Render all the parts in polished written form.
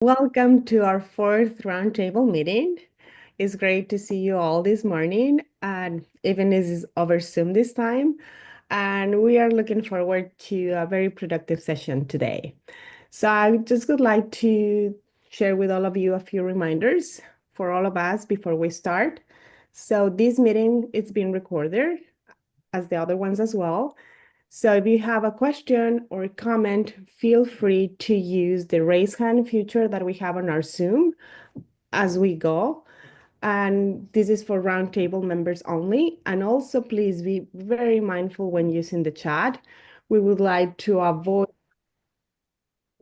Welcome to our fourth roundtable meeting. It's great to see you all this morning, and even this is over Zoom this time. And we are looking forward to a very productive session today. So I just would like to share with all of you a few reminders for all of us before we start. So this meeting is being recorded, as the other ones as well. So if you have a question or a comment, feel free to use the raise hand feature that we have on our Zoom as we go. And this is for roundtable members only. And also, please be very mindful when using the chat. We would like to avoid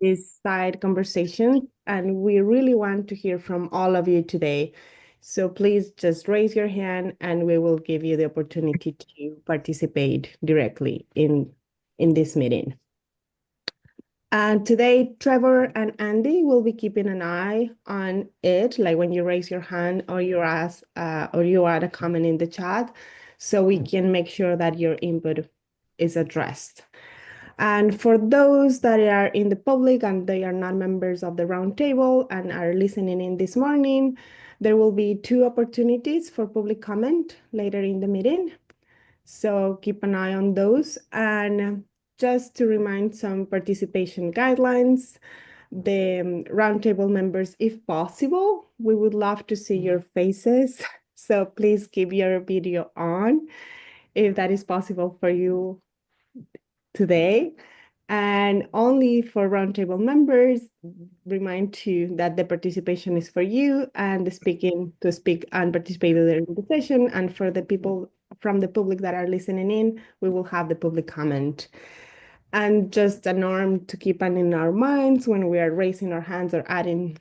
this side conversation, and we really want to hear from all of you today. So please just raise your hand and we will give you the opportunity to participate directly in this meeting. And today, Trevor and Andy will be keeping an eye on it, like when you raise your hand or you ask or you add a comment in the chat, so we can make sure that your input is addressed. And for those that are in the public and they are not members of the roundtable and are listening in this morning, there will be two opportunities for public comment later in the meeting. So keep an eye on those. And just to remind some participation guidelines, the roundtable members, if possible, we would love to see your faces. So please keep your video on if that is possible for you today. And only for roundtable members, remind you that the participation is for you and the speaking to speak and participate in the session. And for the people from the public that are listening in, we will have the public comment. And just a norm to keep on in our minds when we are raising our hands or adding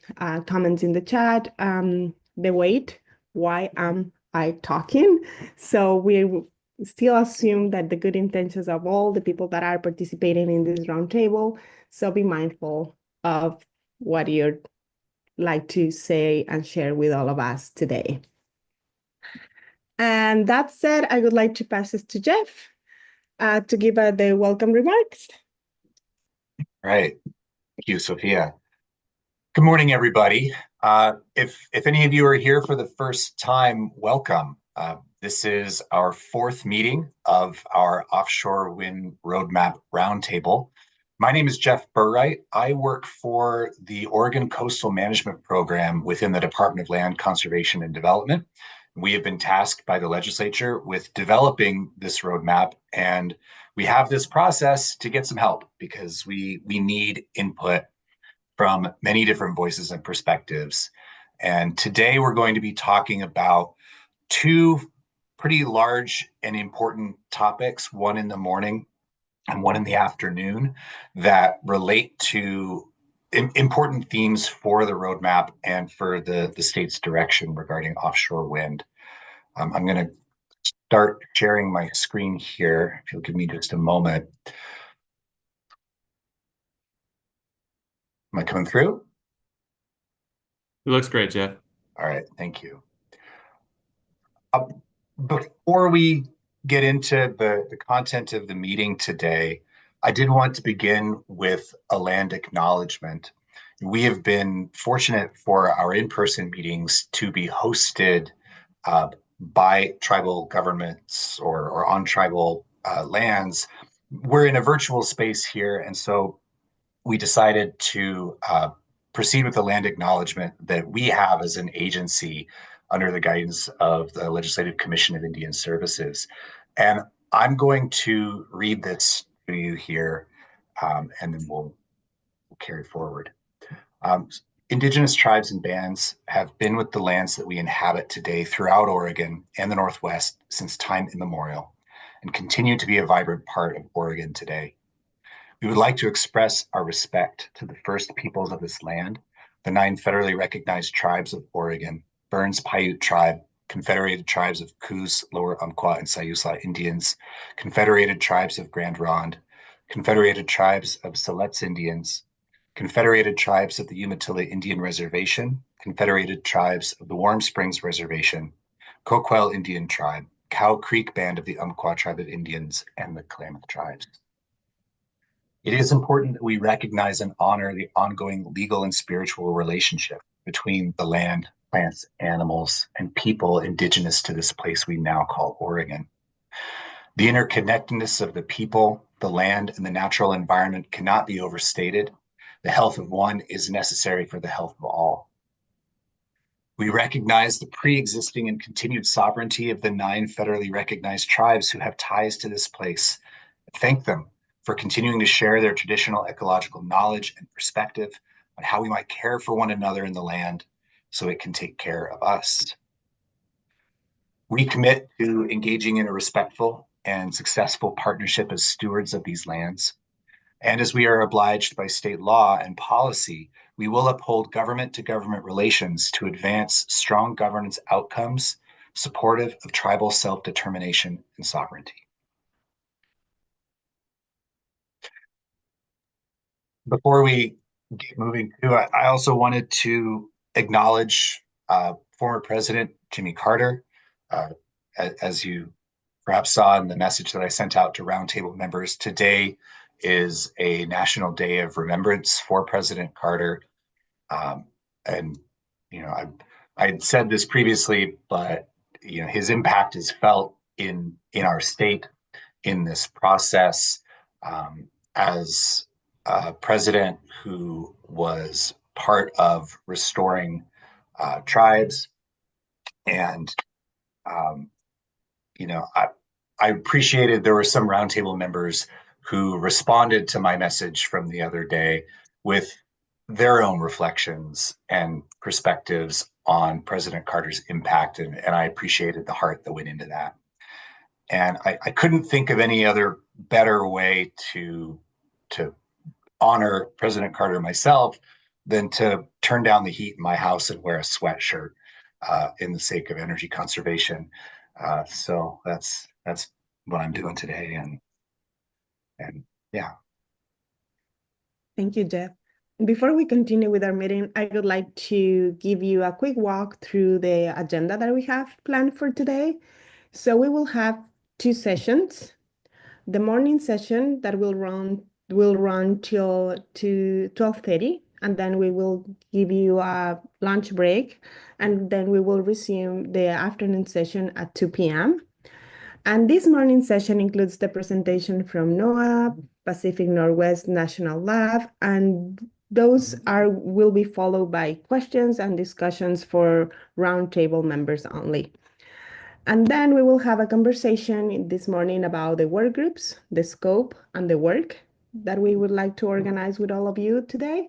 comments in the chat, the wait, why am I talking? So we still assume that the good intentions of all the people that are participating in this roundtable. So be mindful of what you'd like to say and share with all of us today. And that said, I would like to pass this to Jeff to give the welcome remarks. Right. Thank you, Sophia. Good morning, everybody. If any of you are here for the first time, welcome. This is our fourth meeting of our Offshore Wind Roadmap Roundtable. My name is Jeff Burright. I work for the Oregon Coastal Management Program within the Department of Land Conservation and Development. We have been tasked by the legislature with developing this roadmap, and we have this process to get some help because we need input from many different voices and perspectives. And today we're going to be talking about two pretty large and important topics, one in the morning and one in the afternoon, that relate to important themes for the roadmap and for the state's direction regarding offshore wind. I'm going to start sharing my screen here, if you'll give me just a moment. Am I coming through? It looks great, Jeff. All right, thank you. Before we get into the content of the meeting today, I did want to begin with a land acknowledgement. We have been fortunate for our in-person meetings to be hosted by tribal governments or on tribal lands. We're in a virtual space here, and so we decided to proceed with the land acknowledgement that we have as an agency under the guidance of the Legislative Commission of Indian Services. And I'm going to read this to you here, and then we'll carry forward. Indigenous tribes and bands have been with the lands that we inhabit today throughout Oregon and the Northwest since time immemorial, and continue to be a vibrant part of Oregon today. We would like to express our respect to the first peoples of this land, the 9 federally recognized tribes of Oregon, Burns Paiute Tribe, Confederated Tribes of Coos, Lower Umpqua, and Siuslaw Indians, Confederated Tribes of Grand Ronde, Confederated Tribes of Siletz Indians, Confederated Tribes of the Umatilla Indian Reservation, Confederated Tribes of the Warm Springs Reservation, Coquille Indian Tribe, Cow Creek Band of the Umpqua Tribe of Indians, and the Klamath Tribes. It is important that we recognize and honor the ongoing legal and spiritual relationship between the land, plants, animals, and people indigenous to this place we now call Oregon. The interconnectedness of the people, the land, and the natural environment cannot be overstated. The health of one is necessary for the health of all. We recognize the pre-existing and continued sovereignty of the 9 federally recognized tribes who have ties to this place. Thank them for continuing to share their traditional ecological knowledge and perspective on how we might care for one another in the land so it can take care of us. We commit to engaging in a respectful and successful partnership as stewards of these lands. And as we are obliged by state law and policy, we will uphold government-to-government relations to advance strong governance outcomes supportive of tribal self-determination and sovereignty. Before we get moving through, I also wanted to acknowledge former President Jimmy Carter. As you perhaps saw in the message that I sent out to Roundtable members, today is a national day of remembrance for President Carter. And, you know, I had said this previously, but, you know, his impact is felt in our state in this process as a president who was part of restoring tribes. And, you know, I appreciated there were some Roundtable members who responded to my message from the other day with their own reflections and perspectives on President Carter's impact. And I appreciated the heart that went into that. And I couldn't think of any other better way to honor President Carter myself than to turn down the heat in my house and wear a sweatshirt in the sake of energy conservation. So that's what I'm doing today. And yeah. Thank you, Jeff. Before we continue with our meeting, I would like to give you a quick walk through the agenda that we have planned for today. So we will have 2 sessions. The morning session that will run till 12:30, and then we will give you a lunch break, and then we will resume the afternoon session at 2 p.m. And this morning session includes the presentation from NOAA, Pacific Northwest National Lab, and those will be followed by questions and discussions for roundtable members only. And then we will have a conversation this morning about the work groups, the scope, and the work that we would like to organize with all of you today.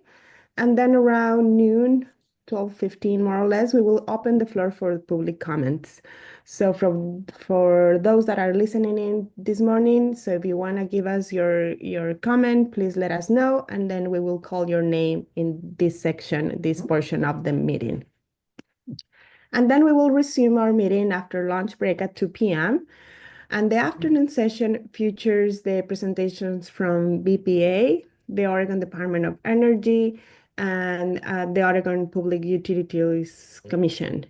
And then around noon, 12:15 more or less, we will open the floor for public comments. So for those that are listening in this morning, so if you want to give us your comment, please let us know, and then we will call your name in this section, this portion of the meeting. And then we will resume our meeting after lunch break at 2 p.m. And the afternoon session features the presentations from BPA, the Oregon Department of Energy, and the Oregon Public Utilities Commission.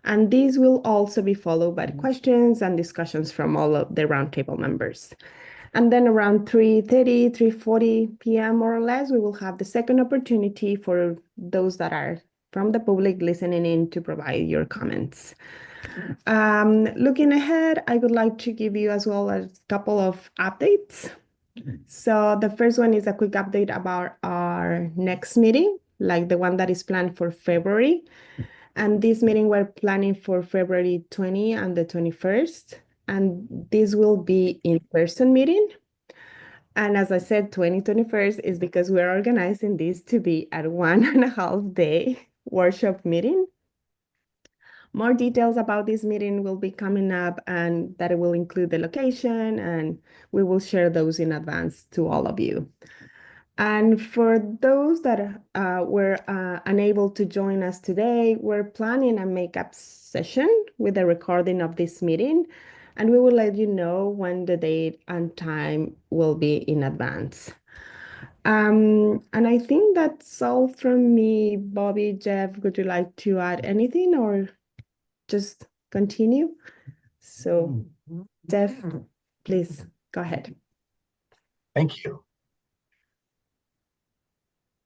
And these will also be followed by questions and discussions from all of the roundtable members. And then around 3:30, 3:40 p.m. more or less, we will have the second opportunity for those that are from the public listening in to provide your comments. Looking ahead, I would like to give you as well a couple of updates. So the first one is a quick update about our next meeting, like the one that is planned for February. And this meeting we're planning for February 20 and the 21st. And this will be in-person meeting. And as I said, 2021st is because we're organizing this to be at 1.5 day workshop meeting. More details about this meeting will be coming up, and that it will include the location, and we will share those in advance to all of you. And for those that were unable to join us today, we're planning a makeup session with a recording of this meeting, and we will let you know when the date and time will be in advance. And I think that's all from me. Bobby, Jeff, would you like to add anything or just continue? So, Jeff, please go ahead. Thank you.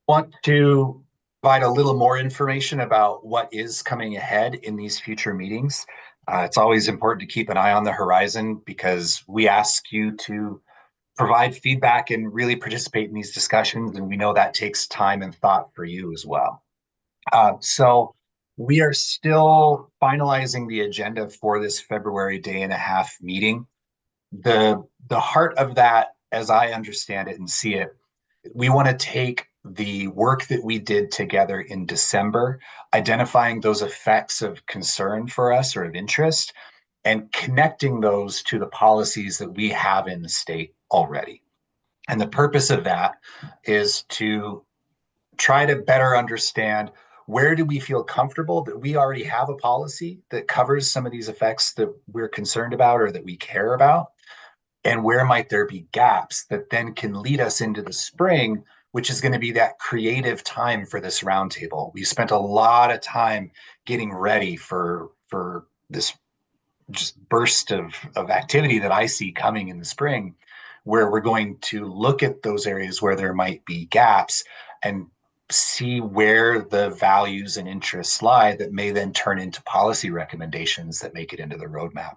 Want to provide a little more information about what is coming ahead in these future meetings. It's always important to keep an eye on the horizon because we ask you to provide feedback and really participate in these discussions, and we know that takes time and thought for you as well. So we are still finalizing the agenda for this February day and a half meeting. The heart of that, as I understand it and see it, we want to take the work that we did together in December, identifying those effects of concern for us or of interest, and connecting those to the policies that we have in the state already. And the purpose of that is to try to better understand where do we feel comfortable that we already have a policy that covers some of these effects that we're concerned about or that we care about, and where might there be gaps that then can lead us into the spring, which is going to be that creative time for this roundtable. We spent a lot of time getting ready for this just burst of activity that I see coming in the spring, where we're going to look at those areas where there might be gaps and see where the values and interests lie that may then turn into policy recommendations that make it into the roadmap.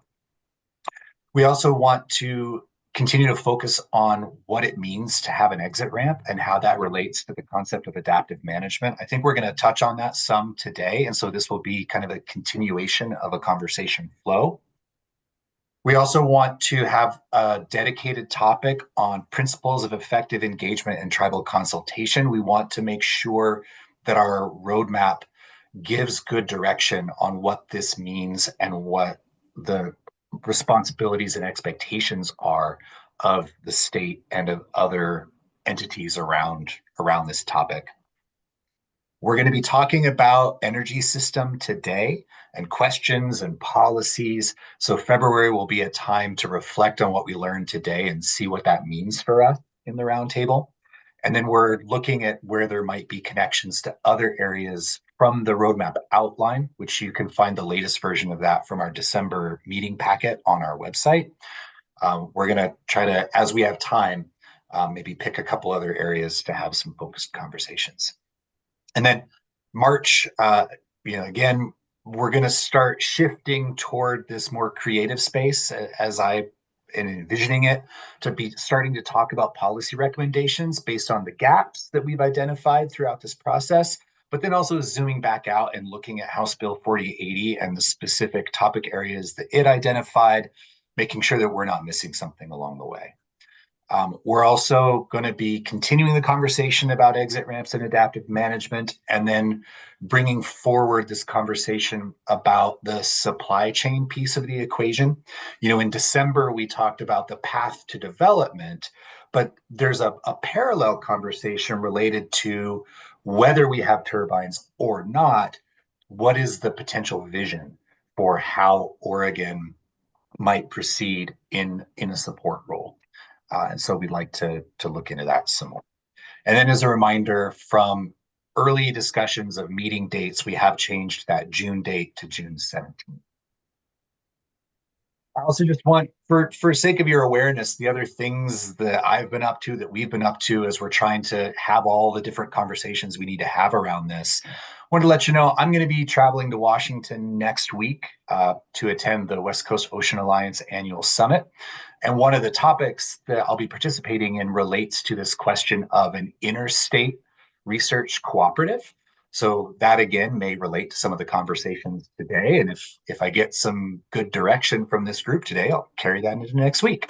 We also want to continue to focus on what it means to have an exit ramp and how that relates to the concept of adaptive management. I think we're going to touch on that some today, and so this will be kind of a continuation of a conversation flow. We also want to have a dedicated topic on principles of effective engagement and tribal consultation. We want to make sure that our roadmap gives good direction on what this means and what the responsibilities and expectations are of the state and of other entities around this topic. We're going to be talking about energy system today and questions and policies. So February will be a time to reflect on what we learned today and see what that means for us in the roundtable. And then we're looking at where there might be connections to other areas from the roadmap outline, which you can find the latest version of that from our December meeting packet on our website. We're going to try to, as we have time, maybe pick a couple other areas to have some focused conversations. And then March, again, we're going to start shifting toward this more creative space as I am envisioning it to be starting to talk about policy recommendations based on the gaps that we've identified throughout this process, but then also zooming back out and looking at House Bill 4080 and the specific topic areas that it identified, making sure that we're not missing something along the way. We're also going to be continuing the conversation about exit ramps and adaptive management, and then bringing forward this conversation about the supply chain piece of the equation. In December, we talked about the path to development, but there's a parallel conversation related to whether we have turbines or not. What is the potential vision for how Oregon might proceed in a support role? And so we'd like to look into that some more. And then as a reminder, from early discussions of meeting dates, we have changed that June date to June 17th. I also just want, for sake of your awareness, the other things that I've been up to, that we've been up to as we're trying to have all the different conversations we need to have around this. I wanted to let you know I'm going to be traveling to Washington next week to attend the West Coast Ocean Alliance Annual Summit. And one of the topics that I'll be participating in relates to this question of an interstate research cooperative. So that again may relate to some of the conversations today. And if I get some good direction from this group today, I'll carry that into next week.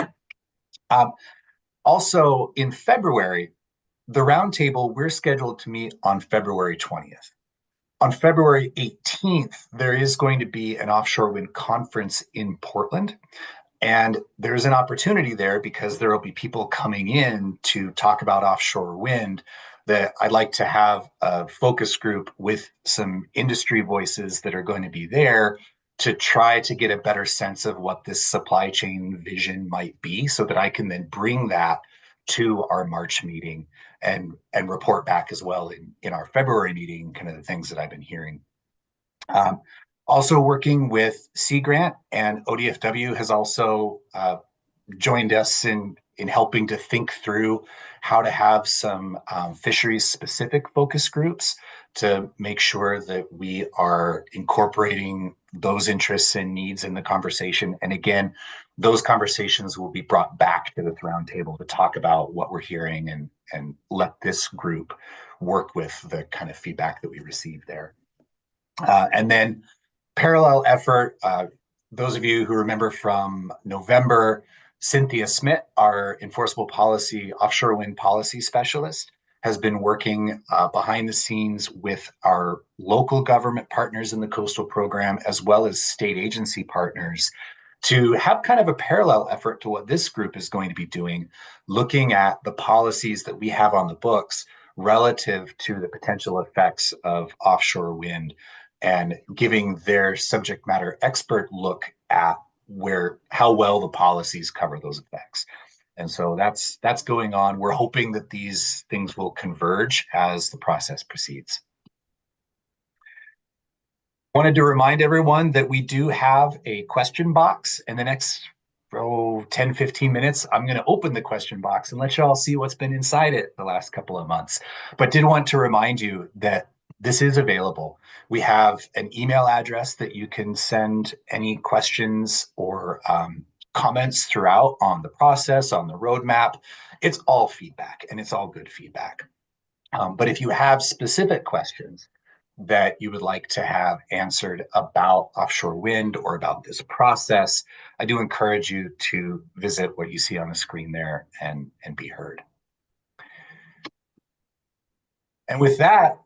Also in February, the roundtable, we're scheduled to meet on February 20th. On February 18th, there is going to be an offshore wind conference in Portland. And there's an opportunity there because there will be people coming in to talk about offshore wind that I'd like to have a focus group with some industry voices that are going to be there to try to get a better sense of what this supply chain vision might be so that I can then bring that to our March meeting and report back as well in our February meeting, kind of the things that I've been hearing. Also working with Sea Grant, and ODFW has also joined us in in helping to think through how to have some fisheries specific focus groups to make sure that we are incorporating those interests and needs in the conversation. And again, those conversations will be brought back to the roundtable to talk about what we're hearing and let this group work with the kind of feedback that we receive there. And then parallel effort, those of you who remember from November, Cynthia Smith, our enforceable policy, offshore wind policy specialist, has been working behind the scenes with our local government partners in the coastal program, as well as state agency partners, to have kind of a parallel effort to what this group is going to be doing, looking at the policies that we have on the books relative to the potential effects of offshore wind and giving their subject matter expert look at how well the policies cover those effects. And so that's going on. We're hoping that these things will converge as the process proceeds. Wanted to remind everyone that we do have a question box. In the next 10, 15 minutes, I'm going to open the question box and let you all see what's been inside it the last couple of months. But did want to remind you that this is available. We have an email address that you can send any questions or comments throughout on the process, on the roadmap. It's all feedback, and it's all good feedback. But if you have specific questions that you would like to have answered about offshore wind or about this process, I do encourage you to visit what you see on the screen there and be heard. And with that,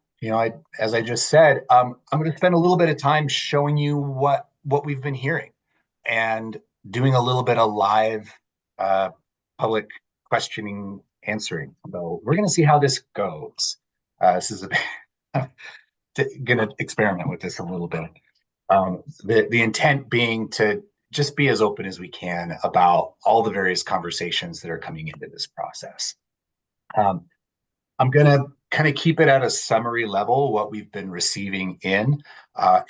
as I just said, I'm going to spend a little bit of time showing you what we've been hearing and doing a little bit of live public questioning answering. So we're going to see how this goes. This is going to experiment with this a little bit. The intent being to just be as open as we can about all the various conversations that are coming into this process. I'm going to kind of keep it at a summary level, what we've been receiving in,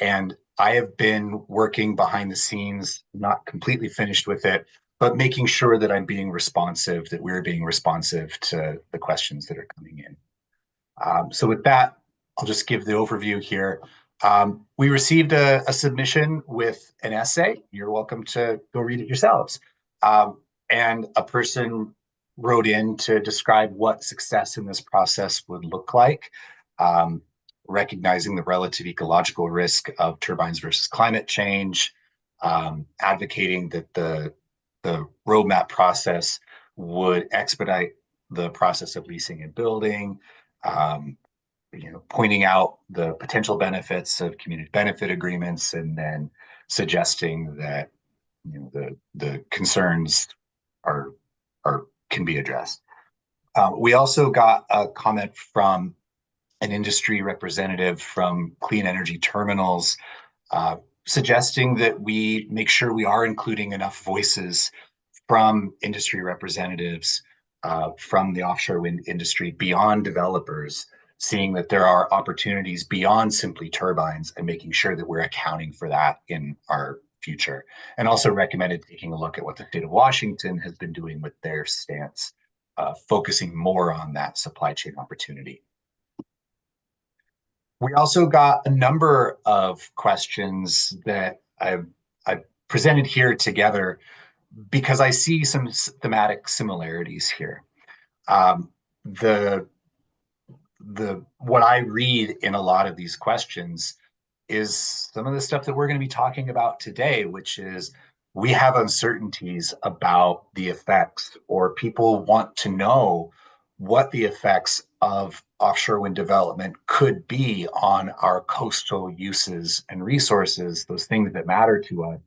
and I have been working behind the scenes, not completely finished with it, but making sure that I'm being responsive, that we're being responsive to the questions that are coming in. So with that, I'll just give the overview here. We received a submission with an essay. You're welcome to go read it yourselves. And a person wrote in to describe what success in this process would look like, recognizing the relative ecological risk of turbines versus climate change, advocating that the roadmap process would expedite the process of leasing and building, pointing out the potential benefits of community benefit agreements, and then suggesting that the concerns can be addressed. We also got a comment from an industry representative from Clean Energy Terminals, suggesting that we make sure we are including enough voices from industry representatives from the offshore wind industry beyond developers, seeing that there are opportunities beyond simply turbines and making sure that we're accounting for that in our future. And also recommended taking a look at what the state of Washington has been doing with their stance, focusing more on that supply chain opportunity. We also got a number of questions that I've presented here together because I see some thematic similarities here. What I read in a lot of these questions is some of the stuff that we're going to be talking about today, which is we have uncertainties about the effects, or people want to know what the effects of offshore wind development could be on our coastal uses and resources, those things that matter to us,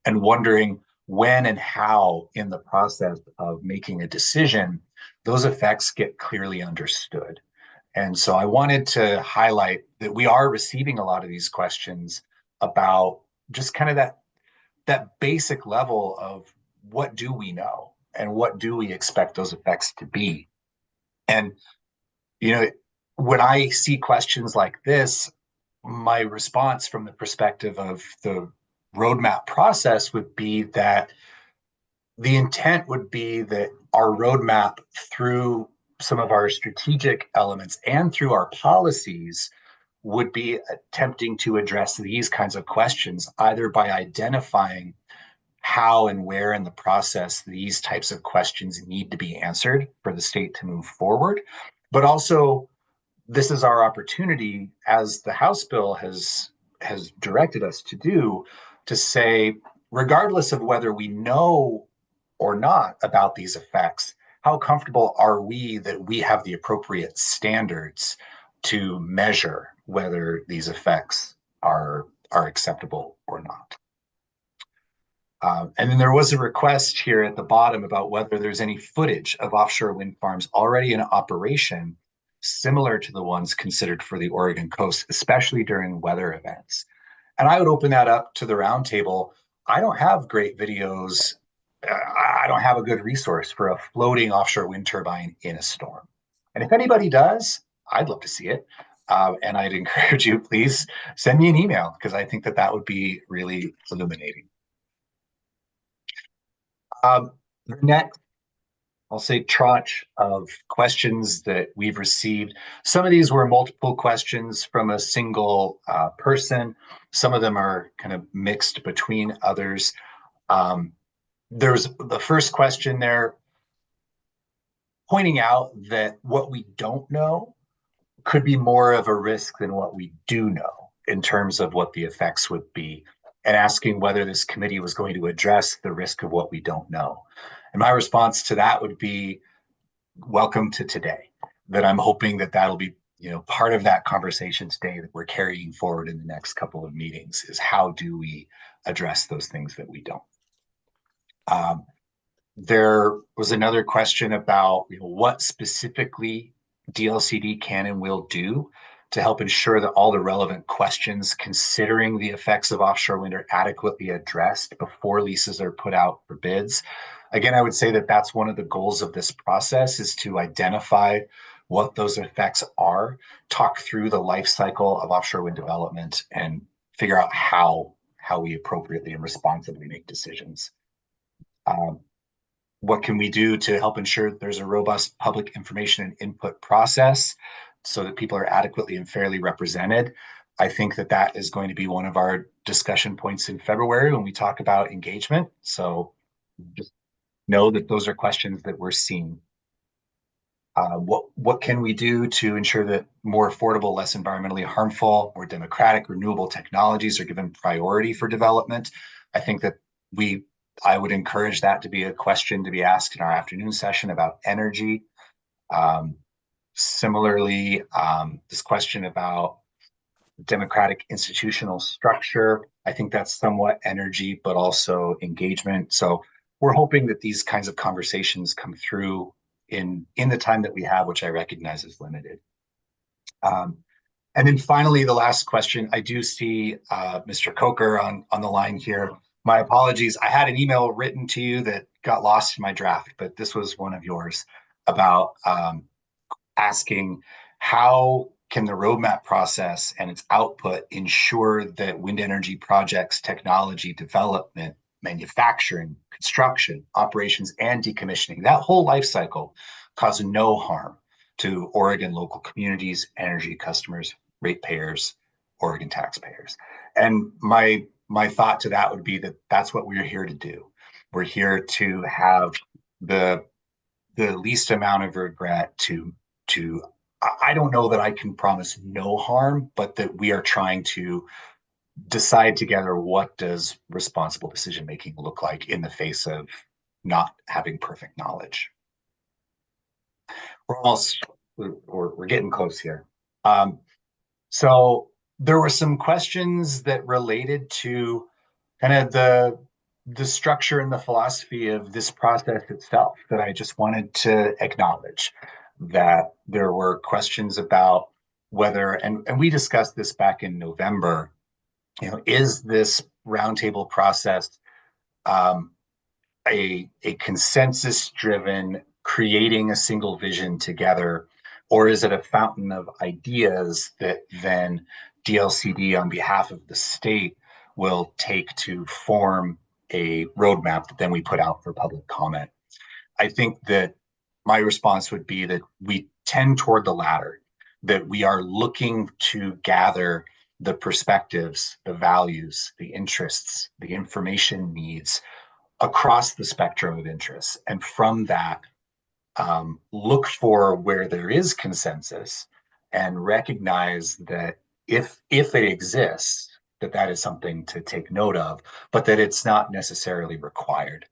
and wondering when and how in the process of making a decision, those effects get clearly understood. And so I wanted to highlight that we are receiving a lot of these questions about just kind of that basic level of what do we know and what do we expect those effects to be. And, when I see questions like this, my response from the perspective of the roadmap process would be that the intent would be that our roadmap through some of our strategic elements and through our policies would be attempting to address these kinds of questions, either by identifying how and where in the process these types of questions need to be answered for the state to move forward, but also this is our opportunity, as the House bill has directed us to do, to say, regardless of whether we know or not about these effects, how comfortable are we that we have the appropriate standards to measure whether these effects are acceptable or not? And then there was a request here at the bottom about whether there's any footage of offshore wind farms already in operation similar to the ones considered for the Oregon coast, especially during weather events. And I would open that up to the roundtable. I don't have great videos. I don't have a good resource for a floating offshore wind turbine in a storm. And if anybody does, I'd love to see it. And I'd encourage you, please send me an email, because I think that that would be really illuminating. The next, I'll say, tranche of questions that we've received. Some of these were multiple questions from a single person. Some of them are kind of mixed between others. There's the first question there pointing out that what we don't know could be more of a risk than what we do know in terms of what the effects would be, and asking whether this committee was going to address the risk of what we don't know. And my response to that would be, welcome to today. That I'm hoping that that'll be, part of that conversation today that we're carrying forward in the next couple of meetings, is how do we address those things that we don't. There was another question about what specifically DLCD can and will do to help ensure that all the relevant questions considering the effects of offshore wind are adequately addressed before leases are put out for bids. Again, I would say that that's one of the goals of this process, is to identify what those effects are, talk through the life cycle of offshore wind development, and figure out how we appropriately and responsibly make decisions. What can we do to help ensure that there's a robust public information and input process so that people are adequately and fairly represented? I think that that is going to be one of our discussion points in February when we talk about engagement. So just know that those are questions that we're seeing. What can we do to ensure that more affordable, less environmentally harmful, more democratic, renewable technologies are given priority for development? I think that I would encourage that to be a question to be asked in our afternoon session about energy. Similarly, this question about democratic institutional structure, I think that's somewhat energy, but also engagement. So we're hoping that these kinds of conversations come through in the time that we have, which I recognize is limited. And then finally, the last question, I do see Mr. Coker on the line here. My apologies. I had an email written to you that got lost in my draft, but this was one of yours about asking how can the roadmap process and its output ensure that wind energy projects, technology development, manufacturing, construction, operations, and decommissioning, that whole life cycle, cause no harm to Oregon local communities, energy customers, ratepayers, Oregon taxpayers. And my thought to that would be that that's what we're here to do. We're here to have the least amount of regret to I don't know that I can promise no harm, but that we are trying to decide together what does responsible decision making look like in the face of not having perfect knowledge. We're getting close here. So there were some questions that related to kind of the structure and the philosophy of this process itself that I just wanted to acknowledge. That there were questions about whether, and we discussed this back in November, is this roundtable process a consensus-driven, creating a single vision together, or is it a fountain of ideas that then DLCD on behalf of the state will take to form a roadmap that then we put out for public comment? I think that my response would be that we tend toward the latter, that we are looking to gather the perspectives, the values, the interests, the information needs across the spectrum of interests. And from that, look for where there is consensus and recognize that if it exists, that that is something to take note of, but that it's not necessarily required.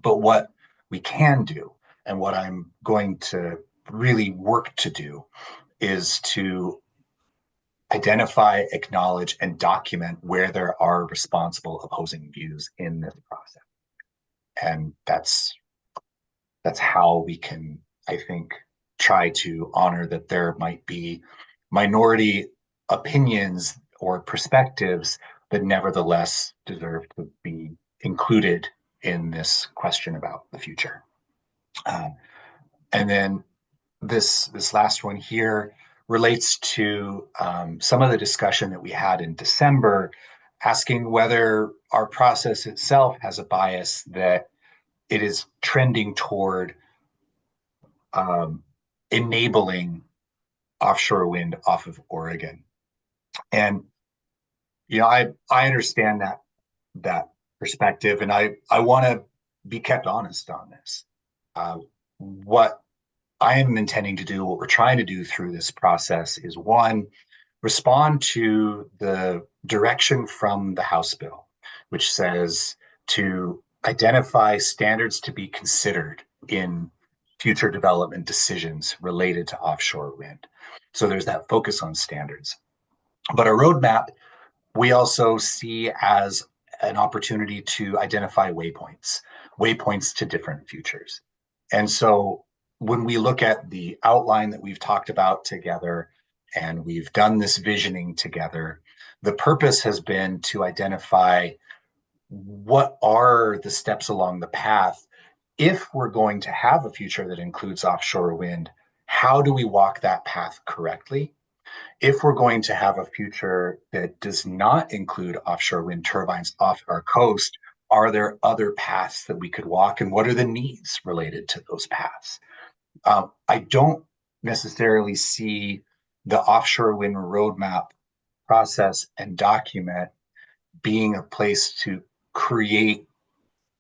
But what we can do, and what I'm going to really work to do, is to identify, acknowledge, and document where there are responsible opposing views in this process. And that's how we can, I think, try to honor that there might be minority opinions or perspectives that nevertheless deserve to be included in this question about the future. And then this last one here relates to some of the discussion that we had in December, asking whether our process itself has a bias that it is trending toward um, enabling offshore wind off of Oregon. And I understand that perspective, and I want to be kept honest on this. What I am intending to do, what we're trying to do through this process is one, respond to the direction from the House bill, which says to identify standards to be considered in future development decisions related to offshore wind. So there's that focus on standards. But a roadmap we also see as an opportunity to identify waypoints to different futures. And so when we look at the outline that we've talked about together and we've done this visioning together, the purpose has been to identify what are the steps along the path. If we're going to have a future that includes offshore wind, how do we walk that path correctly? If we're going to have a future that does not include offshore wind turbines off our coast, are there other paths that we could walk, and what are the needs related to those paths? I don't necessarily see the offshore wind roadmap process and document being a place to create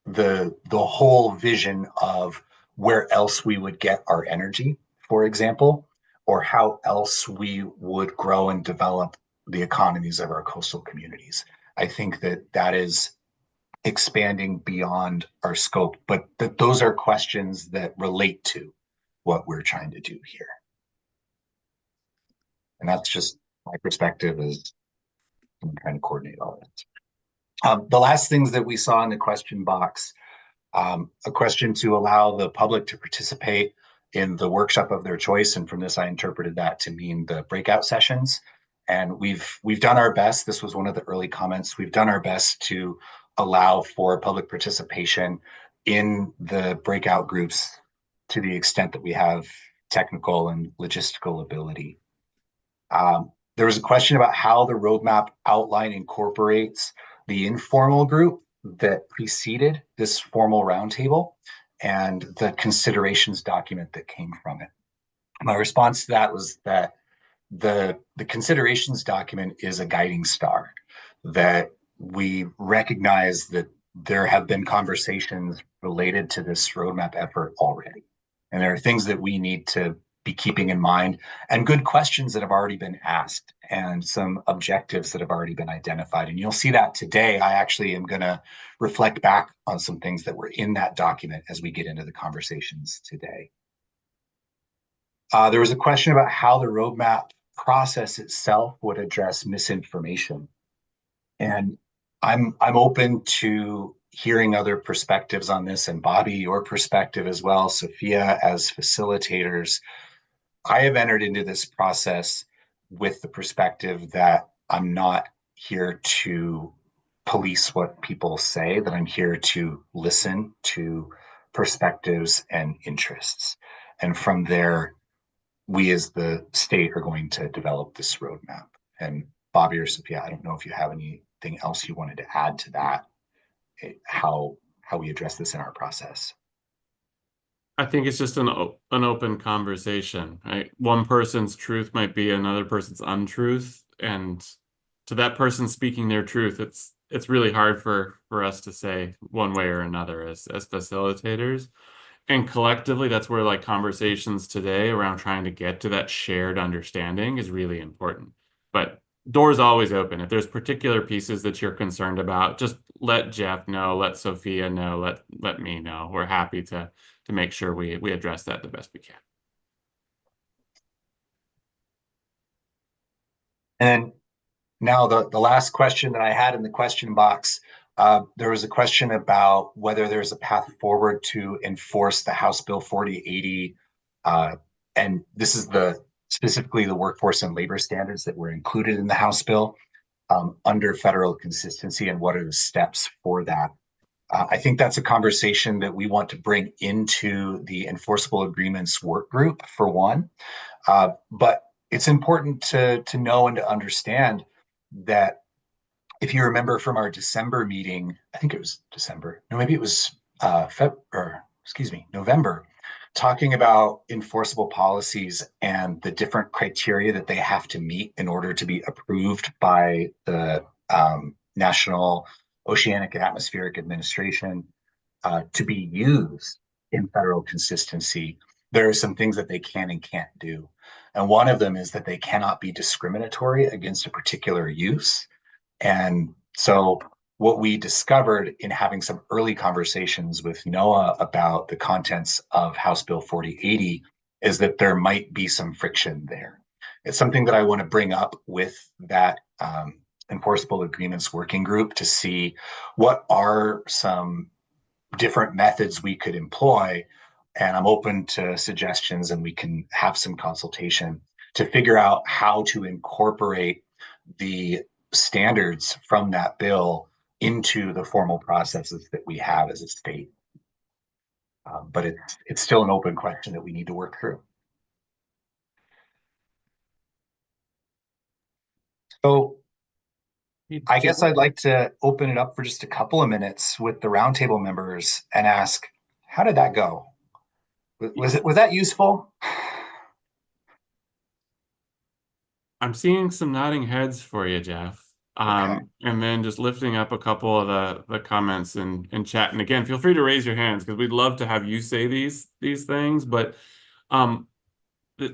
the whole vision of where else we would get our energy, for example, or how else we would grow and develop the economies of our coastal communities. I think that that is expanding beyond our scope, but that those are questions that relate to what we're trying to do here. And that's just my perspective as I'm trying to coordinate all that. The last things that we saw in the question box, a question to allow the public to participate in the workshop of their choice. And from this, I interpreted that to mean the breakout sessions. And we've done our best. This was one of the early comments. We've done our best to allow for public participation in the breakout groups to the extent that we have technical and logistical ability. There was a question about how the roadmap outline incorporates the informal group that preceded this formal roundtable and the considerations document that came from it. My response to that was that the considerations document is a guiding star, that we recognize that there have been conversations related to this roadmap effort already. And there are things that we need to be keeping in mind and good questions that have already been asked and some objectives that have already been identified. And you'll see that today. I actually am going to reflect back on some things that were in that document as we get into the conversations today. There was a question about how the roadmap process itself would address misinformation. And I'm open to hearing other perspectives on this, and Bobby, your perspective as well, Sophia, as facilitators. I have entered into this process with the perspective that I'm not here to police what people say, that I'm here to listen to perspectives and interests. And from there, we as the state are going to develop this roadmap. And Bobby or Sophia, I don't know if you have anything else you wanted to add to that, how we address this in our process. I think it's just an open conversation, right? One person's truth might be another person's untruth, and to that person speaking their truth, it's really hard for us to say one way or another as facilitators. And collectively, that's where like conversations today around trying to get to that shared understanding is really important. But doors always open. If there's particular pieces that you're concerned about, just let Jeff know, let Sophia know, let me know. We're happy to make sure we address that the best we can. And now the last question that I had in the question box, there was a question about whether there's a path forward to enforce the House Bill 4080. And this is specifically the workforce and labor standards that were included in the House bill under federal consistency, and what are the steps for that. I think that's a conversation that we want to bring into the enforceable agreements work group for one. But it's important to know and to understand that if you remember from our December meeting, I think it was December. No, maybe it was November, talking about enforceable policies and the different criteria that they have to meet in order to be approved by the National Oceanic and Atmospheric Administration to be used in federal consistency. There are some things that they can and can't do. And one of them is that they cannot be discriminatory against a particular use. And so what we discovered in having some early conversations with NOAA about the contents of House Bill 4080 is that there might be some friction there. It's something that I want to bring up with that enforceable agreements working group to see what are some different methods we could employ. And I'm open to suggestions, and we can have some consultation to figure out how to incorporate the standards from that bill into the formal processes that we have as a state. But it's still an open question that we need to work through. So I guess I'd like to open it up for just a couple of minutes with the roundtable members and ask, how did that go? Was that useful? I'm seeing some nodding heads for you, Jeff. Okay. And then just lifting up a couple of the comments in chat. And again, feel free to raise your hands because we'd love to have you say these things. But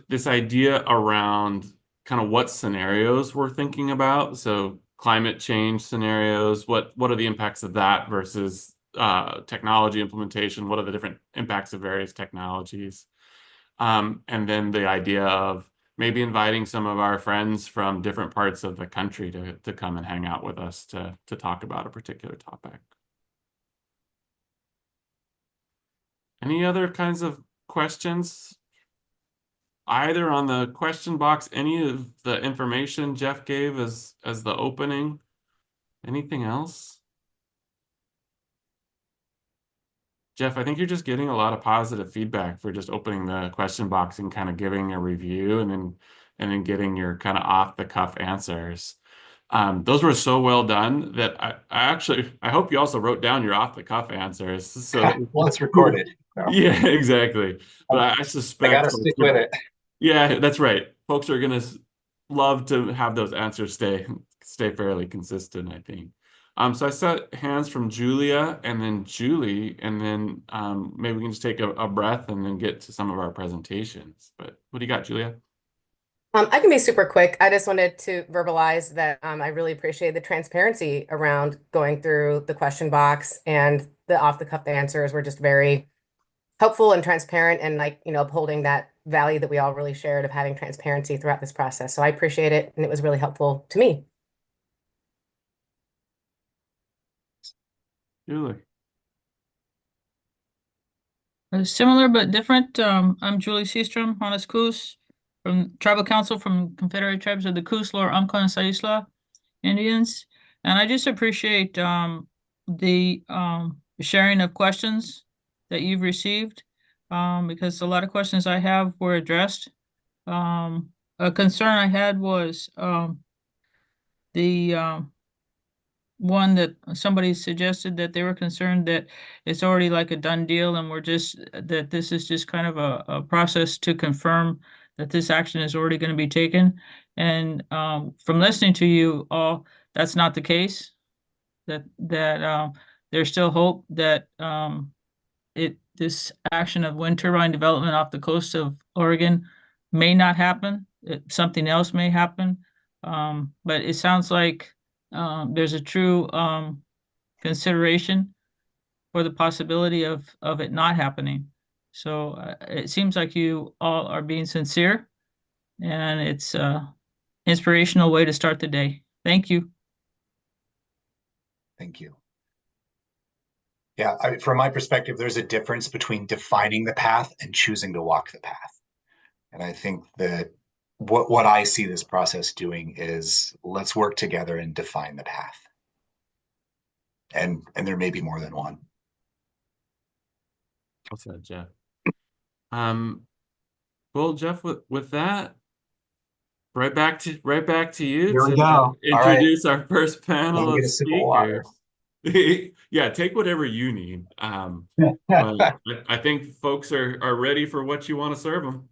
this idea around kind of what scenarios we're thinking about. So climate change scenarios, what are the impacts of that versus technology implementation? What are the different impacts of various technologies? And then the idea of maybe inviting some of our friends from different parts of the country to come and hang out with us to talk about a particular topic. Any other kinds of questions? Either on the question box, any of the information Jeff gave as the opening? Anything else? Jeff, I think you're just getting a lot of positive feedback for just opening the question box and kind of giving a review and then getting your kind of off the cuff answers. Those were so well done that I hope you also wrote down your off the cuff answers so that well, it's recorded. So. Yeah, exactly. But I I suspect gotta stick with it. Yeah, that's right. Folks are gonna love to have those answers stay fairly consistent, I think. So I saw hands from Julia and then Julie, and then maybe we can just take a breath and then get to some of our presentations. But what do you got, Julia? I can be super quick. I just wanted to verbalize that I really appreciate the transparency around going through the question box, and the off-the-cuff answers were just very helpful and transparent, and upholding that value that we all really shared of having transparency throughout this process. So I appreciate it, and it was really helpful to me. Julie. Similar but different. I'm Julie Seastrom, Honest Coos, from Tribal Council from Confederate Tribes of the Coos, Lower Umpqua and Siuslaw Indians. And I just appreciate the sharing of questions that you've received, because a lot of questions I have were addressed. A concern I had was the one that somebody suggested that they were concerned that it's already like a done deal and that this is just kind of a process to confirm that this action is already going to be taken. And from listening to you all, that's not the case. That there's still hope that this action of wind turbine development off the coast of Oregon may not happen. Something else may happen. But it sounds like there's a true consideration for the possibility of it not happening. So it seems like you all are being sincere, and it's an inspirational way to start the day. Thank you. Thank you. Yeah, from my perspective, there's a difference between defining the path and choosing to walk the path. And I think that what I see this process doing is let's work together and define the path. And there may be more than one. What's that, Jeff? Well, Jeff, with that, right back to you Here we to go. introduce our first panel Let me of get a sip of water. speakers. Yeah, take whatever you need. But I think folks are ready for what you want to serve them.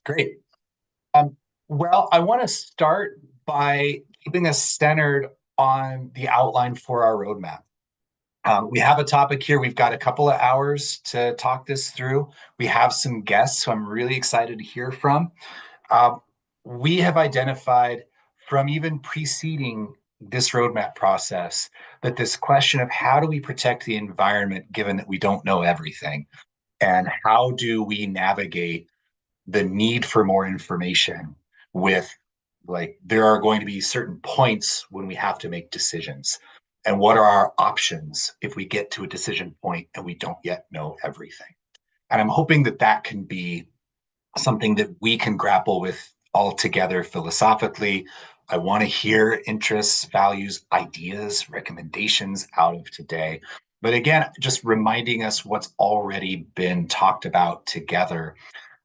Great. Well, I want to start by keeping us centered on the outline for our roadmap. We have a topic here. We've got a couple of hours to talk this through. We have some guests who I'm really excited to hear from. We have identified from even preceding this roadmap process that this question of how do we protect the environment given that we don't know everything, and how do we navigate the need for more information with, like, there are going to be certain points when we have to make decisions. And what are our options if we get to a decision point and we don't yet know everything? And I'm hoping that that can be something that we can grapple with all together philosophically. I want to hear interests, values, ideas, recommendations out of today. But again, just reminding us what's already been talked about together,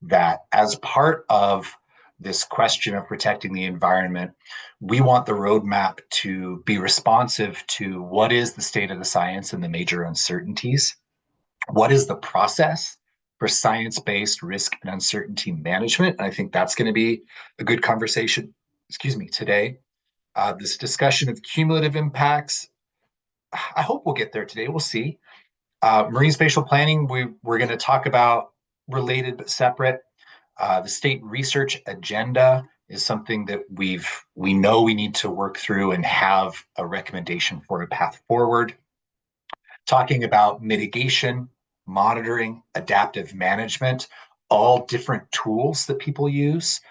that as part of this question of protecting the environment, we want the roadmap to be responsive to what is the state of the science and the major uncertainties. What is the process for science-based risk and uncertainty management? And I think that's going to be a good conversation, today. This discussion of cumulative impacts, I hope we'll get there today. We'll see. Marine spatial planning, we're going to talk about related but separate. The state research agenda is something that we know we need to work through and have a recommendation for a path forward. Talking about mitigation, monitoring, adaptive management, all different tools that people use,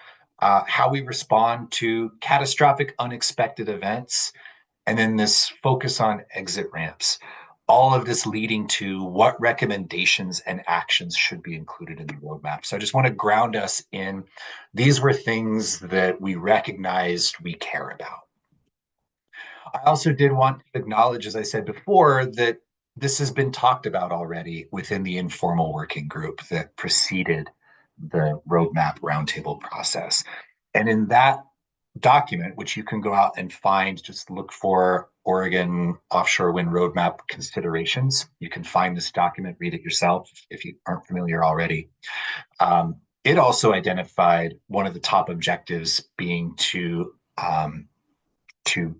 how we respond to catastrophic unexpected events, and then this focus on exit ramps. All of this leading to what recommendations and actions should be included in the roadmap. So I just want to ground us in, these were things that we recognized we care about. I also did want to acknowledge, as I said before, that this has been talked about already within the informal working group that preceded the roadmap roundtable process. And in that document, which you can go out and find, just look for Oregon Offshore Wind Roadmap Considerations. You can find this document, read it yourself if you aren't familiar already. It also identified one of the top objectives being to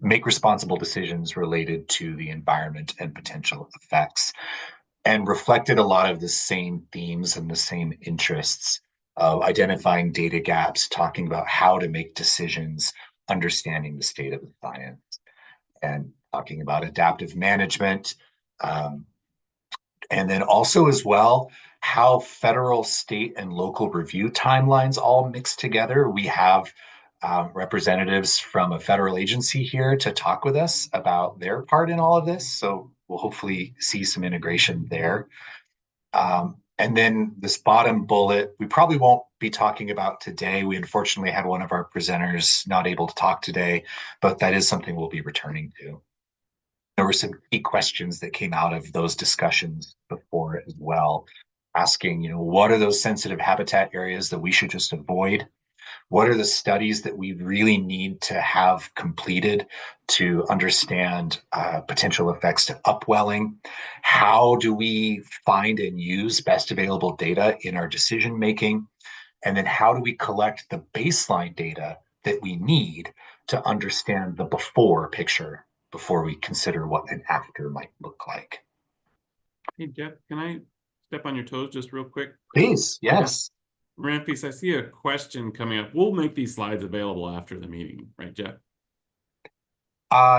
make responsible decisions related to the environment and potential effects, and reflected a lot of the same themes and the same interests of identifying data gaps, talking about how to make decisions, understanding the state of the science, and talking about adaptive management. And then also as well, how federal, state, and local review timelines all mix together. We have representatives from a federal agency here to talk with us about their part in all of this. So we'll hopefully see some integration there. And then this bottom bullet, we probably won't be talking about today. We unfortunately had one of our presenters not able to talk today, but that is something we'll be returning to. There were some key questions that came out of those discussions before as well, asking, what are those sensitive habitat areas that we should just avoid? What are the studies that we really need to have completed to understand potential effects to upwelling? How do we find and use best available data in our decision making? And then how do we collect the baseline data that we need to understand the before picture before we consider what an after might look like? Hey, Jeff, can I step on your toes just real quick? Please, yes. Ramphis, I see a question coming up. We'll make these slides available after the meeting, right, Jeff?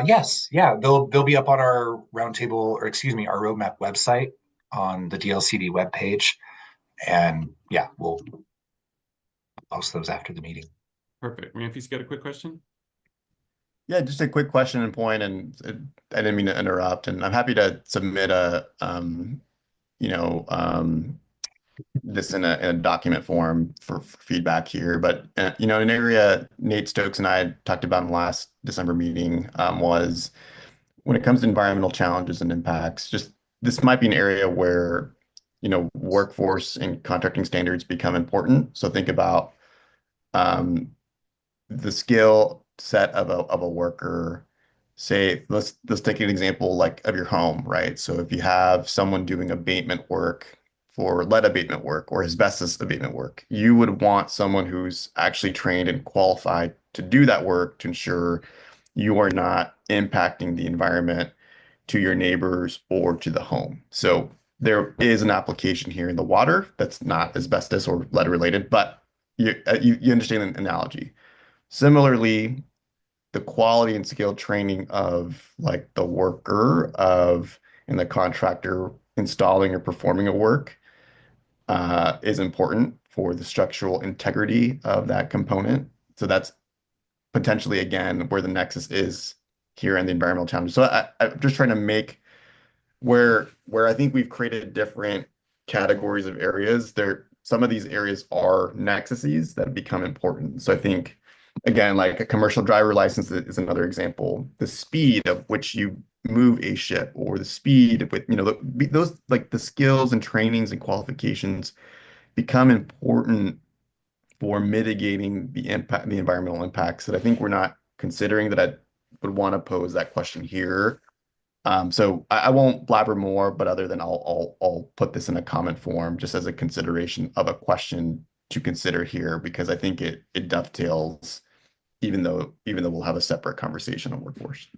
Yes, yeah, they'll be up on our roundtable, or excuse me, our roadmap website on the DLCD webpage. And yeah, we'll post those after the meeting. Perfect. Ramphis, got a quick question? Yeah, just a quick question and point, and I didn't mean to interrupt. And I'm happy to submit a, this in a document form for feedback here. But an area Nate Stokes and I talked about in the last December meeting was when it comes to environmental challenges and impacts. Just this might be an area where workforce and contracting standards become important. So think about the skill set of a worker. Say, let's take an example like of your home, right? So if you have someone doing abatement work for lead abatement work or asbestos abatement work, you would want someone who's actually trained and qualified to do that work to ensure you are not impacting the environment to your neighbors or to the home. So there is an application here in the water that's not asbestos or lead related, but you understand the analogy. Similarly, the quality and skill training of like the worker and the contractor installing or performing a work is important for the structural integrity of that component. So that's potentially, again, where the nexus is here in the environmental challenge. So I'm just trying to make where I think we've created different categories of areas. Some of these areas are nexuses that become important. So I think, again, like a commercial driver license is another example. The speed of which you move a ship, or the speed with those, like the skills and trainings and qualifications become important for mitigating the environmental impacts that I think we're not considering, that I would want to pose that question here. So I won't blabber more, but other than I'll put this in a comment form just as a consideration of a question to consider here, because I think it dovetails, even though we'll have a separate conversation on workforce.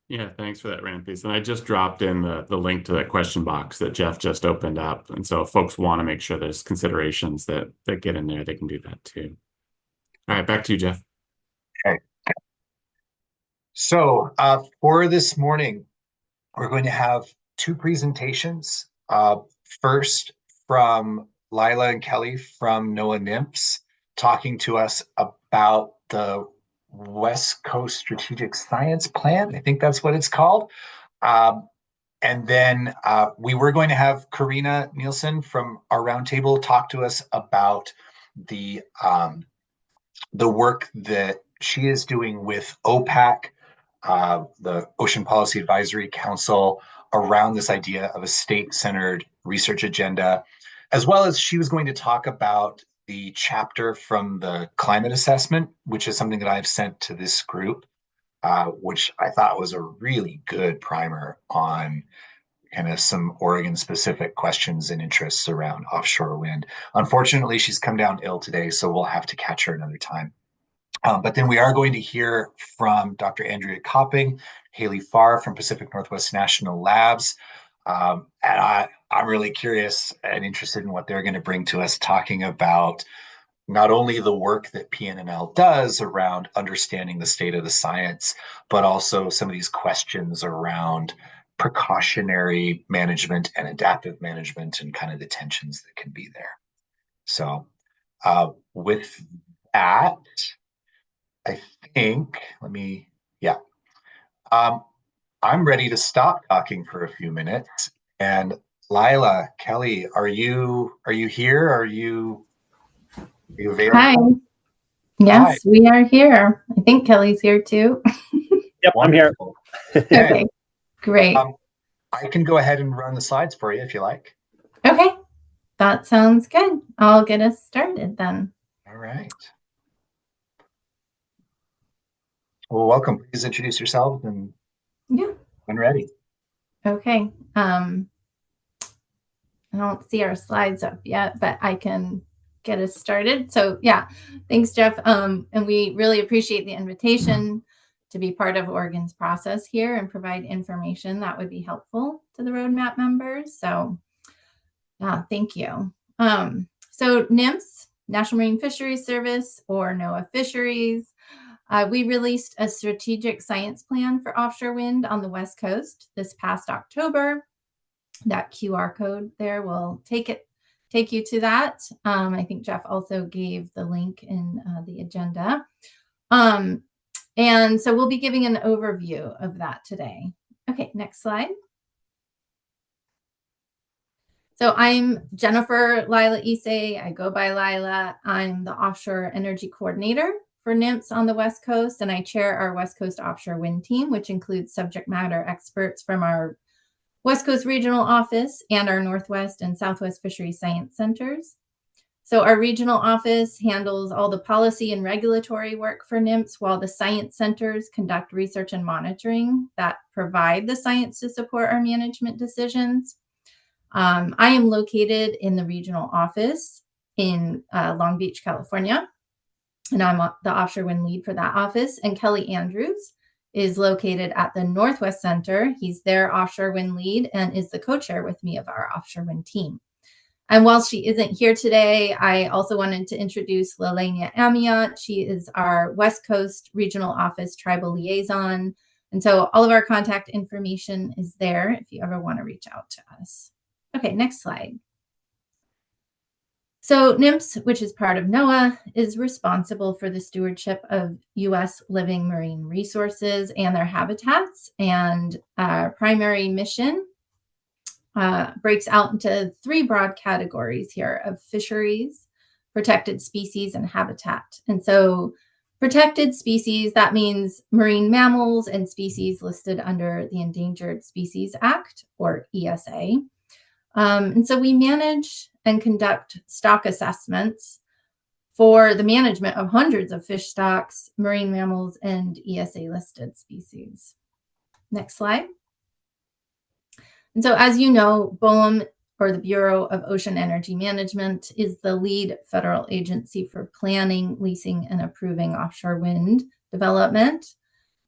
Yeah, thanks for that, Ramphis. And I just dropped in the link to that question box that Jeff just opened up. And so if folks want to make sure there's considerations that get in there, they can do that too. All right, back to you, Jeff. Okay. So for this morning, we're going to have two presentations. First, from Lila and Kelly from NOAA NIMS, talking to us about the West Coast Strategic Science Plan. I think that's what it's called. And then we were going to have Karina Nielsen from our roundtable talk to us about the work that she is doing with OPAC, the Ocean Policy Advisory Council, around this idea of a state-centered research agenda, as well as she was going to talk about the chapter from the climate assessment, which is something that I've sent to this group, which I thought was a really good primer on kind of some Oregon-specific questions and interests around offshore wind. Unfortunately, she's come down ill today, so we'll have to catch her another time. But then we are going to hear from Dr. Andrea Copping, Haley Farr from Pacific Northwest National Labs. And I'm really curious and interested in what they're going to bring to us, talking about not only the work that PNNL does around understanding the state of the science, but also some of these questions around precautionary management and adaptive management and kind of the tensions that can be there. So with that, I think, I'm ready to stop talking for a few minutes. And Lila, Kelly, are you here? Are you available? Hi. Yes, Hi. we are here. I think Kelly's here too. Yep, Wonderful. I'm here. Okay, great. I can go ahead and run the slides for you if you like. Okay, that sounds good. I'll get us started then. All right. Well, welcome. Please introduce yourself and Yeah. when ready. Okay. I don't see our slides up yet, but I can get us started. So yeah, thanks, Jeff. And we really appreciate the invitation to be part of Oregon's process here and provide information that would be helpful to the roadmap members. So yeah, thank you. So NMFS, National Marine Fisheries Service, or NOAA Fisheries, we released a strategic science plan for offshore wind on the West Coast this past October. That QR code there will take you to that. I think Jeff also gave the link in the agenda. And so we'll be giving an overview of that today. Okay, next slide. So I'm Jennifer Lila Issei. I go by Lila. I'm the Offshore Energy Coordinator for NMFS on the West Coast, and I chair our West Coast Offshore Wind Team, which includes subject matter experts from our West Coast Regional Office and our Northwest and Southwest Fisheries Science Centers. So our regional office handles all the policy and regulatory work for NMFS, while the science centers conduct research and monitoring that provide the science to support our management decisions. I am located in the regional office in Long Beach, California, and I'm the offshore wind lead for that office. And Kelly Andrews is located at the Northwest Center. He's their offshore wind lead and is the co-chair with me of our offshore wind team. And while she isn't here today, I also wanted to introduce Lalenia Amiot. She is our West Coast Regional Office Tribal Liaison. And so all of our contact information is there if you ever want to reach out to us. Okay, next slide. So NMFS, which is part of NOAA, is responsible for the stewardship of U.S. living marine resources and their habitats. And our primary mission breaks out into three broad categories here of fisheries, protected species, and habitat. And so protected species, that means marine mammals and species listed under the Endangered Species Act, or ESA. And so we manage and conduct stock assessments for the management of hundreds of fish stocks, marine mammals, and ESA-listed species. Next slide. And so as you know, BOEM, or the Bureau of Ocean Energy Management, is the lead federal agency for planning, leasing, and approving offshore wind development.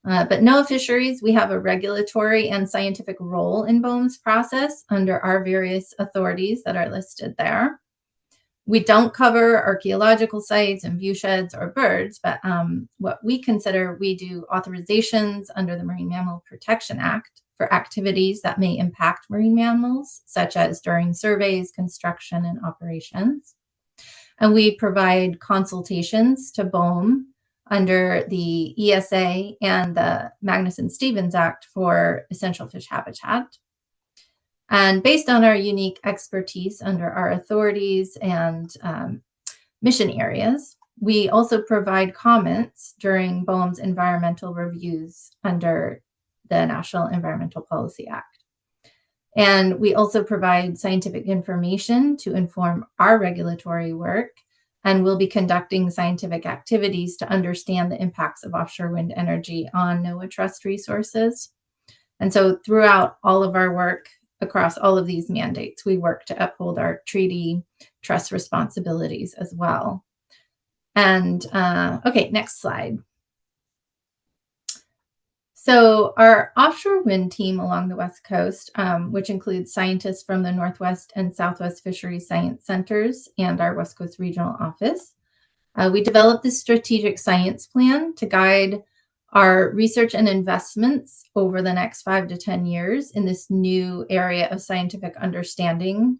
But NOAA Fisheries, we have a regulatory and scientific role in BOEM's process under our various authorities that are listed there. We don't cover archaeological sites and viewsheds or birds, but what we consider, we do authorizations under the Marine Mammal Protection Act for activities that may impact marine mammals, such as during surveys, construction, and operations. And we provide consultations to BOEM under the ESA and the Magnuson-Stevens Act for essential fish habitat. And based on our unique expertise under our authorities and mission areas, we also provide comments during BOEM's environmental reviews under the National Environmental Policy Act. And we also provide scientific information to inform our regulatory work, and we'll be conducting scientific activities to understand the impacts of offshore wind energy on NOAA trust resources. And so throughout all of our work across all of these mandates, we work to uphold our treaty trust responsibilities as well. And okay, next slide. So our offshore wind team along the West Coast, which includes scientists from the Northwest and Southwest Fisheries Science Centers and our West Coast Regional Office, we developed this strategic science plan to guide our research and investments over the next 5 to 10 years in this new area of scientific understanding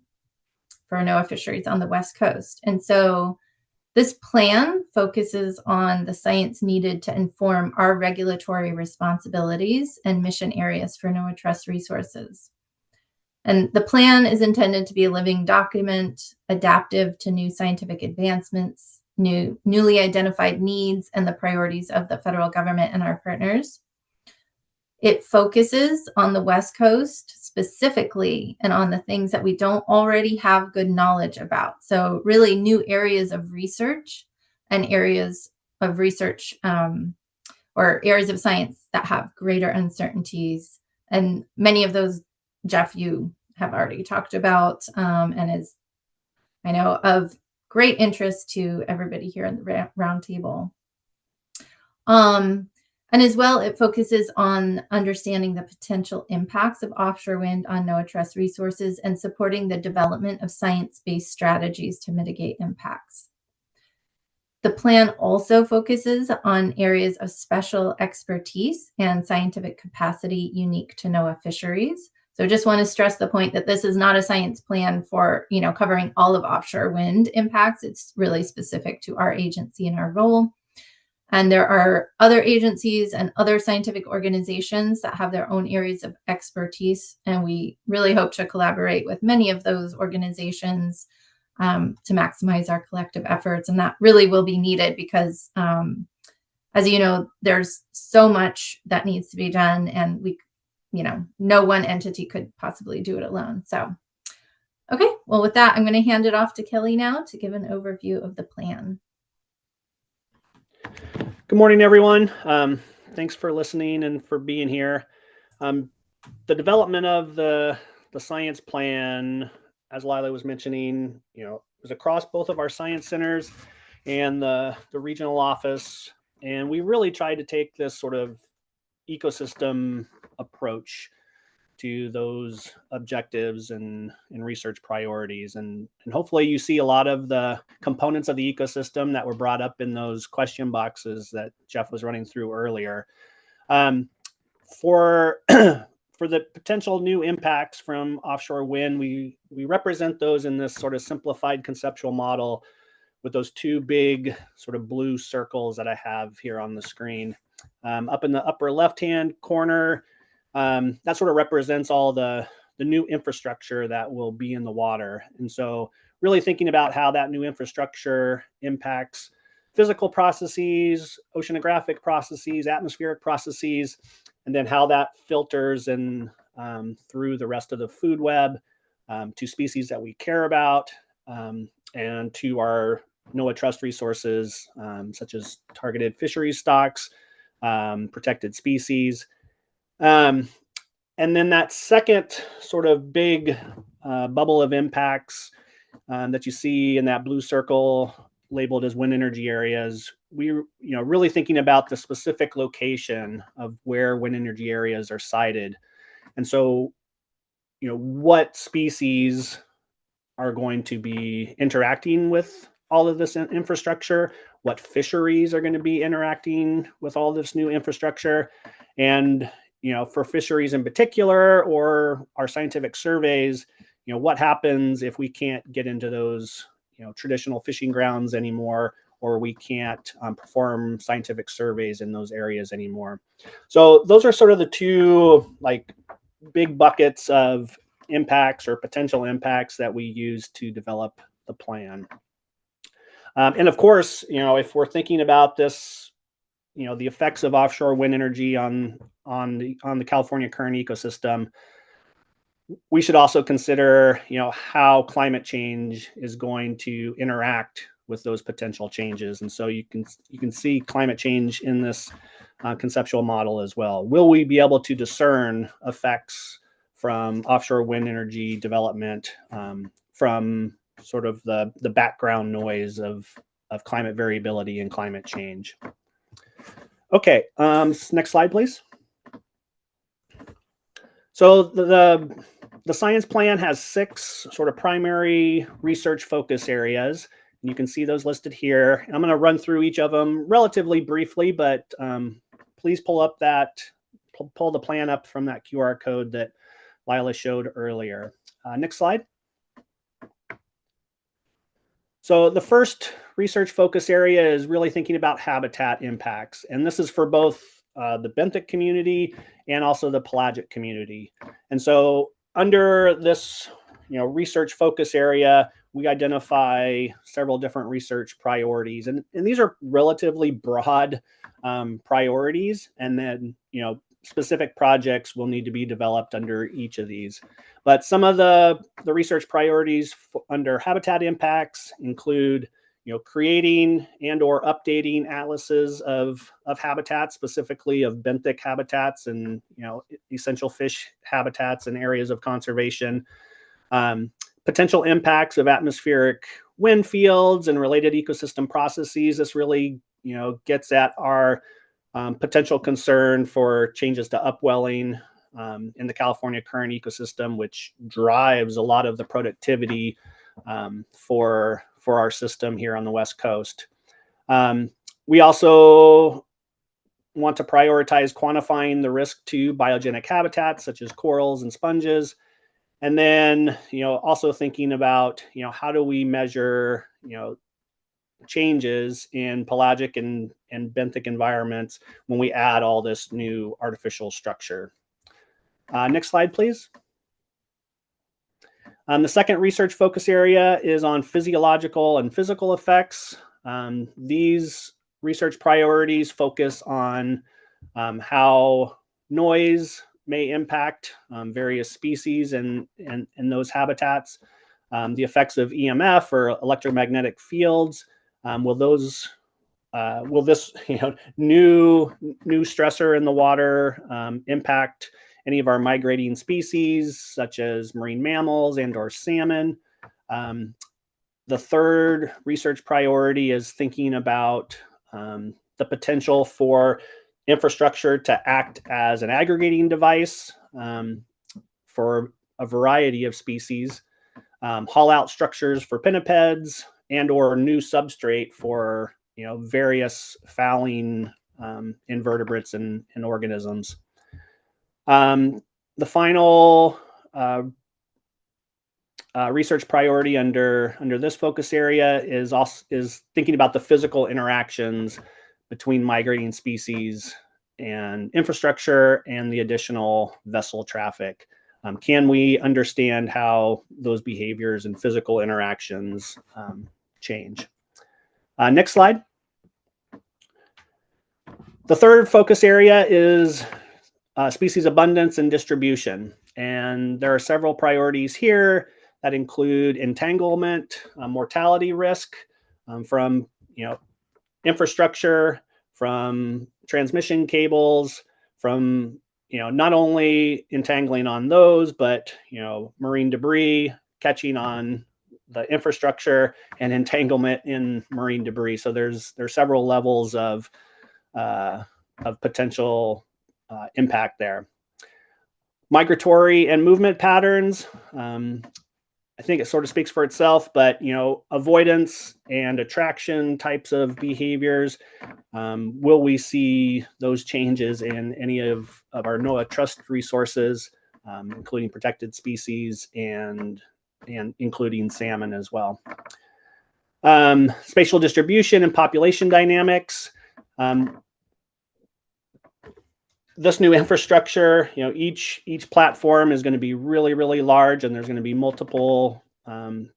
for NOAA fisheries on the West Coast. And so this plan focuses on the science needed to inform our regulatory responsibilities and mission areas for NOAA trust resources. And the plan is intended to be a living document, adaptive to new scientific advancements, newly identified needs, and the priorities of the federal government and our partners. It focuses on the West Coast specifically and on the things that we don't already have good knowledge about. So really new areas of research and areas of research or or areas of science that have greater uncertainties. And many of those, Jeff, you have already talked about, and is, I know, of great interest to everybody here in the roundtable. And as well, it focuses on understanding the potential impacts of offshore wind on NOAA Trust resources and supporting the development of science-based strategies to mitigate impacts. The plan also focuses on areas of special expertise and scientific capacity unique to NOAA fisheries. So just want to stress the point that this is not a science plan for, covering all of offshore wind impacts. It's really specific to our agency and our role. And there are other agencies and other scientific organizations that have their own areas of expertise. And we really hope to collaborate with many of those organizations to maximize our collective efforts. And that really will be needed because, as you know, there's so much that needs to be done. And no one entity could possibly do it alone. So, okay, well, with that, I'm going to hand it off to Kelly now to give an overview of the plan. Good morning, everyone. Thanks for listening and for being here. The development of the science plan, as Lila was mentioning, was across both of our science centers and the regional office. And we really tried to take this sort of ecosystem approach to those objectives and research priorities. And hopefully you see a lot of the components of the ecosystem that were brought up in those question boxes that Jeff was running through earlier. For the potential new impacts from offshore wind, we represent those in this sort of simplified conceptual model with those two big sort of blue circles that I have here on the screen. Up in the upper left-hand corner, that sort of represents all the new infrastructure that will be in the water. And so really thinking about how that new infrastructure impacts physical processes, oceanographic processes, atmospheric processes, and then how that filters and through the rest of the food web to species that we care about and to our NOAA Trust resources, such as targeted fisheries stocks, protected species. And then that second sort of big bubble of impacts that you see in that blue circle labeled as wind energy areas, we really thinking about the specific location of where wind energy areas are sited. And so, what species are going to be interacting with all of this infrastructure, what fisheries are going to be interacting with all this new infrastructure, and for fisheries in particular, or our scientific surveys, what happens if we can't get into those, traditional fishing grounds anymore, or we can't perform scientific surveys in those areas anymore. So those are sort of the two big buckets of impacts or potential impacts that we use to develop the plan. And of course, if we're thinking about this, the effects of offshore wind energy on the California current ecosystem, we should also consider, how climate change is going to interact with those potential changes. And so you can see climate change in this conceptual model as well. Will we be able to discern effects from offshore wind energy development from sort of the background noise of climate variability and climate change? Okay, next slide, please. So the science plan has 6 sort of primary research focus areas. And you can see those listed here. And I'm going to run through each of them relatively briefly, but please pull the plan up from that QR code that Lila showed earlier. Next slide. So the first research focus area is really thinking about habitat impacts. And this is for both the benthic community and also the pelagic community. And so under this research focus area, we identify several different research priorities. And these are relatively broad priorities. And then, specific projects will need to be developed under each of these. But some of the research priorities under habitat impacts include, creating and or updating atlases of habitats, specifically of benthic habitats and essential fish habitats and areas of conservation. Potential impacts of atmospheric wind fields and related ecosystem processes. This really gets at our potential concern for changes to upwelling in the California current ecosystem, which drives a lot of the productivity for our system here on the West Coast. We also want to prioritize quantifying the risk to biogenic habitats such as corals and sponges. And then, also thinking about, how do we measure, changes in pelagic and benthic environments when we add all this new artificial structure. Next slide, please. The second research focus area is on physiological and physical effects. These research priorities focus on how noise may impact various species and those habitats, the effects of EMF or electromagnetic fields. Will this new stressor in the water impact any of our migrating species, such as marine mammals and or salmon? The third research priority is thinking about the potential for infrastructure to act as an aggregating device for a variety of species, haul out structures for pinnipeds, and or new substrate for various fouling invertebrates and organisms. The final research priority under this focus area is thinking about the physical interactions between migrating species and infrastructure and the additional vessel traffic. Can we understand how those behaviors and physical interactions change? Next slide. The third focus area is species abundance and distribution. And there are several priorities here that include entanglement, mortality risk from infrastructure, from transmission cables, from not only entangling on those, but marine debris catching on the infrastructure and entanglement in marine debris. So there's several levels of potential impact there. Migratory and movement patterns. I think it sort of speaks for itself, but avoidance and attraction types of behaviors. Will we see those changes in any of our NOAA trust resources, including protected species and including salmon as well? Spatial distribution and population dynamics. This new infrastructure, each platform is going to be really, really large, and there's going to be multiple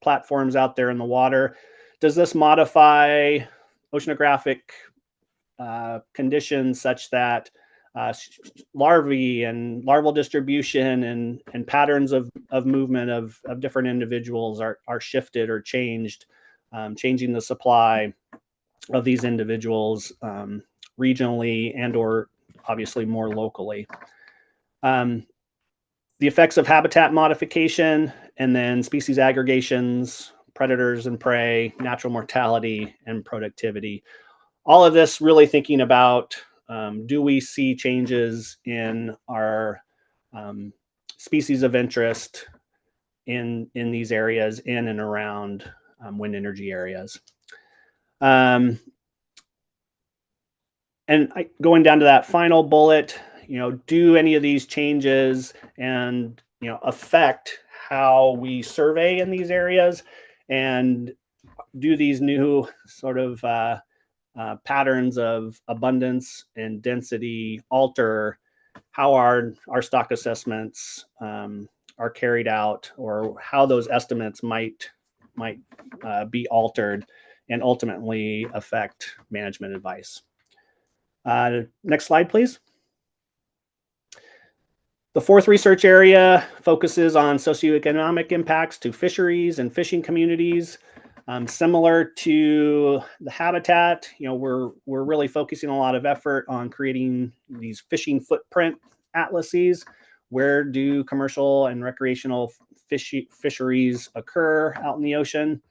platforms out there in the water. Does this modify oceanographic conditions such that larvae and larval distribution and patterns of movement of different individuals are shifted or changed, changing the supply of these individuals regionally and or obviously more locally? The effects of habitat modification, and then species aggregations, predators and prey, natural mortality, and productivity. All of this really thinking about, do we see changes in our species of interest in these areas, in and around wind energy areas? And going down to that final bullet, do any of these changes and affect how we survey in these areas, and do these new sort of patterns of abundance and density alter how our stock assessments are carried out, or how those estimates might be altered and ultimately affect management advice? Next slide, please. The fourth research area focuses on socioeconomic impacts to fisheries and fishing communities. Similar to the habitat, we're really focusing a lot of effort on creating these fishing footprint atlases. Where do commercial and recreational fisheries occur out in the ocean?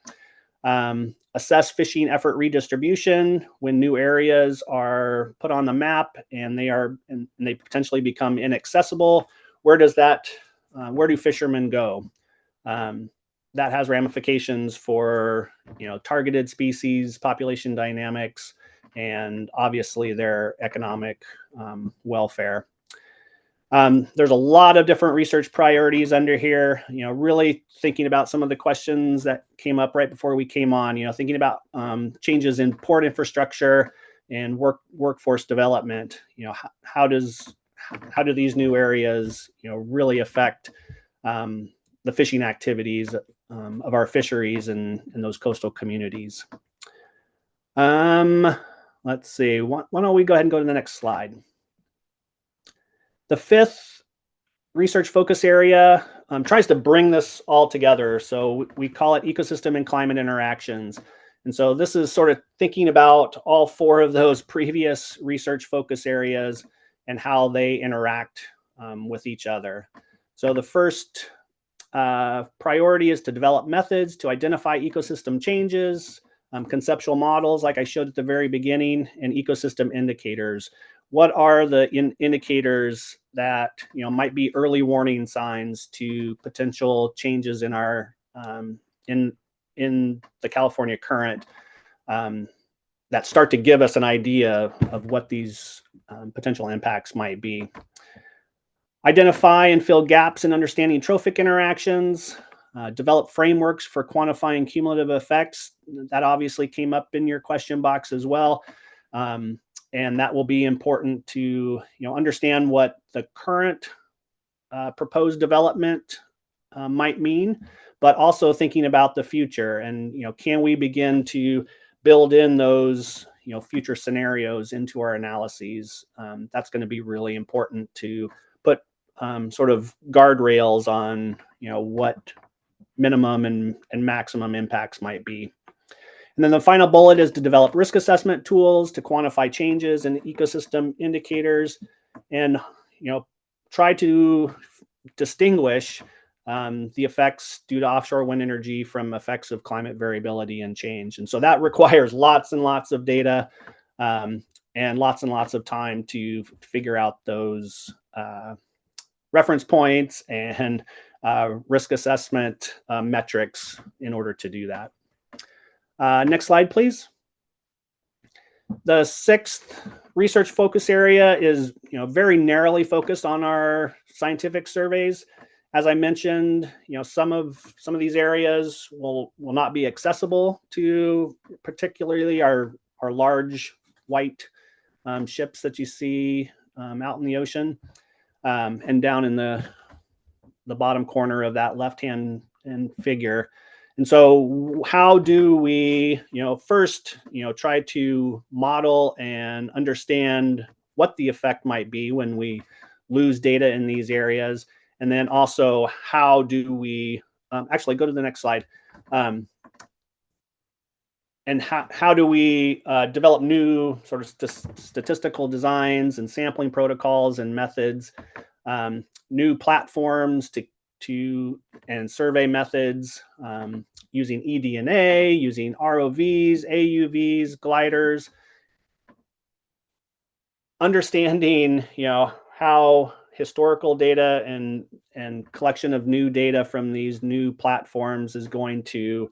Assess fishing effort redistribution when new areas are put on the map and they potentially become inaccessible. Where do fishermen go? That has ramifications for targeted species, population dynamics, and obviously their economic welfare. There's a lot of different research priorities under here, really thinking about some of the questions that came up right before we came on, thinking about changes in port infrastructure and workforce development. How do these new areas, really affect the fishing activities of our fisheries in those coastal communities? Let's see. Why don't we go ahead and go to the next slide? The fifth research focus area tries to bring this all together. So we call it ecosystem and climate interactions. And so this is sort of thinking about all 4 of those previous research focus areas and how they interact with each other. So the first priority is to develop methods to identify ecosystem changes, conceptual models, like I showed at the very beginning, and ecosystem indicators. What are the indicators that might be early warning signs to potential changes in our in the California current that start to give us an idea of what these potential impacts might be? Identify and fill gaps in understanding trophic interactions. Develop frameworks for quantifying cumulative effects. That obviously came up in your question box as well. And that will be important to understand what the current proposed development might mean, but also thinking about the future. And can we begin to build in those future scenarios into our analyses? That's going to be really important to put sort of guardrails on what minimum and maximum impacts might be. And then the final bullet is to develop risk assessment tools to quantify changes in ecosystem indicators and try to distinguish the effects due to offshore wind energy from effects of climate variability and change. And so that requires lots and lots of data and lots of time to figure out those reference points and risk assessment metrics in order to do that. Next slide, please. The 6th research focus area is very narrowly focused on our scientific surveys. As I mentioned, some of these areas will not be accessible to particularly our large white ships that you see out in the ocean. And down in the bottom corner of that left-hand figure. And so how do we, first, try to model and understand what the effect might be when we lose data in these areas? And then also, how do we, actually go to the next slide. And how do we develop new sort of statistical designs and sampling protocols and methods, new platforms and survey methods using eDNA, using ROVs, AUVs, gliders, understanding how historical data and collection of new data from these new platforms is going to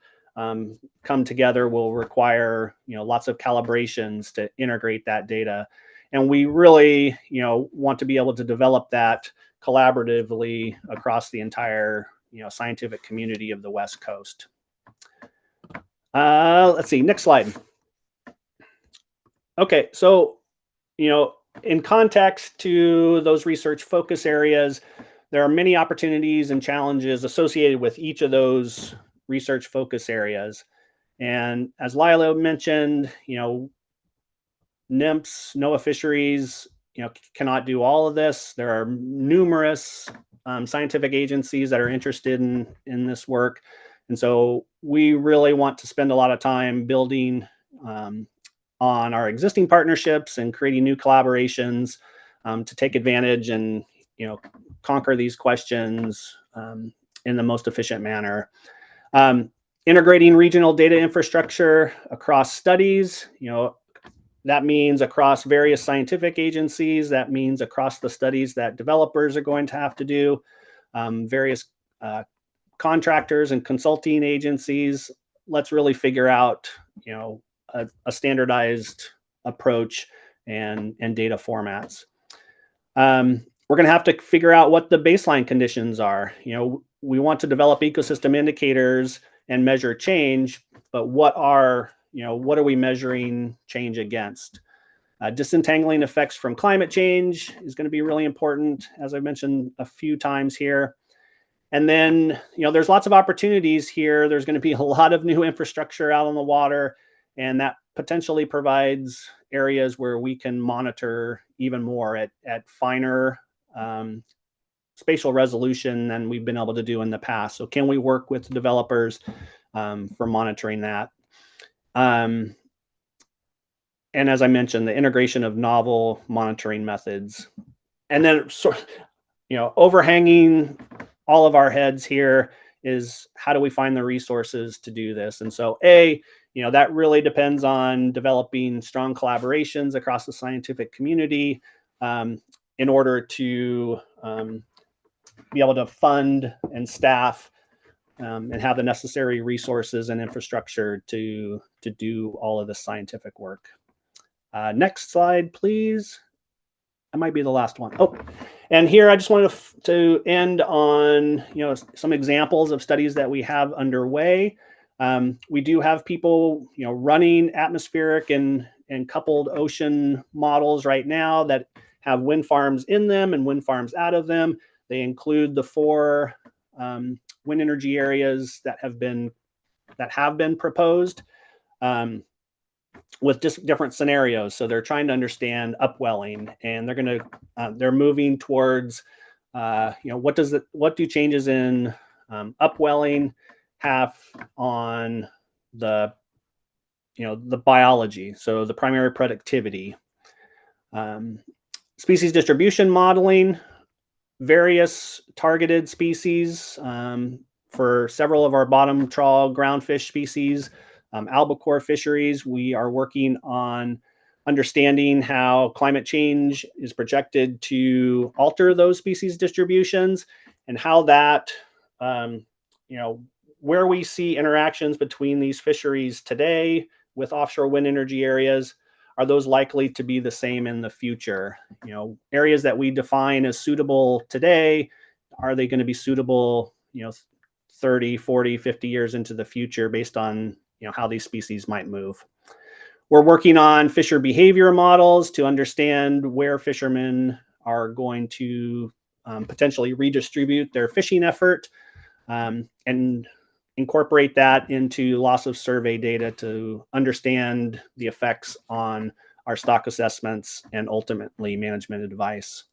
come together will require lots of calibrations to integrate that data. And we really want to be able to develop that collaboratively across the entire scientific community of the West Coast. Let's see, next slide. Okay, so in context to those research focus areas, there are many opportunities and challenges associated with each of those research focus areas. And as Lila mentioned, NIMS, NOAA fisheries, cannot do all of this. There are numerous scientific agencies that are interested in this work. And so we really want to spend a lot of time building on our existing partnerships and creating new collaborations to take advantage and conquer these questions in the most efficient manner. Integrating regional data infrastructure across studies, that means across various scientific agencies, that means across the studies that developers are going to have to do, various contractors and consulting agencies. Let's really figure out, a standardized approach and data formats. We're going to have to figure out what the baseline conditions are. We want to develop ecosystem indicators and measure change, but what are we measuring change against? Disentangling effects from climate change is going to be really important, as I mentioned a few times here. And then, there's lots of opportunities here. There's going to be a lot of new infrastructure out on the water, and that potentially provides areas where we can monitor even more at finer spatial resolution than we've been able to do in the past. So can we work with developers for monitoring that? And as I mentioned, the integration of novel monitoring methods. And then, overhanging all of our heads here is, how do we find the resources to do this? And so that really depends on developing strong collaborations across the scientific community in order to be able to fund and staff and have the necessary resources and infrastructure to do all of this scientific work. Next slide, please. That might be the last one. Oh, and here I just wanted to end on some examples of studies that we have underway. We do have people running atmospheric and coupled ocean models right now that have wind farms in them and wind farms out of them. They include the 4 wind energy areas that have been proposed with just different scenarios. So they're trying to understand upwelling, and they're moving towards what do changes in upwelling have on the biology, so the primary productivity. Species distribution modeling, various targeted species for several of our bottom trawl groundfish species, albacore fisheries. We are working on understanding how climate change is projected to alter those species distributions, and how that, where we see interactions between these fisheries today with offshore wind energy areas, are those likely to be the same in the future? Areas that we define as suitable today, are they going to be suitable, 30, 40, 50 years into the future based on, how these species might move? We're working on fisher behavior models to understand where fishermen are going to potentially redistribute their fishing effort and incorporate that into loss of survey data to understand the effects on our stock assessments and ultimately management advice.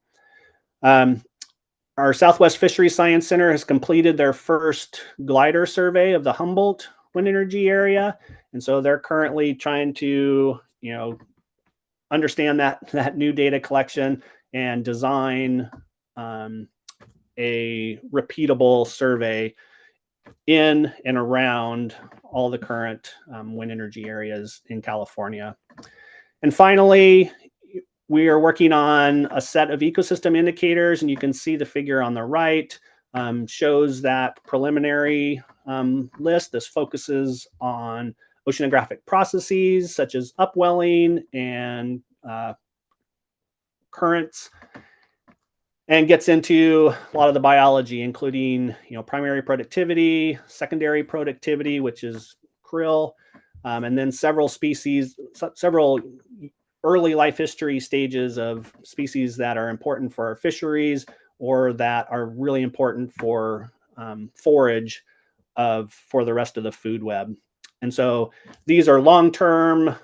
Our Southwest Fisheries Science Center has completed their first glider survey of the Humboldt wind energy area. And so they're currently trying to, understand that new data collection and design a repeatable survey in and around all the current wind energy areas in California. And finally, we are working on a set of ecosystem indicators, and you can see the figure on the right shows that preliminary list. This focuses on oceanographic processes such as upwelling and currents, and gets into a lot of the biology, including primary productivity, secondary productivity, which is krill, and then several early life history stages of species that are important for our fisheries or that are really important for forage for the rest of the food web. And so these are long-term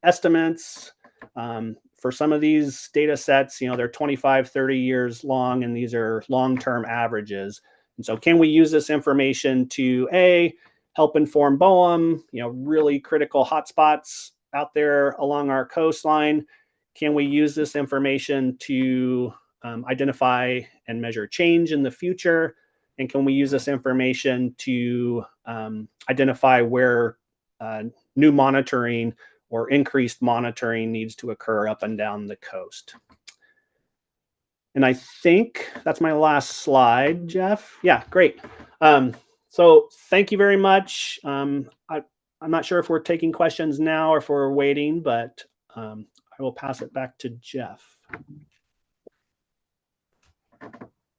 estimates. For some of these data sets, they're 25, 30 years long, and these are long-term averages. And so can we use this information to help inform BOEM, really critical hotspots out there along our coastline. Can we use this information to identify and measure change in the future? And can we use this information to identify where new monitoring or increased monitoring needs to occur up and down the coast? And I think that's my last slide, Jeff. Yeah, great. So thank you very much. I'm not sure if we're taking questions now or if we're waiting, but I will pass it back to Jeff.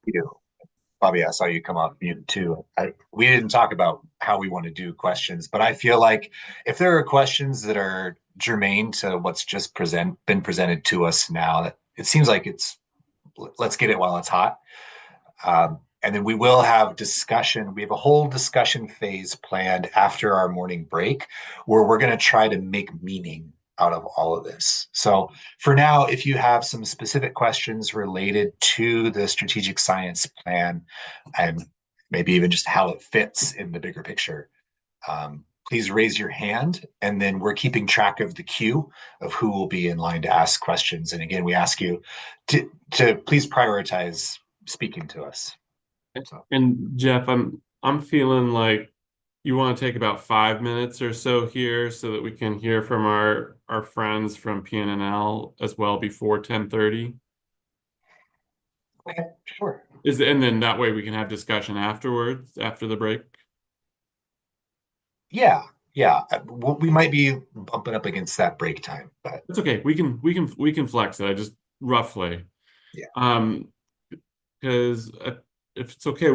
You. Bobby, I saw you come off mute too. We didn't talk about how we want to do questions, but I feel like if there are questions that are germane to what's just been presented to us now, it seems like let's get it while it's hot. And then we will have discussion. We have a whole discussion phase planned after our morning break where we're going to try to make meaning out of all of this. So for now, if you have some specific questions related to the strategic science plan and maybe even just how it fits in the bigger picture, please raise your hand, and then we're keeping track of the queue of who will be in line to ask questions. And again, we ask you to please prioritize speaking to us. So. And Jeff, I'm feeling like you want to take about 5 minutes or so here so that we can hear from our friends from PNNL as well before 10:30. Okay, sure. And then that way we can have discussion afterwards, after the break. Yeah. We might be bumping up against that break time, but it's okay. We can flex it. I just roughly. Yeah. Because if it's okay,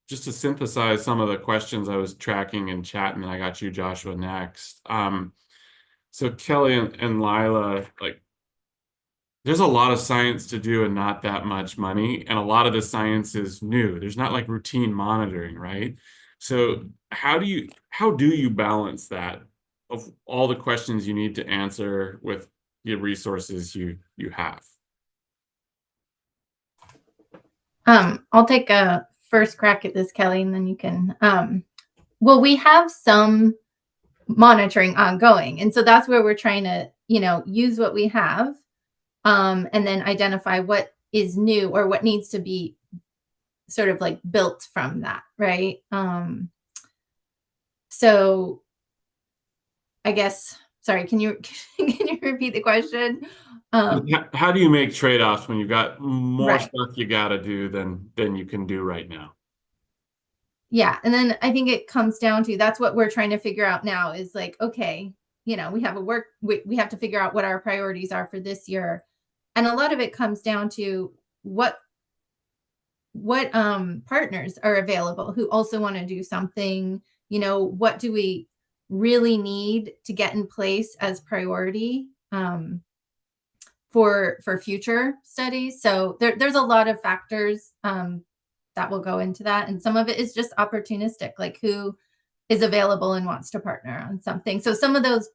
just to synthesize some of the questions I was tracking in chat, and then I got you, Joshua, next. So Kelly and Lila, like, there's a lot of science to do and not that much money, and a lot of the science is new. There's not like routine monitoring, right? So how do you balance that of all the questions you need to answer with the resources you have? I'll take a first crack at this, Kelly, and then you can. Well, we have some monitoring ongoing, and so that's where we're trying to, use what we have, and then identify what is new or what needs to be sort of like built from that, right? So I guess, sorry, can you repeat the question? How do you make trade-offs when you've got more Right. stuff you got to do than you can do right now? Yeah. And then I think it comes down to, that's what we're trying to figure out now is like, okay, we have we have to figure out what our priorities are for this year. And a lot of it comes down to what partners are available who also want to do something, what do we really need to get in place as priority for future studies. So there's a lot of factors that will go into that. And some of it is just opportunistic, like who is available and wants to partner on something. So some of those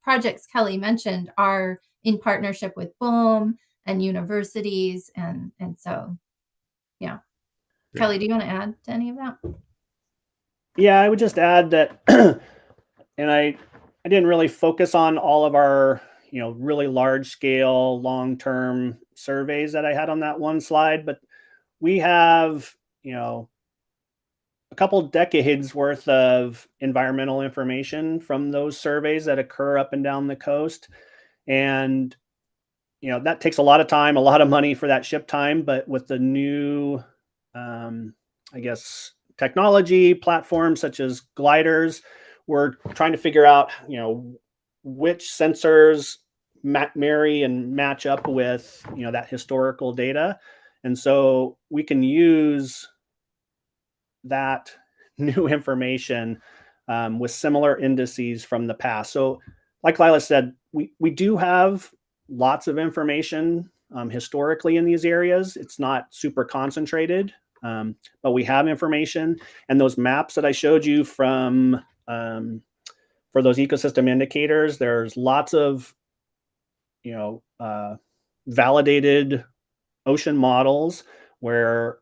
projects Kelly mentioned are in partnership with BOEM and universities. And so, yeah. Kelly, do you want to add to any of that? Yeah, I would just add that, and I didn't really focus on all of our, really large scale, long-term surveys that I had on that one slide, but we have, a couple decades worth of environmental information from those surveys that occur up and down the coast. And, that takes a lot of time, a lot of money for that ship time, but with the new, I guess, technology platforms such as gliders, we're trying to figure out, which sensors marry and match up with, that historical data. And so we can use that new information with similar indices from the past. So like Lila said, we do have lots of information historically in these areas. It's not super concentrated, but we have information, and those maps that I showed you from for those ecosystem indicators, there's lots of validated ocean models where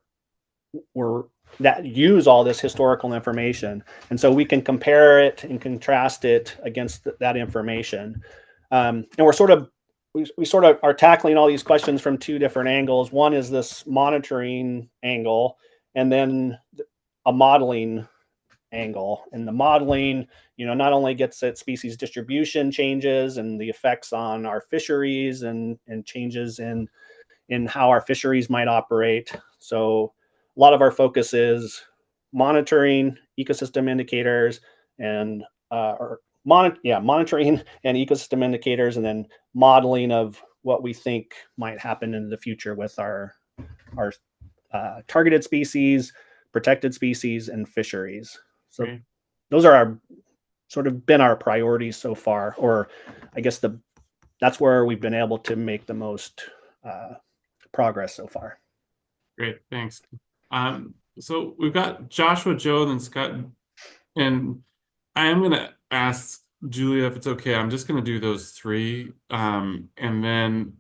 we're that use all this historical information. And so we can compare it and contrast it against that information. And we sort of are tackling all these questions from two different angles. One is this monitoring angle, and then a modeling angle. And the modeling, not only gets at species distribution changes and the effects on our fisheries and changes in how our fisheries might operate. So a lot of our focus is monitoring ecosystem indicators and monitoring and ecosystem indicators, and then modeling of what we think might happen in the future with our targeted species, protected species, and fisheries. So Great. those are our sort of been our priorities so far, or I guess that's where we've been able to make the most progress so far. Great, thanks. So we've got Joshua, Joe, and then Scott, and I am going to ask Julia if it's okay. I'm just going to do those three, and then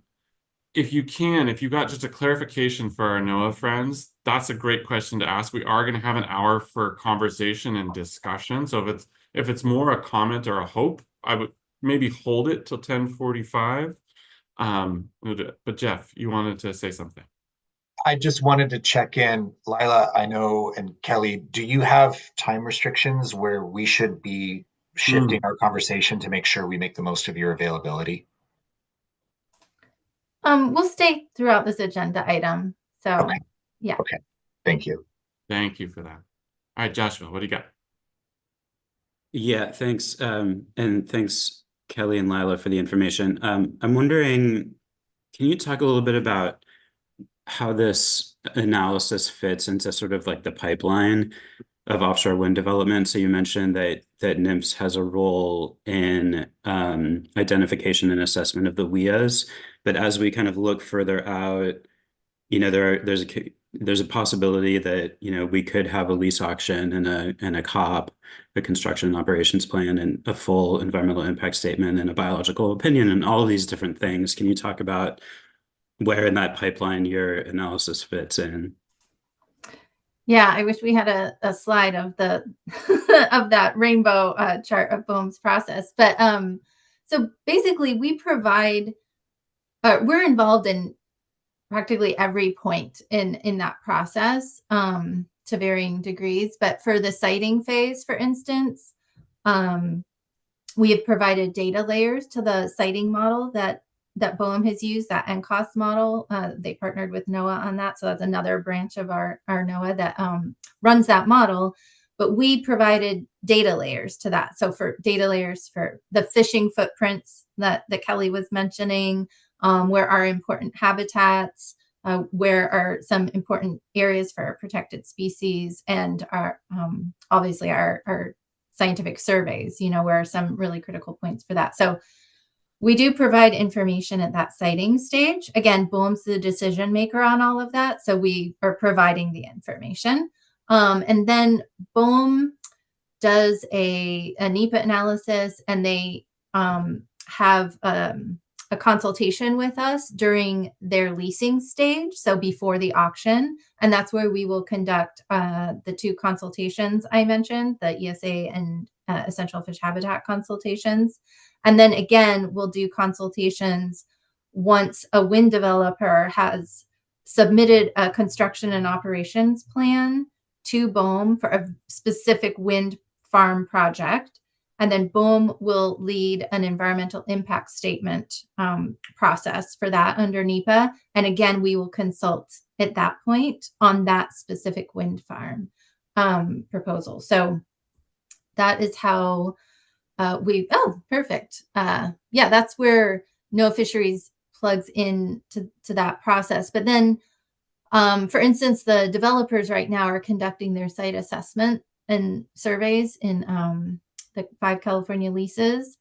if you got just a clarification for our NOAA friends, that's a great question to ask. We are going to have an hour for conversation and discussion. So if it's more a comment or a hope, I would maybe hold it till 10:45. But Jeff, you wanted to say something. I just wanted to check in, Lila, I know, and Kelly, do you have time restrictions where we should be shifting our conversation to make sure we make the most of your availability? We'll stay throughout this agenda item. So, Okay. Yeah. Okay. Thank you. Thank you for that. All right, Joshua, what do you got? Yeah, thanks. And thanks, Kelly and Lila, for the information. I'm wondering, can you talk a little bit about how this analysis fits into sort of like the pipeline of offshore wind development? So you mentioned that NIMS has a role in identification and assessment of the WIAs, but as we kind of look further out, there's a possibility that we could have a lease auction and a COP, a construction and operations plan, and a full environmental impact statement and a biological opinion and all of these different things. Can you talk about where in that pipeline your analysis fits in? Yeah, I wish we had a slide of the of that rainbow chart of BOEM's process. But so basically, we're involved in practically every point in that process to varying degrees. But for the siting phase, for instance, we have provided data layers to the siting model that BOEM has used, that NCOS model. They partnered with NOAA on that. So that's another branch of our NOAA that runs that model. But we provided data layers to that. So for data layers for the fishing footprints that Kelly was mentioning, where are important habitats, where are some important areas for our protected species, and our obviously our scientific surveys, where are some really critical points for that. So we do provide information at that siting stage. Again, BOEM's the decision maker on all of that. So we are providing the information. And then BOEM does a NEPA analysis, and they have a consultation with us during their leasing stage, so before the auction. And that's where we will conduct the two consultations I mentioned, the ESA and essential fish habitat consultations. And then again, we'll do consultations once a wind developer has submitted a construction and operations plan to BOEM for a specific wind farm project. And then BOEM will lead an environmental impact statement process for that under NEPA. And again, we will consult at that point on that specific wind farm proposal. So that is how perfect. Yeah, that's where NOAA Fisheries plugs in to that process. But then, for instance, the developers right now are conducting their site assessment and surveys in the 5 California leases.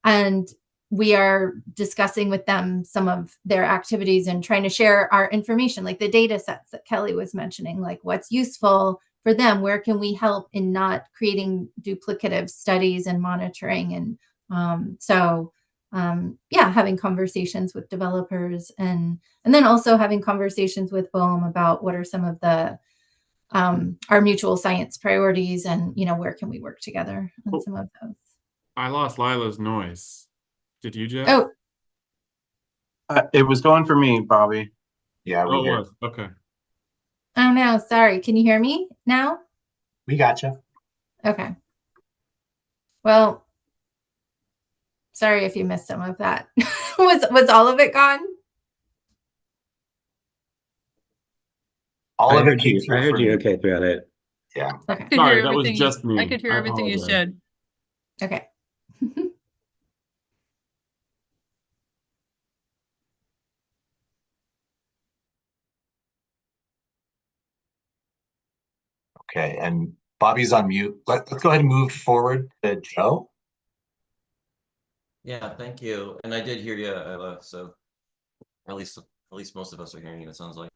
And we are discussing with them some of their activities and trying to share our information, like the data sets that Kelly was mentioning, like what's useful for them, where can we help in not creating duplicative studies and monitoring. And having conversations with developers and then also having conversations with BOEM about what are some of the our mutual science priorities and, where can we work together on some of those. I lost Lila's noise. Did you, Jeff? Oh, It was going for me, Bobby. Yeah, Oh, we it hear. was. Okay. oh no, sorry. Can you hear me now? We gotcha. Okay. Well, sorry if you missed some of that. Was all of it gone? All I of it heard came you. through I heard for you me. okay throughout it. Yeah. Okay. Could Sorry, hear that was everything just me. I could hear I everything you apologize. said. Okay. Okay, and Bobby's on mute. Let's go ahead and move forward to Joe. Yeah, thank you. And I did hear you, Ella, so at least most of us are hearing you, it sounds like.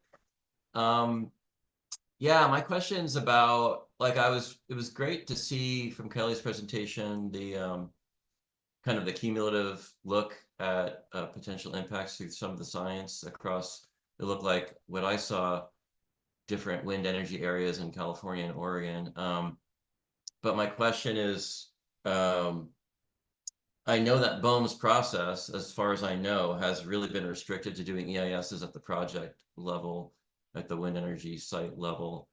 Yeah, my question's about, like, it was great to see from Kelly's presentation the kind of the cumulative look at potential impacts through some of the science across, it looked like what I saw, different wind energy areas in California and Oregon. But my question is, I know that BOEM's process, as far as I know, has really been restricted to doing EISs at the project level, at the wind energy site level.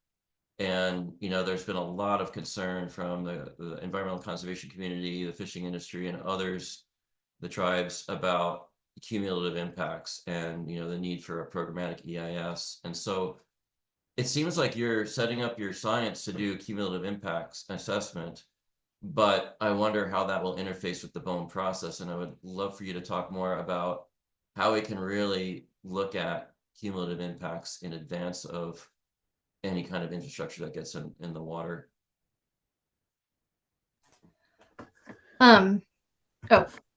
And, there's been a lot of concern from the environmental conservation community, the fishing industry, and others, the tribes, about cumulative impacts and, the need for a programmatic EIS. And so it seems like you're setting up your science to do cumulative impacts assessment, but I wonder how that will interface with the BOEM process. And I would love for you to talk more about how we can really look at cumulative impacts in advance of any kind of infrastructure that gets in the water. Oh,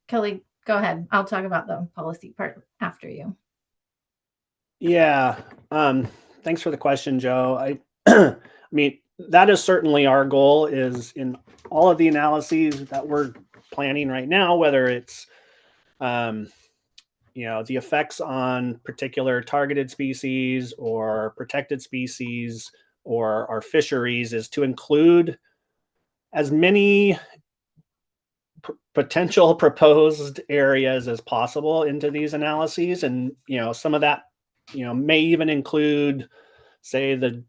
Kelly, go ahead. I'll talk about the policy part after you. Yeah. Thanks for the question, Joe. I mean, that is certainly our goal, is in all of the analyses that we're planning right now, whether it's the effects on particular targeted species or protected species or our fisheries, is to include as many potential proposed areas as possible into these analyses. And, some of that, may even include, say, the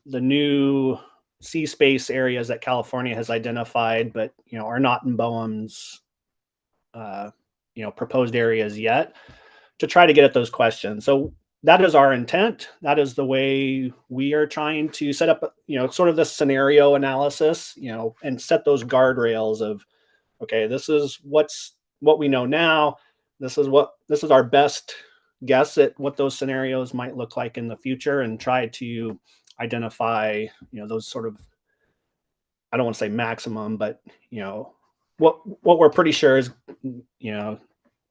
new sea space areas that California has identified, but, are not in BOEM's, proposed areas yet, to try to get at those questions. So that is our intent. That is the way we are trying to set up, sort of this scenario analysis, and set those guardrails of, okay, this is what we know now. This is our best guess at what those scenarios might look like in the future, and try to identify, those sort of, I don't want to say maximum, but, what we're pretty sure is,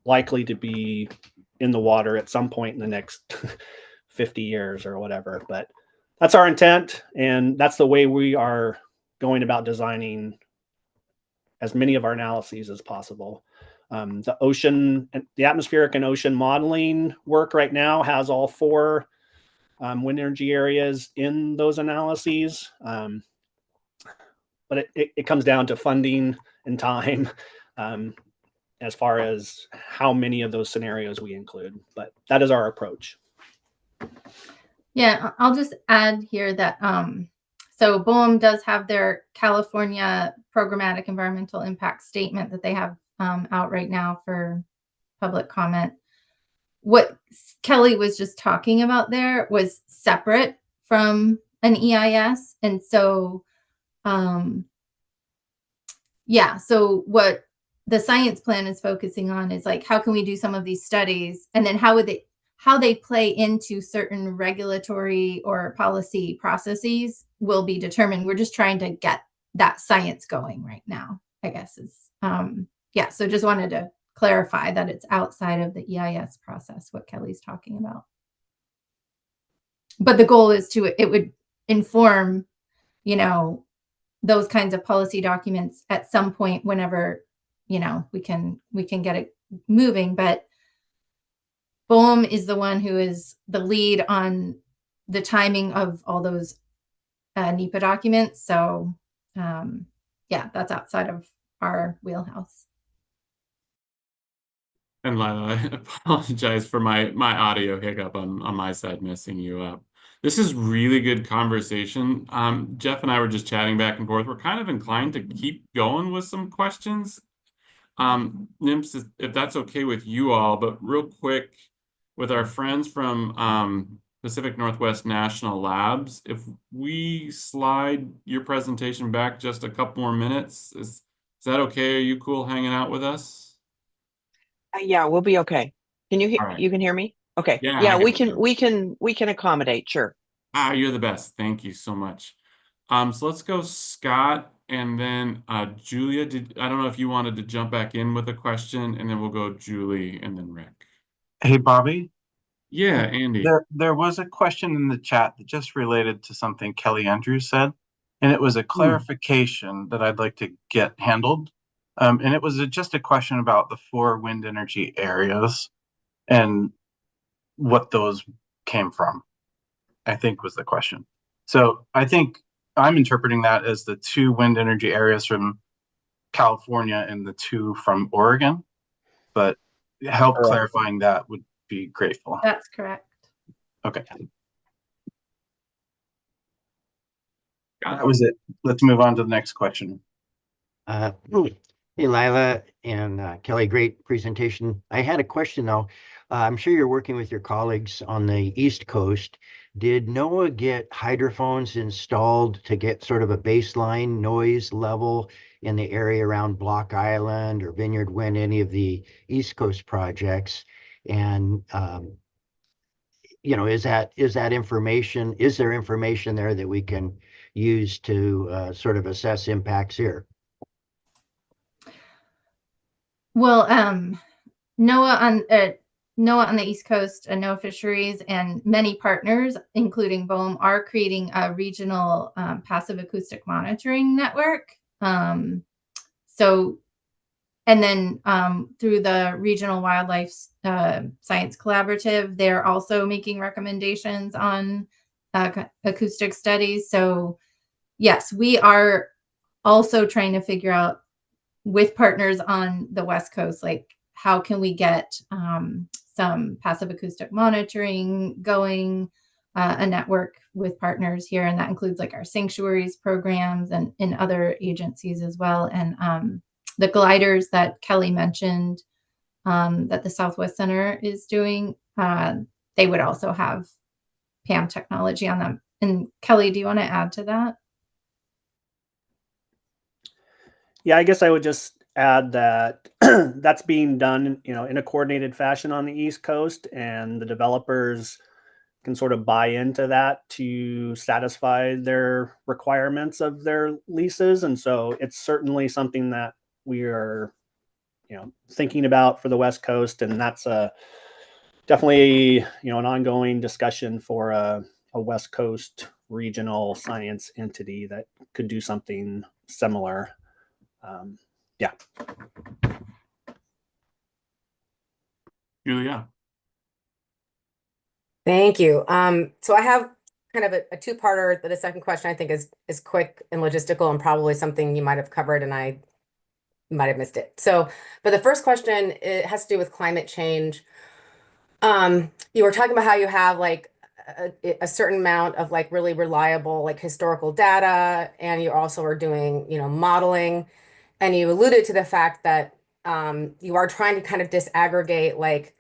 likely to be in the water at some point in the next 50 years or whatever. But that's our intent, and that's the way we are going about designing as many of our analyses as possible. The atmospheric and ocean modeling work right now has all 4 wind energy areas in those analyses. But it comes down to funding and time, as far as how many of those scenarios we include. But that is our approach. Yeah, I'll just add here that so BOEM does have their California programmatic environmental impact statement that they have out right now for public comment. What Kelly was just talking about there was separate from an EIS. And so, so what the science plan is focusing on is, like, how can we do some of these studies, and then how they play into certain regulatory or policy processes will be determined. We're just trying to get that science going right now, I guess is, so just wanted to clarify that it's outside of the EIS process, what Kelly's talking about. But the goal is it would inform, those kinds of policy documents at some point whenever, we can get it moving. But BOEM is the one who is the lead on the timing of all those NEPA documents. So yeah, that's outside of our wheelhouse. And Lila, I apologize for my audio hiccup on my side, messing you up. This is really good conversation. Jeff and I were just chatting back and forth. We're kind of inclined to keep going with some questions. Nimps, if that's okay with you all, but real quick, with our friends from Pacific Northwest National Labs, if we slide your presentation back just a couple more minutes, is that okay? Are you cool hanging out with us? Yeah, we'll be okay. Can you hear? All right. You can hear me? Okay. Yeah, Yeah, I we got can. you. We can accommodate. Sure. You're the best. Thank you so much. So let's go Scott and then Julia. I don't know if you wanted to jump back in with a question, and then we'll go Julie and then Rick. Hey, Bobby. Yeah, Andy. There was a question in the chat that just related to something Kelly Andrews said, and it was a clarification that I'd like to get handled. And it was just a question about the 4 wind energy areas and what those came from, I think was the question. So I think I'm interpreting that as the 2 wind energy areas from California and the 2 from Oregon, but help clarifying that would be grateful. That's correct. Okay. That was it. Let's move on to the next question. Hey, Lila and Kelly, great presentation. I had a question though. I'm sure you're working with your colleagues on the East Coast. Did NOAA get hydrophones installed to get sort of a baseline noise level in the area around Block Island or Vineyard Wind, any of the East Coast projects? And is there information there that we can use to sort of assess impacts here? Well, NOAA on the East Coast, NOAA Fisheries, and many partners, including BOEM, are creating a regional passive acoustic monitoring network. And then through the Regional Wildlife Science Collaborative, they're also making recommendations on acoustic studies. So yes, we are also trying to figure out with partners on the West Coast, like how can we get some passive acoustic monitoring going, a network with partners here. And that includes like our sanctuaries programs and in other agencies as well. And the gliders that Kelly mentioned that the Southwest Center is doing, they would also have PAM technology on them. And Kelly, do you want to add to that? Yeah, I guess I would just add that that's being done, in a coordinated fashion on the East Coast, and the developers can sort of buy into that to satisfy their requirements of their leases. And so it's certainly something that we are, thinking about for the West Coast, and that's definitely, an ongoing discussion for a West Coast regional science entity that could do something similar. Yeah. Julia. Thank you. So I have kind of a two-parter. The second question I think is quick and logistical and probably something you might have covered and I might have missed it. So, but the first question, it has to do with climate change. You were talking about how you have like a certain amount of like really reliable like historical data, and you also are doing, modeling, and you alluded to the fact that you are trying to kind of disaggregate like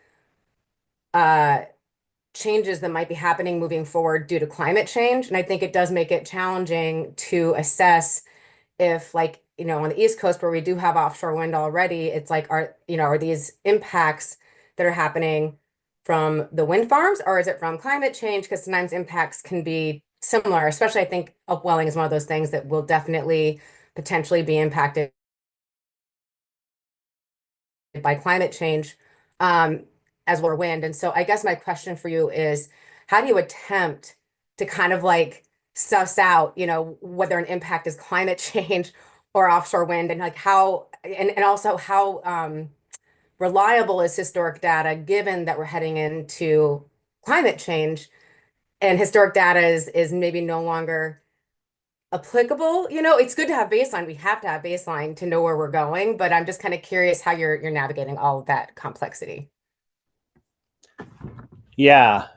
changes that might be happening moving forward due to climate change. And I think it does make it challenging to assess if like, on the East Coast where we do have offshore wind already, it's like, are these impacts that are happening from the wind farms, or is it from climate change? Because sometimes impacts can be similar, especially I think upwelling is one of those things that will definitely potentially be impacted by climate change, as well as wind. And so I guess my question for you is, how do you attempt to kind of like suss out, whether an impact is climate change or offshore wind, and like how, and also how reliable is historic data, given that we're heading into climate change and historic data is maybe no longer applicable. You know, it's good to have baseline. We have to have baseline to know where we're going, but I'm just kind of curious how you're navigating all of that complexity. Yeah.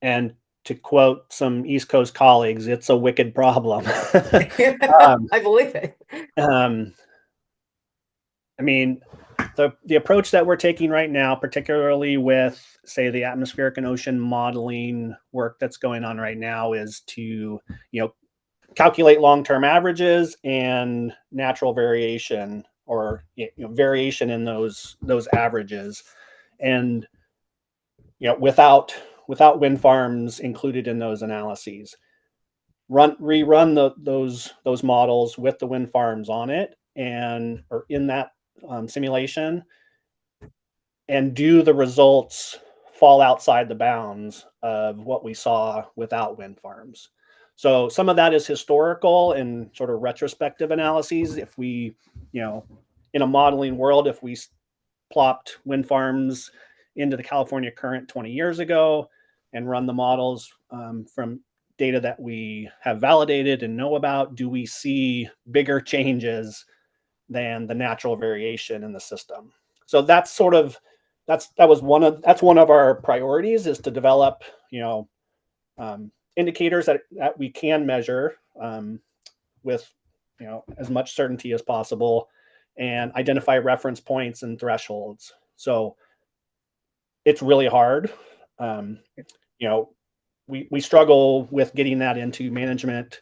And to quote some East Coast colleagues, it's a wicked problem. I believe it. I mean, the approach that we're taking right now, particularly with, say, the atmospheric and ocean modeling work that's going on right now, is to, calculate long-term averages and natural variation, or variation in those averages, and without wind farms included in those analyses. Rerun those models with the wind farms on it, or in that simulation, and do the results fall outside the bounds of what we saw without wind farms. So some of that is historical and sort of retrospective analyses. If we, in a modeling world, if we plopped wind farms into the California current 20 years ago and run the models from data that we have validated and know about, do we see bigger changes than the natural variation in the system? So that's sort of that's one of our priorities, is to develop indicators that we can measure with as much certainty as possible, and identify reference points and thresholds. So it's really hard. We struggle with getting that into management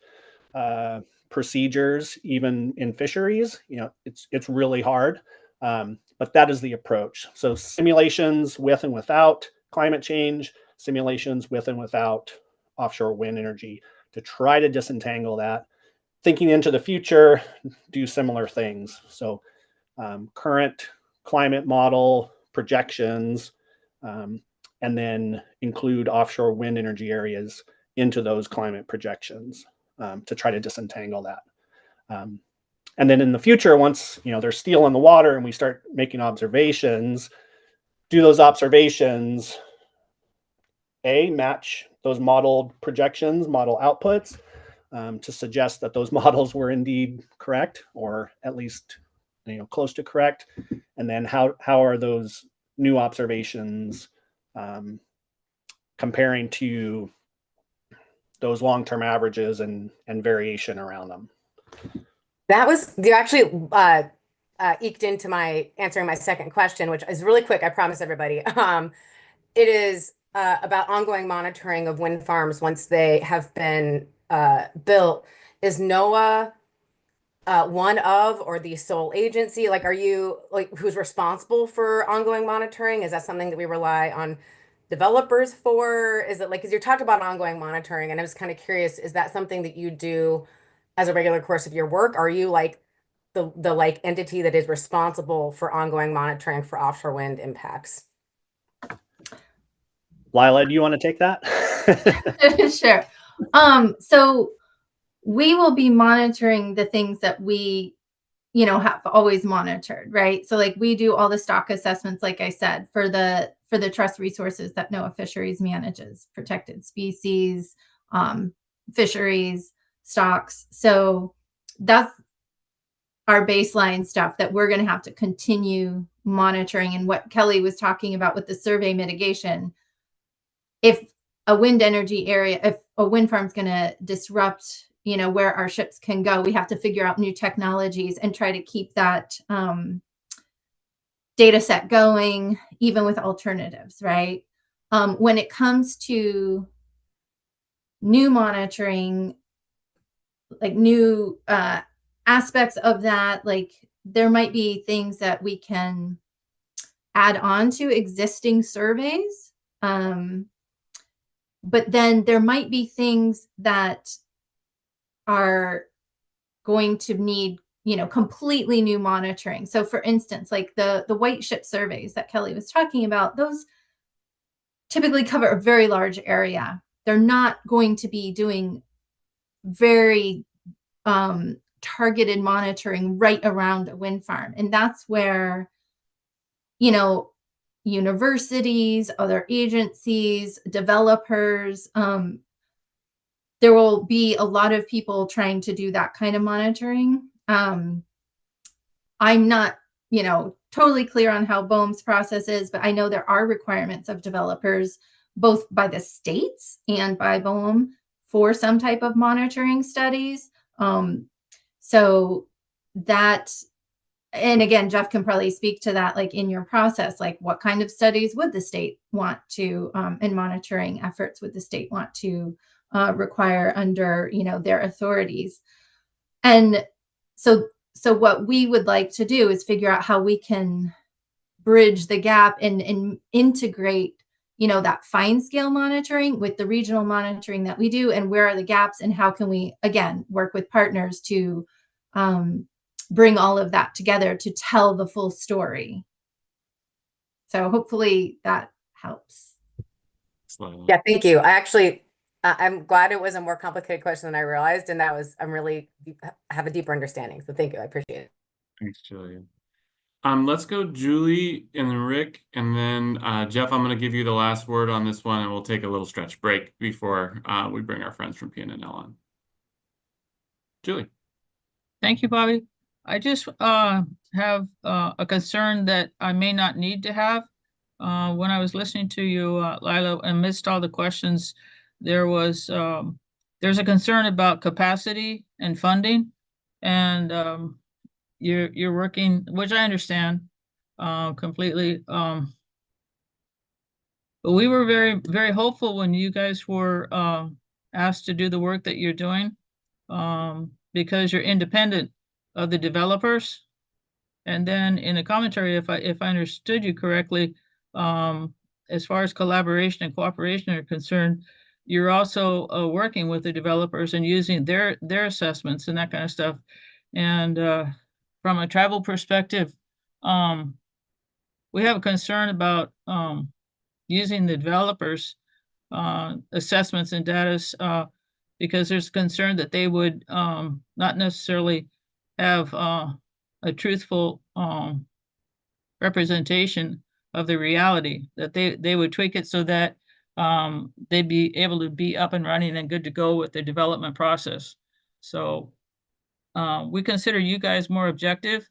procedures, even in fisheries. It's really hard, but that is the approach. So simulations with and without climate change, simulations with and without offshore wind energy, to try to disentangle that. Thinking into the future, do similar things. So current climate model projections, and then include offshore wind energy areas into those climate projections, to try to disentangle that. And then in the future, once there's steel in the water and we start making observations, do those observations match those modeled projections, model outputs, to suggest that those models were indeed correct, or at least close to correct. And then how are those new observations comparing to those long-term averages and variation around them? That was, you actually eked into my answering my second question, which is really quick, I promise everybody. It is about ongoing monitoring of wind farms once they have been built. Is NOAA one of, or the sole agency? Like, are you, like, who's responsible for ongoing monitoring? Is that something that we rely on developers for? Is it like, because you talked about ongoing monitoring, and I was kind of curious, is that something that you do as a regular course of your work? Are you like the like entity that is responsible for ongoing monitoring for offshore wind impacts? Lila, do you want to take that? Sure. So we will be monitoring the things that we, have always monitored, right? So like we do all the stock assessments, like I said, for the trust resources that NOAA Fisheries manages, protected species, fisheries, stocks. So that's our baseline stuff that we're going to have to continue monitoring. And what Kelly was talking about with the survey mitigation, if a wind energy area, if a wind farm is going to disrupt, where our ships can go, we have to figure out new technologies and try to keep that data set going, even with alternatives, right? When it comes to new monitoring, like new aspects of that, like there might be things that we can add on to existing surveys. But then there might be things that are going to need, completely new monitoring. So for instance, like the white ship surveys that Kelly was talking about, those typically cover a very large area. They're not going to be doing very targeted monitoring right around a wind farm. And that's where, universities, other agencies, developers, there will be a lot of people trying to do that kind of monitoring. I'm not, totally clear on how BOEM's process is, but I know there are requirements of developers, both by the states and by BOEM, for some type of monitoring studies. So that, and again, Jeff can probably speak to that, like in your process, like what kind of studies would the state want to, and monitoring efforts would the state want to require under, their authorities. And so what we would like to do is figure out how we can bridge the gap and integrate, that fine scale monitoring with the regional monitoring that we do, and where are the gaps, and how can we, again, work with partners to bring all of that together to tell the full story. So hopefully that helps. Yeah, thank you. I'm glad it was a more complicated question than I realized, and I'm really have a deeper understanding. So thank you, I appreciate it. Thanks, Julia. Let's go Julie and then Rick, and then Jeff, I'm going to give you the last word on this one, and we'll take a little stretch break before we bring our friends from PNNL on. Julie. Thank you, Bobby. I just have a concern that I may not need to have. When I was listening to you, Lila, amidst all the questions, there's a concern about capacity and funding, and you're working, which I understand completely. But we were very, very hopeful when you guys were asked to do the work that you're doing, because you're independent of the developers. And then in the commentary, if I understood you correctly, as far as collaboration and cooperation are concerned, you're also working with the developers and using their assessments and that kind of stuff. And from a tribal perspective, we have a concern about using the developers' assessments and data, because there's concern that they would not necessarily have a truthful representation of the reality, that they would tweak it so that they'd be able to be up and running and good to go with the development process. So we consider you guys more objective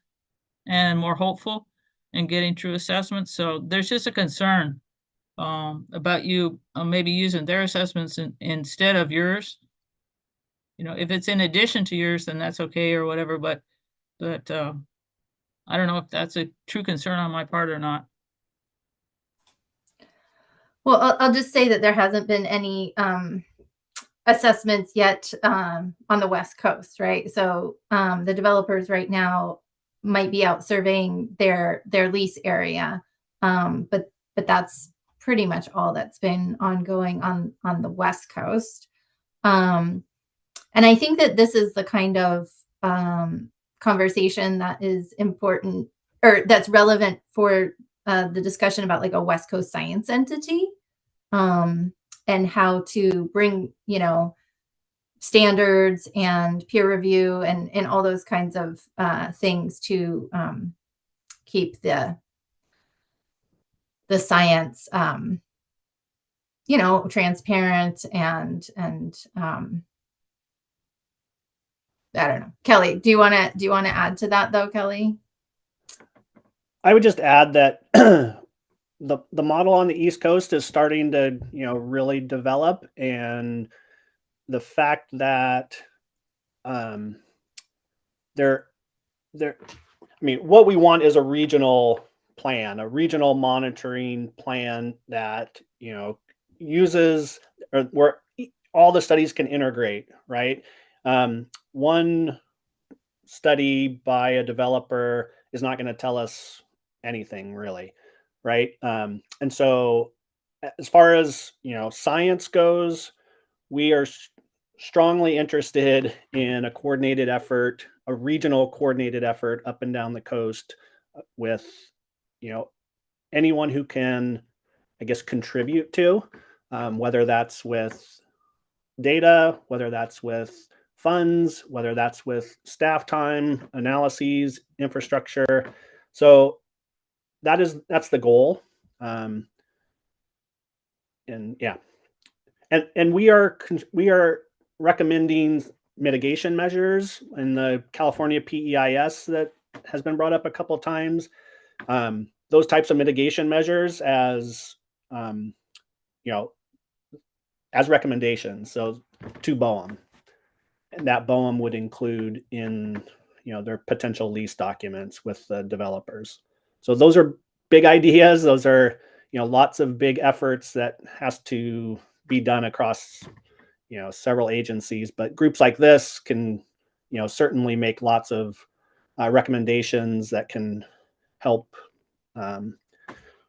and more hopeful in getting true assessments. So there's just a concern about you maybe using their assessments instead of yours. If it's in addition to yours, then that's okay or whatever, but I don't know if that's a true concern on my part or not. Well, I'll just say that there hasn't been any assessments yet on the West Coast, right? So the developers right now might be out surveying their lease area, but that's pretty much all that's been ongoing on the West Coast. And I think that this is the kind of conversation that is important, or that's relevant for the discussion about like a West Coast science entity, and how to bring, standards and peer review and all those kinds of things to keep the science, transparent and I don't know. Kelly, do you want to add to that though, Kelly? I would just add that the model on the East Coast is starting to, really develop, and the fact that what we want is a regional plan, a regional monitoring plan that, uses, or where all the studies can integrate, right? One study by a developer is not going to tell us anything really, right? And so as far as, science goes, we are strongly interested in a coordinated effort, a regional coordinated effort up and down the coast with, anyone who can, I guess, contribute to, whether that's with data, whether that's with funds, whether that's with staff time, analyses, infrastructure. So that's the goal. And yeah, and we are recommending mitigation measures in the California PEIS that has been brought up a couple of times. Those types of mitigation measures as as recommendations. So to BOEM, and that BOEM would include in their potential lease documents with the developers. So those are big ideas. Those are lots of big efforts that has to be done across several agencies. But groups like this can certainly make lots of recommendations that can help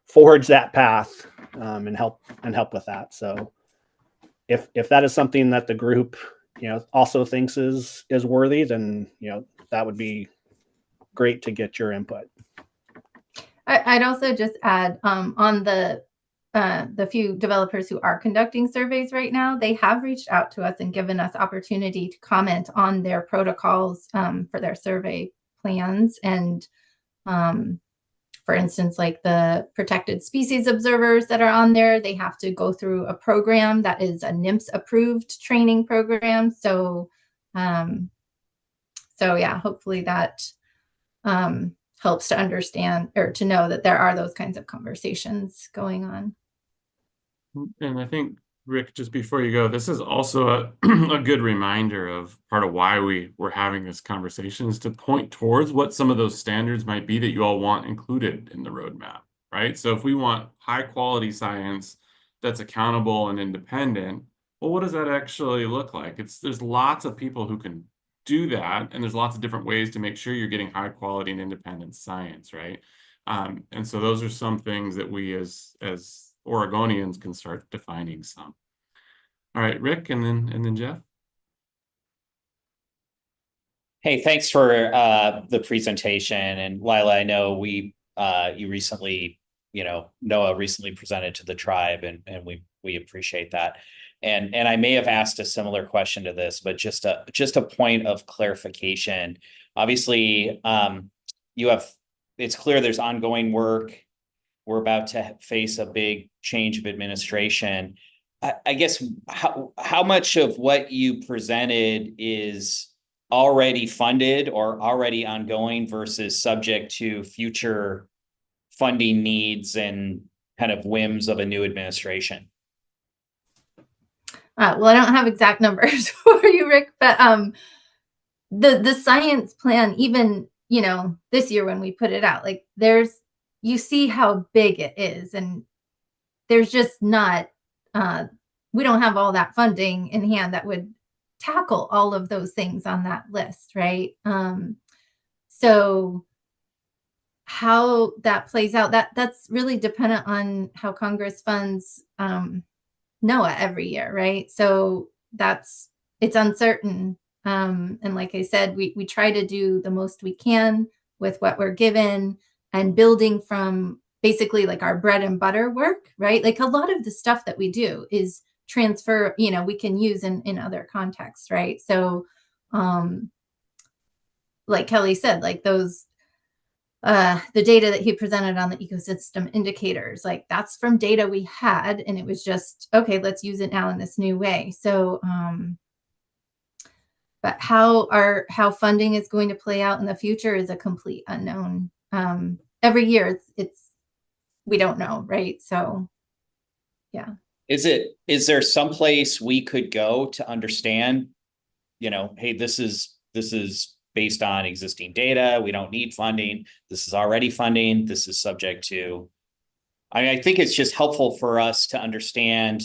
forge that path and help with that. So if that is something that the group also thinks is worthy, then that would be great to get your input. I'd also just add on the few developers who are conducting surveys right now, they have reached out to us and given us opportunity to comment on their protocols for their survey plans. And for instance, like the protected species observers that are on there, they have to go through a program that is a NIMS approved training program. So, yeah, hopefully that helps to understand or to know that there are those kinds of conversations going on. And I think, Rick, just before you go, this is also a, a good reminder of part of why we're having this conversation is to point towards what some of those standards might be that you all want included in the roadmap, right? So if we want high quality science that's accountable and independent, well, what does that actually look like? There's lots of people who can do that, and there's lots of different ways to make sure you're getting high quality and independent science, right? And so those are some things that we as Oregonians can start defining some. All right, Rick, and then Jeff. Hey, thanks for the presentation. And Lila, I know you recently, NOAA recently presented to the tribe, and we appreciate that. And I may have asked a similar question to this, but just a point of clarification. Obviously, it's clear there's ongoing work. We're about to face a big change of administration. I guess how much of what you presented is already funded or already ongoing versus subject to future funding needs and kind of whims of a new administration? Well, I don't have exact numbers for you, Rick, but the science plan, even this year when we put it out, like you see how big it is, and there's just not we don't have all that funding in hand that would tackle all of those things on that list, right? So how that plays out, that's really dependent on how Congress funds NOAA every year, right? So it's uncertain. And like I said, we try to do the most we can with what we're given and building from basically like our bread and butter work, right? Like a lot of the stuff that we do is transfer, we can use in other contexts, right? So like Kelly said, like those the data that he presented on the ecosystem indicators, like that's from data we had, and it was just, okay, let's use it now in this new way. So but how funding is going to play out in the future is a complete unknown. Every year we don't know, right? So yeah. Is there some place we could go to understand, hey, this is based on existing data. We don't need funding. This is already funding. This is subject to, I think it's just helpful for us to understand,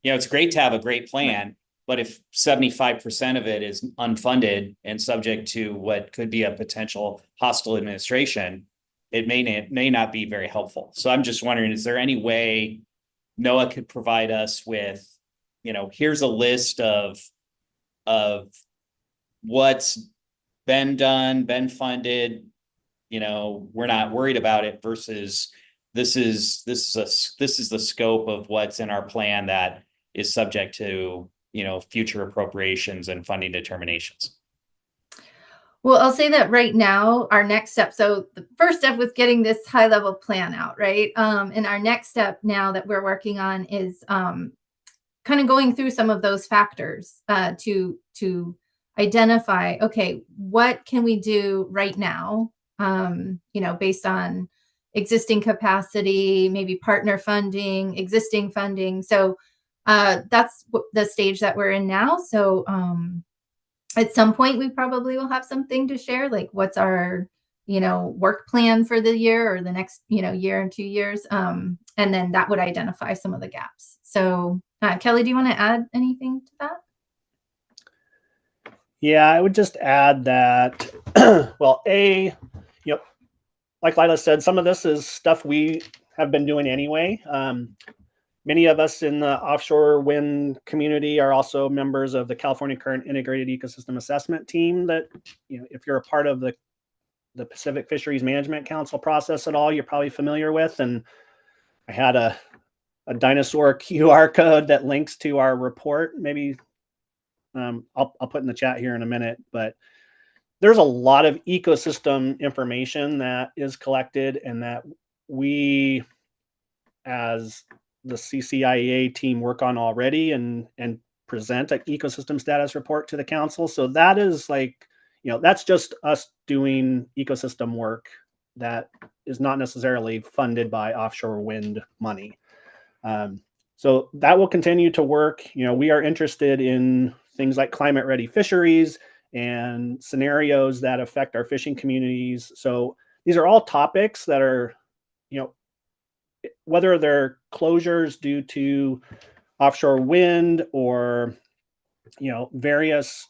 it's great to have a great plan, but if 75% of it is unfunded and subject to what could be a potential hostile administration, it may not be very helpful. So I'm just wondering, is there any way NOAA could provide us with, here's a list of what's been done, been funded, we're not worried about it, versus this is the scope of what's in our plan that is subject to, future appropriations and funding determinations? Well, I'll say that right now, our next step, so the first step was getting this high level plan out, right? And our next step now that we're working on is kind of going through some of those factors to identify, okay, what can we do right now, based on existing capacity, maybe partner funding, existing funding. So that's the stage that we're in now. So at some point, we probably will have something to share, like what's our work plan for the year or the next year and 2 years, and then that would identify some of the gaps. So Kelly, do you want to add anything to that? Yeah, I would just add that, well, like Lila said, some of this is stuff we have been doing anyway. Many of us in the offshore wind community are also members of the California Current Integrated Ecosystem Assessment team that, if you're a part of the Pacific Fisheries Management Council process at all, you're probably familiar with. And I had a dinosaur QR code that links to our report. Maybe I'll put in the chat here in a minute, but there's a lot of ecosystem information that is collected and that we as the CCIEA team work on already and present an ecosystem status report to the council. So that is like, that's just us doing ecosystem work that is not necessarily funded by offshore wind money. So that will continue to work. We are interested in things like climate ready fisheries and scenarios that affect our fishing communities. So these are all topics that are, whether they're closures due to offshore wind or, various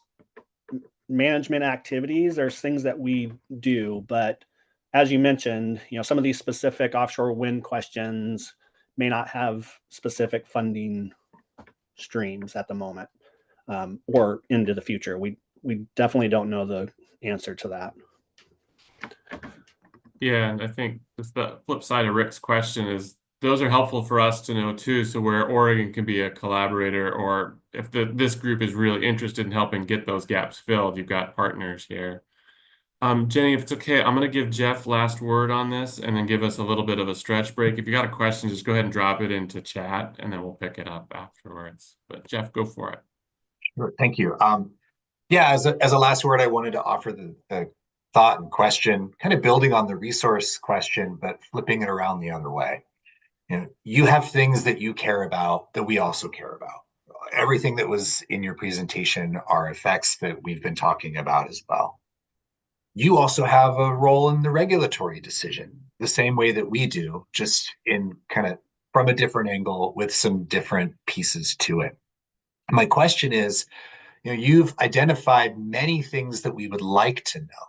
management activities, there's things that we do. But as you mentioned, some of these specific offshore wind questions may not have specific funding streams at the moment, or into the future. We definitely don't know the answer to that. Yeah, and I think the flip side of Rick's question is those are helpful for us to know too. So where Oregon can be a collaborator, or if this group is really interested in helping get those gaps filled, you've got partners here. Jenny, if it's okay, I'm going to give Jeff last word on this and then give us a little bit of a stretch break. If you got a question, just go ahead and drop it into chat and then we'll pick it up afterwards. But Jeff, go for it. Sure, thank you. Yeah, as a last word, I wanted to offer the thought and question, kind of building on the resource question, but flipping it around the other way. You have things that you care about that we also care about. Everything that was in your presentation are effects that we've been talking about as well. You also have a role in the regulatory decision, the same way that we do, just in kind of from a different angle with some different pieces to it. My question is, you've identified many things that we would like to know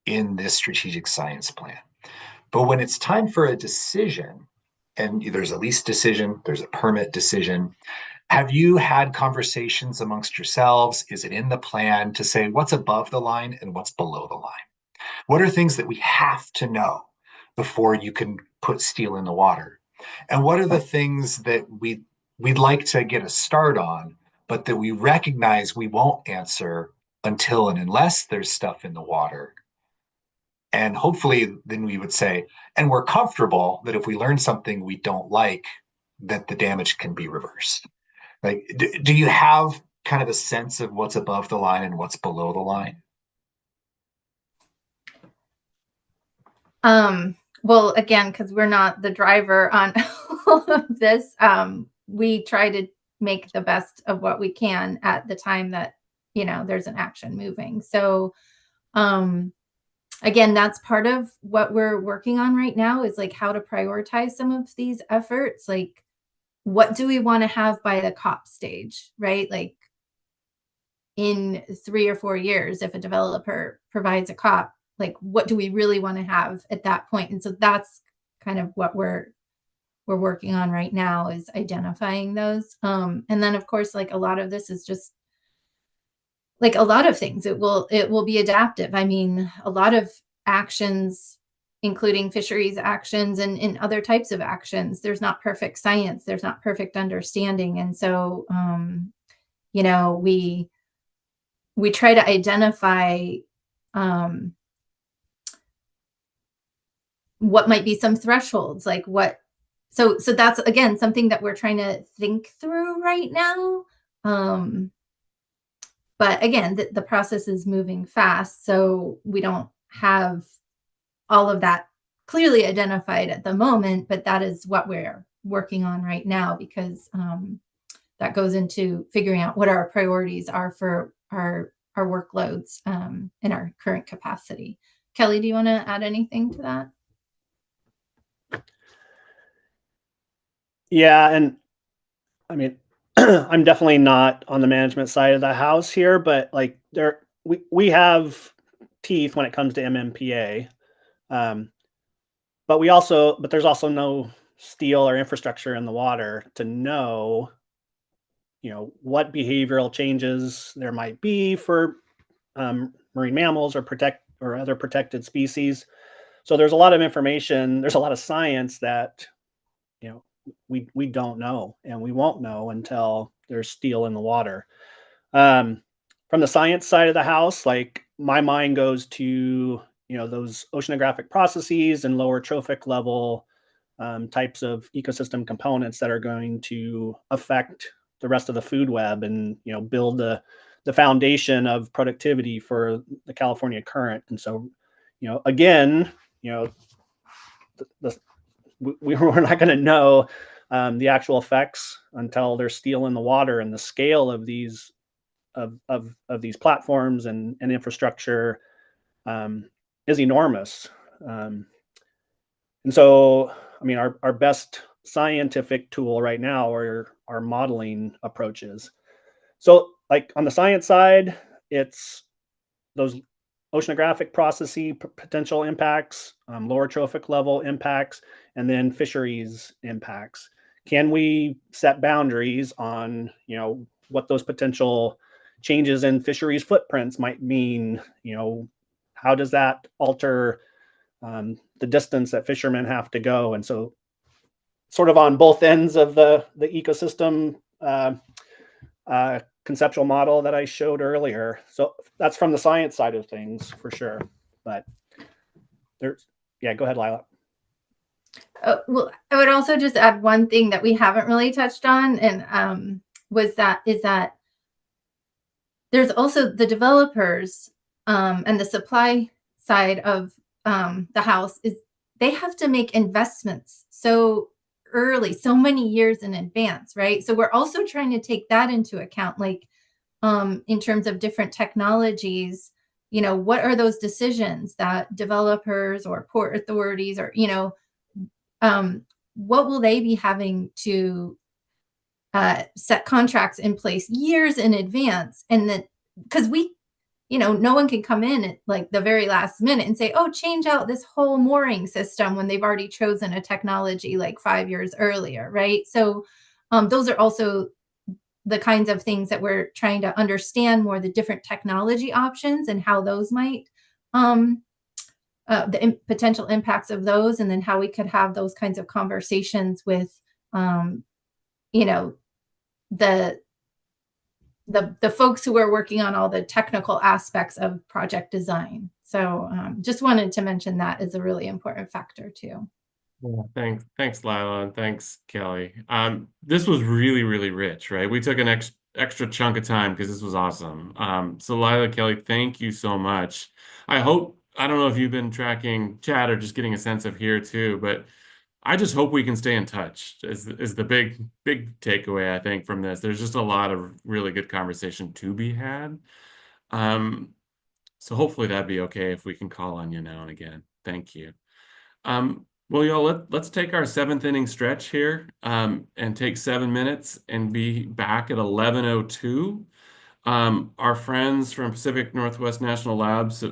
in this strategic science plan. But when it's time for a decision, and there's a lease decision, there's a permit decision, have you had conversations amongst yourselves? Is it in the plan to say what's above the line and what's below the line? What are things that we have to know before you can put steel in the water? And what are the things that we'd like to get a start on, but that we recognize we won't answer until and unless there's stuff in the water? And hopefully then we would say, and we're comfortable that if we learn something we don't like, that the damage can be reversed. Like, do you have kind of a sense of what's above the line and what's below the line? Well, again, because we're not the driver on all of this, we try to make the best of what we can at the time that, there's an action moving. So, again, that's part of what we're working on right now is like how to prioritize some of these efforts. Like, what do we want to have by the COP stage, right? Like in 3 or 4 years, if a developer provides a COP, like what do we really want to have at that point? And so that's kind of what we're working on right now is identifying those. And then of course, like a lot of this is just like a lot of things, it will be adaptive. I mean, a lot of actions, including fisheries actions and other types of actions, there's not perfect science, there's not perfect understanding. And so, we try to identify what might be some thresholds, like what so that's again something that we're trying to think through right now. But again, the process is moving fast, so we don't have all of that clearly identified at the moment, but that is what we're working on right now, because that goes into figuring out what our priorities are for our workloads in our current capacity. Kelly, do you want to add anything to that? Yeah, and I mean, I'm definitely not on the management side of the house here, but like we have teeth when it comes to MMPA, but there's also no steel or infrastructure in the water to know, what behavioral changes there might be for marine mammals or other protected species. So there's a lot of information. There's a lot of science that you know we don't know, and we won't know until there's steel in the water. From the science side of the house, like my mind goes to those oceanographic processes and lower trophic level types of ecosystem components that are going to affect the rest of the food web, and build the foundation of productivity for the California current. And so, again, the we're not going to know the actual effects until there's steel in the water, and the scale of these these platforms and infrastructure is enormous. And so, I mean, our best scientific tool right now are our modeling approaches. So, like on the science side, it's those oceanographic processy potential impacts, lower trophic level impacts, and then fisheries impacts. Can we set boundaries on, what those potential changes in fisheries footprints might mean? How does that alter the distance that fishermen have to go? And so, sort of on both ends of the ecosystem conceptual model that I showed earlier. So that's from the science side of things for sure. But yeah, go ahead, Lila. Well, I would also just add one thing that we haven't really touched on, and is that there's also the developers and the supply side of the house is they have to make investments so early, so many years in advance, right? So we're also trying to take that into account, like in terms of different technologies. What are those decisions that developers or port authorities or what will they be having to set contracts in place years in advance? And then because no one can come in at like the very last minute and say, oh, change out this whole mooring system when they've already chosen a technology like 5 years earlier, right? So those are also the kinds of things that we're trying to understand more, the different technology options and how those might the potential impacts of those, and then how we could have those kinds of conversations with the folks who are working on all the technical aspects of project design. So just wanted to mention that is a really important factor too. Yeah, thanks, Lila, and thanks, Kelly. This was really, really rich, right? We took an extra chunk of time because this was awesome. So Lila, Kelly, thank you so much. I don't know if you've been tracking chat or just getting a sense of here too, but I just hope we can stay in touch is the big takeaway, I think, from this. There's just a lot of really good conversation to be had. So hopefully that'd be okay if we can call on you now and again. Thank you. Well, y'all, let's take our 7th inning stretch here and take 7 minutes and be back at 11:02. Our friends from Pacific Northwest National Labs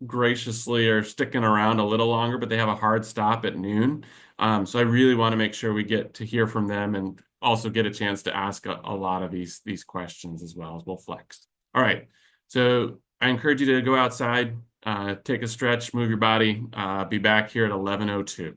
graciously are sticking around a little longer, but they have a hard stop at noon. So I really want to make sure we get to hear from them and also get a chance to ask a lot of these questions as well as we'll flex. All right. So I encourage you to go outside, take a stretch, move your body, be back here at 11:02.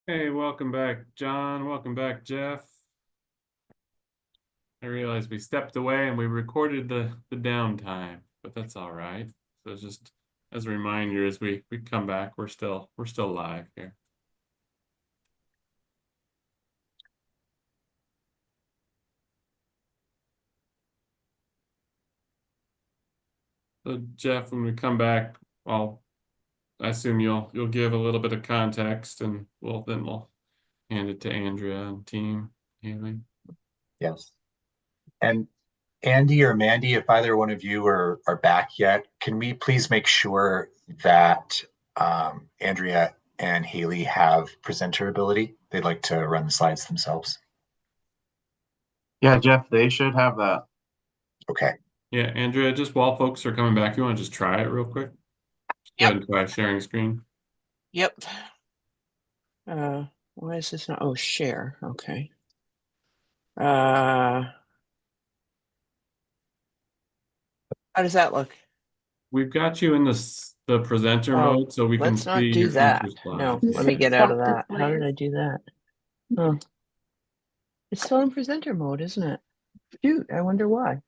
Hey, welcome back, John. Welcome back, Jeff. I realized we stepped away and we recorded the downtime, but that's all right. So just as a reminder, as we come back, we're still live here. So Jeff, when we come back, I assume you'll give a little bit of context, and we'll hand it to Andrea and team Haley. Yes. And Andy or Mandy, if either one of you are back yet, can we please make sure that Andrea and Haley have presenter ability? They'd like to run the slides themselves. Yeah, Jeff, they should have that. Okay. Yeah, Andrea, just while folks are coming back, you want to just try it real quick? Go ahead and try sharing screen. Yep. Why is this not? Oh, share. Okay. How does that look? We've got you in the presenter Oh, mode, so we can let's not see do your that. feature No, slides. let me get out of that. How did I do that? Oh, it's still in presenter mode, isn't it? Shoot, I wonder why.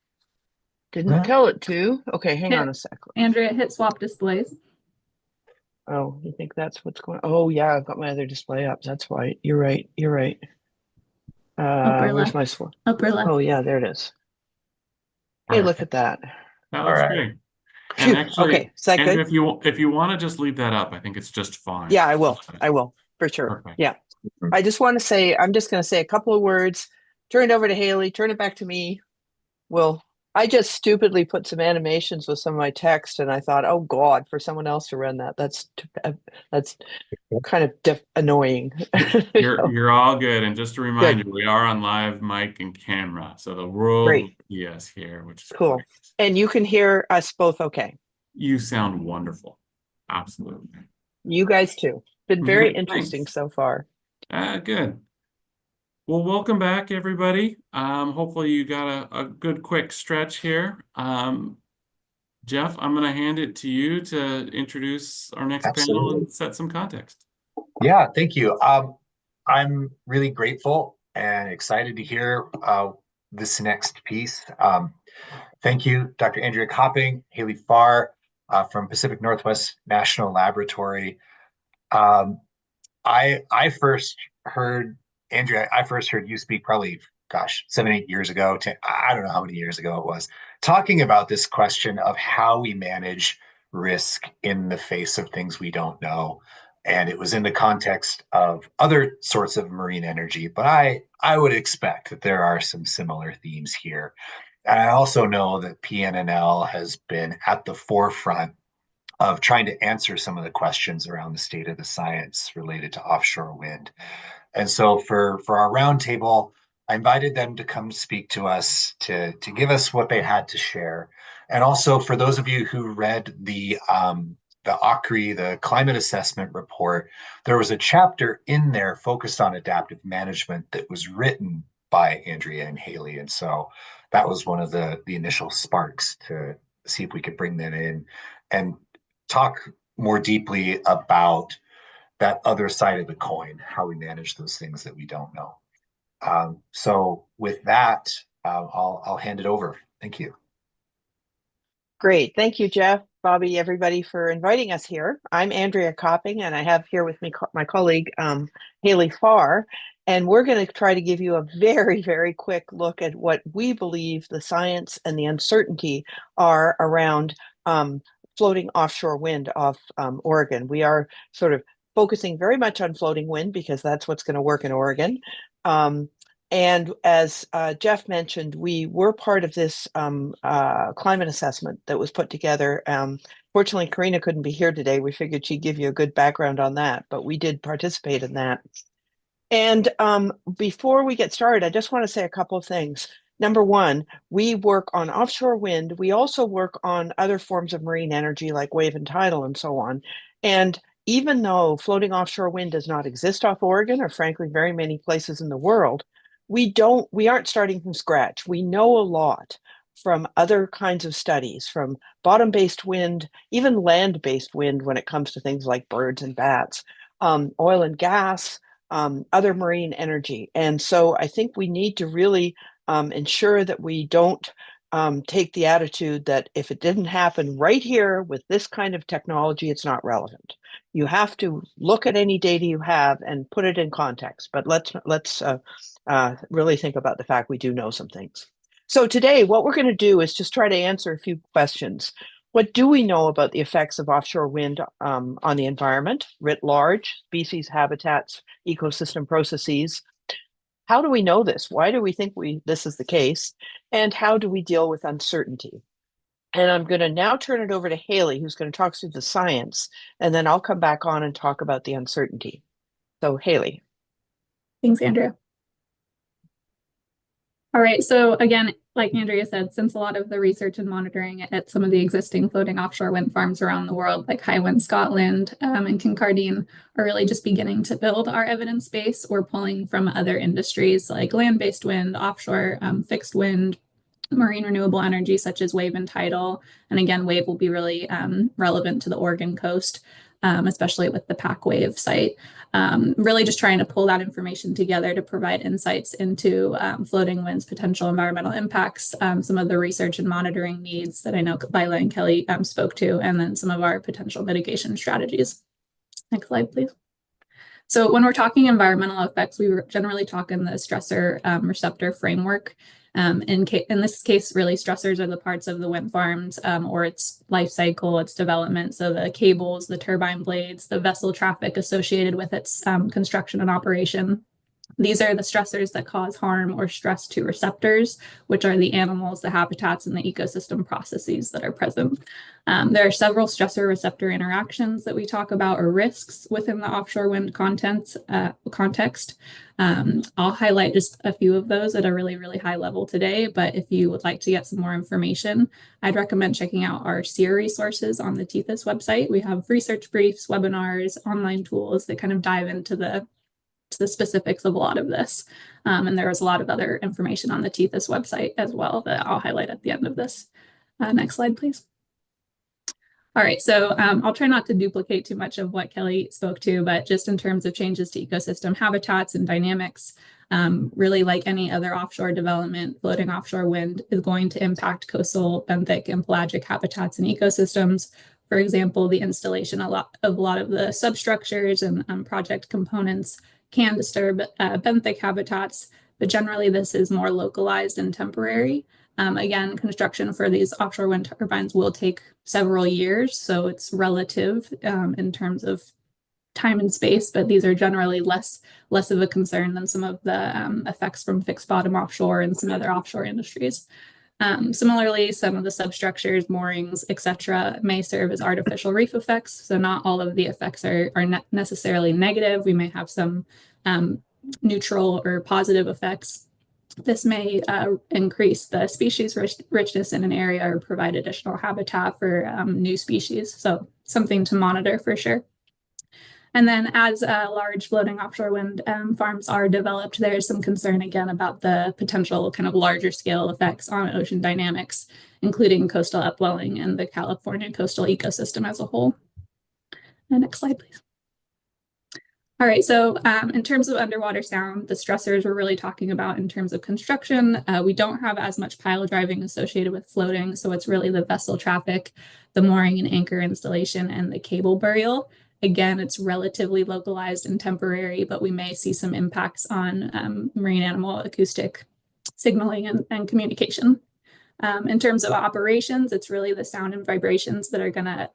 Didn't tell it to. Okay, hang on a sec. Andrea, hit swap displays. Oh, you think that's what's going on? Oh, yeah, I've got my other display up. That's why. You're right. You're right. Upper Where's left. my swap? Upper left. Oh, yeah, there it is. Hey, look at that. That All looks right. great. Phew, And actually, okay, is that Andrea, good? if you want to just leave that up, I think it's just fine. Yeah, I will. I will, for sure. Perfect. Yeah. I just want to say, I'm just going to say a couple of words, turn it over to Haley, turn it back to me. Well, I just stupidly put some animations with some of my text, and I thought, oh God, for someone else to run that, that's kind of annoying. You're all good. And just a reminder, we are on live mic and camera, so the world Great. will see us here, which is Cool. great. And you can hear us both okay. You sound wonderful. Absolutely. You guys too. Been very Good, interesting thanks. so far. Good. Well, welcome back, everybody. Hopefully you got a good quick stretch here. Jeff, I'm going to hand it to you to introduce our next panel and set some context. Yeah, thank you. I'm really grateful and excited to hear this next piece. Thank you, Dr. Andrea Copping, Haley Farr from Pacific Northwest National Laboratory. I first heard, Andrea, I first heard you speak probably, 7, 8 years ago. I don't know how many years ago it was, talking about this question of how we manage risk in the face of things we don't know. And it was in the context of other sorts of marine energy, but I would expect that there are some similar themes here. And I also know that PNNL has been at the forefront of trying to answer some of the questions around the state of the science related to offshore wind. And so for our roundtable, I invited them to come speak to us to give us what they had to share. And also for those of you who read the OCRI, the climate assessment report, there was a chapter in there focused on adaptive management that was written by Andrea and Haley. And so that was one of the initial sparks to see if we could bring that in and talk more deeply about that other side of the coin, how we manage those things that we don't know. So with that, I'll hand it over. Thank you. Great. Thank you, Jeff, Bobby, everybody for inviting us here. I'm Andrea Copping, and I have here with me my colleague, Haley Farr, and we're going to try to give you a very, very quick look at what we believe the science and the uncertainty are around floating offshore wind off Oregon. We are sort of focusing very much on floating wind because that's what's going to work in Oregon. And as Jeff mentioned, we were part of this climate assessment that was put together. Fortunately, Karina couldn't be here today. We figured she'd give you a good background on that, but we did participate in that. And before we get started, I just want to say a couple of things. Number one, we work on offshore wind. We also work on other forms of marine energy like wave and tidal and so on. And even though floating offshore wind does not exist off Oregon, or frankly, very many places in the world, we aren't starting from scratch. We know a lot from other kinds of studies, from bottom-based wind, even land-based wind when it comes to things like birds and bats, oil and gas, other marine energy. And so I think we need to really ensure that we don't take the attitude that if it didn't happen right here with this kind of technology, it's not relevant. You have to look at any data you have and put it in context. But let's really think about the fact we do know some things. So today, what we're going to do is just try to answer a few questions. What do we know about the effects of offshore wind on the environment writ large, species, habitats, ecosystem processes? How do we know this? Why do we think this is the case? And how do we deal with uncertainty? And I'm going to now turn it over to Haley, who's going to talk through the science, and then I'll come back on and talk about the uncertainty. So Haley. Thanks, Andrea. All right, so again, like Andrea said, since a lot of the research and monitoring at some of the existing floating offshore wind farms around the world, like Hywind Scotland and Kincardine, are really just beginning to build our evidence base, we're pulling from other industries like land-based wind, offshore fixed wind, marine renewable energy such as wave and tidal. And again, wave will be really relevant to the Oregon coast, especially with the Pac Wave site. Really just trying to pull that information together to provide insights into floating wind's potential environmental impacts, some of the research and monitoring needs that I know Lila and Kelly spoke to, and then some of our potential mitigation strategies. Next slide, please. So when we're talking environmental effects, we generally talk in the stressor receptor framework. In this case, really stressors are the parts of the wind farms or its life cycle, its development. So the cables, the turbine blades, the vessel traffic associated with its construction and operation. These are the stressors that cause harm or stress to receptors, which are the animals, the habitats, and the ecosystem processes that are present. There are several stressor receptor interactions that we talk about, or risks within the offshore wind context. I'll highlight just a few of those at a really, really high level today, but if you would like to get some more information, I'd recommend checking out our SEER resources on the TETHIS website. We have research briefs, webinars, online tools that kind of dive into the specifics of a lot of this. And there was a lot of other information on the TETHIS website as well that I'll highlight at the end of this. Next slide, please. All right, so I'll try not to duplicate too much of what Kelly spoke to, but just in terms of changes to ecosystem habitats and dynamics, really like any other offshore development, floating offshore wind is going to impact coastal, benthic, and pelagic habitats and ecosystems. For example, the installation of a lot of the substructures and project components can disturb benthic habitats, but generally this is more localized and temporary. Again, construction for these offshore wind turbines will take several years, so it's relative in terms of time and space, but these are generally less of a concern than some of the effects from fixed bottom offshore and some other offshore industries. Similarly, some of the substructures, moorings, etc., may serve as artificial reef effects. So not all of the effects are necessarily negative. We may have some neutral or positive effects. This may increase the species richness in an area or provide additional habitat for new species. So something to monitor for sure. And then as large floating offshore wind farms are developed, there is some concern again about the potential kind of larger scale effects on ocean dynamics, including coastal upwelling and the California coastal ecosystem as a whole. And next slide, please. All right, so in terms of underwater sound, the stressors we're really talking about in terms of construction, we don't have as much pile driving associated with floating, so it's really the vessel traffic, the mooring and anchor installation, and the cable burial. Again, it's relatively localized and temporary, but we may see some impacts on marine animal acoustic signaling and communication. In terms of operations, it's really the sound and vibrations that are going to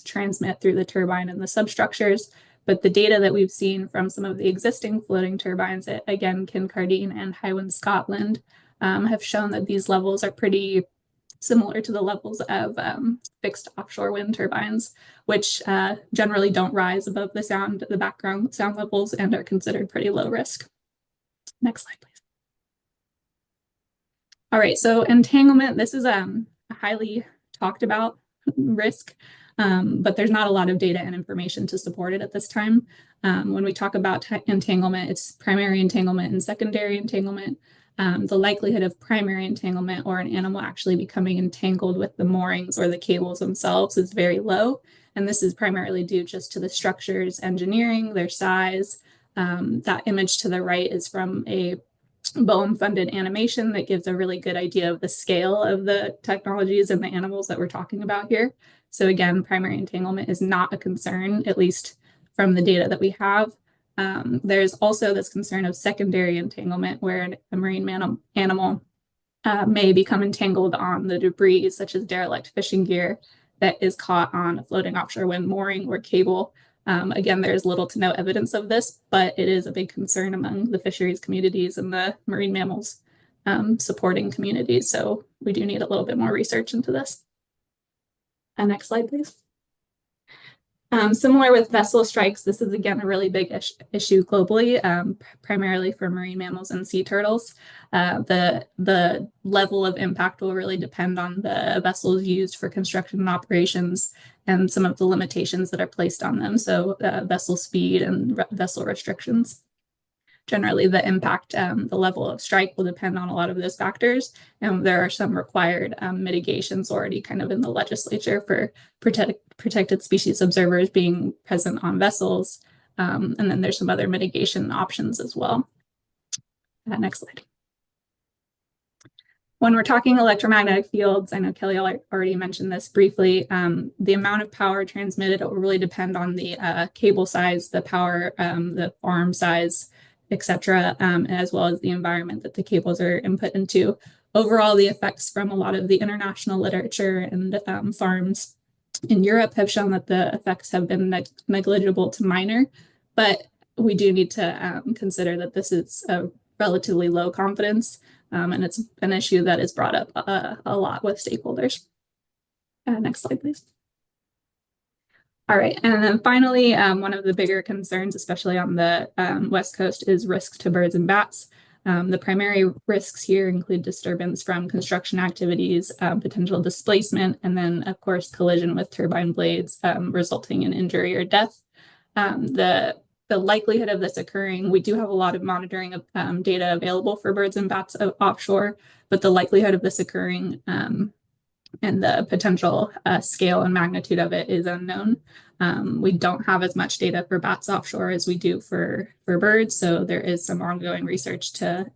transmit through the turbine and the substructures. But the data that we've seen from some of the existing floating turbines at, again, Kincardine and Hywind Scotland have shown that these levels are pretty similar to the levels of fixed offshore wind turbines, which generally don't rise above the background sound levels and are considered pretty low risk. Next slide, please. All right, so entanglement, this is a highly talked about risk. But there's not a lot of data and information to support it at this time. When we talk about entanglement, it's primary entanglement and secondary entanglement. The likelihood of primary entanglement or an animal actually becoming entangled with the moorings or the cables themselves is very low. And this is primarily due just to the structures engineering, their size, That image to the right is from a BOEM-funded animation that gives a really good idea of the scale of the technologies and the animals that we're talking about here. So again, primary entanglement is not a concern, at least from the data that we have. There's also this concern of secondary entanglement, where a marine animal may become entangled on the debris, such as derelict fishing gear that is caught on a floating offshore wind mooring or cable. Again, there's little to no evidence of this, but it is a big concern among the fisheries communities and the marine mammals supporting communities. So we do need a little bit more research into this. Next slide, please. Similar with vessel strikes, this is again a really big issue globally, primarily for marine mammals and sea turtles. The level of impact will really depend on the vessels used for construction and operations and some of the limitations that are placed on them. So vessel speed and vessel restrictions. Generally, the impact, the level of strike will depend on a lot of those factors. And there are some required mitigations already kind of in the legislature for protected species observers being present on vessels. And then there's some other mitigation options as well. Next slide. When we're talking electromagnetic fields, I know Kelly already mentioned this briefly, the amount of power transmitted will really depend on the cable size, the power, the arm size, etc., as well as the environment that the cables are input into. Overall, the effects from a lot of the international literature and farms in Europe have shown that the effects have been negligible to minor, but we do need to consider that this is a relatively low confidence, and it's an issue that is brought up a lot with stakeholders. Next slide, please. All right, and then finally, one of the bigger concerns, especially on the West Coast, is risks to birds and bats. The primary risks here include disturbance from construction activities, potential displacement, and then, of course, collision with turbine blades, resulting in injury or death. The likelihood of this occurring, we do have a lot of monitoring of data available for birds and bats offshore, but the likelihood of this occurring and the potential scale and magnitude of it is unknown. We don't have as much data for bats offshore as we do for birds, so there is some ongoing research to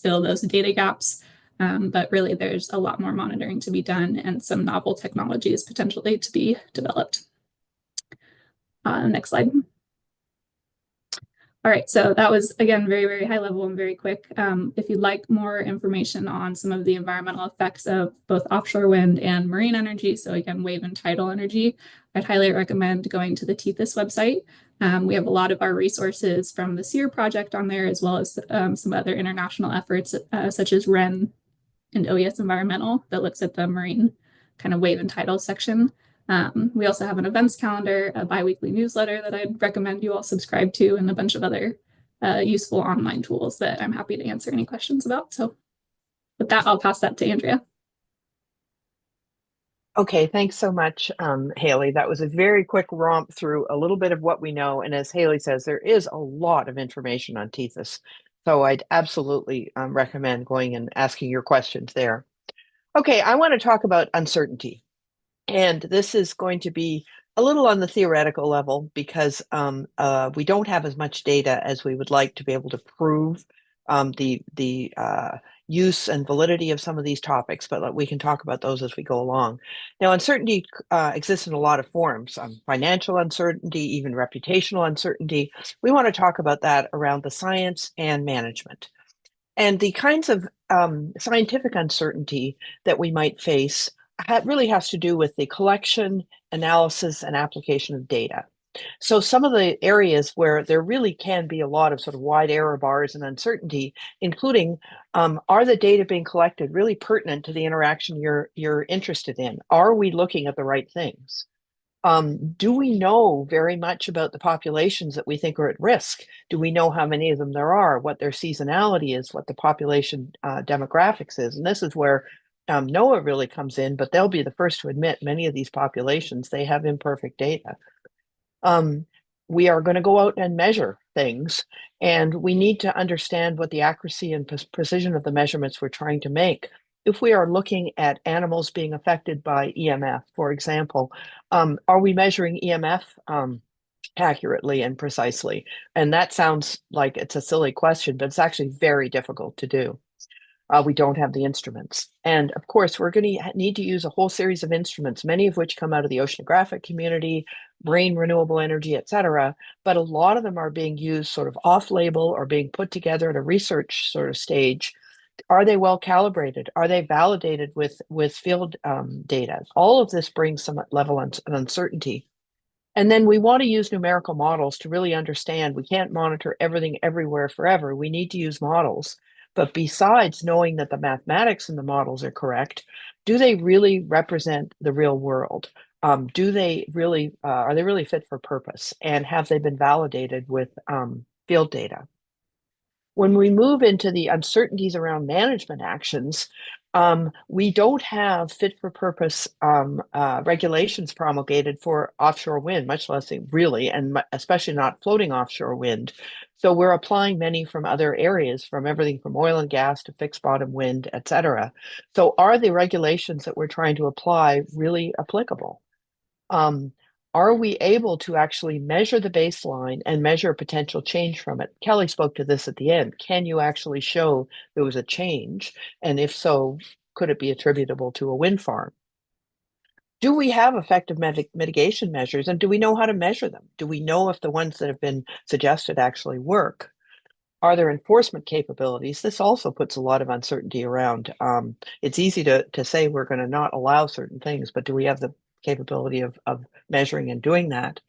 fill those data gaps. But really, there's a lot more monitoring to be done and some novel technologies potentially to be developed. Next slide. All right, so that was, again, very, very high level and very quick. If you'd like more information on some of the environmental effects of both offshore wind and marine energy, so again, wave and tidal energy, I'd highly recommend going to the TETHIS website. We have a lot of our resources from the SEER project on there, as well as some other international efforts, such as REN and OES Environmental, that looks at the marine kind of wave and tidal section. We also have an events calendar, a biweekly newsletter that I'd recommend you all subscribe to, and a bunch of other useful online tools that I'm happy to answer any questions about. So with that, I'll pass that to Andrea. Okay, thanks so much, Haley. That was a very quick romp through a little bit of what we know. And as Haley says, there is a lot of information on TETHIS. So I'd absolutely recommend going and asking your questions there. Okay, I want to talk about uncertainty. And this is going to be a little on the theoretical level because we don't have as much data as we would like to be able to prove the use and validity of some of these topics, but we can talk about those as we go along. Now, uncertainty exists in a lot of forms, financial uncertainty, even reputational uncertainty. We want to talk about that around the science and management. And the kinds of scientific uncertainty that we might face really has to do with the collection, analysis, and application of data. So some of the areas where there really can be a lot of sort of wide error bars and uncertainty, including are the data being collected really pertinent to the interaction you're interested in? Are we looking at the right things? Do we know very much about the populations that we think are at risk? Do we know how many of them there are, what their seasonality is, what the population demographics is? And this is where NOAA really comes in, but they'll be the first to admit many of these populations, they have imperfect data. We are going to go out and measure things, and we need to understand what the accuracy and precision of the measurements we're trying to make. If we are looking at animals being affected by EMF, for example, are we measuring EMF accurately and precisely? And that sounds like it's a silly question, but it's actually very difficult to do. We don't have the instruments. And of course, we're going to need to use a whole series of instruments, many of which come out of the oceanographic community, marine renewable energy, et cetera. But a lot of them are being used sort of off-label or being put together at a research sort of stage. Are they well calibrated? Are they validated with field data? All of this brings some level of uncertainty. And then we want to use numerical models to really understand. We can't monitor everything everywhere forever. We need to use models. But besides knowing that the mathematics in the models are correct, do they really represent the real world? Do they really, are they really fit for purpose? And have they been validated with field data? When we move into the uncertainties around management actions, we don't have fit for purpose regulations promulgated for offshore wind, much less really, and especially not floating offshore wind. So we're applying many from other areas, from everything from oil and gas to fixed bottom wind, et cetera. So are the regulations that we're trying to apply really applicable? Are we able to actually measure the baseline and measure a potential change from it? Kelly spoke to this at the end. Can you actually show there was a change? And if so, could it be attributable to a wind farm? Do we have effective mitigation measures, and do we know how to measure them? Do we know if the ones that have been suggested actually work? Are there enforcement capabilities? This also puts a lot of uncertainty around. It's easy to say we're going to not allow certain things, but do we have the capability of measuring and doing that?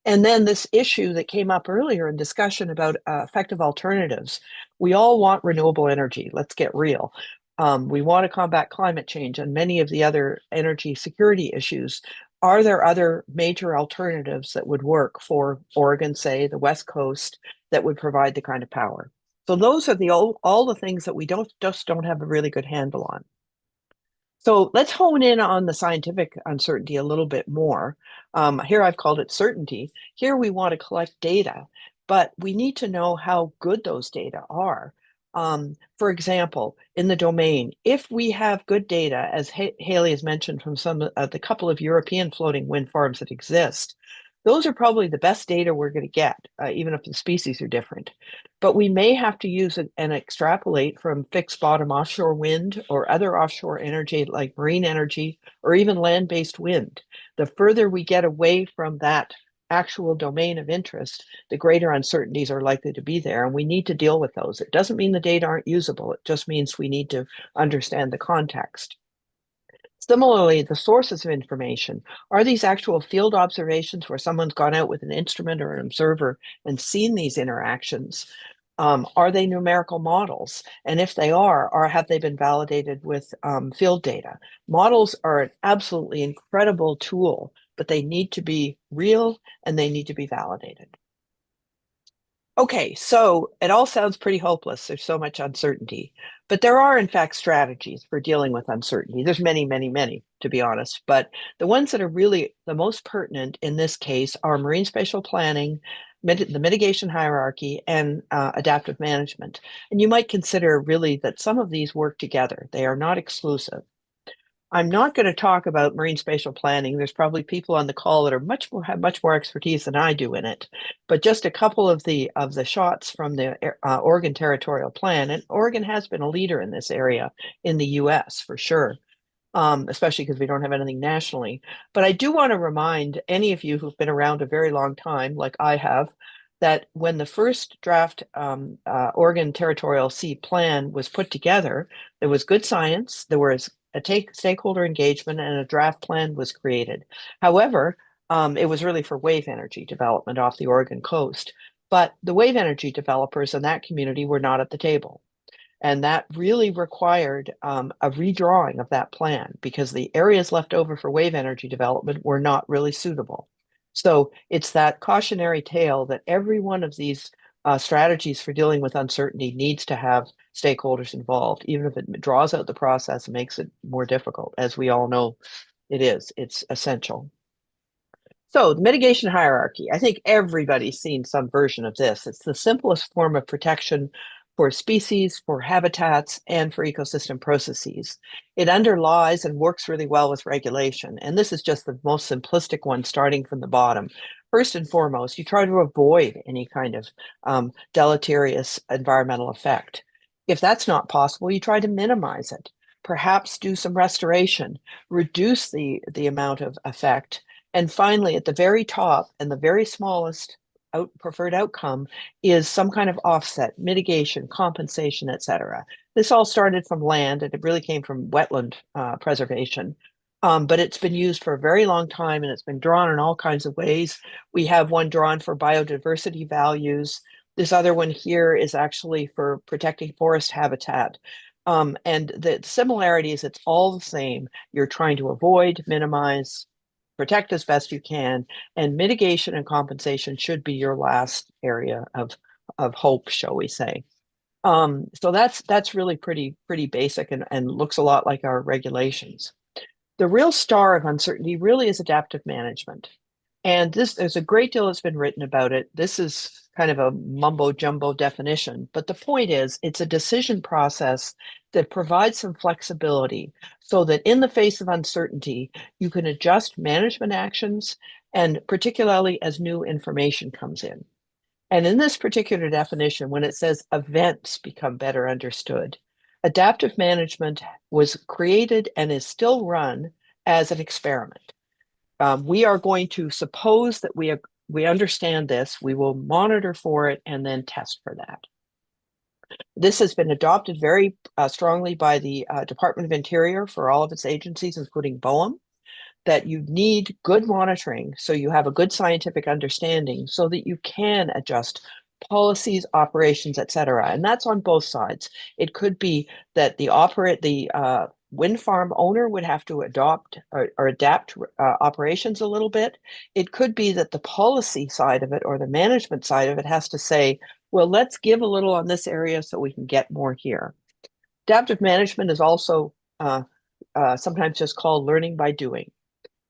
And then this issue that came up earlier in discussion about effective alternatives. We all want renewable energy. Let's get real. We want to combat climate change and many of the other energy security issues. Are there other major alternatives that would work for Oregon, say, the West Coast, that would provide the kind of power? So those are all the things that we just don't have a really good handle on. So let's hone in on the scientific uncertainty a little bit more. Here I've called it certainty. Here we want to collect data, but we need to know how good those data are. For example, in the domain, if we have good data, as Haley has mentioned from some of the couple of European floating wind farms that exist, those are probably the best data we're going to get, even if the species are different. But we may have to use it and extrapolate from fixed bottom offshore wind or other offshore energy like marine energy or even land-based wind. The further we get away from that actual domain of interest, the greater uncertainties are likely to be there, and we need to deal with those. It doesn't mean the data aren't usable. It just means we need to understand the context. Similarly, the sources of information. Are these actual field observations where someone's gone out with an instrument or an observer and seen these interactions? Are they numerical models? And if they are have they been validated with field data? Models are an absolutely incredible tool, but they need to be real and they need to be validated. Okay, so it all sounds pretty hopeless. There's so much uncertainty, but there are in fact strategies for dealing with uncertainty. There's many, many, many, to be honest, but the ones that are really the most pertinent in this case are marine spatial planning, the mitigation hierarchy, and adaptive management. And you might consider really that some of these work together. They are not exclusive. I'm not going to talk about marine spatial planning. There's probably people on the call that are have much more expertise than I do in it. But just a couple of the shots from the Oregon Territorial Plan, and Oregon has been a leader in this area in the U.S. for sure, especially because we don't have anything nationally. But I do want to remind any of you who've been around a very long time, like I have, that when the first draft Oregon Territorial Sea Plan was put together, there was good science, there was a stakeholder engagement, and a draft plan was created. However, it was really for wave energy development off the Oregon coast. But the wave energy developers in that community were not at the table. And that really required a redrawing of that plan because the areas left over for wave energy development were not really suitable. So it's that cautionary tale that every one of these strategies for dealing with uncertainty needs to have stakeholders involved, even if it draws out the process and makes it more difficult. As we all know, it's essential. So the mitigation hierarchy, I think everybody's seen some version of this. It's the simplest form of protection for species, for habitats, and for ecosystem processes. It underlies and works really well with regulation. And this is just the most simplistic one starting from the bottom. first and foremost, you try to avoid any kind of deleterious environmental effect. If that's not possible, you try to minimize it. Perhaps do some restoration, reduce the amount of effect. And finally, at the very top and the very smallest preferred outcome is some kind of offset, mitigation, compensation, etc. This all started from land, and it really came from wetland preservation. But it's been used for a very long time, and it's been drawn in all kinds of ways. We have one drawn for biodiversity values. This other one here is actually for protecting forest habitat. And the similarity is it's all the same. You're trying to avoid, minimize, protect as best you can, and mitigation and compensation should be your last area of hope, shall we say. So that's really pretty basic and looks a lot like our regulations. The real star of uncertainty really is adaptive management. And there's a great deal that's been written about it. This is kind of a mumbo jumbo definition, but the point is it's a decision process that provides some flexibility so that in the face of uncertainty, you can adjust management actions, and particularly as new information comes in. And in this particular definition, when it says events become better understood, adaptive management was created and is still run as an experiment. We are going to suppose that we understand this, we will monitor for it and then test for that. This has been adopted very strongly by the Department of Interior for all of its agencies, including BOEM, that you need good monitoring so you have a good scientific understanding so that you can adjust policies, operations, etc. And that's on both sides. It could be that the wind farm owner would have to adopt or adapt operations a little bit. It could be that the policy side of it or the management side of it has to say, well, let's give a little on this area so we can get more here. Adaptive management is also sometimes just called learning by doing.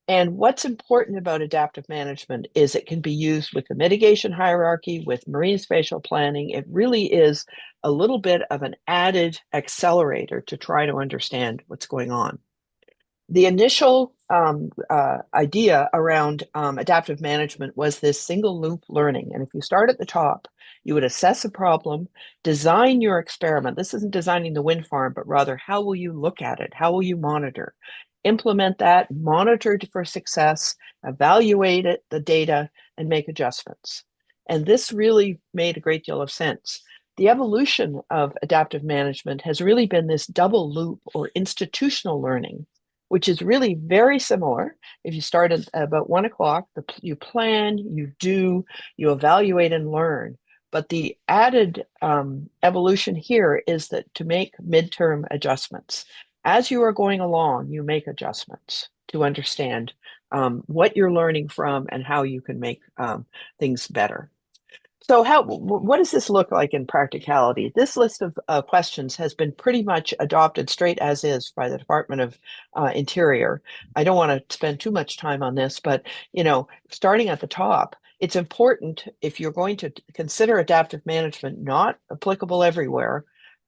And what's important about adaptive management is it can be used with the mitigation hierarchy, with marine spatial planning. It really is a little bit of an added accelerator to try to understand what's going on. The initial idea around adaptive management was this single loop learning. And if you start at the top, you would assess a problem, design your experiment. This isn't designing the wind farm, but rather how will you look at it? How will you monitor? Implement that, monitor for success, evaluate it, the data, and make adjustments. And this really made a great deal of sense. The evolution of adaptive management has really been this double loop or institutional learning, which is really very similar. If you start at about 1 o'clock, you plan, you do, you evaluate and learn. But the added evolution here is that to make midterm adjustments. As you are going along, you make adjustments to understand what you're learning from and how you can make things better. So what does this look like in practicality? This list of questions has been pretty much adopted straight as is by the Department of Interior. I don't want to spend too much time on this, but starting at the top, it's important if you're going to consider adaptive management not applicable everywhere.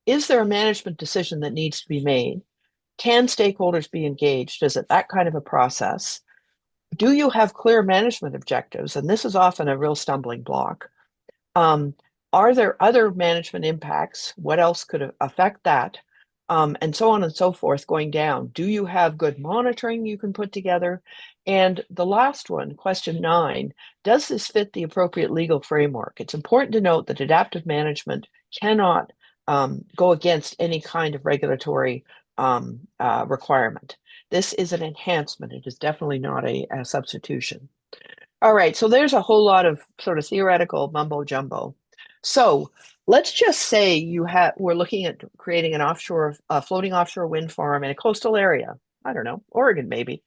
Is there a management decision that needs to be made? Can stakeholders be engaged? Is it that kind of a process? Do you have clear management objectives? And this is often a real stumbling block. Are there other management impacts? What else could affect that? And so on and so forth going down. Do you have good monitoring you can put together? And the last one, question 9, does this fit the appropriate legal framework? It's important to note that adaptive management cannot go against any kind of regulatory requirement. This is an enhancement. It is definitely not a substitution. All right, so there's a whole lot of sort of theoretical mumbo jumbo. So let's just say we're looking at creating an floating offshore wind farm in a coastal area. I don't know, Oregon maybe.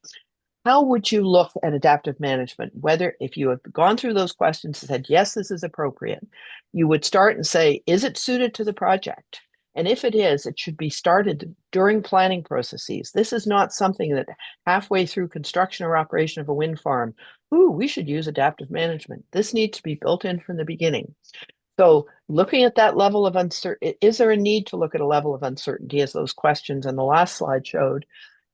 How would you look at adaptive management? Whether if you have gone through those questions and said, yes, this is appropriate, you would start and say, is it suited to the project? And if it is, it should be started during planning processes. This is not something that halfway through construction or operation of a wind farm, we should use adaptive management. This needs to be built in from the beginning. So looking at that level of uncertainty, is there a need to look at a level of uncertainty as those questions on the last slide showed?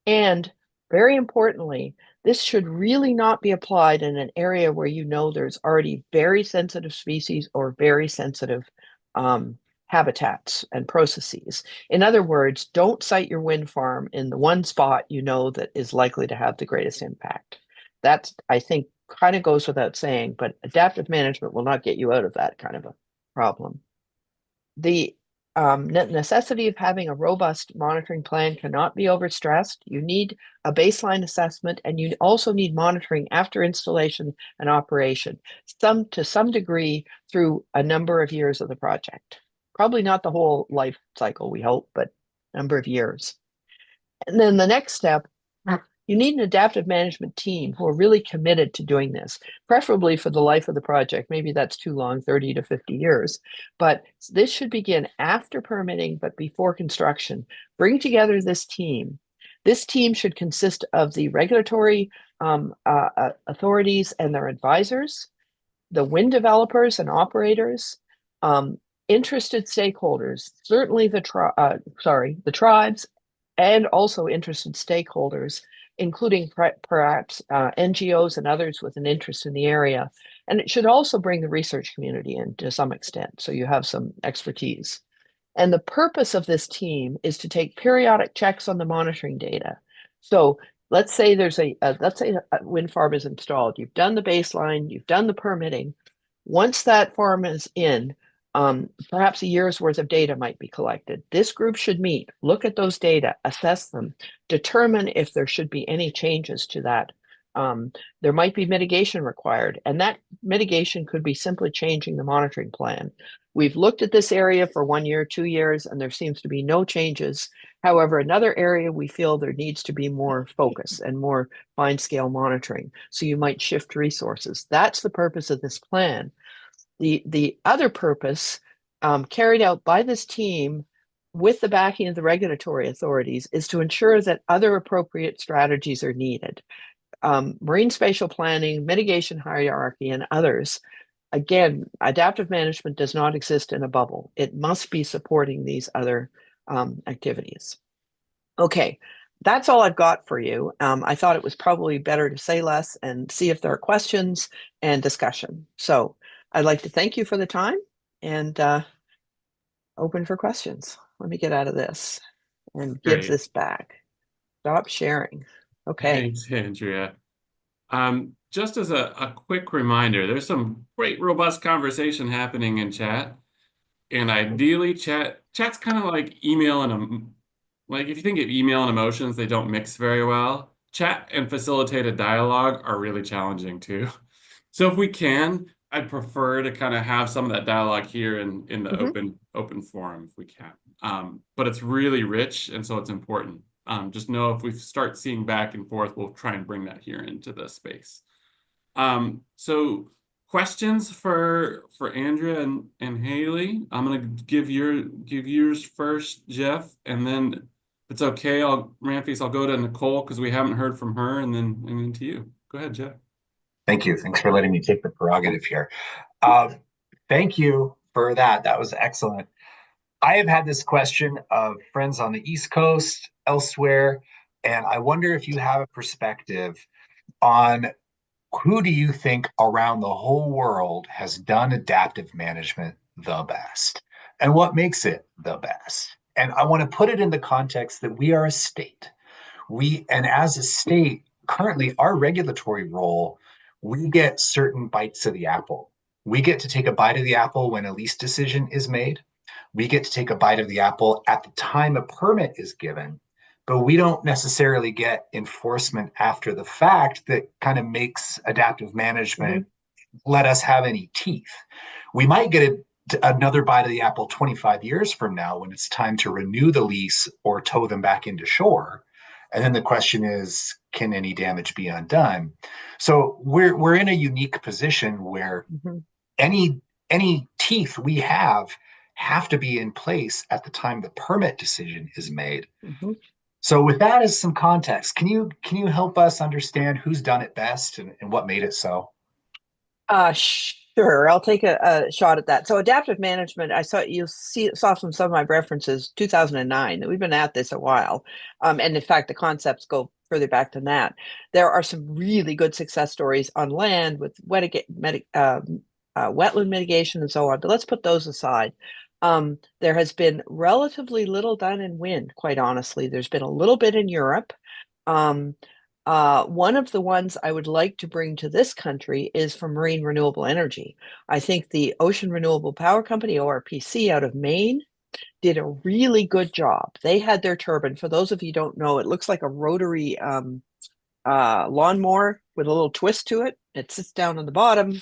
And very importantly, This should really not be applied in an area where you know there's already very sensitive species or very sensitive habitats and processes. In other words, don't site your wind farm in the one spot you know that is likely to have the greatest impact. That, I think, kind of goes without saying, but adaptive management will not get you out of that kind of a problem. The necessity of having a robust monitoring plan cannot be overstressed. You need a baseline assessment, and you also need monitoring after installation and operation, to some degree through a number of years of the project. Probably not the whole life cycle, we hope, but a number of years. And then the next step, you need an adaptive management team who are really committed to doing this, preferably for the life of the project. Maybe that's too long, 30 to 50 years, but this should begin after permitting, but before construction. Bring together this team. This team should consist of the regulatory authorities and their advisors, the wind developers and operators, interested stakeholders, certainly the tribes, and also interested stakeholders, including perhaps NGOs and others with an interest in the area. And it should also bring the research community in to some extent, so you have some expertise. And the purpose of this team is to take periodic checks on the monitoring data. So let's say there's let's say a wind farm is installed. You've done the baseline, you've done the permitting. Once that farm is in, perhaps a year's worth of data might be collected. This group should meet, look at those data, assess them, determine if there should be any changes to that. There might be mitigation required, and that mitigation could be simply changing the monitoring plan. We've looked at this area for 1 year, 2 years, and there seems to be no changes. However, another area we feel there needs to be more focus and more fine-scale monitoring. So you might shift resources. That's the purpose of this plan. The other purpose, carried out by this team with the backing of the regulatory authorities, is to ensure that other appropriate strategies are needed. Marine spatial planning, mitigation hierarchy, and others. Again, adaptive management does not exist in a bubble. It must be supporting these other activities. Okay, that's all I've got for you. I thought it was probably better to say less and see if there are questions and discussion. So I'd like to thank you for the time and open for questions. Let me get out of this and give this back. Stop sharing. Okay. Thanks, Andrea. Just as a quick reminder, there's some great robust conversation happening in chat. And ideally, chat's kind of like email and like if you think of email and emotions, they don't mix very well. Chat and facilitated dialogue are really challenging too. So if we can, I'd prefer to kind of have some of that dialogue here in the open forum if we can. But it's really rich, and so it's important. Just know if we start seeing back and forth, we'll try and bring that here into the space. So questions for Andrea and Haley. I'm gonna give yours first, Jeff, and then if it's okay, Ramphis, I'll go to Nicole because we haven't heard from her, and then to you. Go ahead, Jeff. Thank you. Thanks for letting me take the prerogative here. Thank you for that. That was excellent. I have had this question of friends on the East Coast, elsewhere, and I wonder if you have a perspective on who do you think around the whole world has done adaptive management the best, and what makes it the best? And I want to put it in the context that we are a state. And as a state, currently our regulatory role, we get certain bites of the apple. We get to take a bite of the apple when a lease decision is made. We get to take a bite of the apple at the time a permit is given, but we don't necessarily get enforcement after the fact that kind of makes adaptive management let us have any teeth. We might get another bite of the apple 25 years from now when it's time to renew the lease or tow them back into shore. And then the question is, can any damage be undone? So we're in a unique position where any teeth we have to be in place at the time the permit decision is made. So with that as some context, can you help us understand who's done it best and what made it so? Sure, I'll take a shot at that. So adaptive management, saw from some of my references, 2009, that we've been at this a while. And in fact, the concepts go further back than that. There are some really good success stories on land with wetland mitigation and so on, but let's put those aside. There has been relatively little done in wind, quite honestly. There's been a little bit in Europe. One of the ones I would like to bring to this country is for marine renewable energy. I think the Ocean Renewable Power Company, ORPC, out of Maine, did a really good job. They had their turbine. For those of you who don't know, it looks like a rotary lawnmower with a little twist to it. It sits down on the bottom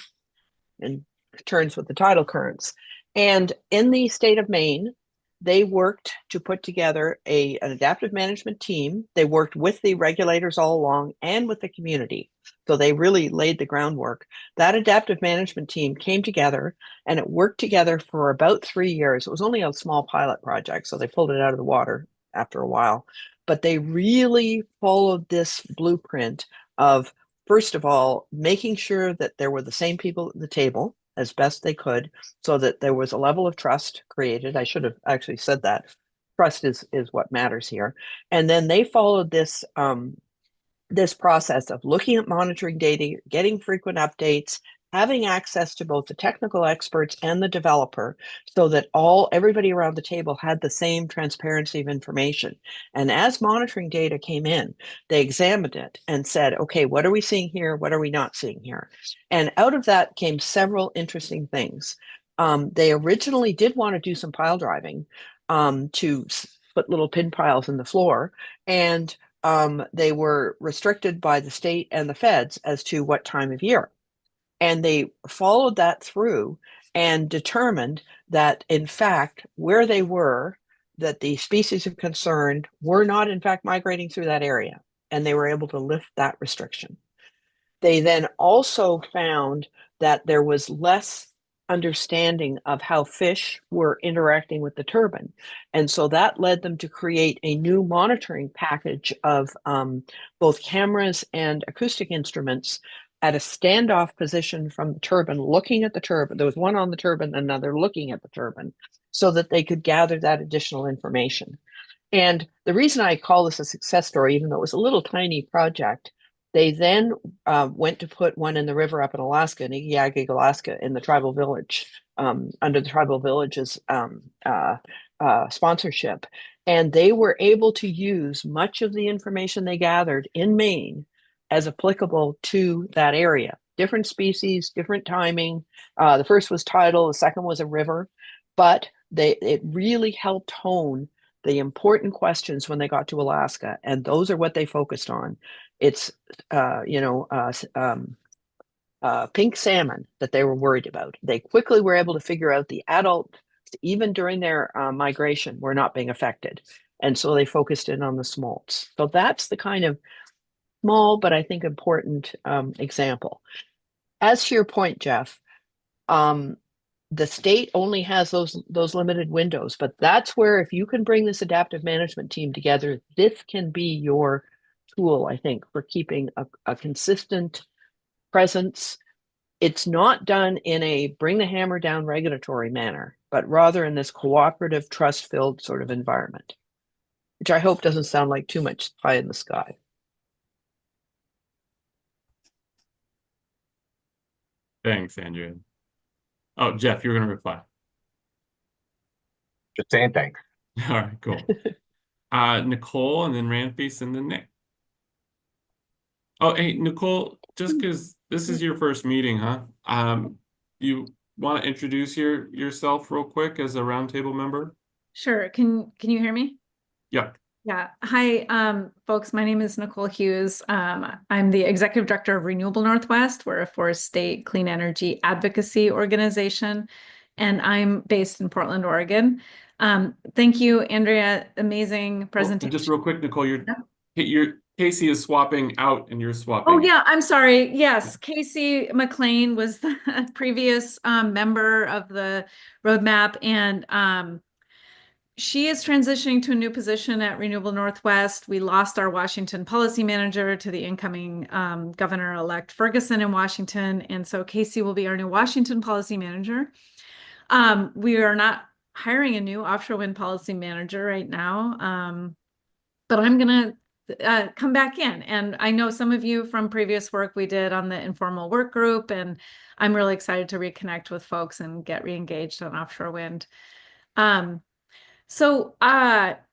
and turns with the tidal currents. And in the state of Maine, they worked to put together an adaptive management team. They worked with the regulators all along and with the community. So they really laid the groundwork. That adaptive management team came together and it worked together for about 3 years. It was only a small pilot project, so they pulled it out of the water after a while. But they really followed this blueprint of, first of all, making sure that there were the same people at the table as best they could, so that there was a level of trust created. I should have actually said that. Trust is what matters here. And then they followed this this process of looking at monitoring data, getting frequent updates, having access to both the technical experts and the developer, so that everybody around the table had the same transparency of information. And as monitoring data came in, they examined it and said, okay, what are we seeing here? What are we not seeing here? And out of that came several interesting things. They originally did want to do some pile driving to put little pin piles in the floor, and they were restricted by the state and the feds as to what time of year. And they followed that through and determined that, in fact, where they were, that the species of concern were not, in fact, migrating through that area. And they were able to lift that restriction. They then also found that there was less understanding of how fish were interacting with the turbine. And so that led them to create a new monitoring package of both cameras and acoustic instruments at a standoff position from the turbine, looking at the turbine. There was one on the turbine, another looking at the turbine, so that they could gather that additional information. And the reason I call this a success story, even though it was a little tiny project, they then went to put one in the river up in Alaska, in Igiyagig, Alaska, in the tribal village, under the tribal village's sponsorship. And they were able to use much of the information they gathered in Maine as applicable to that area. Different species, different timing. The first was tidal, the second was a river, but it really helped hone the important questions when they got to Alaska, and those are what they focused on. It's pink salmon that they were worried about. They quickly were able to figure out the adults, even during their migration, were not being affected, and so they focused in on the smolts. So that's the kind of small but I think important example. As to your point, Jeff, the state only has those limited windows, but that's where, if you can bring this adaptive management team together, this can be your tool, I think, for keeping a consistent presence. It's not done in a bring the hammer down regulatory manner, but rather in this cooperative, trust-filled sort of environment, which I hope doesn't sound like too much pie in the sky. Thanks, Andrea. Oh, Jeff, you're going to reply. Just saying thanks. All right, cool. Nicole, and then Ramfis, and then Nick. Oh, hey, Nicole, just because this is your first meeting, huh? You want to introduce yourself real quick as a roundtable member? Sure. Can you hear me? Yeah. Yeah. Hi, folks. My name is Nicole Hughes. I'm the Executive Director of Renewable Northwest. We're a forest state clean energy advocacy organization, and I'm based in Portland, Oregon. Thank you, Andrea. Amazing presentation. Just real quick, Nicole, Casey is swapping out and you're swapping. Oh yeah, I'm sorry. Yes, Casey McLean was the previous member of the roadmap, and she is transitioning to a new position at Renewable Northwest. We lost our Washington policy manager to the incoming Governor-elect Ferguson in Washington. And so Casey will be our new Washington policy manager. We are not hiring a new offshore wind policy manager right now, but I'm going to come back in. And I know some of you from previous work we did on the informal work group, and I'm really excited to reconnect with folks and get re-engaged on offshore wind. So I'm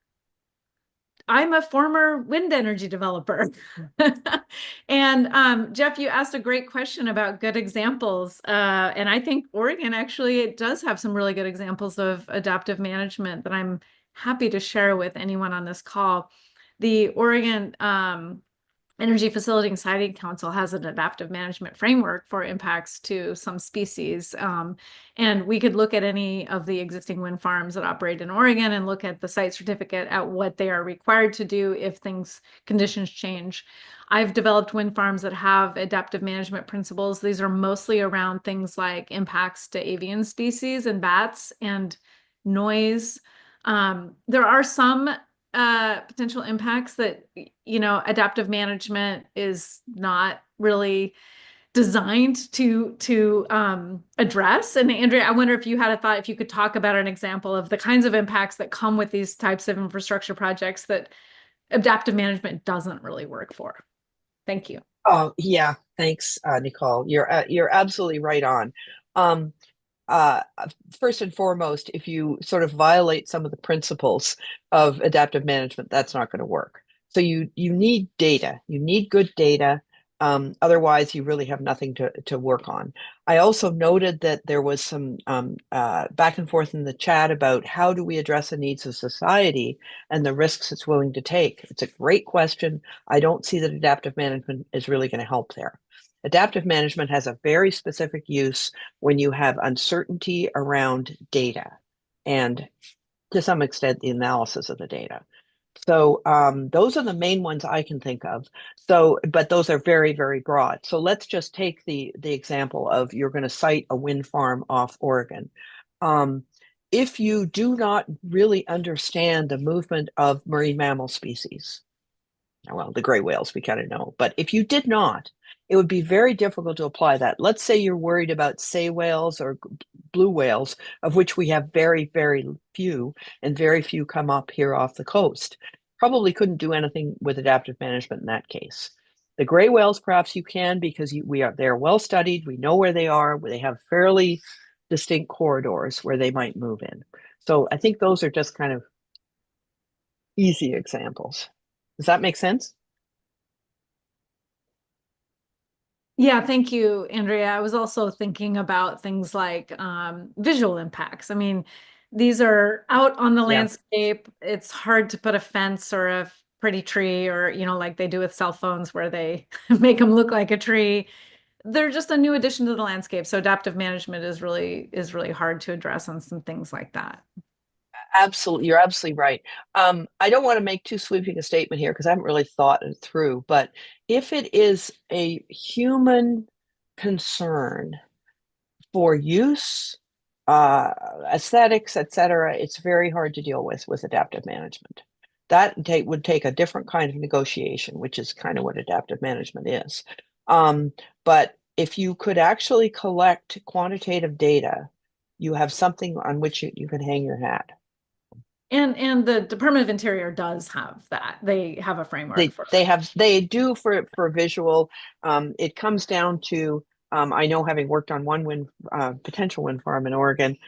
a former wind energy developer. And Jeff, you asked a great question about good examples. And I think Oregon actually, it does have some really good examples of adaptive management that I'm happy to share with anyone on this call. The Oregon Energy Facility and Siting Council has an adaptive management framework for impacts to some species. And we could look at any of the existing wind farms that operate in Oregon and look at the site certificate at what they are required to do if conditions change. I've developed wind farms that have adaptive management principles. These are mostly around things like impacts to avian species and bats and noise. There are some potential impacts that, adaptive management is not really designed to address. And Andrea, I wonder if you had a thought, if you could talk about an example of the kinds of impacts that come with these types of infrastructure projects that adaptive management doesn't really work for. Thank you. Oh, yeah. Thanks, Nicole. You're absolutely right on. First and foremost, if you sort of violate some of the principles of adaptive management, that's not going to work. So you need data. You need good data. Otherwise, you really have nothing to work on. I also noted that there was some back and forth in the chat about how do we address the needs of society and the risks it's willing to take. It's a great question. I don't see that adaptive management is really going to help there. Adaptive management has a very specific use when you have uncertainty around data and, to some extent, the analysis of the data. So those are the main ones I can think of. So, but those are very, very broad. So let's just take the example of you're going to site a wind farm off Oregon. If you do not really understand the movement of marine mammal species, well, the gray whales we kind of know, but if you did not, it would be very difficult to apply that. Let's say you're worried about sei whales or blue whales, of which we have very, very few, and very few come up here off the coast. Probably couldn't do anything with adaptive management in that case. The gray whales, perhaps you can, because they're well studied. We know where they are. They have fairly distinct corridors where they might move in. So I think those are just kind of easy examples. Does that make sense? Yeah, thank you, Andrea. I was also thinking about things like visual impacts. I mean, these are out on the landscape. It's hard to put a fence or a pretty tree or, like they do with cell phones where they make them look like a tree. They're just a new addition to the landscape. So adaptive management is really hard to address on some things like that. Absolutely. You're absolutely right. I don't want to make too sweeping a statement here because I haven't really thought it through, but if it is a human concern for use, aesthetics, etc., it's very hard to deal with adaptive management. That would take a different kind of negotiation, which is kind of what adaptive management is. But if you could actually collect quantitative data, you have something on which you can hang your hat. And the Department of Interior does have that. They have a framework for it. They do for visual. It comes down to I know, having worked on one potential wind farm in Oregon,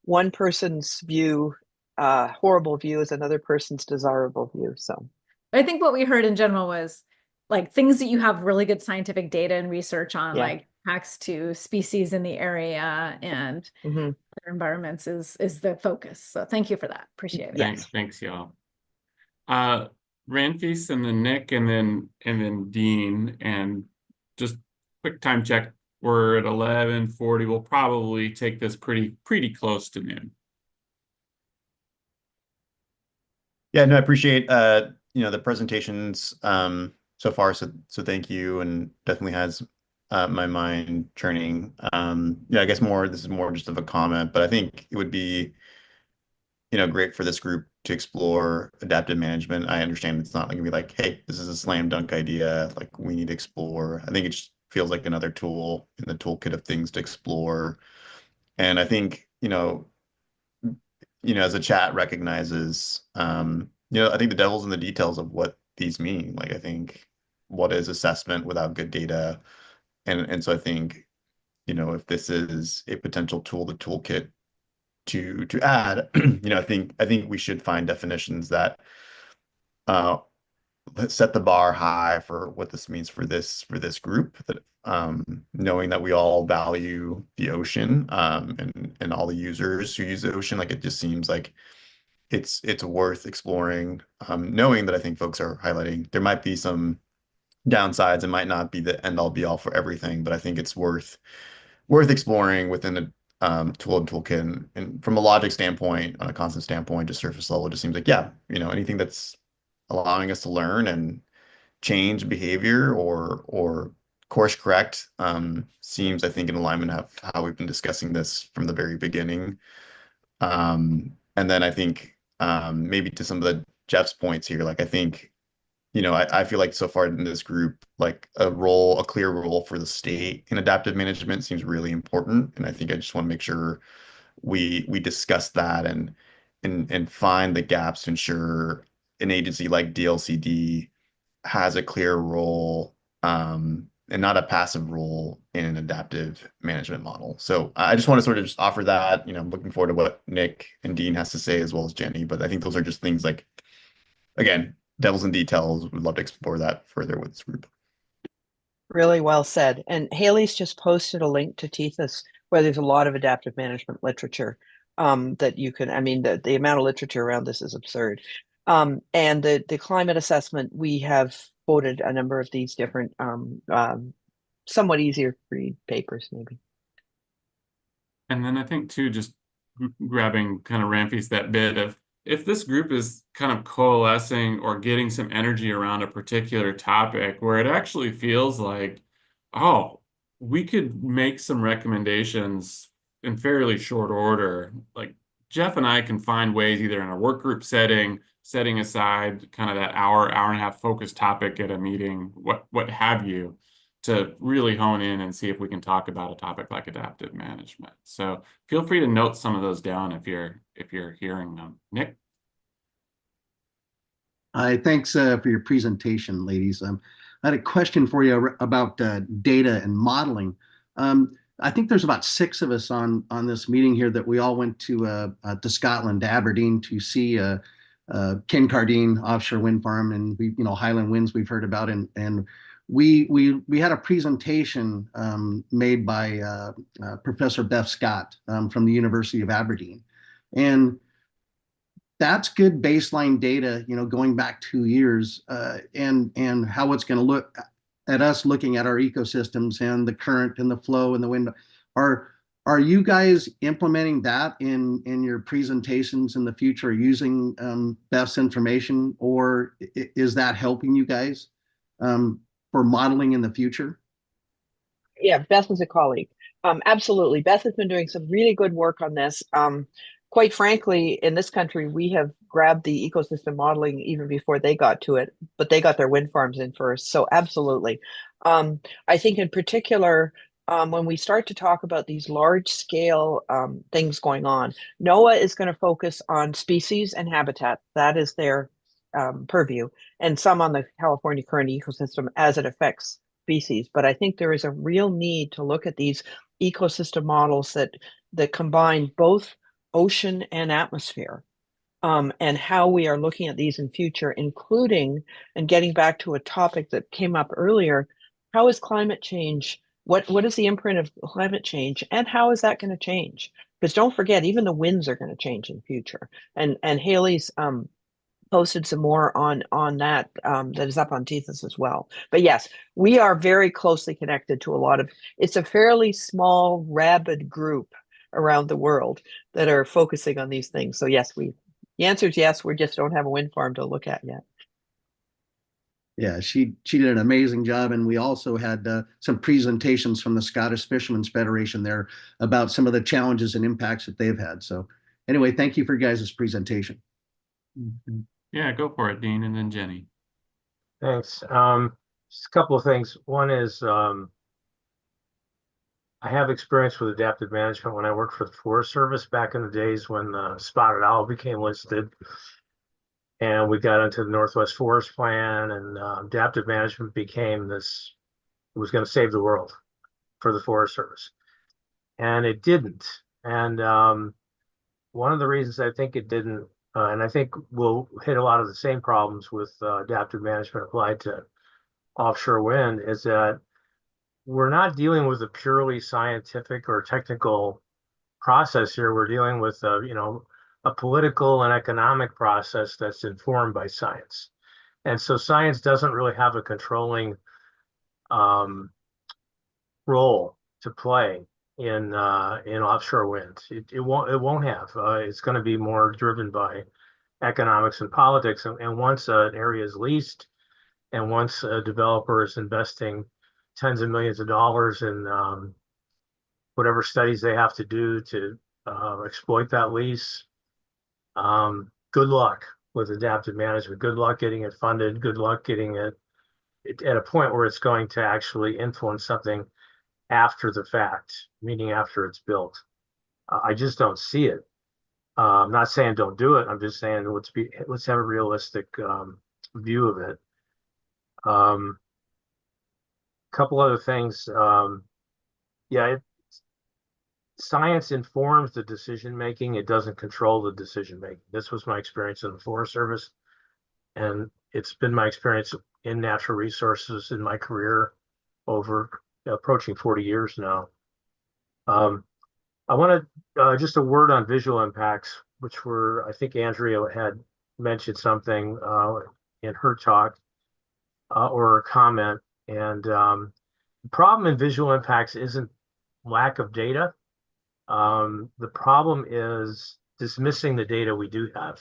one person's view, horrible view, is another person's desirable view. So I think what we heard in general was like things that you have really good scientific data and research on, like impacts to species in the area and their environments is the focus. So thank you for that. Appreciate it. Thanks, y'all. Ranfis and then Nick and then Dean, and just quick time check. We're at 11:40. We'll probably take this pretty close to noon. Yeah, no, I appreciate the presentations so far. So thank you, and definitely has my mind churning. I guess this is more just of a comment, but I think it would be great for this group to explore adaptive management. I understand it's not going to be like, hey, this is a slam dunk idea, like we need to explore. I think it just feels like another tool in the toolkit of things to explore. And I think, as the chat recognizes, I think the devil's in the details of what these mean. Like, I think what is assessment without good data? And so I think, if this is a potential tool, the toolkit to add, I think we should find definitions that uh, set the bar high for what this means for this group. That knowing that we all value the ocean, and all the users who use the ocean, like it just seems like it's worth exploring. Knowing that I think folks are highlighting there might be some downsides. It might not be the end all be all for everything, but I think it's worth exploring within the tool and toolkit. And from a logic standpoint, on a constant standpoint, just surface level, it just seems like, yeah, anything that's allowing us to learn and change behavior or course correct seems, I think, in alignment of how we've been discussing this from the very beginning. And then I think maybe to some of the Jeff's points here, like I think, I feel like so far in this group, like a clear role for the state in adaptive management seems really important. And I think I just want to make sure we discuss that and find the gaps to ensure an agency like DLCD has a clear role, and not a passive role in an adaptive management model. So I just want to sort of just offer that. I'm looking forward to what Nick and Dean has to say, as well as Jenny. But I think those are just things like, again, devil's in details. We'd love to explore that further with this group. Really well said. And Haley's just posted a link to TETHIS where there's a lot of adaptive management literature that you can, the amount of literature around this is absurd. And the climate assessment, we have quoted a number of these different somewhat easier to read papers, maybe. And then I think too, just grabbing kind of Ramfi's that bit of, if this group is kind of coalescing or getting some energy around a particular topic where it actually feels like, oh, we could make some recommendations in fairly short order. Like Jeff and I can find ways, either in a work group setting, setting aside kind of that hour and a half focused topic at a meeting, what have you, to really hone in and see if we can talk about a topic like adaptive management. So feel free to note some of those down if you're hearing them. Nick? Hi, thanks for your presentation, ladies. I had a question for you about data and modeling. I think there's about 6 of us on this meeting here that we all went to Scotland, to Aberdeen, to see Kincardine offshore wind farm, and Highland Winds we've heard about, and we had a presentation made by Professor Beth Scott from the University of Aberdeen, and that's good baseline data, going back 2 years, and how it's going to look at us looking at our ecosystems and the current and the flow and the wind. Are you guys implementing that in your presentations in the future, using Beth's information, or is that helping you guys for modeling in the future? Yeah, Beth is a colleague. Absolutely. Beth has been doing some really good work on this. Quite frankly, in this country, we have grabbed the ecosystem modeling even before they got to it, but they got their wind farms in first. So absolutely. I think in particular, when we start to talk about these large scale things going on, NOAA is going to focus on species and habitat. That is their purview, and some on the California current ecosystem as it affects species. But I think there is a real need to look at these ecosystem models that combine both ocean and atmosphere, and how we are looking at these in future, including, and getting back to a topic that came up earlier, how is climate change, what is the imprint of climate change, and how is that going to change? Because don't forget, even the winds are going to change in the future. And Haley's posted some more on that that is up on TETHIS as well. But yes, we are very closely connected to a lot of, it's a fairly small, rabid group around the world that are focusing on these things. So yes, the answer is yes, we just don't have a wind farm to look at yet. Yeah, she did an amazing job, and we also had some presentations from the Scottish Fishermen's Federation there about some of the challenges and impacts that they've had. So Anyway, thank you for your guys' presentation. Yeah, go for it, Dean, and then Jenny. Thanks. Just a couple of things. One is I have experience with adaptive management when I worked for the Forest Service back in the days when spotted owl became listed. And we got into the Northwest Forest Plan, and adaptive management became this, it was going to save the world for the Forest Service. And it didn't. And one of the reasons I think it didn't, and I think we'll hit a lot of the same problems with adaptive management applied to offshore wind, is that we're not dealing with a purely scientific or technical process here. We're dealing with a political and economic process that's informed by science. And so science doesn't really have a controlling role to play in offshore wind. It won't have. It's going to be more driven by economics and politics. And once an area is leased, and once a developer is investing tens of millions of dollars in whatever studies they have to do to exploit that lease, good luck with adaptive management. Good luck getting it funded. Good luck getting it at a point where it's going to actually influence something after the fact, meaning after it's built. I just don't see it. I'm not saying don't do it. I'm just saying let's have a realistic view of it. Couple other things. Science informs the decision making. It doesn't control the decision making. This was my experience in the Forest Service, and it's been my experience in natural resources in my career over approaching 40 years now. I want to just a word on visual impacts, which I think Andrea had mentioned something in her talk or comment. And the problem in visual impacts isn't lack of data. The problem is dismissing the data we do have.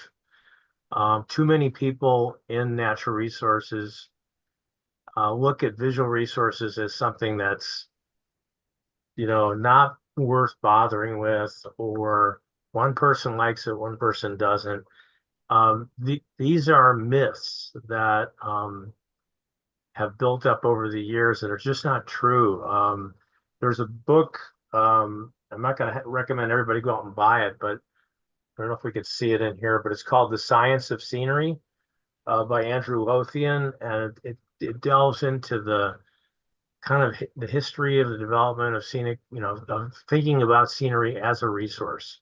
Too many people in natural resources look at visual resources as something that's, not worth bothering with, or one person likes it, one person doesn't. These are myths that have built up over the years that are just not true. There's a book, I'm not going to recommend everybody go out and buy it, but I don't know if we could see it in here, but it's called The Science of Scenery by Andrew Lothian, and it delves into the kind of the history of the development of scenic, of thinking about scenery as a resource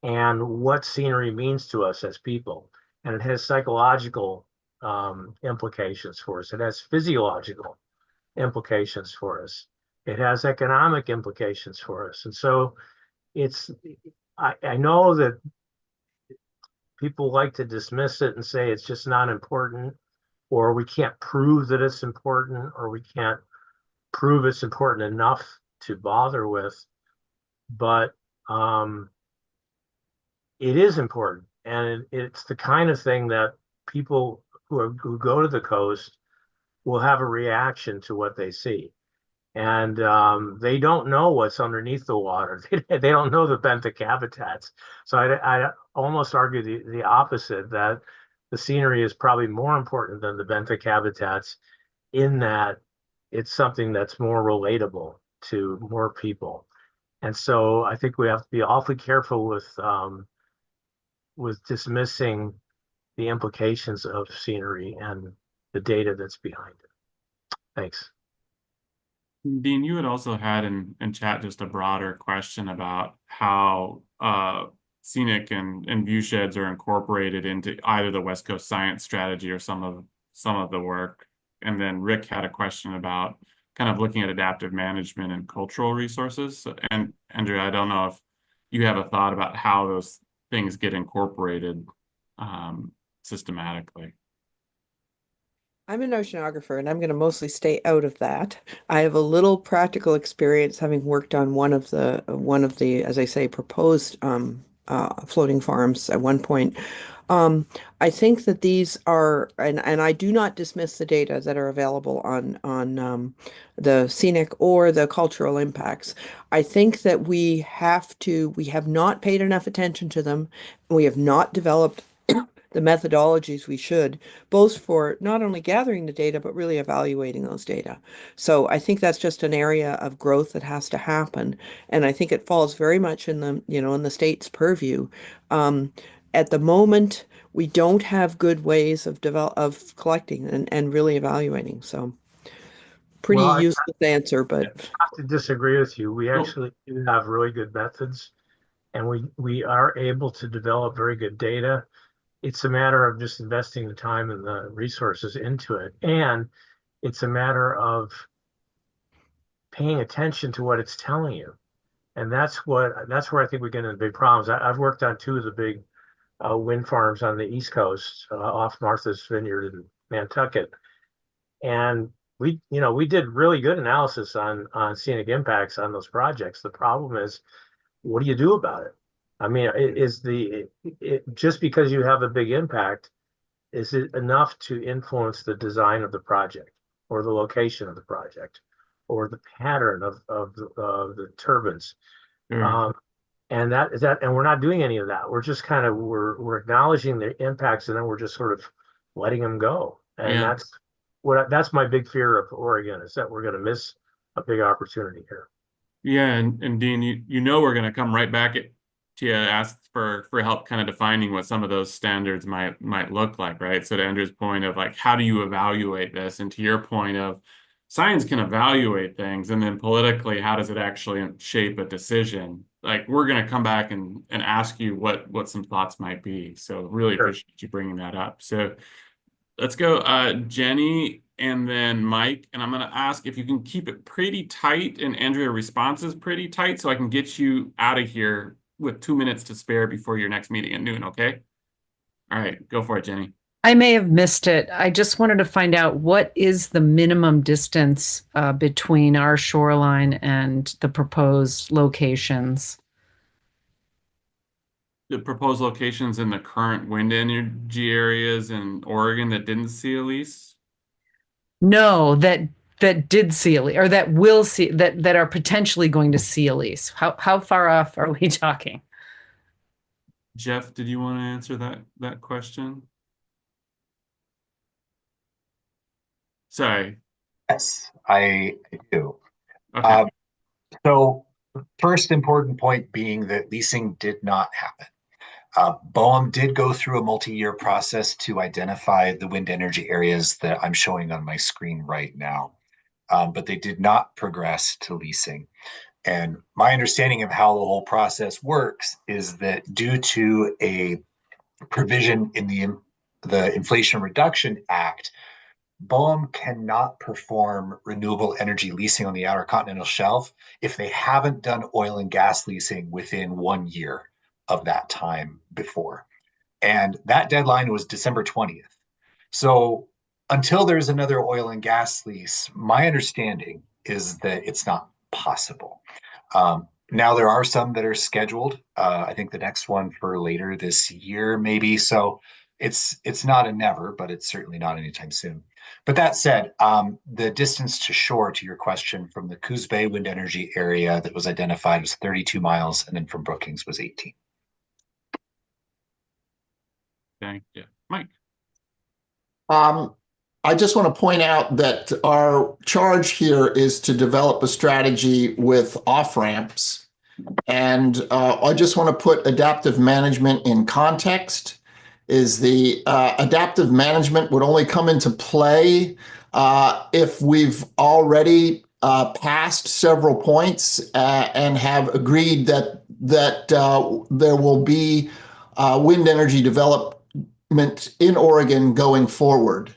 and what scenery means to us as people. And it has psychological implications for us. It has physiological implications for us. It has economic implications for us. And so I know that people like to dismiss it and say it's just not important, or we can't prove that it's important, or we can't prove it's important enough to bother with. But it is important. And it's the kind of thing that people who go to the coast will have a reaction to what they see. And they don't know what's underneath the water. They don't know the benthic habitats. So I almost argue the opposite, that the scenery is probably more important than the benthic habitats, in that it's something that's more relatable to more people. And so I think we have to be awfully careful with dismissing the implications of scenery and the data that's behind it. Thanks. Dean, you had also had in chat just a broader question about how scenic and view sheds are incorporated into either the West Coast Science Strategy or some of the work. And then Rick had a question about kind of looking at adaptive management and cultural resources. And Andrea, I don't know if you have a thought about how those things get incorporated systematically. I'm an oceanographer, and I'm going to mostly stay out of that. I have a little practical experience having worked on one of the, as I say, proposed floating farms at one point. I think that these are, and I do not dismiss the data that are available on the scenic or the cultural impacts. I think that we have not paid enough attention to them. We have not developed the methodologies we should, both for not only gathering the data, but really evaluating those data. So I think that's just an area of growth that has to happen. And I think it falls very much in in the state's purview. At the moment, we don't have good ways of collecting and really evaluating. So pretty Well, I useless answer, but have to disagree with you. We Oh. actually do have really good methods, and we are able to develop very good data. It's a matter of just investing the time and the resources into it. And it's a matter of paying attention to what it's telling you. And that's where I think we get into big problems. I've worked on two of the big wind farms on the East Coast, off Martha's Vineyard in Nantucket. And we did really good analysis on scenic impacts on those projects. The problem is, what do you do about it? I mean, just because you have a big impact, is it enough to influence the design of the project or the location of the project or the pattern of the turbines? Mm. And we're not doing any of that. We're just we're acknowledging the impacts, and then we're just sort of letting them go. And Yeah. that's my big fear of Oregon, is that we're going to miss a big opportunity here. Yeah, and Dean, you know we're gonna come right back to you, ask for help kind of defining what some of those standards might look like, right? So to Andrew's point of like, how do you evaluate this? And to your point of science can evaluate things, and then politically, how does it actually shape a decision? Like we're gonna come back and ask you what some thoughts might be. So really Sure. appreciate you bringing that up. So let's go, Jenny and then Mike. And I'm going to ask if you can keep it pretty tight and Andrea responses pretty tight so I can get you out of here with 2 minutes to spare before your next meeting at noon, okay? All right, go for it, Jenny. I may have missed it. I just wanted to find out what is the minimum distance between our shoreline and the proposed locations? The proposed locations in the current wind energy areas in Oregon that didn't see a lease? No, that did see a lease, or that will see, that are potentially going to see a lease. How far off are we talking? Jeff, did you want to answer that question? Sorry. Yes, I do. Okay. So first important point being that leasing did not happen. BOEM did go through a multi-year process to identify the wind energy areas that I'm showing on my screen right now, but they did not progress to leasing. And my understanding of how the whole process works is that due to a provision in the Inflation Reduction Act, BOEM cannot perform renewable energy leasing on the Outer Continental Shelf if they haven't done oil and gas leasing within 1 year of that time before. And that deadline was December 20th. So until there's another oil and gas lease, my understanding is that it's not possible. Now there are some that are scheduled. I think the next one for later this year, maybe. So it's not a never, but it's certainly not anytime soon. But that said, the distance to shore, to your question, from the Coos Bay wind energy area that was identified was 32 miles, and then from Brookings was 18. Thank you. Mike. I just want to point out that our charge here is to develop a strategy with off-ramps. And I just want to put adaptive management in context. Is the adaptive management would only come into play if we've already passed several points and have agreed that there will be wind energy development in Oregon going forward.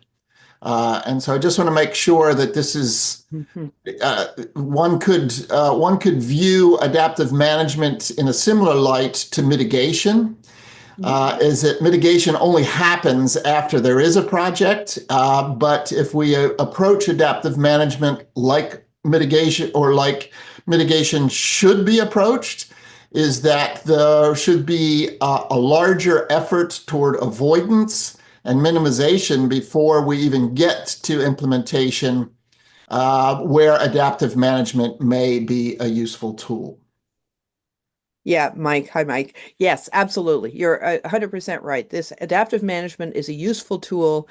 And so I just want to make sure that this is one could view adaptive management in a similar light to mitigation. Is that mitigation only happens after there is a project, but if we approach adaptive management like mitigation, or like mitigation should be approached, is that there should be a larger effort toward avoidance and minimization before we even get to implementation, where adaptive management may be a useful tool. Yeah, Mike. Hi, Mike. Yes, absolutely. You're 100% right. This adaptive management is a useful tool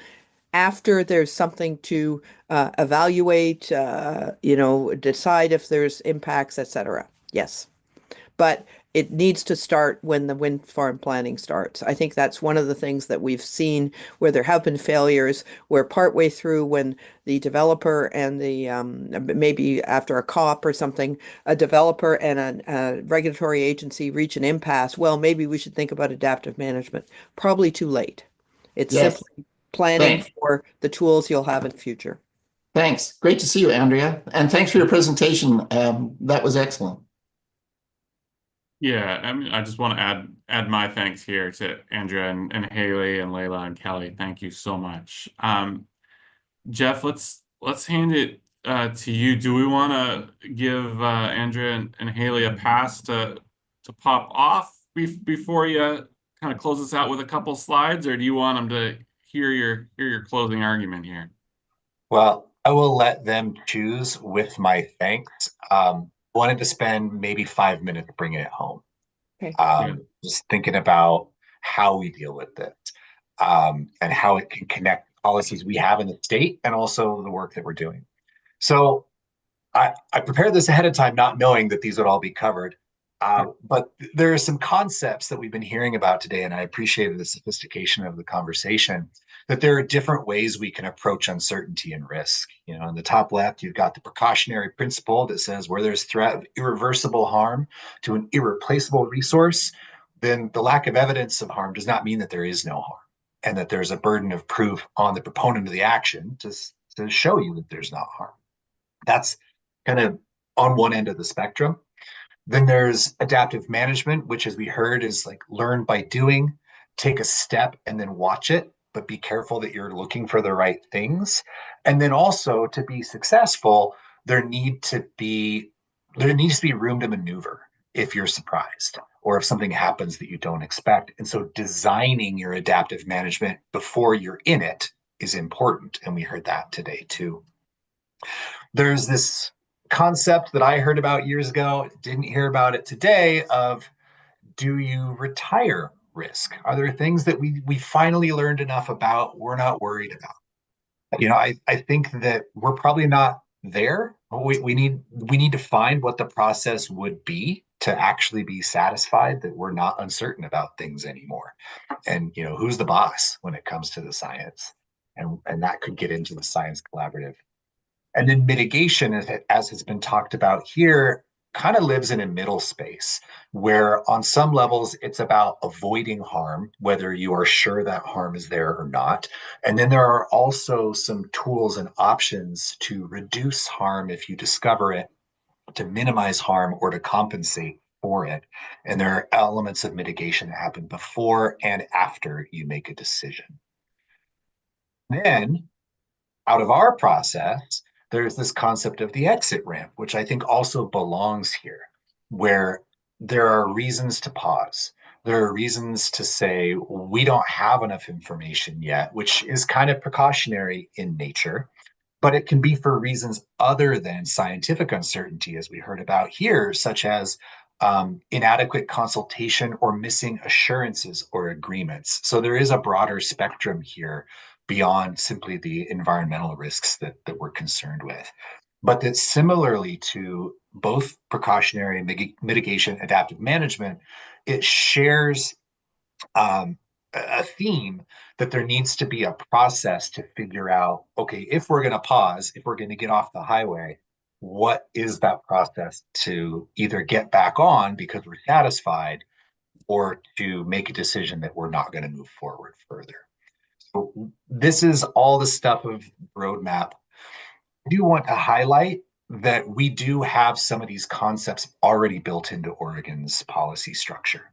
after there's something to evaluate, decide if there's impacts, etc. Yes. But it needs to start when the wind farm planning starts. I think that's one of the things that we've seen where there have been failures, where partway through when the developer and the maybe after a COP or something, a developer and a regulatory agency reach an impasse. Well, maybe we should think about adaptive management. Probably too late. It's Yes. simply planning Thanks. for the tools you'll have in the future. Thanks. Great to see you, Andrea. And thanks for your presentation. That was excellent. Yeah, I mean, I just want to add my thanks here to Andrea and Haley and Layla and Kelly. Thank you so much. Jeff, let's hand it to you. Do we want to give Andrea and Haley a pass to pop off before you kind of close us out with a couple slides, or do you want them to hear your closing argument here? Well, I will let them choose with my thanks. Wanted to spend maybe 5 minutes bringing it home. Okay. Just thinking about how we deal with this, and how it can connect policies we have in the state and also the work that we're doing. So I prepared this ahead of time, not knowing that these would all be covered. But there are some concepts that we've been hearing about today, and I appreciated the sophistication of the conversation, that there are different ways we can approach uncertainty and risk. You know, on the top left, you've got the precautionary principle that says where there's threat of irreversible harm to an irreplaceable resource, then the lack of evidence of harm does not mean that there is no harm, and that there's a burden of proof on the proponent of the action to show you that there's not harm. That's kind of on one end of the spectrum. Then there's adaptive management, which, as we heard, is like learn by doing, take a step and then watch it, but be careful that you're looking for the right things. And then also, to be successful, there needs to be room to maneuver if you're surprised or if something happens that you don't expect. And so designing your adaptive management before you're in it is important. And we heard that today too. There's this concept that I heard about years ago, didn't hear about it today, of do you retire risk? Are there things that we finally learned enough about we're not worried about? You know, I think that we're probably not there. We need to find what the process would be to actually be satisfied that we're not uncertain about things anymore. And, you know, who's the boss when it comes to the science? And that could get into the science collaborative. And then mitigation, as has been talked about here, kind of lives in a middle space where on some levels it's about avoiding harm, whether you are sure that harm is there or not. And then there are also some tools and options to reduce harm if you discover it, to minimize harm, or to compensate for it. And there are elements of mitigation that happen before and after you make a decision. Then, out of our process, there's this concept of the exit ramp, which I think also belongs here, where there are reasons to pause. There are reasons to say, we don't have enough information yet, which is kind of precautionary in nature, but it can be for reasons other than scientific uncertainty, as we heard about here, such as inadequate consultation or missing assurances or agreements. So there is a broader spectrum here beyond simply the environmental risks that we're concerned with. But that similarly to both precautionary mitigation, adaptive management, it shares a theme that there needs to be a process to figure out, okay, if we're going to pause, if we're going to get off the highway, what is that process to either get back on because we're satisfied, or to make a decision that we're not going to move forward further. So this is all the stuff of roadmap. I do want to highlight that we do have some of these concepts already built into Oregon's policy structure.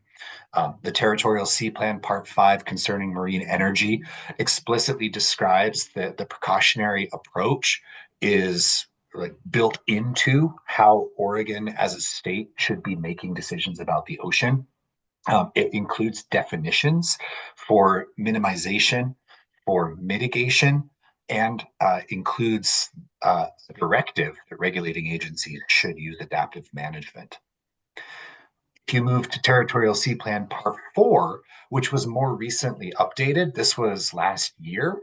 The Territorial Sea Plan Part 5 concerning marine energy explicitly describes that the precautionary approach is like built into how Oregon as a state should be making decisions about the ocean. It includes definitions for minimization, for mitigation, and includes a directive that regulating agencies should use adaptive management. If you move to Territorial Sea Plan Part 4, which was more recently updated, this was last year,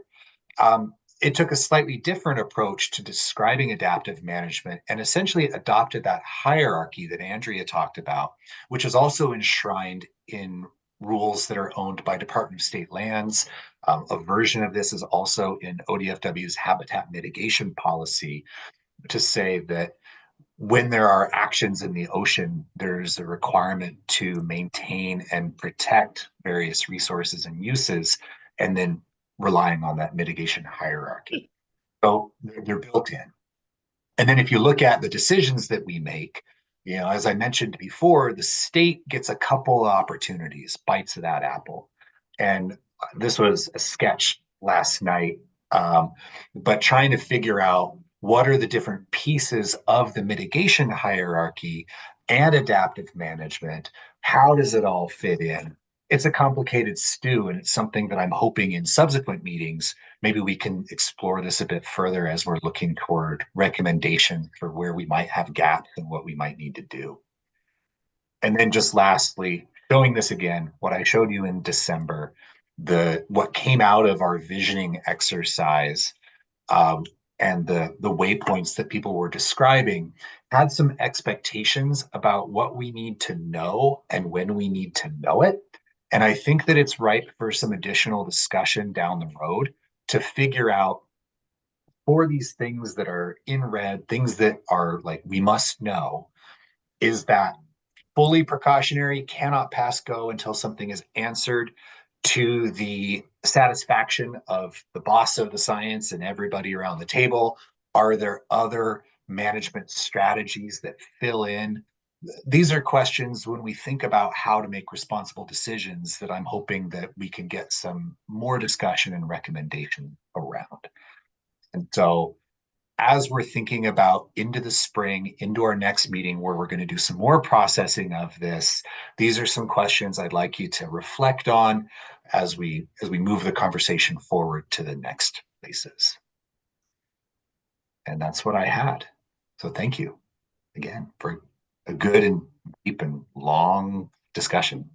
it took a slightly different approach to describing adaptive management and essentially adopted that hierarchy that Andrea talked about, which is also enshrined in rules that are owned by Department of State lands. A version of this is also in ODFW's habitat mitigation policy to say that when there are actions in the ocean, there's a requirement to maintain and protect various resources and uses, and then relying on that mitigation hierarchy. So they're built in. And then if you look at the decisions that we make, as I mentioned before, the state gets a couple of opportunities, bites of that apple. And this was a sketch last night, but trying to figure out what are the different pieces of the mitigation hierarchy and adaptive management? How does it all fit in? It's a complicated stew, and it's something that I'm hoping in subsequent meetings, maybe we can explore this a bit further as we're looking toward recommendations for where we might have gaps and what we might need to do. And then just lastly, showing this again, what I showed you in December, what came out of our visioning exercise, and the waypoints that people were describing had some expectations about what we need to know and when we need to know it. And I think that it's ripe for some additional discussion down the road to figure out for these things that are in red, things that are like we must know, is that fully precautionary, cannot pass go until something is answered, to the satisfaction of the boss of the science and everybody around the table? Are there other management strategies that fill in? These are questions when we think about how to make responsible decisions that I'm hoping that we can get some more discussion and recommendation around. And so as we're thinking about into the spring, into our next meeting where we're going to do some more processing of this, these are some questions I'd like you to reflect on as we move the conversation forward to the next places. And that's what I had. So thank you again for a good and deep and long discussion.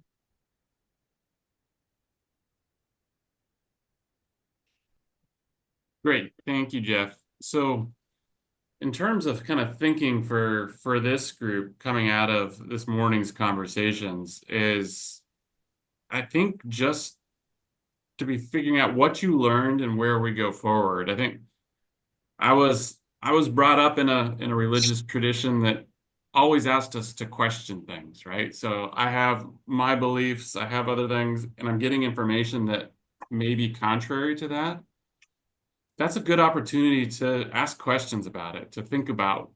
Great, thank you, Jeff. So in terms of kind of thinking for this group coming out of this morning's conversations is, I think, just to be figuring out what you learned and where we go forward. I think I was brought up in a religious tradition that always asked us to question things, right? So I have my beliefs, I have other things, and I'm getting information that may be contrary to that. That's a good opportunity to ask questions about it, to think about,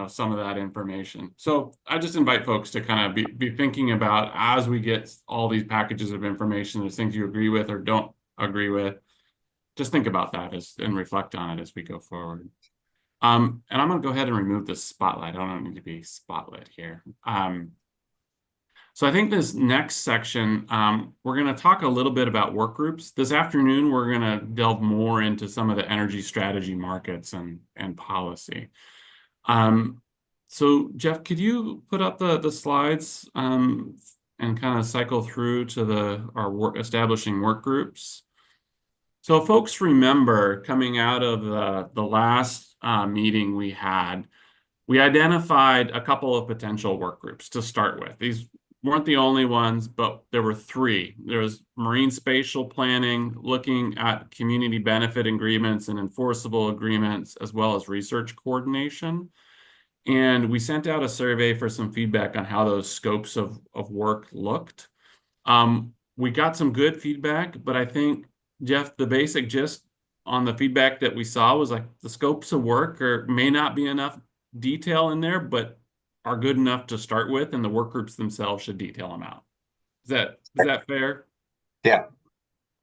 some of that information. So I just invite folks to kind of be thinking about, as we get all these packages of information, there's things you agree with or don't agree with, just think about that and reflect on it as we go forward. And I'm going to go ahead and remove the spotlight. I don't need to be spotlit here. So I think this next section, we're going to talk a little bit about work groups. This afternoon, we're going to delve more into some of the energy strategy markets and policy. So Jeff, could you put up the slides and kind of cycle through to our establishing work groups? So folks remember, coming out of the last meeting we had, we identified a couple of potential work groups to start with. These weren't the only ones, but there were three. There was marine spatial planning, looking at community benefit agreements and enforceable agreements, as well as research coordination. And we sent out a survey for some feedback on how those scopes of work looked. We got some good feedback, but I think, Jeff, the basic gist on the feedback that we saw was like the scopes of work may not be enough detail in there, but are good enough to start with, and the work groups themselves should detail them out. Is that fair? Yeah.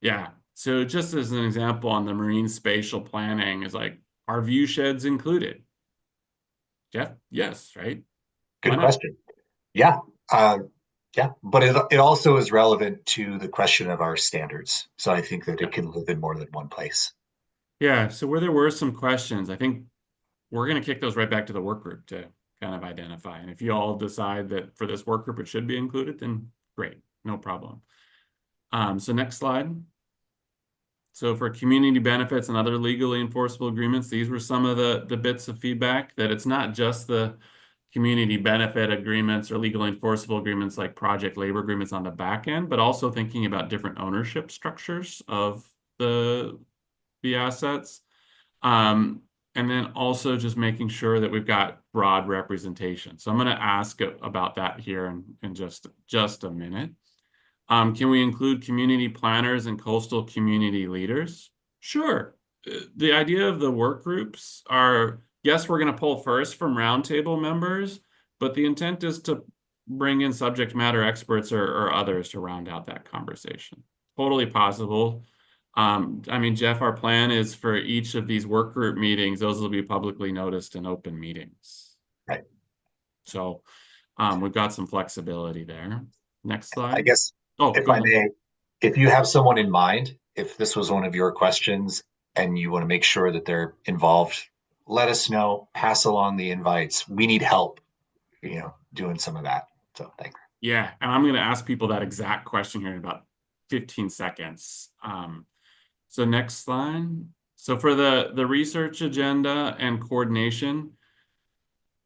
Yeah. So just as an example on the marine spatial planning is like, are view sheds included? Jeff? Yes, right? Good question. Yeah. Yeah, but it also is relevant to the question of our standards. So I think that it can live in more than one place. Yeah, so where there were some questions, I think we're going to kick those right back to the work group to kind of identify. And if you all decide that for this work group it should be included, then great, no problem. So next slide. So for community benefits and other legally enforceable agreements, these were some of the bits of feedback, that it's not just the community benefit agreements or legally enforceable agreements like project labor agreements on the back end, but also thinking about different ownership structures of the assets. And then also just making sure that we've got broad representation. So I'm going to ask about that here in just a minute. Can we include community planners and coastal community leaders? Sure. The idea of the work groups are, yes, we're going to pull first from roundtable members, but the intent is to bring in subject matter experts or others to round out that conversation. Totally possible. I mean, Jeff, our plan is for each of these work group meetings, those will be publicly noticed in open meetings. Right. So we've got some flexibility there. Next slide. I guess, if I may, if you have someone in mind, if this was one of your questions and you want to make sure that they're involved, let us know, pass along the invites. We need help, doing some of that. So thanks. Yeah, and I'm going to ask people that exact question here in about 15 seconds. So next slide. So for the research agenda and coordination,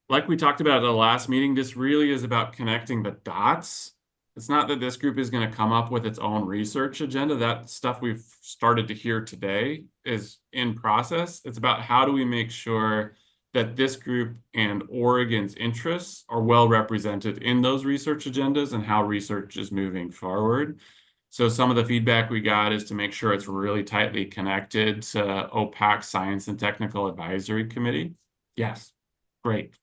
like we talked about at the last meeting, this really is about connecting the dots. It's not that this group is going to come up with its own research agenda. That stuff we've started to hear today is in process. It's about how do we make sure that this group and Oregon's interests are well represented in those research agendas and how research is moving forward. So some of the feedback we got is to make sure it's really tightly connected to OPAC Science and Technical Advisory Committee. Yes, great.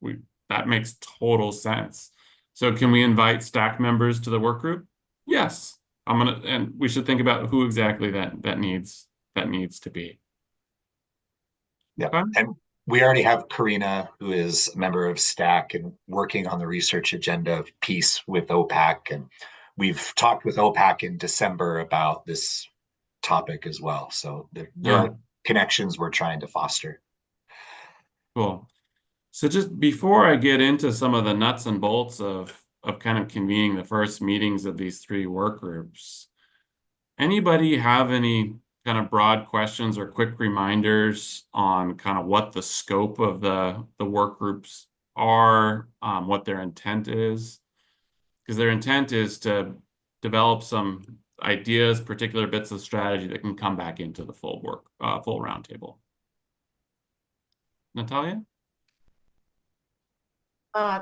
That makes total sense. So can we invite staff members to the work group? Yes. And we should think about who exactly that needs to be. Yeah. Okay. And we already have Karina, who is a member of STAC and working on the research agenda piece with OPAC. And we've talked with OPAC in December about this topic as well. So there are connections we're trying to foster. Cool. So just before I get into some of the nuts and bolts of kind of convening the first meetings of these three work groups, anybody have any kind of broad questions or quick reminders on kind of what the scope of the work groups are, what their intent is? Because their intent is to develop some ideas, particular bits of strategy that can come back into the full roundtable. Natalia?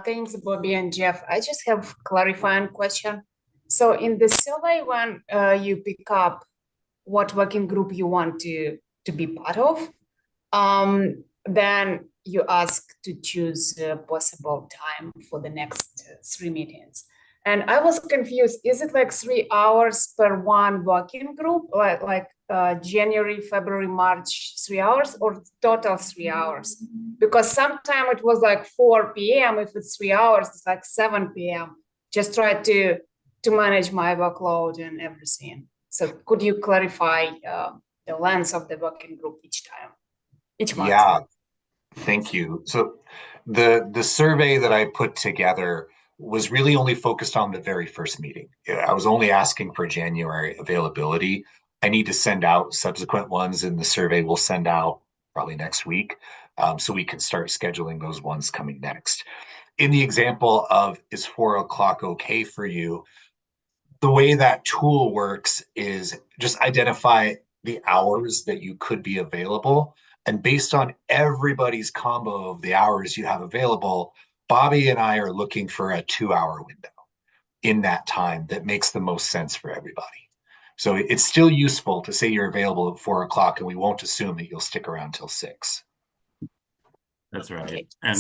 Thanks, Bobby and Jeff. I just have a clarifying question. So in the survey, when you pick up what working group you want to be part of, then you ask to choose a possible time for the next 3 meetings. And I was confused. Is it like 3 hours per one working group, like January, February, March, 3 hours, or total 3 hours? Because sometimes it was like 4 p.m. If it's 3 hours, it's like 7 p.m. Just try to manage my workload and everything. So could you clarify the length of the working group each month? Yeah, thank you. So the survey that I put together was really only focused on the very first meeting. I was only asking for January availability. I need to send out subsequent ones, and the survey will send out probably next week, so we can start scheduling those ones coming next. In the example of, is 4 o'clock okay for you? The way that tool works is just identify the hours that you could be available. And based on everybody's combo of the hours you have available, Bobby and I are looking for a 2-hour window in that time that makes the most sense for everybody. So it's still useful to say you're available at 4 o'clock, and we won't assume that you'll stick around till 6. That's right. Okay. And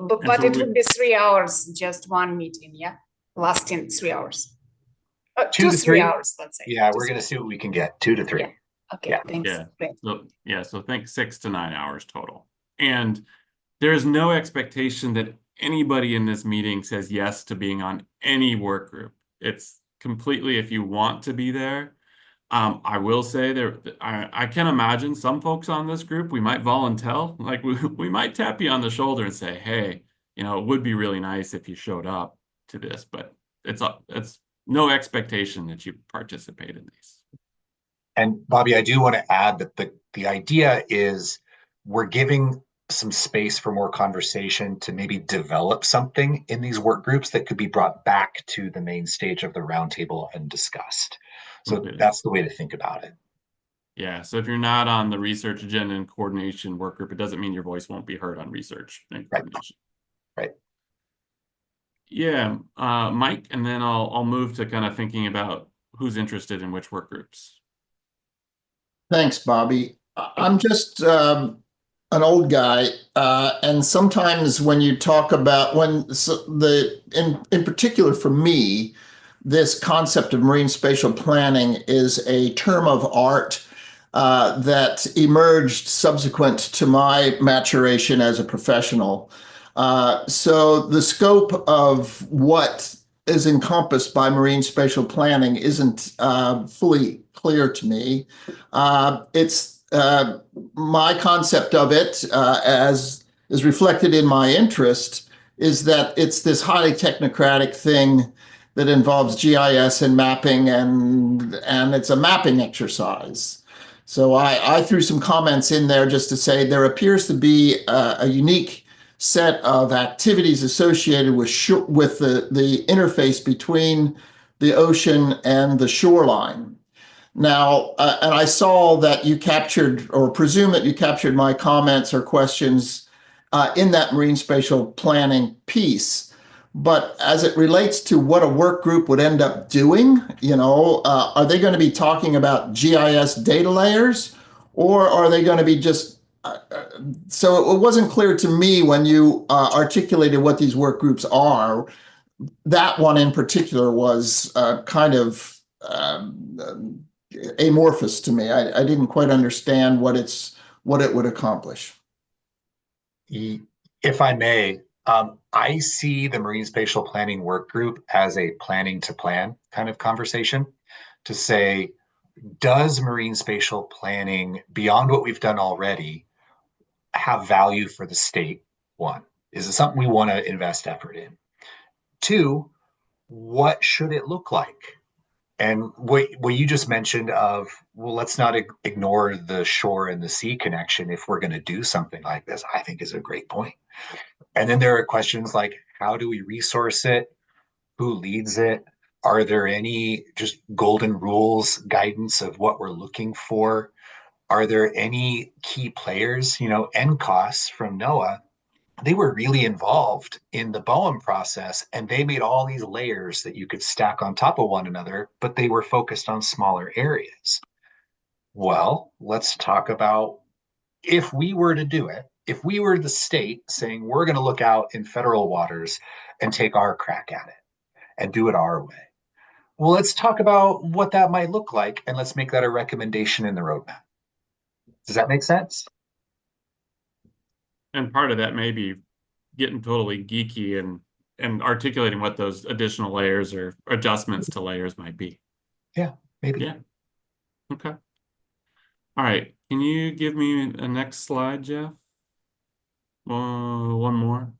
but it would be 3 hours, just one meeting, yeah? Lasting 3 hours. 2 to 3 hours, let's say. Yeah, we're going to see what we can get. 2 to 3. Yeah. Okay, thanks. Yeah. So think 6 to 9 hours total. And there is no expectation that anybody in this meeting says yes to being on any work group. It's completely if you want to be there. I will say I can imagine some folks on this group, we might volunteer, like we might tap you on the shoulder and say, hey, it would be really nice if you showed up to this, but it's no expectation that you participate in these. And Bobby, I do want to add that the idea is we're giving some space for more conversation to maybe develop something in these work groups that could be brought back to the main stage of the roundtable and discussed. So that's the way to think about it. Yeah, so if you're not on the research agenda and coordination work group, it doesn't mean your voice won't be heard on research and coordination. Right. Yeah, Mike, and then I'll move to kind of thinking about who's interested in which work groups. Thanks, Bobby. I'm just an old guy, and sometimes when you talk about in particular for me, this concept of marine spatial planning is a term of art that emerged subsequent to my maturation as a professional. So the scope of what is encompassed by marine spatial planning isn't fully clear to me. It's my concept of it, as is reflected in my interest, is that it's this highly technocratic thing that involves GIS and mapping, and it's a mapping exercise. So I threw some comments in there just to say there appears to be a unique set of activities associated with the interface between the ocean and the shoreline. Now, and I saw that you captured, or presume that you captured my comments or questions in that marine spatial planning piece. But as it relates to what a work group would end up doing, are they going to be talking about GIS data layers, or are they going to be just so it wasn't clear to me when you articulated what these work groups are. That one in particular was kind of amorphous to me. I didn't quite understand what it would accomplish. If I may, I see the marine spatial planning work group as a planning to plan kind of conversation to say, does marine spatial planning, beyond what we've done already, have value for the state? One, is it something we want to invest effort in? Two, what should it look like? And what you just mentioned of, well, let's not ignore the shore and the sea connection if we're going to do something like this, I think is a great point. And then there are questions like, how do we resource it? Who leads it? Are there any just golden rules, guidance of what we're looking for? Are there any key players? NCOS from NOAA, they were really involved in the BOEM process, and they made all these layers that you could stack on top of one another, but they were focused on smaller areas. Well, let's talk about if we were to do it, if we were the state saying we're going to look out in federal waters and take our crack at it and do it our way. Well, let's talk about what that might look like, and let's make that a recommendation in the roadmap. Does that make sense? And part of that may be getting totally geeky and articulating what those additional layers or adjustments to layers might be. Yeah, maybe. Yeah. Okay. All right. Can you give me a next slide, Jeff? One more.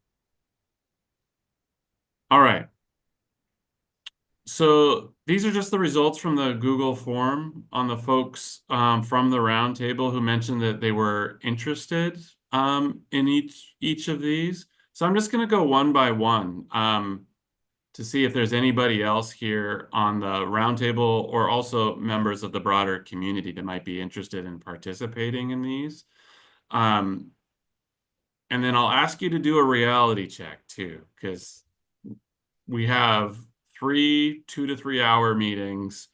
All right. So these are just the results from the Google form on the folks from the roundtable who mentioned that they were interested in each of these. So I'm just going to go one by one to see if there's anybody else here on the roundtable or also members of the broader community that might be interested in participating in these. And then I'll ask you to do a reality check too, because we have 3 2 to 3 hour meetings.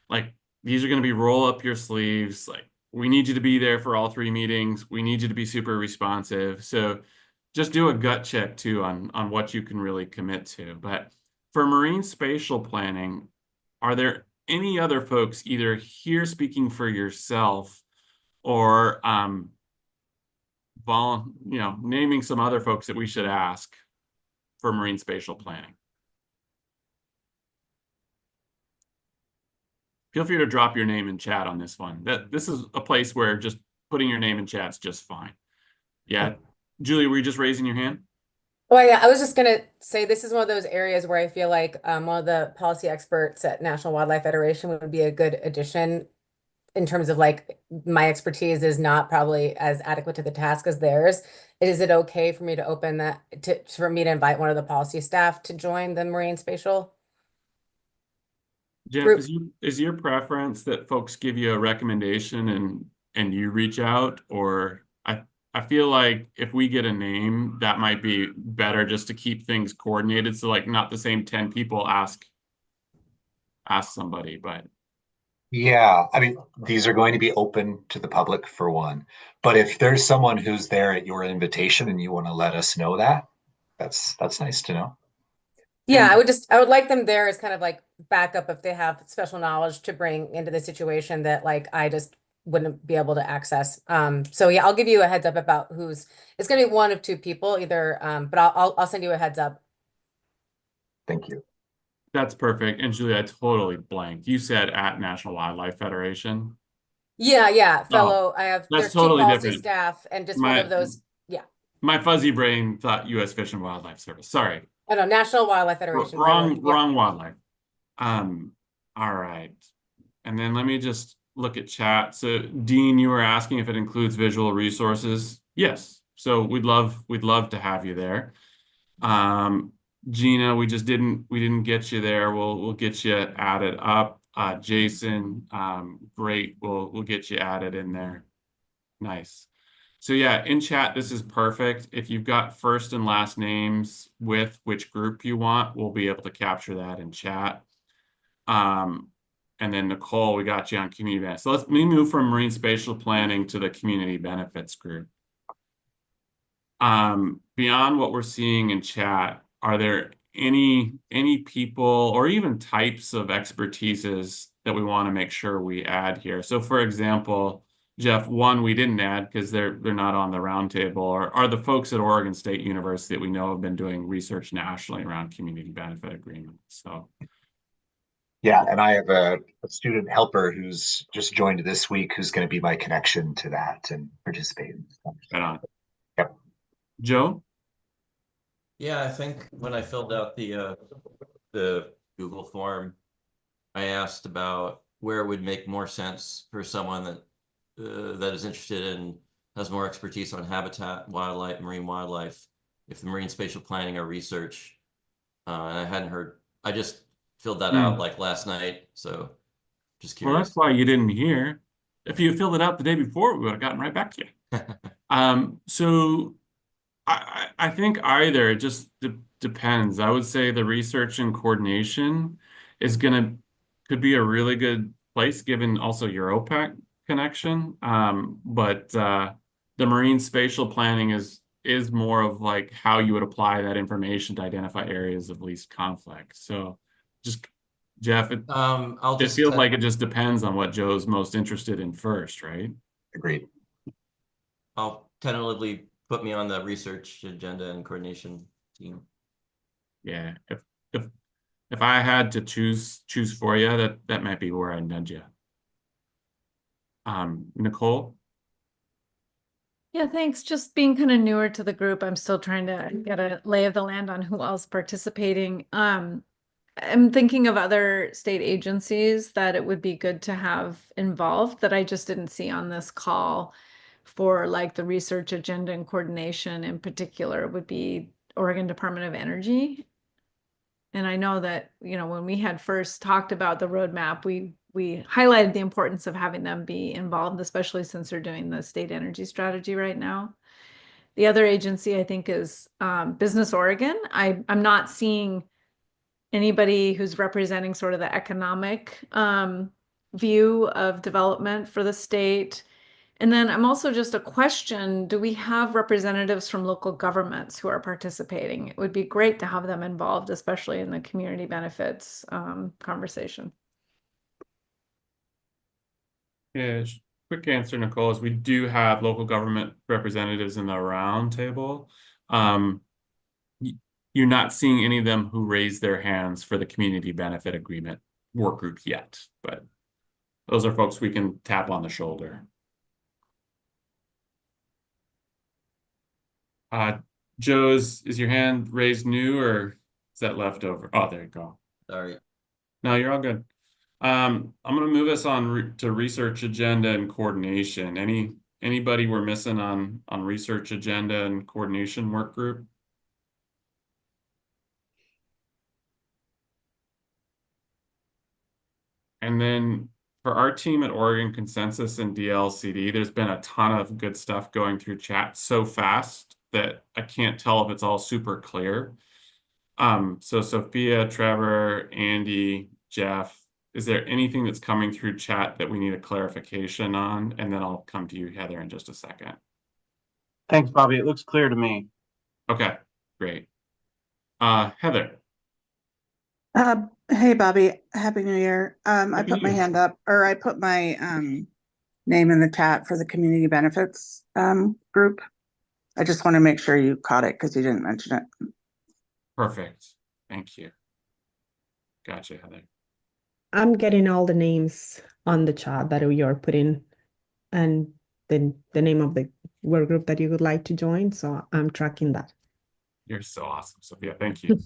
Like, these are going to be roll up your sleeves. Like, we need you to be there for all 3 meetings. We need you to be super responsive. So just do a gut check too on what you can really commit to. But for marine spatial planning, are there any other folks either here speaking for yourself or naming some other folks that we should ask for marine spatial planning. Feel free to drop your name in chat on this one. This is a place where just putting your name in chat's just fine. Yeah. Julie, were you just raising your hand? Oh, yeah, I was just gonna say this is one of those areas where I feel like one of the policy experts at National Wildlife Federation would be a good addition in terms of like my expertise is not probably as adequate to the task as theirs. Is it okay for me to open that for me to invite one of the policy staff to join the marine spatial Jeff, group? is your preference that folks give you a recommendation and you reach out, or I feel like if we get a name, that might be better just to keep things coordinated. So like not the same 10 people ask somebody, but. Yeah, I mean, these are going to be open to the public for one. But if there's someone who's there at your invitation and you want to let us know that, that's nice to know. Yeah, I would like them there as kind of like backup if they have special knowledge to bring into the situation that like I just wouldn't be able to access. So yeah, I'll give you a heads up about it's gonna be one of two people either, but I'll send you a heads up. Thank you. That's perfect. And Julie, I totally blanked. You said at National Wildlife Federation. Yeah, fellow. That's There's totally two policy different. staff and just one of those. Yeah. My fuzzy brain thought U.S. Fish and Wildlife Service. Sorry. Oh no, National Wildlife Federation. Wrong wildlife. All right. And then let me just look at chat. So Dean, you were asking if it includes visual resources. Yes. So we'd love to have you there. Gina, we didn't get you there. We'll get you added up. Jason, great. We'll get you added in there. Nice. So yeah, in chat, this is perfect. If you've got first and last names with which group you want, we'll be able to capture that in chat. And then Nicole, we got you on community benefits. So let me move from marine spatial planning to the community benefits group. Beyond what we're seeing in chat, are there any people or even types of expertises that we want to make sure we add here? So for example, Jeff, one we didn't add because they're not on the roundtable, or are the folks at Oregon State University that we know have been doing research nationally around community benefit agreements. So yeah, and I have a student helper who's just joined this week who's going to be my connection to that and participate in stuff. Right on. Yep. Joe? Yeah, I think when I filled out the Google form, I asked about where it would make more sense for someone that is interested in, has more expertise on habitat, wildlife, marine wildlife, if the marine spatial planning or research. And I hadn't heard, I just filled that out like last night. So just curious. Well, that's why you didn't hear. If you filled it out the day before, we would have gotten right back to you. So I think either, it just depends. I would say the research and coordination could be a really good place given also your OPEC connection. But the marine spatial planning is more of like how you would apply that information to identify areas of least conflict. So just Jeff, it feels like it just depends on what Joe's most interested in first, right? Agreed. I'll tentatively put me on the research agenda and coordination team. Yeah, if I had to choose for you, that might be where I'd nudge you. Nicole? Yeah, thanks. Just being kind of newer to the group, I'm still trying to get a lay of the land on who else participating. I'm thinking of other state agencies that it would be good to have involved that I just didn't see on this call for like the research agenda and coordination in particular would be Oregon Department of Energy. And I know that, when we had first talked about the roadmap, we highlighted the importance of having them be involved, especially since they're doing the state energy strategy right now. The other agency I think is Business Oregon. I'm not seeing anybody who's representing sort of the economic view of development for the state. And then I'm also just a question, do we have representatives from local governments who are participating? It would be great to have them involved, especially in the community benefits conversation. Yeah, quick answer, Nicole, is we do have local government representatives in the roundtable. You're not seeing any of them who raise their hands for the community benefit agreement work group yet, but those are folks we can tap on the shoulder. Joe, is your hand raised new or is that left over? Oh, there you go. Sorry. No, you're all good. I'm going to move us on to research agenda and coordination. Anybody we're missing on research agenda and coordination work group? And then for our team at Oregon Consensus and DLCD, there's been a ton of good stuff going through chat so fast that I can't tell if it's all super clear. So Sophia, Trevor, Andy, Jeff, is there anything that's coming through chat that we need a clarification on? And then I'll come to you, Heather, in just a second. Thanks, Bobby. It looks clear to me. Okay, great. Heather. Hey, Bobby. Happy New Year. I put my hand up, or I put my name in the chat for the community benefits group. I just want to make sure you caught it because you didn't mention it. Perfect. Thank you. Gotcha, Heather. I'm getting all the names on the chat that you're putting and the name of the work group that you would like to join. So I'm tracking that. You're so awesome, Sophia. Thank you.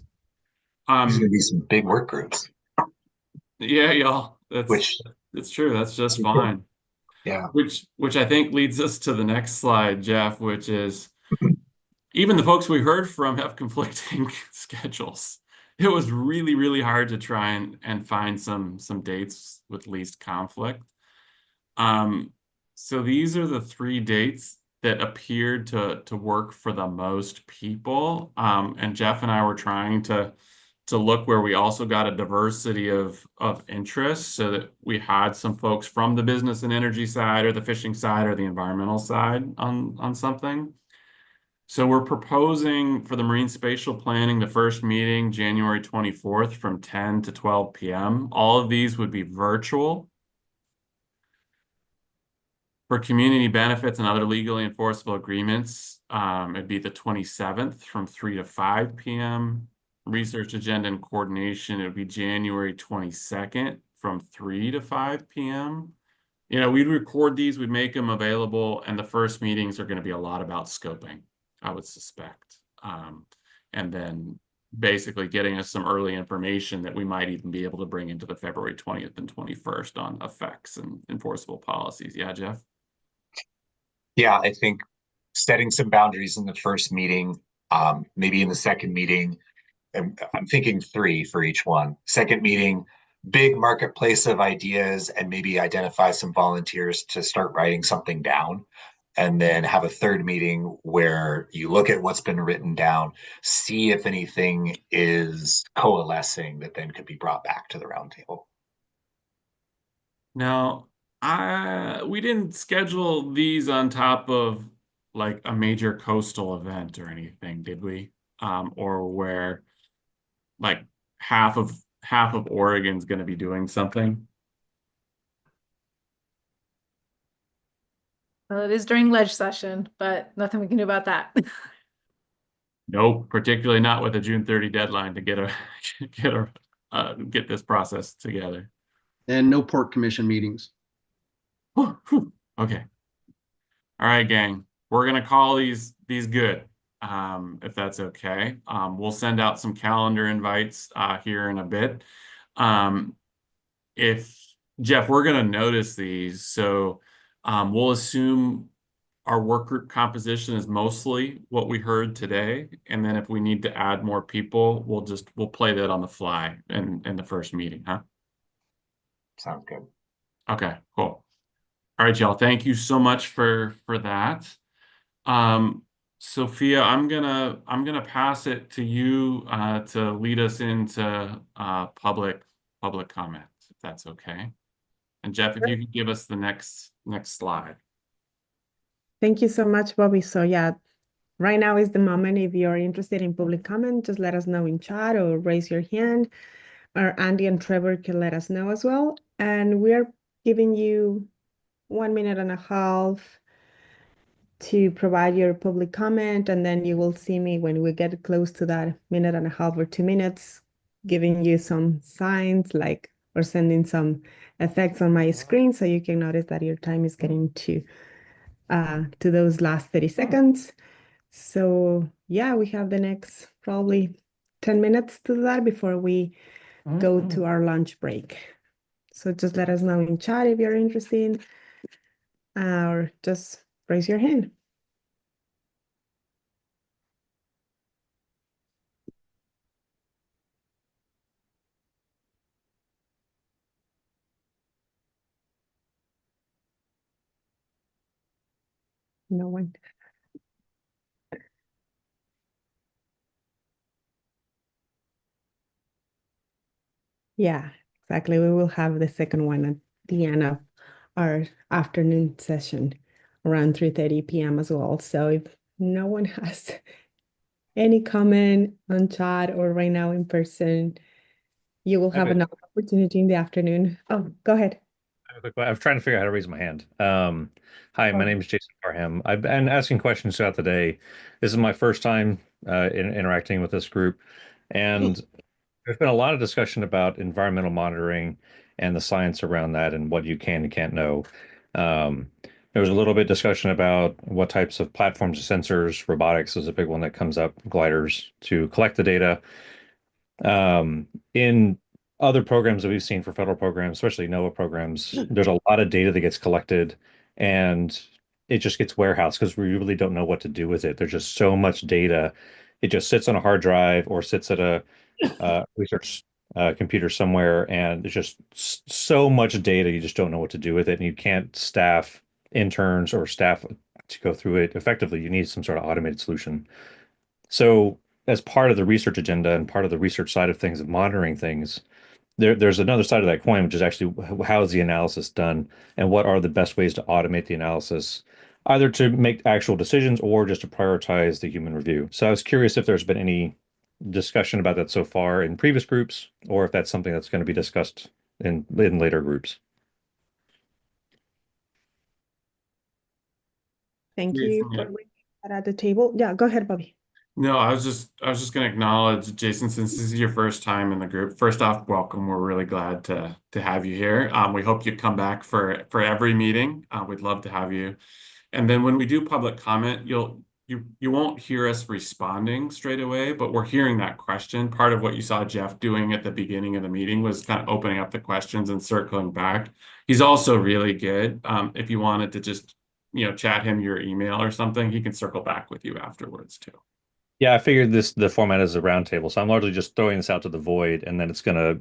There's gonna be some big work groups. Yeah, y'all. It's true. That's just fine. Yeah. Which I think leads us to the next slide, Jeff, which is even the folks we heard from have conflicting schedules. It was really, really hard to try and find some dates with least conflict. So these are the 3 dates that appeared to work for the most people. And Jeff and I were trying to look where we also got a diversity of interests so that we had some folks from the business and energy side or the fishing side or the environmental side on something. So we're proposing for the marine spatial planning, the first meeting, January 24th from 10 to 12 p.m. All of these would be virtual. For community benefits and other legally enforceable agreements, it'd be the 27th from 3 to 5 p.m. Research agenda and coordination, it would be January 22nd from 3 to 5 p.m. You know, we'd record these, we'd make them available, and the first meetings are going to be a lot about scoping, I would suspect. And then basically getting us some early information that we might even be able to bring into the February 20th and 21st on effects and enforceable policies. Yeah, Jeff? Yeah, I think setting some boundaries in the first meeting, maybe in the second meeting, I'm thinking 3 for each one. Second meeting, big marketplace of ideas and maybe identify some volunteers to start writing something down. And then have a third meeting where you look at what's been written down, see if anything is coalescing that then could be brought back to the roundtable. Now, we didn't schedule these on top of like a major coastal event or anything, did we? Or where like half of Oregon's going to be doing something. Well, it is during ledge session, but nothing we can do about that. Nope, particularly not with a June 30 deadline to get this process together. And no port commission meetings. Okay. All right, gang. We're gonna call these good, if that's okay. We'll send out some calendar invites here in a bit. If Jeff, we're gonna notice these, so we'll assume our work group composition is mostly what we heard today, and then if we need to add more people, we'll play that on the fly in the first meeting, huh? Sounds good. Okay, cool. All right, y'all. Thank you so much for that. Sophia, I'm gonna pass it to you to lead us into public comments, if that's okay. And Jeff, if you could give us the next slide. Thank you so much, Bobby. So yeah, right now is the moment. If you're interested in public comment, just let us know in chat or raise your hand, or Andy and Trevor can let us know as well. And we are giving you 1 minute and a half to provide your public comment, and then you will see me when we get close to that minute and a half or 2 minutes, giving you some signs like or sending some effects on my screen so you can notice that your time is getting to those last 30 seconds. So yeah, we have the next probably 10 minutes to do that before we go to our lunch break. So just let us know in chat if you're interested, or just raise your hand. No one. Yeah, exactly. We will have the second one at the end of our afternoon session around 3:30 p.m. as well. So if no one has any comment on chat or right now in person, you will have another opportunity in the afternoon. Oh, go ahead. I was trying to figure out how to raise my hand. Hi, my name is Jason Parham. I've been asking questions throughout the day. This is my first time interacting with this group, and there's been a lot of discussion about environmental monitoring and the science around that and what you can and can't know. There was a little bit discussion about what types of platforms and sensors, robotics is a big one that comes up, gliders to collect the data. In other programs that we've seen for federal programs, especially NOAA programs, there's a lot of data that gets collected and it just gets warehoused because we really don't know what to do with it. There's just so much data. It just sits on a hard drive or sits at a research computer somewhere, and there's just so much data you just don't know what to do with it, and you can't staff interns or staff to go through it effectively. You need some sort of automated solution. So as part of the research agenda and part of the research side of things of monitoring things, there's another side of that coin, which is actually how is the analysis done and what are the best ways to automate the analysis, either to make actual decisions or just to prioritize the human review. So I was curious if there's been any discussion about that so far in previous groups, or if that's something that's going to be discussed in later groups. Thank you for bringing that at the table. Yeah, go ahead, Bobby. No, I was just going to acknowledge, Jason, since this is your first time in the group. First off, welcome. We're really glad to have you here. We hope you come back for every meeting. We'd love to have you. And then when we do public comment, you won't hear us responding straight away, but we're hearing that question. Part of what you saw Jeff doing at the beginning of the meeting was kind of opening up the questions and circling back. He's also really good. If you wanted to just chat him your email or something, he can circle back with you afterwards too. Yeah, I figured the format is a roundtable, so I'm largely just throwing this out to the void, and then it's gonna,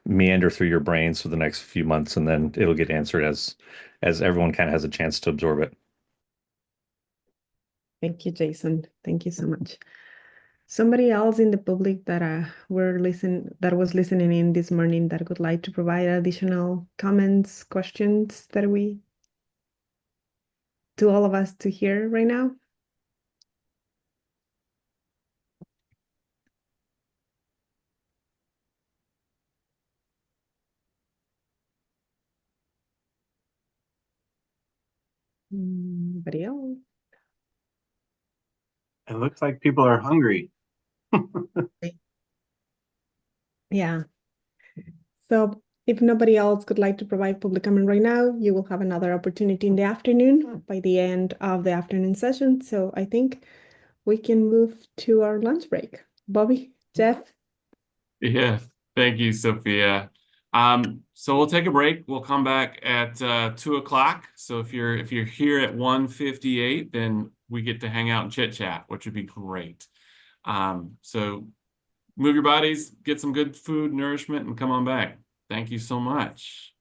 meander through your brains for the next few months, and then it'll get answered as everyone kind of has a chance to absorb it. Thank you, Jason. Thank you so much. Somebody else in the public that was listening in this morning that would like to provide additional comments, questions that to all of us to hear right now? Anybody else? It looks like people are hungry. Yeah. So if nobody else would like to provide public comment right now, you will have another opportunity in the afternoon by the end of the afternoon session. So I think we can move to our lunch break. Bobby, Jeff? Yeah, thank you, Sophia. So we'll take a break. We'll come back at 2 o'clock. So if you're here at 1:58, then we get to hang out and chit chat, which would be great. So move your bodies, get some good food, nourishment, and come on back. Thank you so much.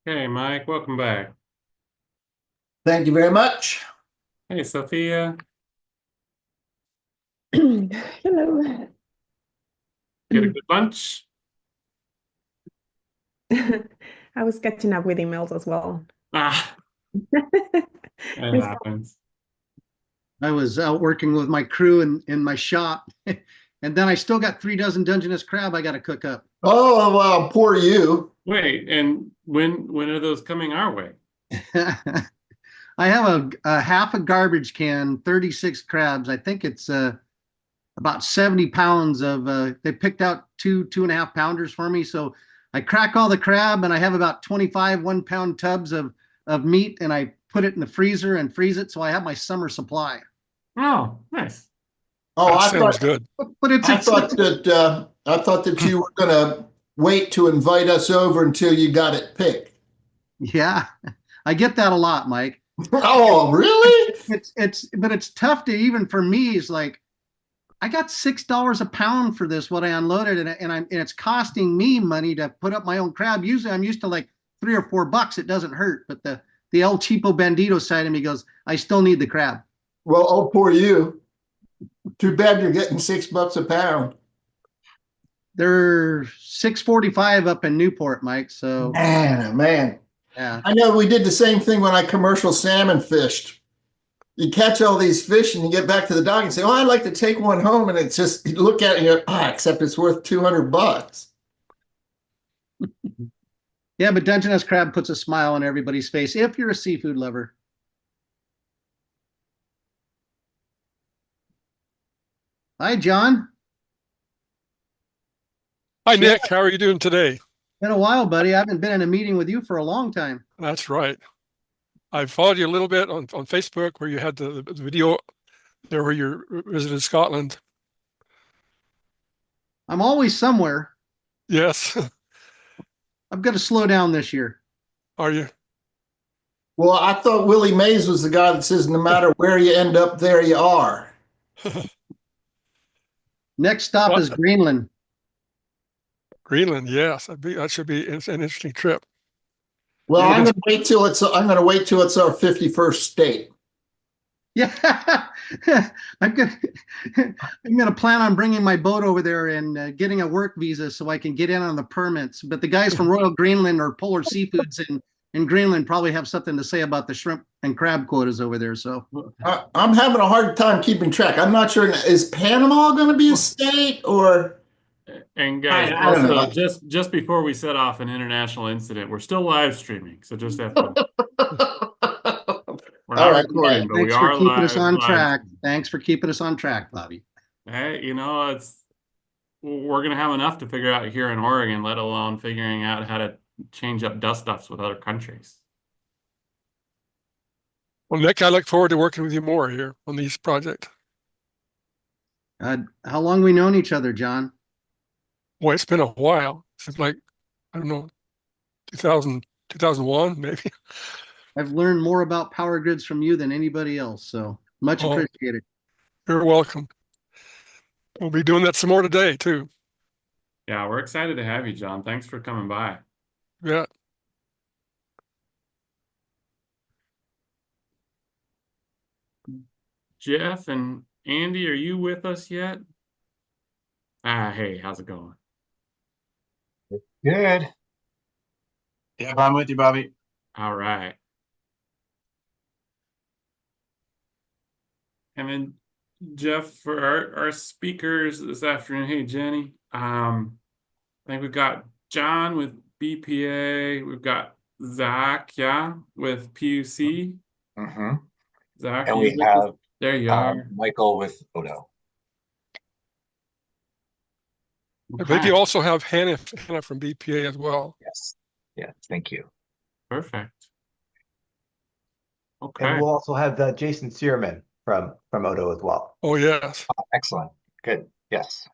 Okay, Mike, welcome back. Thank you very much. Hey, Sophia. Hello. Get a good lunch? I was catching up with emails as well. Ah, it happens. I was out working with my crew in my shop, and then I still got 3 dozen Dungeness crab I got to cook up. Oh, well, poor you. Wait, and when are those coming our way? I have a half a garbage can, 36 crabs. I think it's about 70 pounds of, they picked out 2.5 pounders for me. So I crack all the crab and I have about 25 1-pound tubs of meat, and I put it in the freezer and freeze it. So I have my summer supply. Oh, nice. Oh, That sounds good. But it's I thought that you were going to wait to invite us over until you got it picked. Yeah, I get that a lot, Mike. Oh, really? But it's tough to, even for me, it's like, I got $6 a pound for this, what I unloaded, and it's costing me money to put up my own crab. Usually I'm used to like $3 or $4. It doesn't hurt. But the El Cheapo Bandito side of me goes, I still need the crab. Well, oh, poor you. Too bad you're getting $6 a pound. They're $6.45 up in Newport, Mike. So Man. Yeah. I know we did the same thing when I commercial salmon fished. You catch all these fish and you get back to the dock and say, "Oh, I'd like to take one home," and it's just, you look at it and you go, except it's worth $200. Yeah, but Dungeness crab puts a smile on everybody's face if you're a seafood lover. Hi, John. Hi, Nick. How are you doing today? Been a while, buddy. I haven't been in a meeting with you for a long time. That's right. I followed you a little bit on Facebook where you had the video there where you visited Scotland. I'm always somewhere. Yes. I've got to slow down this year. Are you? Well, I thought Willie Mays was the guy that says, no matter where you end up, there you are. Next stop is Greenland. Greenland, yes. That should be an interesting trip. Well, I'm going to wait till it's our 51st state. Yeah, I'm gonna plan on bringing my boat over there and getting a work visa so I can get in on the permits. But the guys from Royal Greenland or Polar Seafoods in Greenland probably have something to say about the shrimp and crab quotas over there. So I'm having a hard time keeping track. I'm not sure. Is Panama going to be a state or? And guys, I don't also know. just before we set off an international incident, we're still live streaming, so just have to. We're not recording, but we thanks for are keeping us on live. track. Thanks for keeping us on track, Bobby. Hey, we're gonna have enough to figure out here in Oregon, let alone figuring out how to change up dust-ups with other countries. Well, Nick, I look forward to working with you more here on these projects. How long we known each other, John? Boy, it's been a while. Since like, I don't know, 2001, maybe. I've learned more about power grids from you than anybody else, so much appreciated. You're welcome. We'll be doing that some more today, too. Yeah, we're excited to have you, John. Thanks for coming by. Yeah. Jeff and Andy, are you with us yet? Hey, how's it going? Good. Yeah, I'm with you, Bobby. All right. And then Jeff, for our speakers this afternoon, hey Jenny, I think we've got John with BPA, we've got Zach, with PUC. Mm-hmm. Zach, And we have there you are. Michael with Odo. I believe you also have Hannah from BPA as well. Yes. Yeah, thank you. Perfect. Okay. And we'll also have Jason Searman from Odo as well. Oh, yes. Excellent. Good. Yes.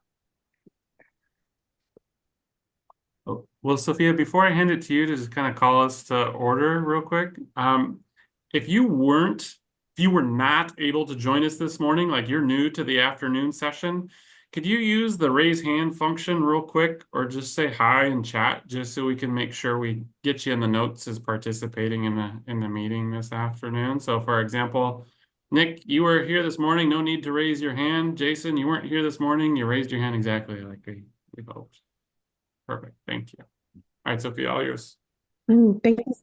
Well, Sophia, before I hand it to you to just kind of call us to order real quick, if you were not able to join us this morning, like you're new to the afternoon session, could you use the raise hand function real quick, or just say hi in chat, just so we can make sure we get you in the notes as participating in the meeting this afternoon? So for example, Nick, you were here this morning, no need to raise your hand. Jason, you weren't here this morning, you raised your hand exactly like we hoped. Perfect, thank you. All right, Sophia, all yours. Thank you.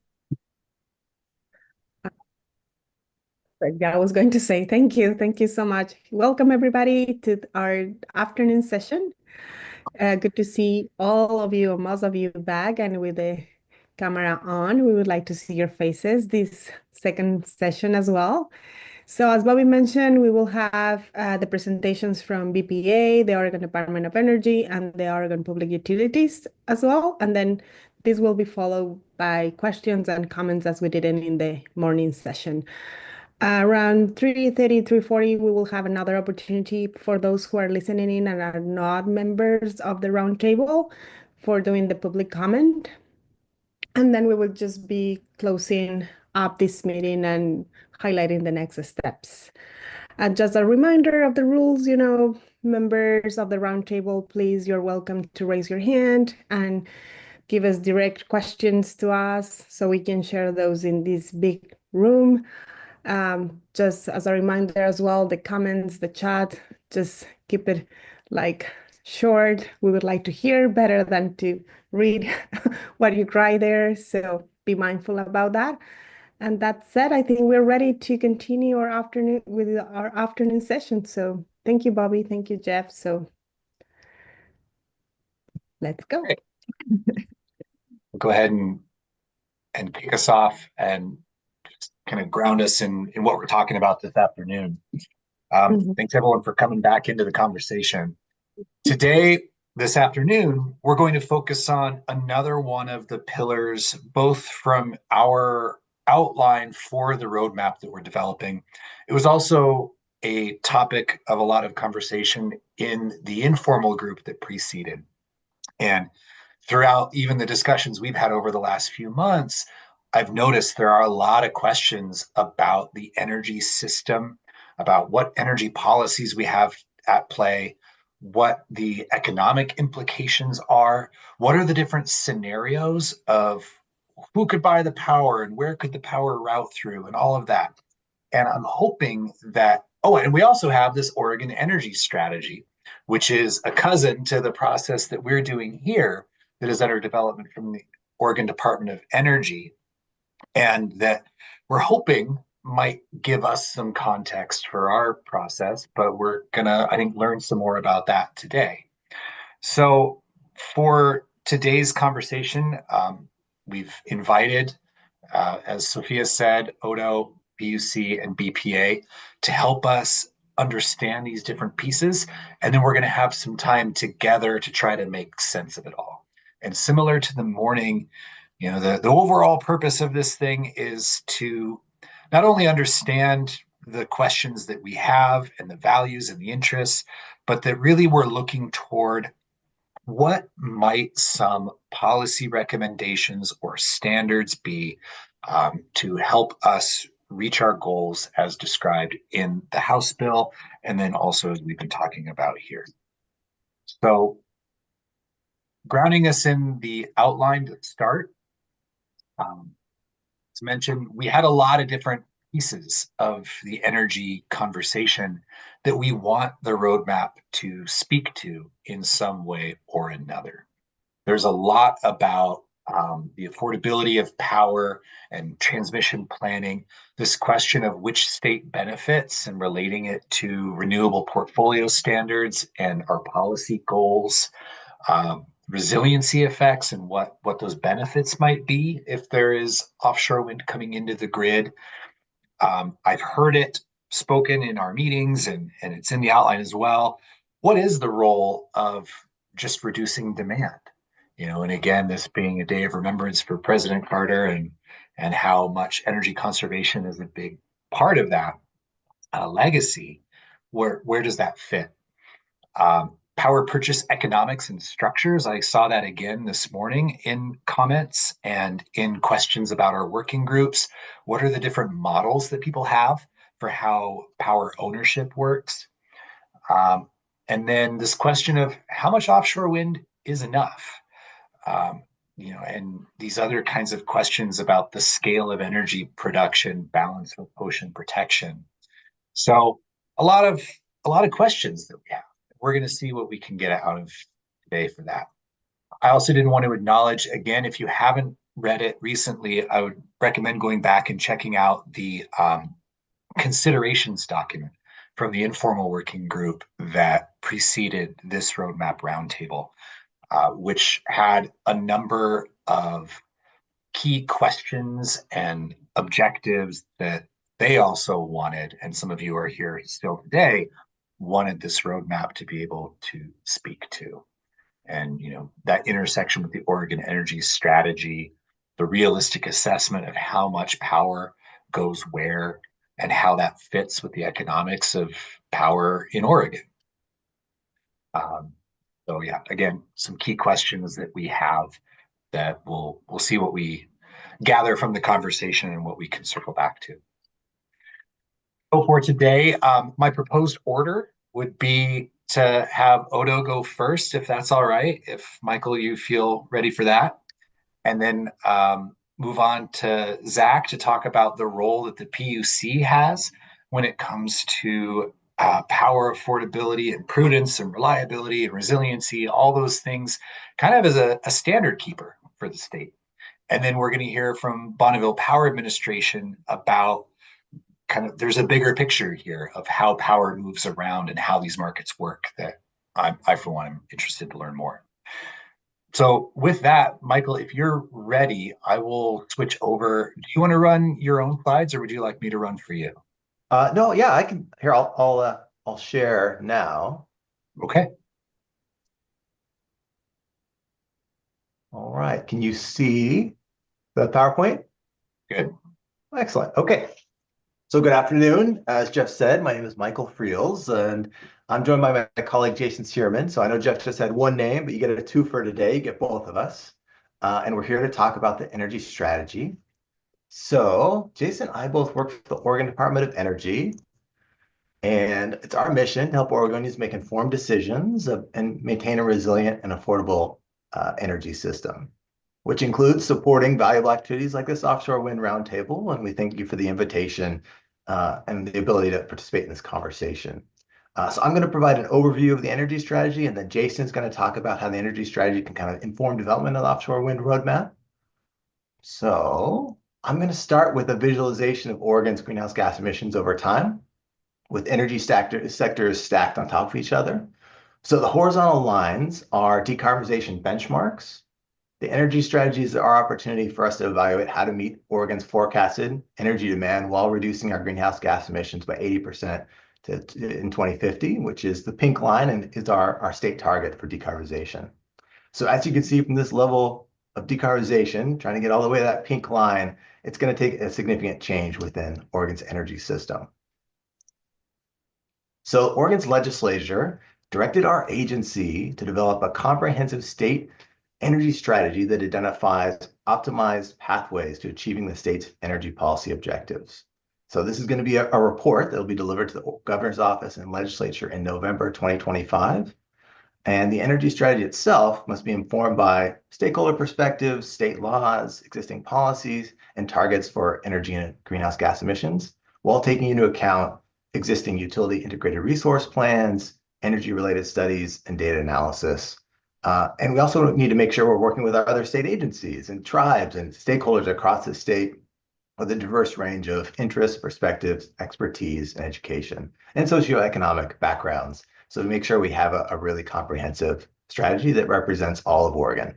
I was going to say thank you. Thank you so much. Welcome everybody to our afternoon session. Good to see all of you, or most of you back and with the camera on. We would like to see your faces this second session as well. So as Bobby mentioned, we will have the presentations from BPA, the Oregon Department of Energy, and the Oregon Public Utilities as well. And then this will be followed by questions and comments as we did in the morning session. Around 3:30, 3:40, we will have another opportunity for those who are listening in and are not members of the roundtable for doing the public comment. And then we will just be closing up this meeting and highlighting the next steps. And just a reminder of the rules, members of the roundtable, please, you're welcome to raise your hand and give us direct questions to us so we can share those in this big room. Just as a reminder as well, the comments, the chat, just keep it short. We would like to hear better than to read what you cry there. So be mindful about that. And that said, I think we're ready to continue our afternoon session. So thank you, Bobby. Thank you, Jeff. So let's go. We'll go ahead and kick us off and just kind of ground us in what we're talking about this afternoon. Thanks everyone for coming back into the conversation. Today, this afternoon, we're going to focus on another one of the pillars, both from our outline for the roadmap that we're developing. It was also a topic of a lot of conversation in the informal group that preceded. And throughout even the discussions we've had over the last few months, I've noticed there are a lot of questions about the energy system, about what energy policies we have at play, what the economic implications are, what are the different scenarios of who could buy the power and where could the power route through and all of that. And I'm hoping that, and we also have this Oregon Energy Strategy, which is a cousin to the process that we're doing here that is under development from the Oregon Department of Energy, and that we're hoping might give us some context for our process, but we're gonna, I think, learn some more about that today. So for today's conversation, we've invited, as Sophia said, ODO, BUC, and BPA to help us understand these different pieces. And then we're going to have some time together to try to make sense of it all. And similar to the morning, the overall purpose of this thing is to not only understand the questions that we have and the values and the interests, but that really we're looking toward what might some policy recommendations or standards be to help us reach our goals as described in the House bill, and then also as we've been talking about here. So grounding us in the outline to start, as mentioned, we had a lot of different pieces of the energy conversation that we want the roadmap to speak to in some way or another. There's a lot about the affordability of power and transmission planning, this question of which state benefits and relating it to renewable portfolio standards and our policy goals, resiliency effects and what those benefits might be if there is offshore wind coming into the grid. I've heard it spoken in our meetings and it's in the outline as well. What is the role of just reducing demand? And again, this being a day of remembrance for President Carter and how much energy conservation is a big part of that legacy, where does that fit? Power purchase economics and structures. I saw that again this morning in comments and in questions about our working groups. What are the different models that people have for how power ownership works? And then this question of how much offshore wind is enough. And these other kinds of questions about the scale of energy production balanced with ocean protection. So a lot of questions that we have. We're going to see what we can get out of today for that. I also didn't want to acknowledge, again, if you haven't read it recently, I would recommend going back and checking out the considerations document from the informal working group that preceded this roadmap roundtable, which had a number of key questions and objectives that they also wanted, and some of you are here still today, wanted this roadmap to be able to speak to. And that intersection with the Oregon energy strategy, the realistic assessment of how much power goes where, and how that fits with the economics of power in Oregon. So yeah, again, some key questions that we have that we'll see what we gather from the conversation and what we can circle back to. So for today, my proposed order would be to have Odo go first, if that's all right. If Michael, you feel ready for that. And then move on to Zach to talk about the role that the PUC has when it comes to power affordability and prudence and reliability and resiliency, all those things, kind of as a standard keeper for the state. And then we're going to hear from Bonneville Power Administration about there's a bigger picture here of how power moves around and how these markets work that I for one, am interested to learn more. So with that, Michael, if you're ready, I will switch over. Do you want to run your own slides, or would you like me to run for you? No, yeah, I can. Here, I'll share now. Okay. All right. Can you see the PowerPoint? Good. Excellent. Okay. So good afternoon. As Jeff said, my name is Michael Friels, and I'm joined by my colleague Jason Searman. So I know Jeff just had one name, but you get a two for today. You get both of us. And we're here to talk about the energy strategy. So Jason and I both work for the Oregon Department of Energy. And it's our mission to help Oregonians make informed decisions and maintain a resilient and affordable energy system, which includes supporting valuable activities like this Offshore Wind Roundtable. And we thank you for the invitation and the ability to participate in this conversation. So I'm going to provide an overview of the energy strategy, and then Jason's going to talk about how the energy strategy can kind of inform development of the offshore wind roadmap. So I'm going to start with a visualization of Oregon's greenhouse gas emissions over time, with energy sectors stacked on top of each other. So the horizontal lines are decarbonization benchmarks. The energy strategy is our opportunity for us to evaluate how to meet Oregon's forecasted energy demand while reducing our greenhouse gas emissions by 80% in 2050, which is the pink line and is our state target for decarbonization. So as you can see from this level of decarbonization, trying to get all the way to that pink line, it's going to take a significant change within Oregon's energy system. So Oregon's legislature directed our agency to develop a comprehensive state energy strategy that identifies optimized pathways to achieving the state's energy policy objectives. So this is going to be a report that will be delivered to the governor's office and legislature in November 2025. And the energy strategy itself must be informed by stakeholder perspectives, state laws, existing policies, and targets for energy and greenhouse gas emissions, while taking into account existing utility integrated resource plans, energy-related studies, and data analysis. And we also need to make sure we're working with our other state agencies and tribes and stakeholders across the state with a diverse range of interests, perspectives, expertise, and education, and socioeconomic backgrounds. So to make sure we have a really comprehensive strategy that represents all of Oregon.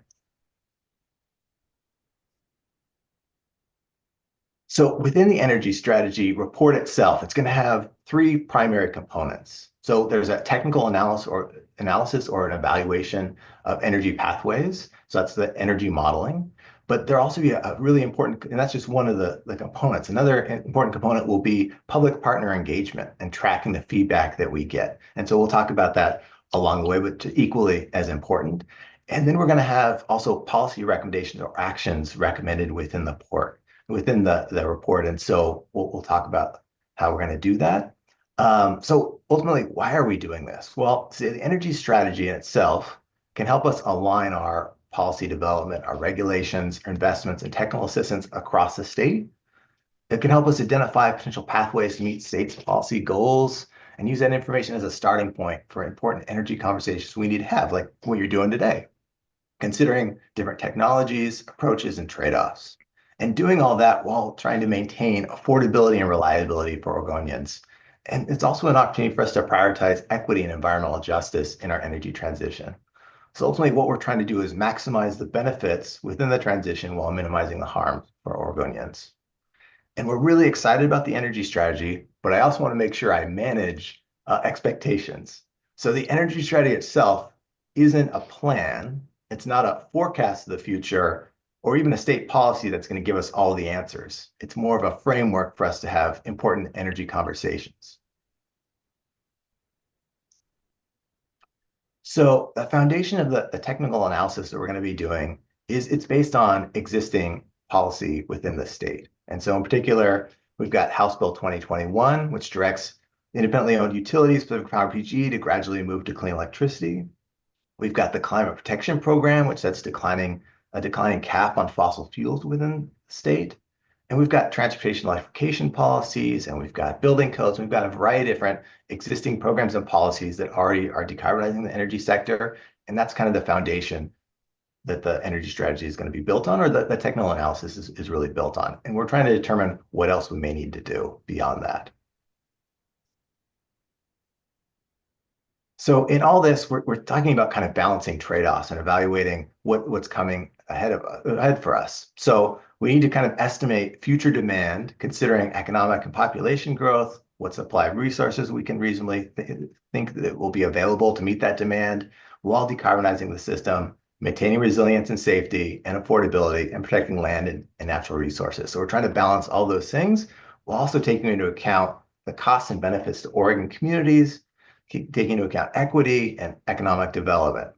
So within the energy strategy report itself, it's going to have three primary components. So there's a technical analysis or an evaluation of energy pathways. So that's the energy modeling. But there also be a really important, and that's just one of the components. Another important component will be public partner engagement and tracking the feedback that we get. And so we'll talk about that along the way, but equally as important. And then we're going to have also policy recommendations or actions recommended within the report. And so we'll talk about how we're going to do that. So ultimately, why are we doing this? Well, see, the energy strategy in itself can help us align our policy development, our regulations, our investments, and technical assistance across the state. It can help us identify potential pathways to meet states' policy goals and use that information as a starting point for important energy conversations we need to have, like what you're doing today, considering different technologies, approaches, and trade-offs. And doing all that while trying to maintain affordability and reliability for Oregonians. And it's also an opportunity for us to prioritize equity and environmental justice in our energy transition. So ultimately, what we're trying to do is maximize the benefits within the transition while minimizing the harm for Oregonians. And we're really excited about the energy strategy, but I also want to make sure I manage expectations. So the energy strategy itself isn't a plan. It's not a forecast of the future or even a state policy that's going to give us all the answers. It's more of a framework for us to have important energy conversations. So the foundation of the technical analysis that we're going to be doing is it's based on existing policy within the state. And so in particular, we've got House Bill 2021, which directs independently owned utilities, Pacific Power PG, to gradually move to clean electricity. We've got the Climate Protection Program, which sets a declining cap on fossil fuels within the state. And we've got transportation electrification policies, and we've got building codes. We've got a variety of different existing programs and policies that already are decarbonizing the energy sector. And that's kind of the foundation that the energy strategy is going to be built on, or the technical analysis is really built on. And we're trying to determine what else we may need to do beyond that. So in all this, we're talking about kind of balancing trade-offs and evaluating what's coming ahead for us. So we need to kind of estimate future demand, considering economic and population growth, what supply of resources we can reasonably think that will be available to meet that demand, while decarbonizing the system, maintaining resilience and safety and affordability, and protecting land and natural resources. So we're trying to balance all those things while also taking into account the costs and benefits to Oregon communities, taking into account equity and economic development.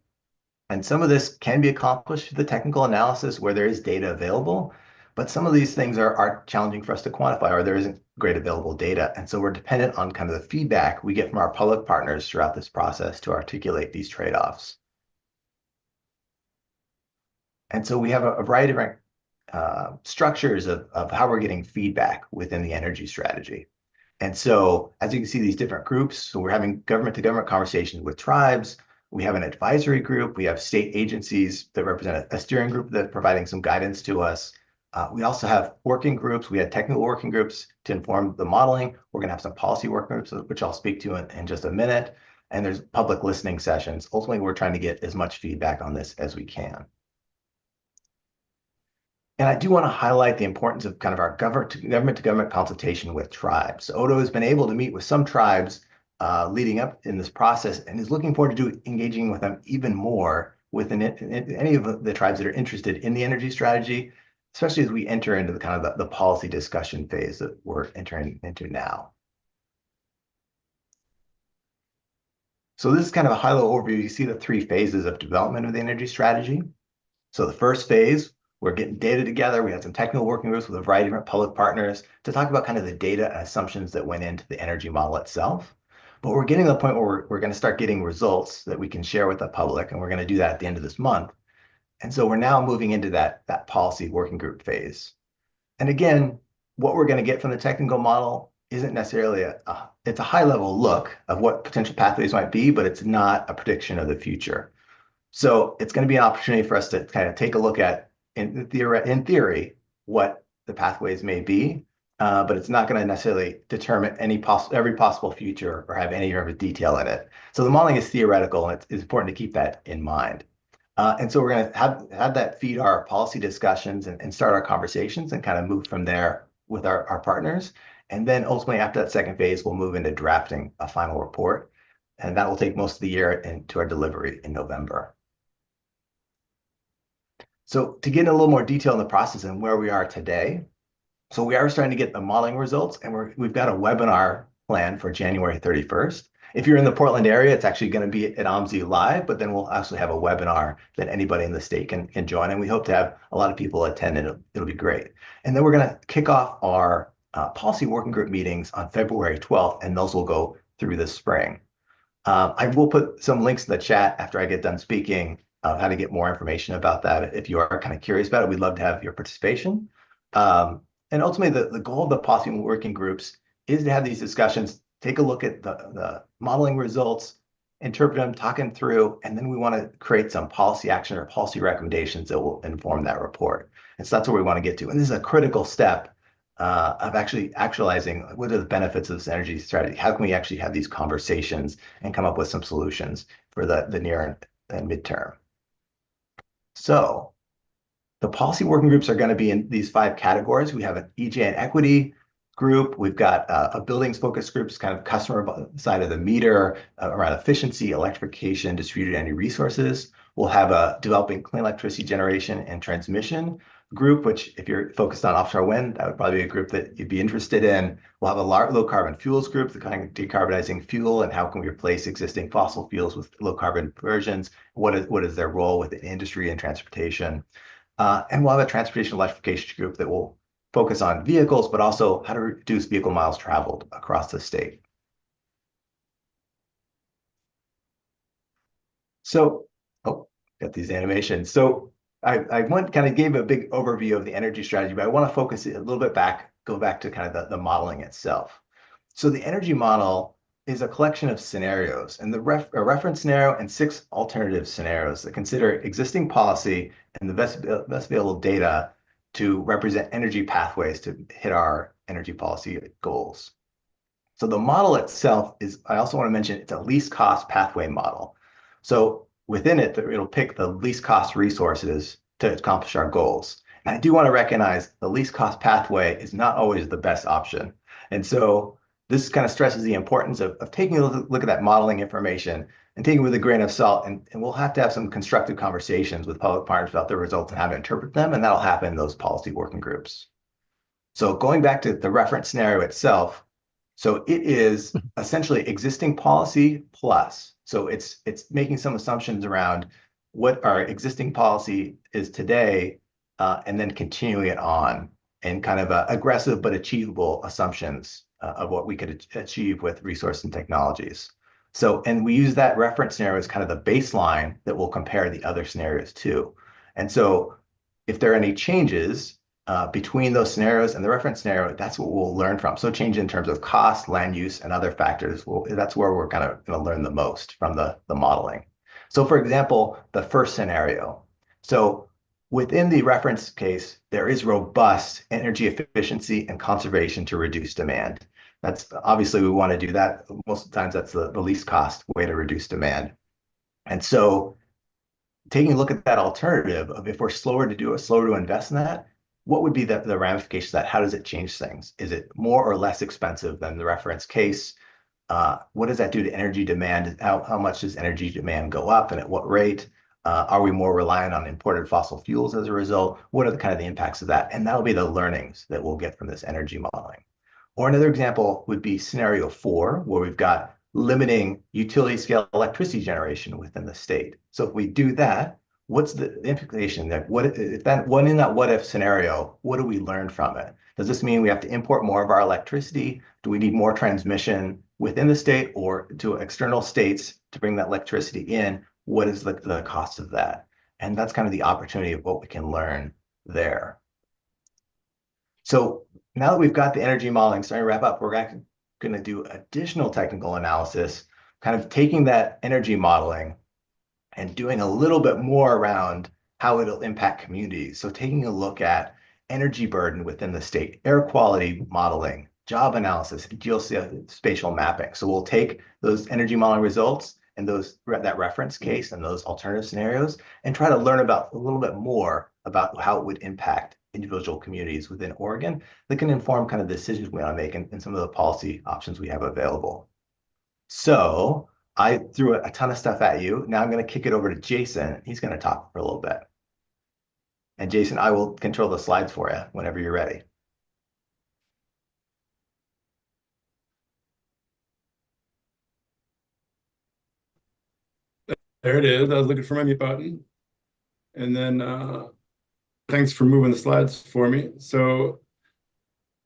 And some of this can be accomplished through the technical analysis where there is data available, but some of these things are challenging for us to quantify, or there isn't great available data. And so we're dependent on kind of the feedback we get from our public partners throughout this process to articulate these trade-offs. And so we have a variety of different structures of how we're getting feedback within the energy strategy. And so, as you can see, these different groups, so we're having government-to-government conversations with tribes. We have an advisory group. We have state agencies that represent a steering group that's providing some guidance to us. We also have working groups. We had technical working groups to inform the modeling. We're going to have some policy working groups, which I'll speak to in just a minute. And there's public listening sessions. Ultimately, we're trying to get as much feedback on this as we can. And I do want to highlight the importance of kind of our government-to-government consultation with tribes. Odo has been able to meet with some tribes leading up in this process and is looking forward to engaging with them even more with any of the tribes that are interested in the energy strategy, especially as we enter into the kind of the policy discussion phase that we're entering into now. So this is kind of a high-level overview. You see the three phases of development of the energy strategy. So the first phase, we're getting data together. We had some technical working groups with a variety of different public partners to talk about kind of the data and assumptions that went into the energy model itself. But we're getting to the point where we're going to start getting results that we can share with the public, and we're going to do that at the end of this month. And so we're now moving into that policy working group phase. And again, what we're going to get from the technical model isn't necessarily it's a high-level look of what potential pathways might be, but it's not a prediction of the future. So it's going to be an opportunity for us to kind of take a look at, in theory, what the pathways may be, but it's not going to necessarily determine every possible future or have any of the detail in it. So the modeling is theoretical, and it's important to keep that in mind. And so we're going to have that feed our policy discussions and start our conversations and kind of move from there with our partners. And then ultimately, after that second phase, we'll move into drafting a final report. And that will take most of the year into our delivery in November. So to get in a little more detail in the process and where we are today, so we are starting to get the modeling results, and we've got a webinar planned for January 31st. If you're in the Portland area, it's actually going to be at OMSI Live, but then we'll actually have a webinar that anybody in the state can join, and we hope to have a lot of people attend, and it'll be great. And then we're going to kick off our policy working group meetings on February 12th, and those will go through this spring. I will put some links in the chat after I get done speaking, how to get more information about that. If you are kind of curious about it, we'd love to have your participation. And ultimately, the goal of the policy working groups is to have these discussions, take a look at the modeling results, interpret them, talk them through, and then we want to create some policy action or policy recommendations that will inform that report. And so that's where we want to get to. And this is a critical step of actually actualizing what are the benefits of this energy strategy. How can we actually have these conversations and come up with some solutions for the near and midterm? So the policy working groups are going to be in these 5 categories. We have an EJ and equity group. We've got a buildings focus groups, kind of customer side of the meter, around efficiency, electrification, distributed energy resources. We'll have a developing clean electricity generation and transmission group, which if you're focused on offshore wind, that would probably be a group that you'd be interested in. We'll have a low carbon fuels group, the kind of decarbonizing fuel and how can we replace existing fossil fuels with low carbon versions? What is their role within industry and transportation? And we'll have a transportation electrification group that will focus on vehicles, but also how to reduce vehicle miles traveled across the state. So, got these animations. So I kind of gave a big overview of the energy strategy, but I want to focus it a little bit back, go back to kind of the modeling itself. So the energy model is a collection of scenarios, and a reference scenario and 6 alternative scenarios that consider existing policy and the best available data to represent energy pathways to hit our energy policy goals. So the model itself is, I also want to mention, it's a least cost pathway model. So within it, it'll pick the least cost resources to accomplish our goals. And I do want to recognize the least cost pathway is not always the best option. And so this kind of stresses the importance of taking a look at that modeling information and taking it with a grain of salt. And we'll have to have some constructive conversations with public partners about the results and how to interpret them. And that'll happen in those policy working groups. So going back to the reference scenario itself, so it is essentially existing policy plus. So it's making some assumptions around what our existing policy is today, and then continuing it on, and kind of aggressive but achievable assumptions of what we could achieve with resource and technologies. So, and we use that reference scenario as kind of the baseline that we'll compare the other scenarios to. And so if there are any changes between those scenarios and the reference scenario, that's what we'll learn from. So change in terms of cost, land use, and other factors, that's where we're kind of going to learn the most from the modeling. So for example, the first scenario. So within the reference case, there is robust energy efficiency and conservation to reduce demand. That's obviously we want to do that. Most of the times that's the least cost way to reduce demand. And so taking a look at that alternative of if we're slower to invest in that, what would be the ramifications of that? How does it change things? Is it more or less expensive than the reference case? What does that do to energy demand? How much does energy demand go up and at what rate? Are we more reliant on imported fossil fuels as a result? What are the kind of the impacts of that? And that'll be the learnings that we'll get from this energy modeling. Or another example would be scenario 4, where we've got limiting utility scale electricity generation within the state. So if we do that, what's the implication that in that what if scenario, what do we learn from it? Does this mean we have to import more of our electricity? Do we need more transmission within the state or to external states to bring that electricity in? What is the cost of that? And that's kind of the opportunity of what we can learn there. So now that we've got the energy modeling starting to wrap up, we're going to do additional technical analysis, kind of taking that energy modeling and doing a little bit more around how it'll impact communities. So taking a look at energy burden within the state, air quality modeling, job analysis, geospatial mapping. So we'll take those energy modeling results and that reference case and those alternative scenarios and try to learn about a little bit more about how it would impact individual communities within Oregon that can inform kind of the decisions we want to make and some of the policy options we have available. So I threw a ton of stuff at you. Now I'm going to kick it over to Jason. He's going to talk for a little bit. And Jason, I will control the slides for you whenever you're ready. There it is. I was looking for my mute button. And then thanks for moving the slides for me. So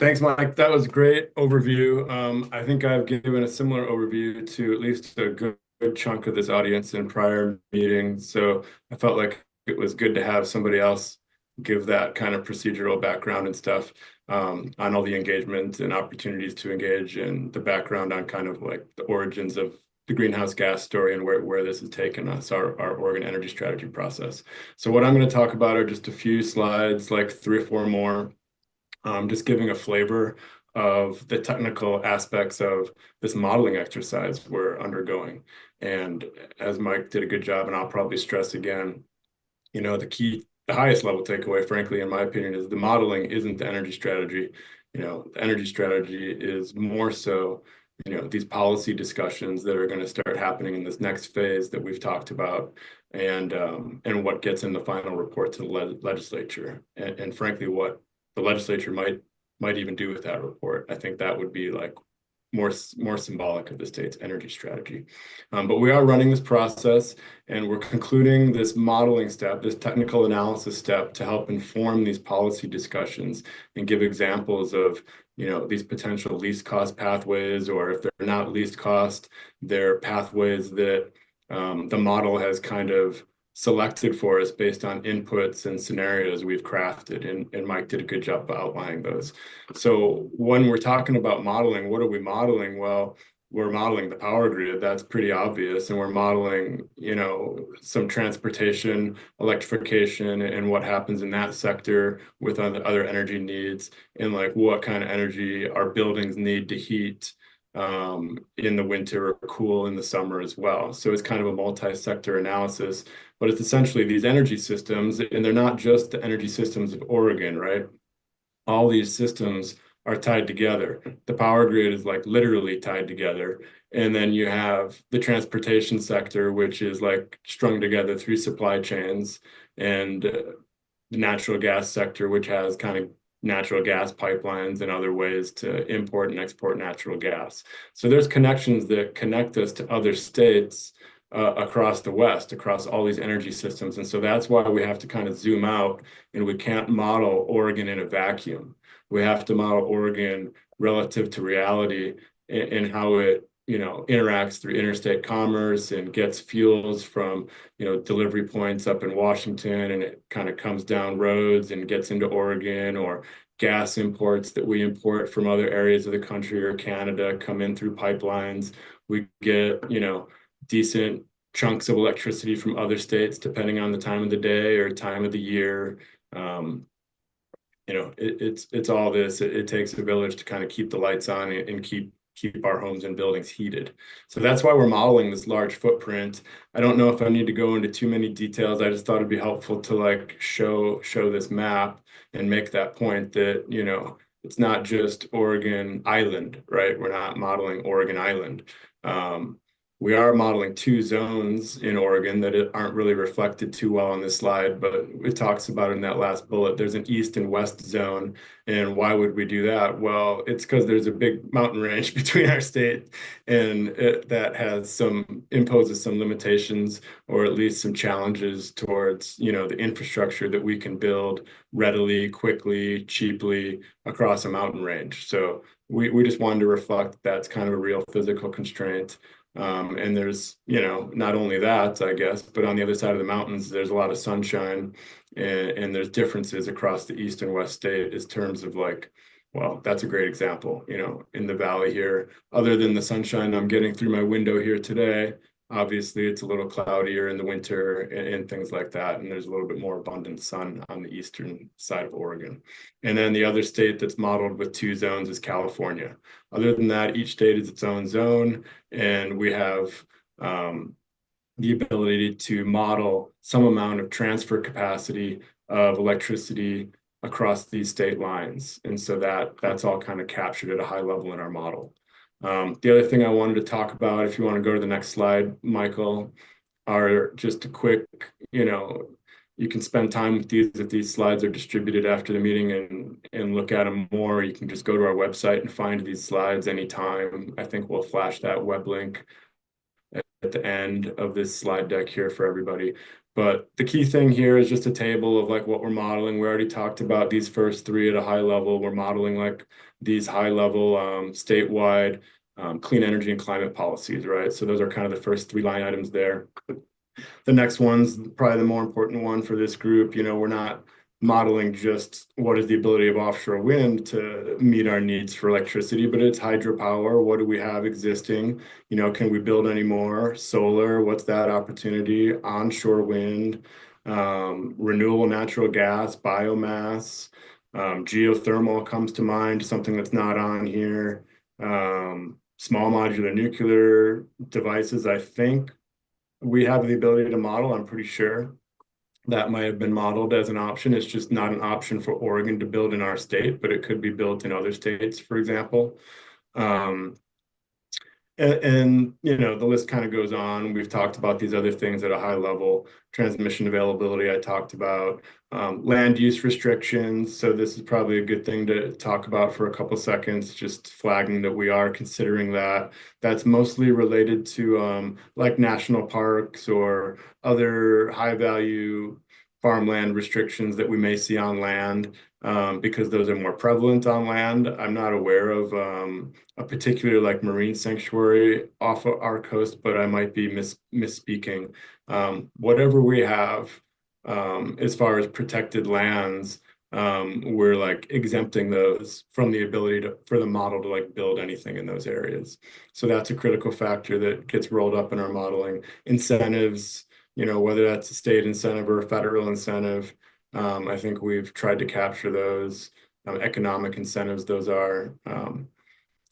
Thanks, Mike. That was a great overview. I think I've given a similar overview to at least a good chunk of this audience in prior meetings. So I felt like it was good to have somebody else give that kind of procedural background and stuff on all the engagement and opportunities to engage, and the background on kind of like the origins of the greenhouse gas story and where this has taken us, our Oregon energy strategy process. So what I'm going to talk about are just a few slides, like 3 or 4 more, just giving a flavor of the technical aspects of this modeling exercise we're undergoing. And as Mike did a good job, and I'll probably stress again, you know, the highest level takeaway, frankly, in my opinion, is the modeling isn't the energy strategy. You know, the energy strategy is more so, you know, these policy discussions that are going to start happening in this next phase that we've talked about, and what gets in the final report to the legislature, and frankly, what the legislature might even do with that report. I think that would be like more symbolic of the state's energy strategy. But we are running this process, and we're concluding this modeling step, this technical analysis step, to help inform these policy discussions and give examples of, you know, these potential least cost pathways, or if they're not least cost, they're pathways that the model has kind of selected for us based on inputs and scenarios we've crafted, and Mike did a good job outlining those. So when we're talking about modeling, what are we modeling? Well, we're modeling the power grid. That's pretty obvious. And we're modeling, you know, some transportation, electrification, and what happens in that sector with other energy needs, and like what kind of energy our buildings need to heat in the winter or cool in the summer as well. So it's kind of a multi-sector analysis, but it's essentially these energy systems, and they're not just the energy systems of Oregon, right? All these systems are tied together. The power grid is like literally tied together. And then you have the transportation sector, which is like strung together through supply chains, and the natural gas sector, which has kind of natural gas pipelines and other ways to import and export natural gas. So there's connections that connect us to other states across the West, across all these energy systems. And so that's why we have to kind of zoom out, and we can't model Oregon in a vacuum. We have to model Oregon relative to reality, and how it, you know, interacts through interstate commerce and gets fuels from, you know, delivery points up in Washington, and it kind of comes down roads and gets into Oregon, or gas imports that we import from other areas of the country or Canada come in through pipelines. We get, you know, decent chunks of electricity from other states, depending on the time of the day or time of the year. You know, it's all this. It takes a village to kind of keep the lights on and keep our homes and buildings heated. So that's why we're modeling this large footprint. I don't know if I need to go into too many details. I just thought it'd be helpful to like show this map and make that point that, you know, it's not just Oregon Island, right? We're not modeling Oregon Island. We are modeling 2 zones in Oregon that aren't really reflected too well on this slide, but it talks about it in that last bullet. There's an east and west zone. And why would we do that? Well, it's because there's a big mountain range between our state, and that imposes some limitations, or at least some challenges towards, you know, the infrastructure that we can build readily, quickly, cheaply across a mountain range. So we just wanted to reflect that's kind of a real physical constraint. And there's, you know, not only that, I guess, but on the other side of the mountains, there's a lot of sunshine, and there's differences across the east and west state in terms of like, well, that's a great example, you know, in the valley here, other than the sunshine I'm getting through my window here today. Obviously, it's a little cloudier in the winter and things like that. And there's a little bit more abundant sun on the eastern side of Oregon. And then the other state that's modeled with 2 zones is California. Other than that, each state is its own zone. And we have the ability to model some amount of transfer capacity of electricity across these state lines. And so that's all kind of captured at a high level in our model. The other thing I wanted to talk about, if you want to go to the next slide, Michael, are just a quick, you know, you can spend time with these if these slides are distributed after the meeting, and look at them more. You can just go to our website and find these slides anytime. I think we'll flash that web link at the end of this slide deck here for everybody. But the key thing here is just a table of like what we're modeling. We already talked about these first three at a high level. We're modeling like these high level statewide clean energy and climate policies, right? So those are kind of the first three line items there. The next one's probably the more important one for this group. You know, we're not modeling just what is the ability of offshore wind to meet our needs for electricity, but it's hydropower. What do we have existing? You know, can we build any more? Solar, what's that opportunity? Onshore wind, renewable natural gas, biomass, geothermal comes to mind, something that's not on here. Small modular nuclear devices, I think we have the ability to model. I'm pretty sure that might have been modeled as an option. It's just not an option for Oregon to build in our state, but it could be built in other states, for example. And you know, the list kind of goes on. We've talked about these other things at a high level. Transmission availability, I talked about. Land use restrictions. So this is probably a good thing to talk about for a couple seconds, just flagging that we are considering that. That's mostly related to like national parks or other high value farmland restrictions that we may see on land, because those are more prevalent on land. I'm not aware of a particular like marine sanctuary off of our coast, but I might be misspeaking. Whatever we have as far as protected lands, we're like exempting those from the ability for the model to like build anything in those areas. So that's a critical factor that gets rolled up in our modeling. Incentives, you know, whether that's a state incentive or a federal incentive, I think we've tried to capture those economic incentives. Those are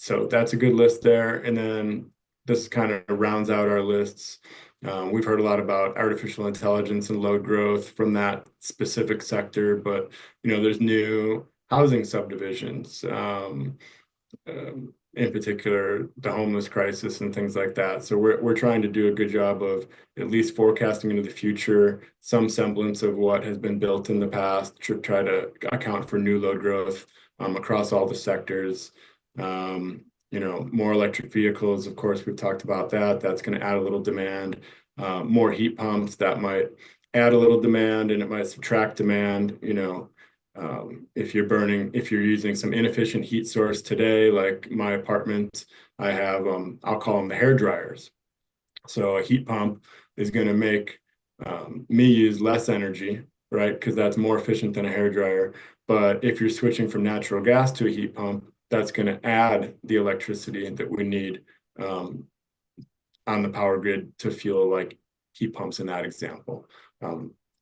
so that's a good list there. And then this kind of rounds out our lists. We've heard a lot about artificial intelligence and load growth from that specific sector, but you know, there's new housing subdivisions. In particular, the homeless crisis and things like that. So we're trying to do a good job of at least forecasting into the future, some semblance of what has been built in the past to try to account for new load growth across all the sectors. You know, more electric vehicles, of course, we've talked about that. That's going to add a little demand. More heat pumps, that might add a little demand and it might subtract demand, you know. If you're using some inefficient heat source today, like my apartment, I have, I'll call them the hair dryers. So a heat pump is going to make me use less energy, right? Because that's more efficient than a hair dryer. But if you're switching from natural gas to a heat pump, that's going to add the electricity that we need on the power grid to fuel like heat pumps in that example.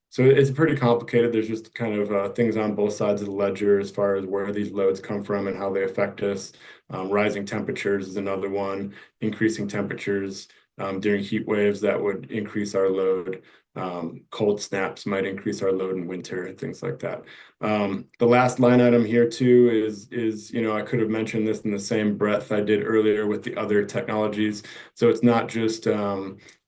So it's pretty complicated. There's just kind of things on both sides of the ledger as far as where these loads come from and how they affect us. Rising temperatures is another one. Increasing temperatures during heat waves, that would increase our load. Cold snaps might increase our load in winter and things like that. The last line item here too is, you know, I could have mentioned this in the same breath I did earlier with the other technologies. So it's not just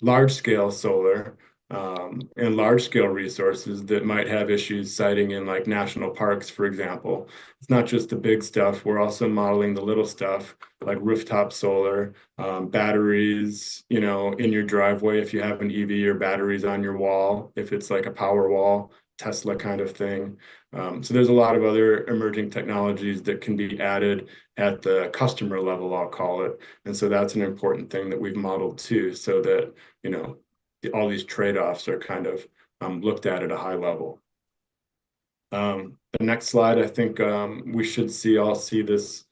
large scale solar, and large scale resources that might have issues siting in like national parks, for example. It's not just the big stuff. We're also modeling the little stuff like rooftop solar, batteries, you know, in your driveway if you have an EV, or batteries on your wall if it's like a power wall, Tesla kind of thing. So there's a lot of other emerging technologies that can be added at the customer level, I'll call it. And so that's an important thing that we've modeled too, so that, you know, all these trade-offs are kind of looked at a high level. The next slide, I think we should all see this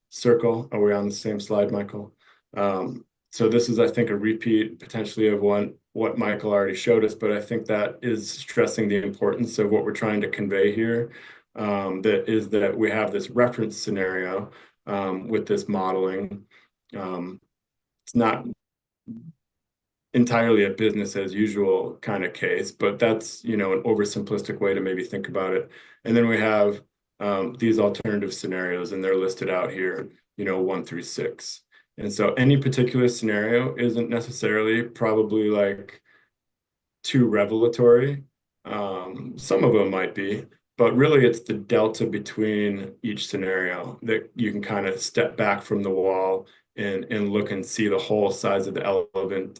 circle. Are we on the same slide, Michael? So this is, I think, a repeat potentially of what Michael already showed us, but I think that is stressing the importance of what we're trying to convey here. That we have this reference scenario with this modeling. It's not entirely a business as usual kind of case, but that's, you know, an oversimplistic way to maybe think about it. And then we have these alternative scenarios, and they're listed out here, you know, 1 through 6. And so any particular scenario isn't necessarily probably like too revelatory. Some of them might be, but really it's the delta between each scenario that you can kind of step back from the wall and look and see the whole size of the elephant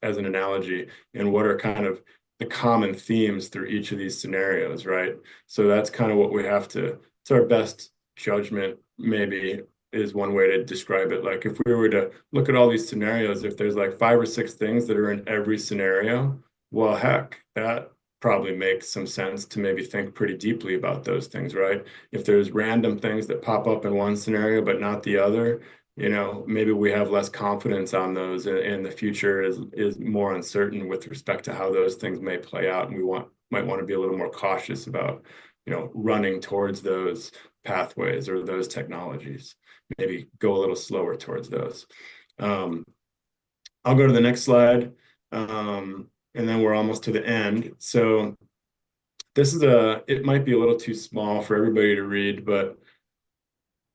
as an analogy, and what are kind of the common themes through each of these scenarios, right? So that's kind of what we have to, it's our best judgment, maybe, is one way to describe it. Like if we were to look at all these scenarios, if there's like 5 or 6 things that are in every scenario, well, heck, that probably makes some sense to maybe think pretty deeply about those things, right? If there's random things that pop up in one scenario but not the other, you know, maybe we have less confidence on those, and the future is more uncertain with respect to how those things may play out, and we might want to be a little more cautious about, you know, running towards those pathways or those technologies. Maybe go a little slower towards those. I'll go to the next slide, and then we're almost to the end. So this is it might be a little too small for everybody to read, but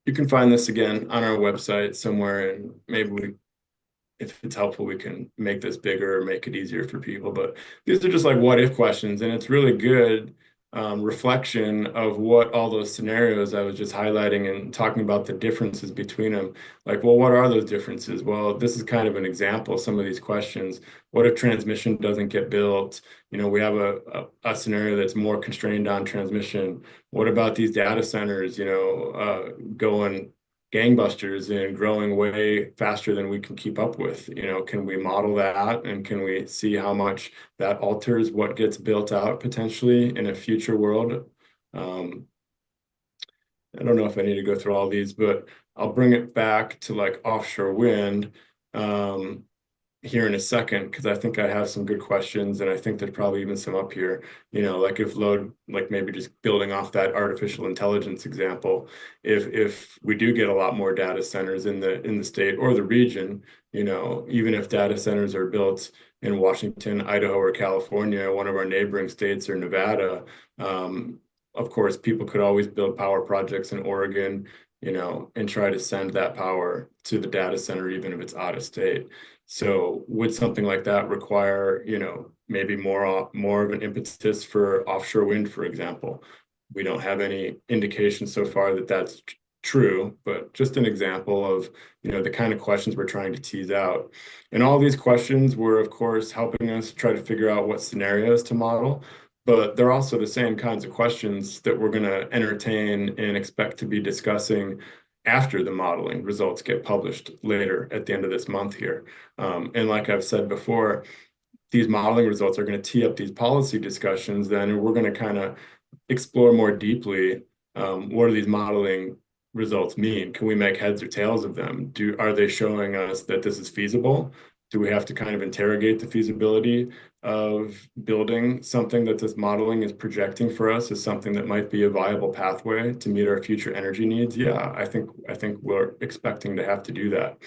you can find this again on our website somewhere, and maybe if it's helpful, we can make this bigger or make it easier for people. But these are just like what if questions, and it's really good reflection of what all those scenarios I was just highlighting and talking about the differences between them. Like, well, what are those differences? Well, this is kind of an example of some of these questions. What if transmission doesn't get built? You know, we have a scenario that's more constrained on transmission. What about these data centers, you know, going gangbusters and growing way faster than we can keep up with? You know, can we model that, and can we see how much that alters what gets built out potentially in a future world? I don't know if I need to go through all these, but I'll bring it back to like offshore wind here in a second, because I think I have some good questions, and I think there's probably even some up here. You know, like if load, like maybe just building off that artificial intelligence example, if we do get a lot more data centers in the state or the region, you know, even if data centers are built in Washington, Idaho, or California, one of our neighboring states, or Nevada, of course, people could always build power projects in Oregon, you know, and try to send that power to the data center, even if it's out of state. So would something like that require, you know, maybe more of an impetus for offshore wind, for example? We don't have any indication so far that that's true, but just an example of, you know, the kind of questions we're trying to tease out. And all these questions were, of course, helping us try to figure out what scenarios to model, but they're also the same kinds of questions that we're going to entertain and expect to be discussing after the modeling results get published later at the end of this month here. And like I've said before, these modeling results are going to tee up these policy discussions then, and we're going to kind of explore more deeply what do these modeling results mean? Can we make heads or tails of them? Are they showing us that this is feasible? Do we have to kind of interrogate the feasibility of building something that this modeling is projecting for us as something that might be a viable pathway to meet our future energy needs? Yeah, I think we're expecting to have to do that.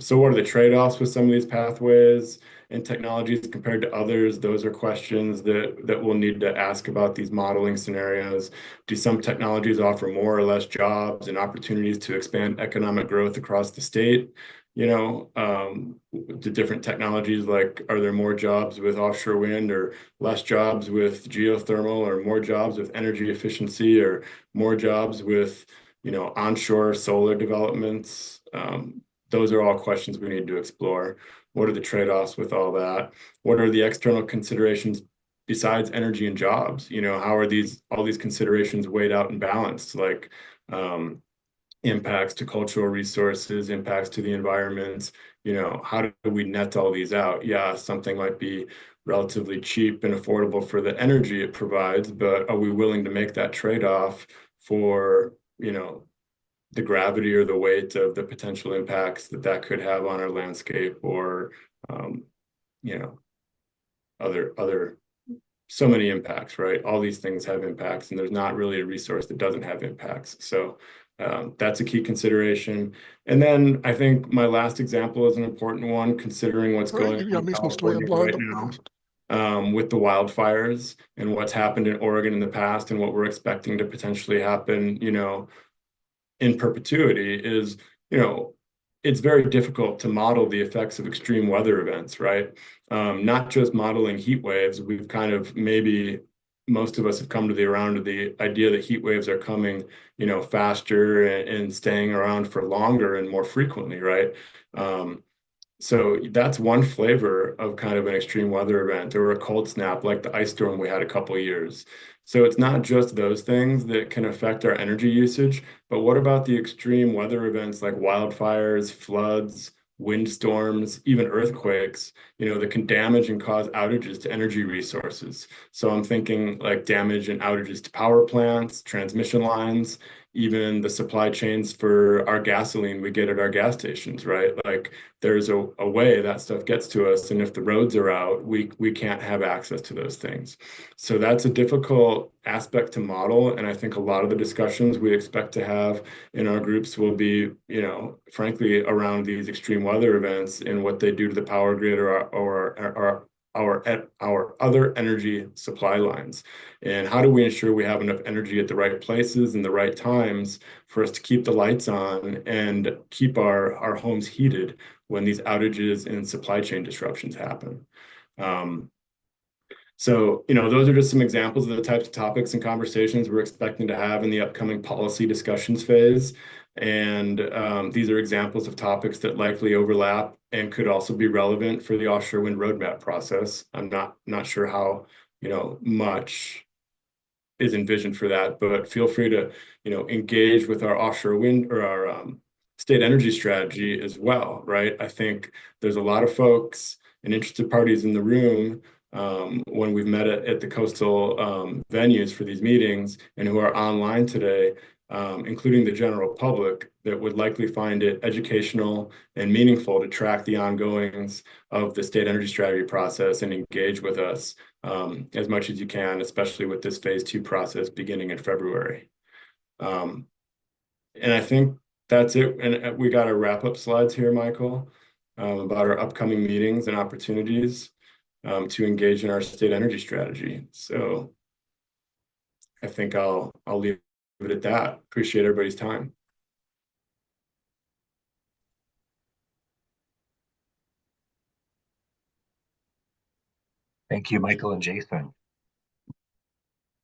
So what are the trade-offs with some of these pathways and technologies compared to others? Those are questions that we'll need to ask about these modeling scenarios. Do some technologies offer more or less jobs and opportunities to expand economic growth across the state? You know, the different technologies, like, are there more jobs with offshore wind, or less jobs with geothermal, or more jobs with energy efficiency, or more jobs with, you know, onshore solar developments? Those are all questions we need to explore. What are the trade-offs with all that? What are the external considerations besides energy and jobs? You know, how are all these considerations weighed out and balanced? Like, impacts to cultural resources, impacts to the environment, you know, how do we net all these out? Yeah, something might be relatively cheap and affordable for the energy it provides, but are we willing to make that trade-off for, you know, the gravity or the weight of the potential impacts that could have on our landscape, or, you know, other so many impacts, right? All these things have impacts, and there's not really a resource that doesn't have impacts. So that's a key consideration. And then I think my last example is an important one, considering what's going on in California right now with the wildfires and what's happened in Oregon in the past, and what we're expecting to potentially happen, you know, in perpetuity. Is, you know, it's very difficult to model the effects of extreme weather events, right? Not just modeling heat waves. We've kind of, maybe most of us have come to the idea that heat waves are coming, you know, faster and staying around for longer and more frequently, right? So that's one flavor of kind of an extreme weather event or a cold snap like the ice storm we had a couple of years. So it's not just those things that can affect our energy usage, but what about the extreme weather events like wildfires, floods, windstorms, even earthquakes, that can damage and cause outages to energy resources. So I'm thinking like damage and outages to power plants, transmission lines, even the supply chains for our gasoline we get at our gas stations, right? Like there's a way that stuff gets to us, and if the roads are out, we can't have access to those things. So that's a difficult aspect to model, and I think a lot of the discussions we expect to have in our groups will be, frankly, around these extreme weather events and what they do to the power grid or our other energy supply lines. And how do we ensure we have enough energy at the right places and the right times for us to keep the lights on and keep our homes heated when these outages and supply chain disruptions happen? So, those are just some examples of the types of topics and conversations we're expecting to have in the upcoming policy discussions phase. And these are examples of topics that likely overlap and could also be relevant for the offshore wind roadmap process. I'm not sure how, much is envisioned for that, but feel free to, engage with our offshore wind or our state energy strategy as well, right? I think there's a lot of folks and interested parties in the room when we've met at the coastal venues for these meetings and who are online today, including the general public, that would likely find it educational and meaningful to track the ongoings of the state energy strategy process and engage with us as much as you can, especially with this phase 2 process beginning in February. And I think that's it. And we got our wrap-up slides here, Michael, about our upcoming meetings and opportunities to engage in our state energy strategy. So I think I'll leave it at that. Appreciate everybody's time. Thank you, Michael and Jason.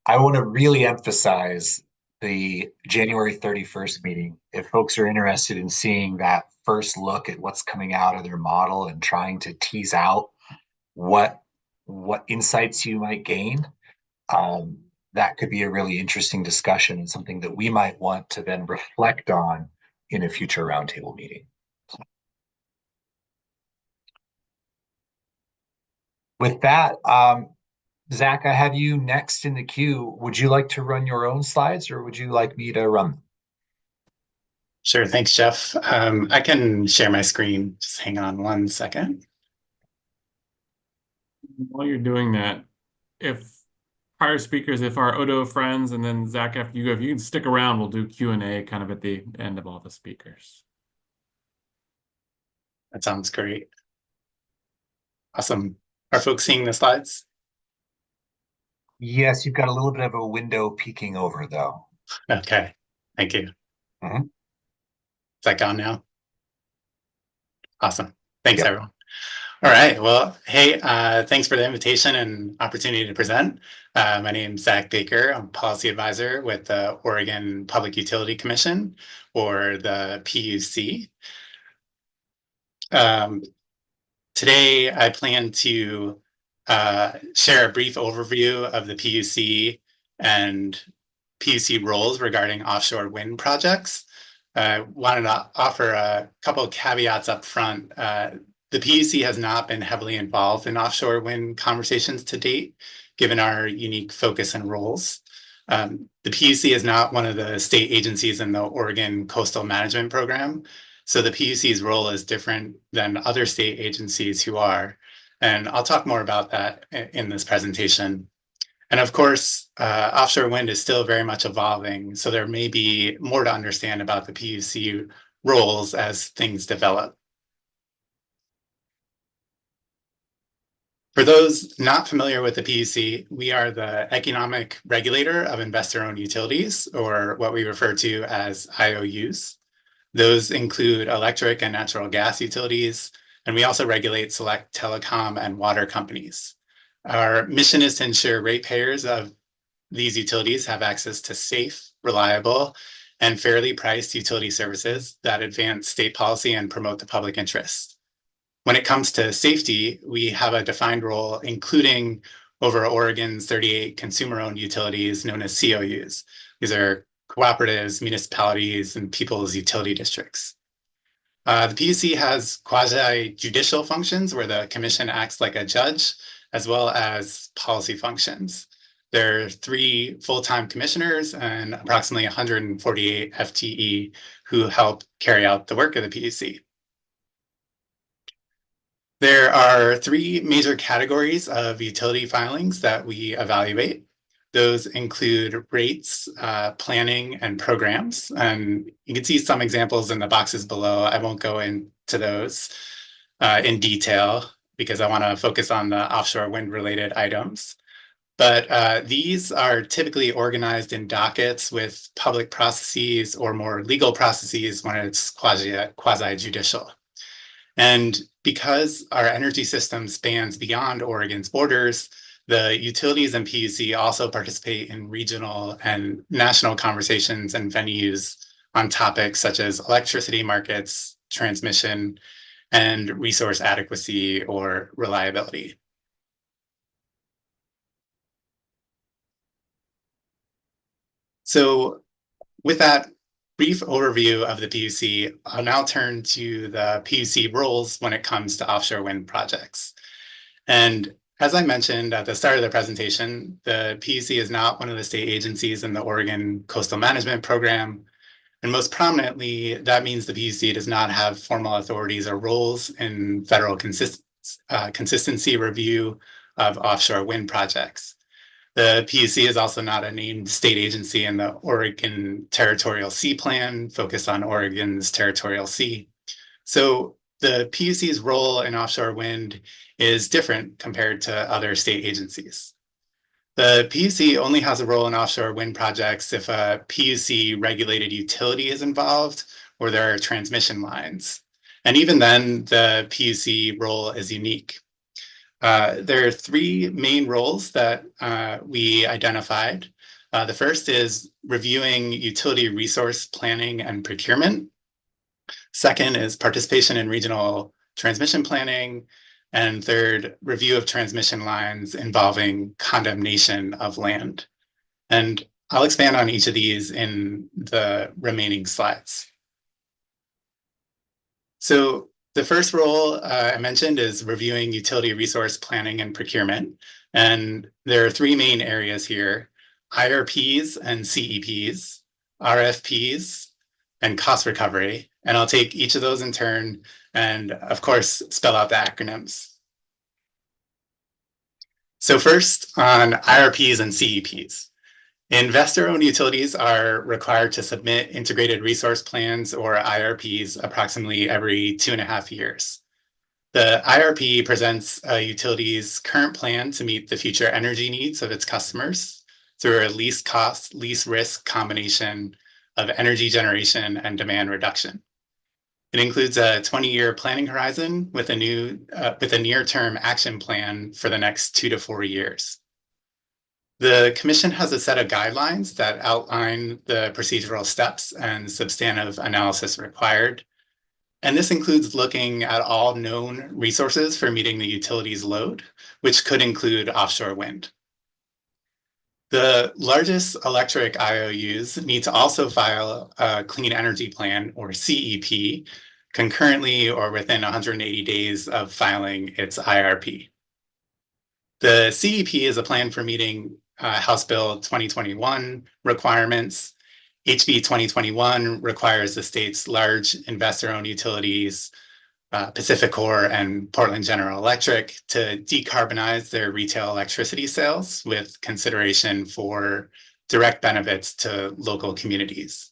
I want to really emphasize the January 31st meeting. If folks are interested in seeing that first look at what's coming out of their model and trying to tease out what insights you might gain, that could be a really interesting discussion and something that we might want to then reflect on in a future roundtable meeting. With that, Zach, I have you next in the queue. Would you like to run your own slides or would you like me to run them? Sure, thanks, Jeff. I can share my screen. Just hang on one second. While you're doing that, if prior speakers, if our Odo friends, and then Zach, after you go, if you can stick around, we'll do Q&A kind of at the end of all the speakers. That sounds great. Awesome. Are folks seeing the slides? Yes, you've got a little bit of a window peeking over, though. Okay, thank you. Is that gone now? Awesome. Thanks, everyone. All right. Well, hey, thanks for the invitation and opportunity to present. My name is Zach Baker. I'm policy advisor with the Oregon Public Utility Commission, or the PUC. Today, I plan to share a brief overview of the PUC and PUC roles regarding offshore wind projects. I wanted to offer a couple of caveats up front. The PUC has not been heavily involved in offshore wind conversations to date, given our unique focus and roles. The PUC is not one of the state agencies in the Oregon Coastal Management Program, so the PUC's role is different than other state agencies who are. And I'll talk more about that in this presentation. And of course, offshore wind is still very much evolving, so there may be more to understand about the PUC roles as things develop. For those not familiar with the PUC, we are the economic regulator of investor-owned utilities, or what we refer to as IOUs. Those include electric and natural gas utilities, and we also regulate select telecom and water companies. Our mission is to ensure ratepayers of these utilities have access to safe, reliable, and fairly priced utility services that advance state policy and promote the public interest. When it comes to safety, we have a defined role, including over Oregon's 38 consumer-owned utilities known as COUs. These are cooperatives, municipalities, and people's utility districts. The PUC has quasi-judicial functions where the commission acts like a judge, as well as policy functions. There are 3 full-time commissioners and approximately 148 FTE who help carry out the work of the PUC. There are 3 major categories of utility filings that we evaluate. Those include rates, planning, and programs. And you can see some examples in the boxes below. I won't go into those in detail because I want to focus on the offshore wind-related items. But these are typically organized in dockets with public processes or more legal processes when it's quasi-judicial. And because our energy system spans beyond Oregon's borders, the utilities and PUC also participate in regional and national conversations and venues on topics such as electricity markets, transmission, and resource adequacy or reliability. So with that brief overview of the PUC, I'll now turn to the PUC roles when it comes to offshore wind projects. And as I mentioned at the start of the presentation, the PUC is not one of the state agencies in the Oregon Coastal Management Program. And most prominently, that means the PUC does not have formal authorities or roles in federal consistency review of offshore wind projects. The PUC is also not a named state agency in the Oregon Territorial Sea Plan, focused on Oregon's territorial sea. So the PUC's role in offshore wind is different compared to other state agencies. The PUC only has a role in offshore wind projects if a PUC regulated utility is involved or there are transmission lines. And even then, the PUC role is unique. There are 3 main roles that we identified. The first is reviewing utility resource planning and procurement. Second is participation in regional transmission planning. And third, review of transmission lines involving condemnation of land. And I'll expand on each of these in the remaining slides. So the first role I mentioned is reviewing utility resource planning and procurement. And there are 3 main areas here: IRPs and CEPs, RFPs, and cost recovery. And I'll take each of those in turn and, of course, spell out the acronyms. So first, on IRPs and CEPs. Investor-owned utilities are required to submit integrated resource plans or IRPs approximately every 2.5 years. The IRP presents a utility's current plan to meet the future energy needs of its customers through a least cost, least risk combination of energy generation and demand reduction. It includes a 20-year planning horizon with a near-term action plan for the next 2 to 4 years. The Commission has a set of guidelines that outline the procedural steps and substantive analysis required. And this includes looking at all known resources for meeting the utility's load, which could include offshore wind. The largest electric IOUs need to also file a Clean Energy Plan, or CEP, concurrently or within 180 days of filing its IRP. The CEP is a plan for meeting House Bill 2021 requirements. HB 2021 requires the state's large investor-owned utilities, PacifiCorp and Portland General Electric, to decarbonize their retail electricity sales with consideration for direct benefits to local communities.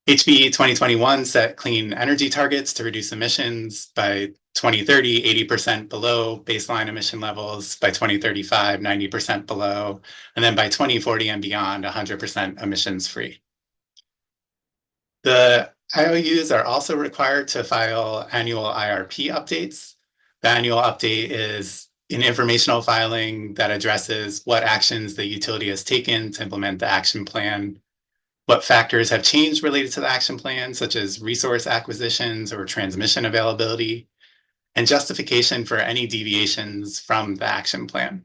HB 2021 set clean energy targets to reduce emissions by 2030, 80% below baseline emission levels, by 2035, 90% below, and then by 2040 and beyond, 100% emissions free. The IOUs are also required to file annual IRP updates. The annual update is an informational filing that addresses what actions the utility has taken to implement the action plan, what factors have changed related to the action plan, such as resource acquisitions or transmission availability, and justification for any deviations from the action plan.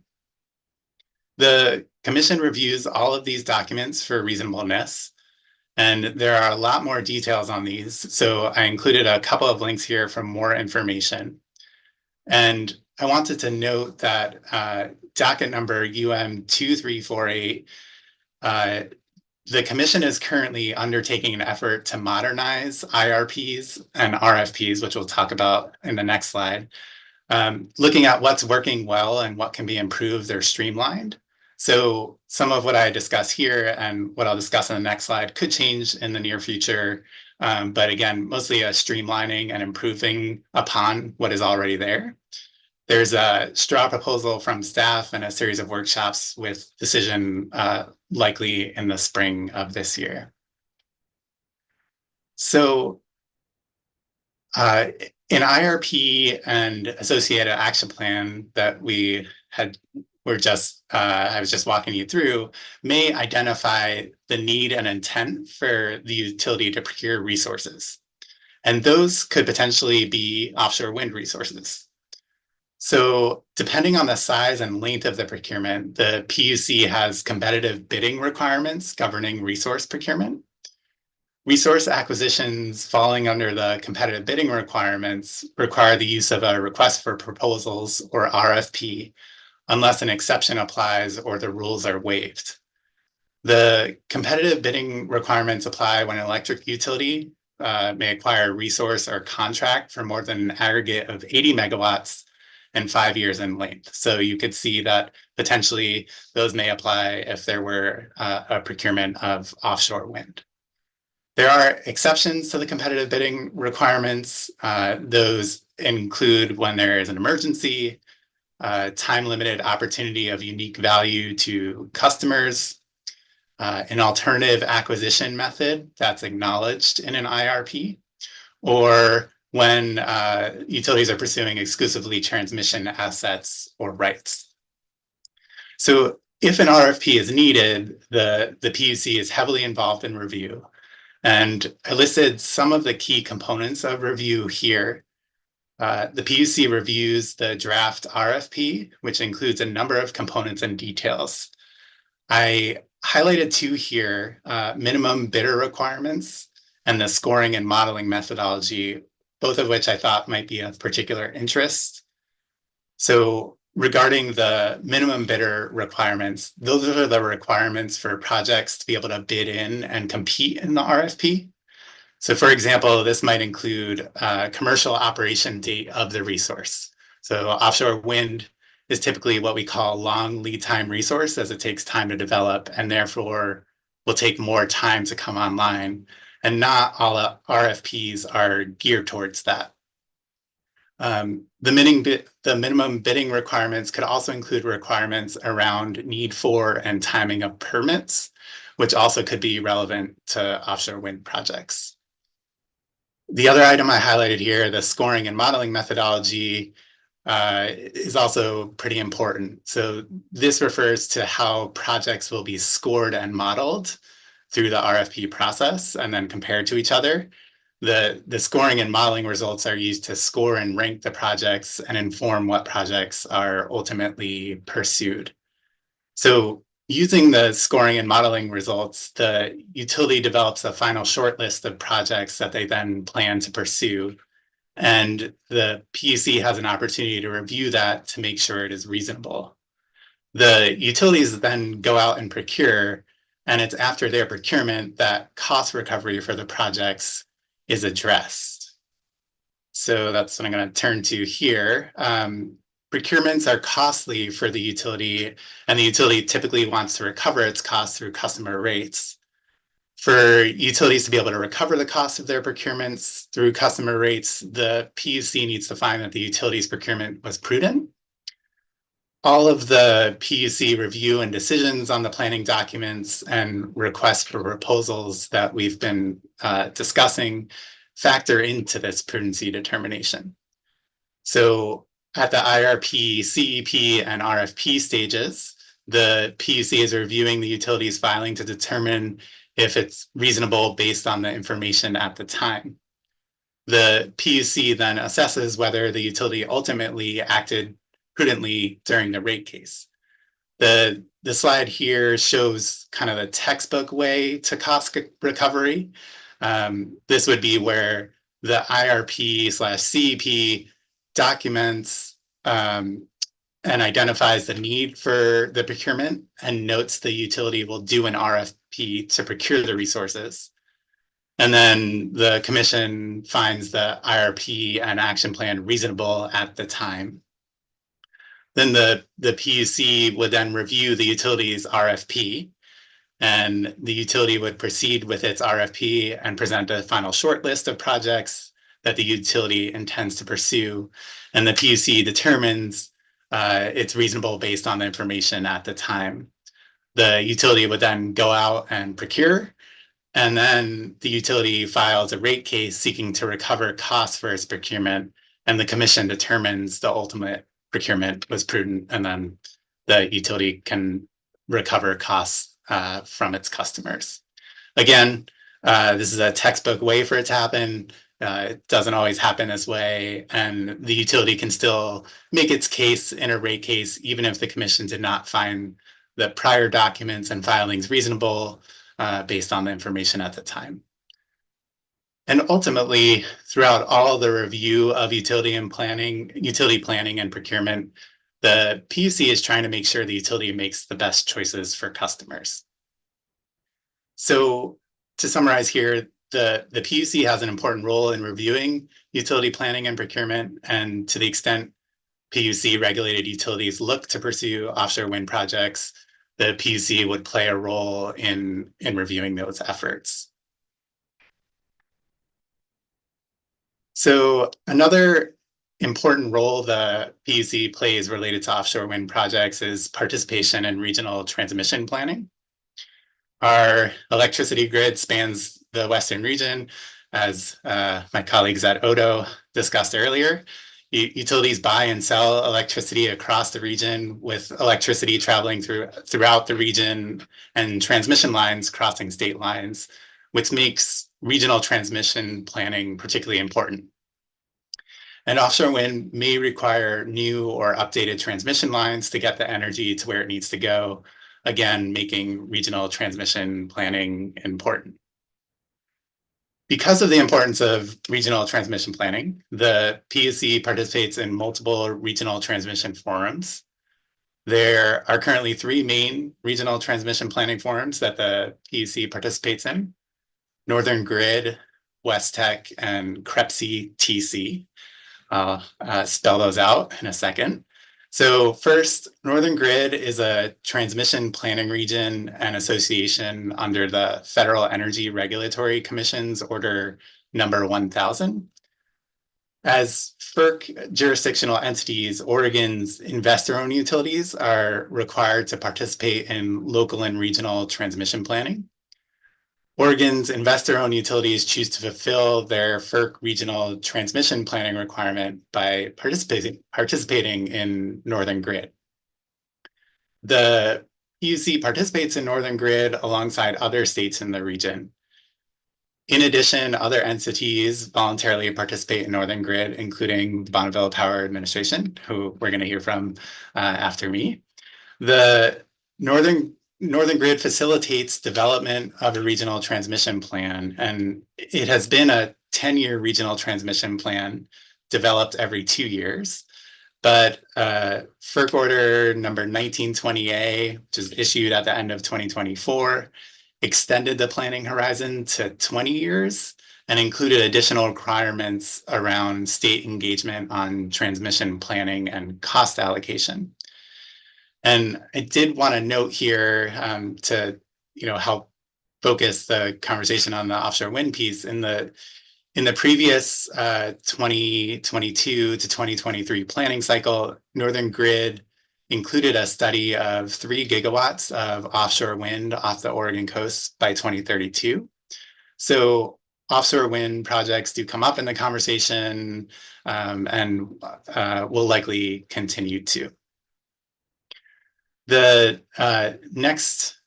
The Commission reviews all of these documents for reasonableness, and there are a lot more details on these, so I included a couple of links here for more information. And I wanted to note that docket number UM2348, the Commission is currently undertaking an effort to modernize IRPs and RFPs, which we'll talk about in the next slide, looking at what's working well and what can be improved or streamlined. So some of what I discuss here and what I'll discuss in the next slide could change in the near future. But again, mostly a streamlining and improving upon what is already there. There's a straw proposal from staff and a series of workshops with decision likely in the spring of this year. So in IRP and associated action plan that I was just walking you through, may identify the need and intent for the utility to procure resources. And those could potentially be offshore wind resources. So depending on the size and length of the procurement, the PUC has competitive bidding requirements governing resource procurement. Resource acquisitions falling under the competitive bidding requirements require the use of a request for proposals or RFP, unless an exception applies or the rules are waived. The competitive bidding requirements apply when an electric utility may acquire a resource or contract for more than an aggregate of 80 megawatts and 5 years in length. So you could see that potentially those may apply if there were a procurement of offshore wind. There are exceptions to the competitive bidding requirements. Those include when there is an emergency, time-limited opportunity of unique value to customers, an alternative acquisition method that's acknowledged in an IRP, or when utilities are pursuing exclusively transmission assets or rights. So if an RFP is needed, the PUC is heavily involved in review. And I listed some of the key components of review here. The PUC reviews the draft RFP, which includes a number of components and details. I highlighted two here, minimum bidder requirements and the scoring and modeling methodology, both of which I thought might be of particular interest. So regarding the minimum bidder requirements, those are the requirements for projects to be able to bid in and compete in the RFP. So for example, this might include commercial operation date of the resource. So offshore wind is typically what we call long lead time resource, as it takes time to develop and therefore will take more time to come online. And not all RFPs are geared towards that. The minimum bidding requirements could also include requirements around need for and timing of permits, which also could be relevant to offshore wind projects. The other item I highlighted here, the scoring and modeling methodology, is also pretty important. So this refers to how projects will be scored and modeled through the RFP process and then compared to each other. The scoring and modeling results are used to score and rank the projects and inform what projects are ultimately pursued. So using the scoring and modeling results, the utility develops a final shortlist of projects that they then plan to pursue. And the PUC has an opportunity to review that to make sure it is reasonable. The utilities then go out and procure, and it's after their procurement that cost recovery for the projects is addressed. So that's what I'm going to turn to here. Procurements are costly for the utility, and the utility typically wants to recover its costs through customer rates. For utilities to be able to recover the cost of their procurements through customer rates, the PUC needs to find that the utility's procurement was prudent. All of the PUC review and decisions on the planning documents and requests for proposals that we've been discussing factor into this prudency determination. So at the IRP, CEP, and RFP stages, the PUC is reviewing the utility's filing to determine if it's reasonable based on the information at the time. The PUC then assesses whether the utility ultimately acted prudently during the rate case. The slide here shows kind of the textbook way to cost recovery. This would be where the IRP/CEP documents and identifies the need for the procurement and notes the utility will do an RFP to procure the resources. And then the commission finds the IRP and action plan reasonable at the time. Then the PUC would then review the utility's RFP, and the utility would proceed with its RFP and present a final short list of projects that the utility intends to pursue. And the PUC determines it's reasonable based on the information at the time. The utility would then go out and procure, and then the utility files a rate case seeking to recover costs for its procurement, and the commission determines the ultimate procurement was prudent, and then the utility can recover costs from its customers. Again, this is a textbook way for it to happen. It doesn't always happen this way, and the utility can still make its case in a rate case, even if the commission did not find the prior documents and filings reasonable based on the information at the time. And ultimately, throughout all the review of utility planning and procurement, the PUC is trying to make sure the utility makes the best choices for customers. So to summarize here, the PUC has an important role in reviewing utility planning and procurement, and to the extent PUC regulated utilities look to pursue offshore wind projects, the PUC would play a role in reviewing those efforts. So another important role the PUC plays related to offshore wind projects is participation in regional transmission planning. Our electricity grid spans the Western region, as my colleagues at Odo discussed earlier. Utilities buy and sell electricity across the region, with electricity traveling throughout the region and transmission lines crossing state lines, which makes regional transmission planning particularly important. And offshore wind may require new or updated transmission lines to get the energy to where it needs to go, again, making regional transmission planning important. Because of the importance of regional transmission planning, the PUC participates in multiple regional transmission forums. There are currently 3 main regional transmission planning forums that the PUC participates in: Northern Grid, West Tech, and CREPC TC. I'll spell those out in a second. So first, Northern Grid is a transmission planning region and association under the Federal Energy Regulatory Commission's Order number 1000. As FERC jurisdictional entities, Oregon's investor-owned utilities are required to participate in local and regional transmission planning. Oregon's investor-owned utilities choose to fulfill their FERC regional transmission planning requirement by participating in Northern Grid. The PUC participates in Northern Grid alongside other states in the region. In addition, other entities voluntarily participate in Northern Grid, including the Bonneville Power Administration, who we're going to hear from after me. The Northern Grid facilitates development of a regional transmission plan, and it has been a 10-year regional transmission plan developed every 2 years. But FERC Order number 1920A, which is issued at the end of 2024, extended the planning horizon to 20 years and included additional requirements around state engagement on transmission planning and cost allocation. And I did want to note here to help focus the conversation on the offshore wind piece. In the previous 2022 to 2023 planning cycle, Northern Grid included a study of 3 gigawatts of offshore wind off the Oregon coast by 2032. So offshore wind projects do come up in the conversation and will likely continue to. The next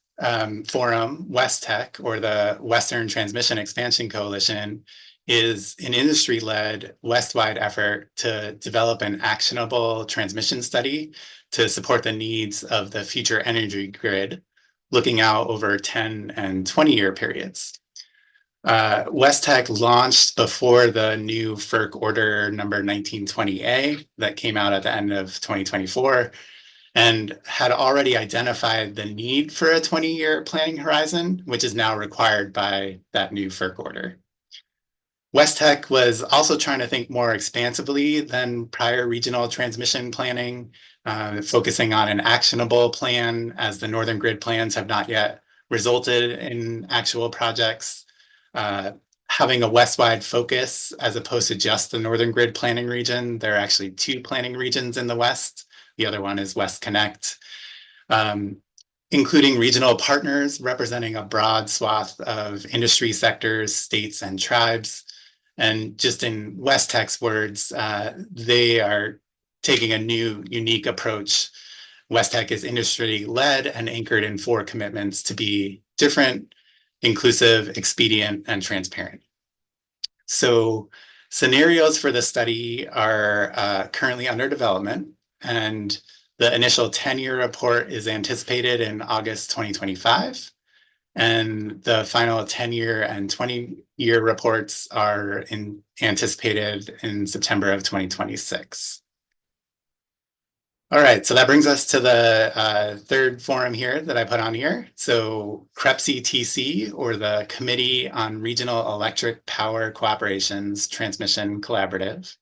forum, West Tech, or the Western Transmission Expansion Coalition, is an industry-led West-wide effort to develop an actionable transmission study to support the needs of the future energy grid, looking out over 10 and 20-year periods. West Tech launched before the new FERC order number 1920A that came out at the end of 2024, and had already identified the need for a 20-year planning horizon, which is now required by that new FERC order. West Tech was also trying to think more expansively than prior regional transmission planning, focusing on an actionable plan, as the Northern Grid plans have not yet resulted in actual projects. Having a west-wide focus as opposed to just the Northern Grid planning region. There are actually 2 planning regions in the West. The other one is West Connect, including regional partners representing a broad swath of industry sectors, states, and tribes. And just in West Tech's words, they are taking a new, unique approach. West Tech is industry-led and anchored in 4 commitments to be different, inclusive, expedient, and transparent. So scenarios for the study are currently under development, and the initial 10-year report is anticipated in August 2025. And the final 10-year and 20-year reports are anticipated in September of 2026. All right, so that brings us to the third forum here that I put on here. So CREPC-TC, or the Committee on Regional Electric Power Cooperation's Transmission Collaborative,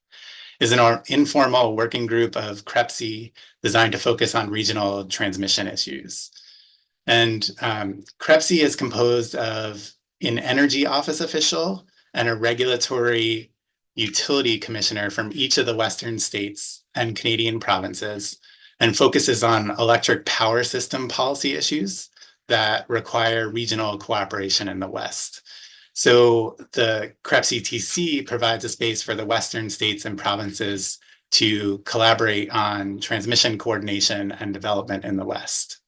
is an informal working group of CREPC designed to focus on regional transmission issues. And CREPC is composed of an energy office official and a regulatory utility commissioner from each of the Western states and Canadian provinces, and focuses on electric power system policy issues that require regional cooperation in the West. So the CREPC-TC provides a space for the Western states and provinces to collaborate on transmission coordination and development in the West.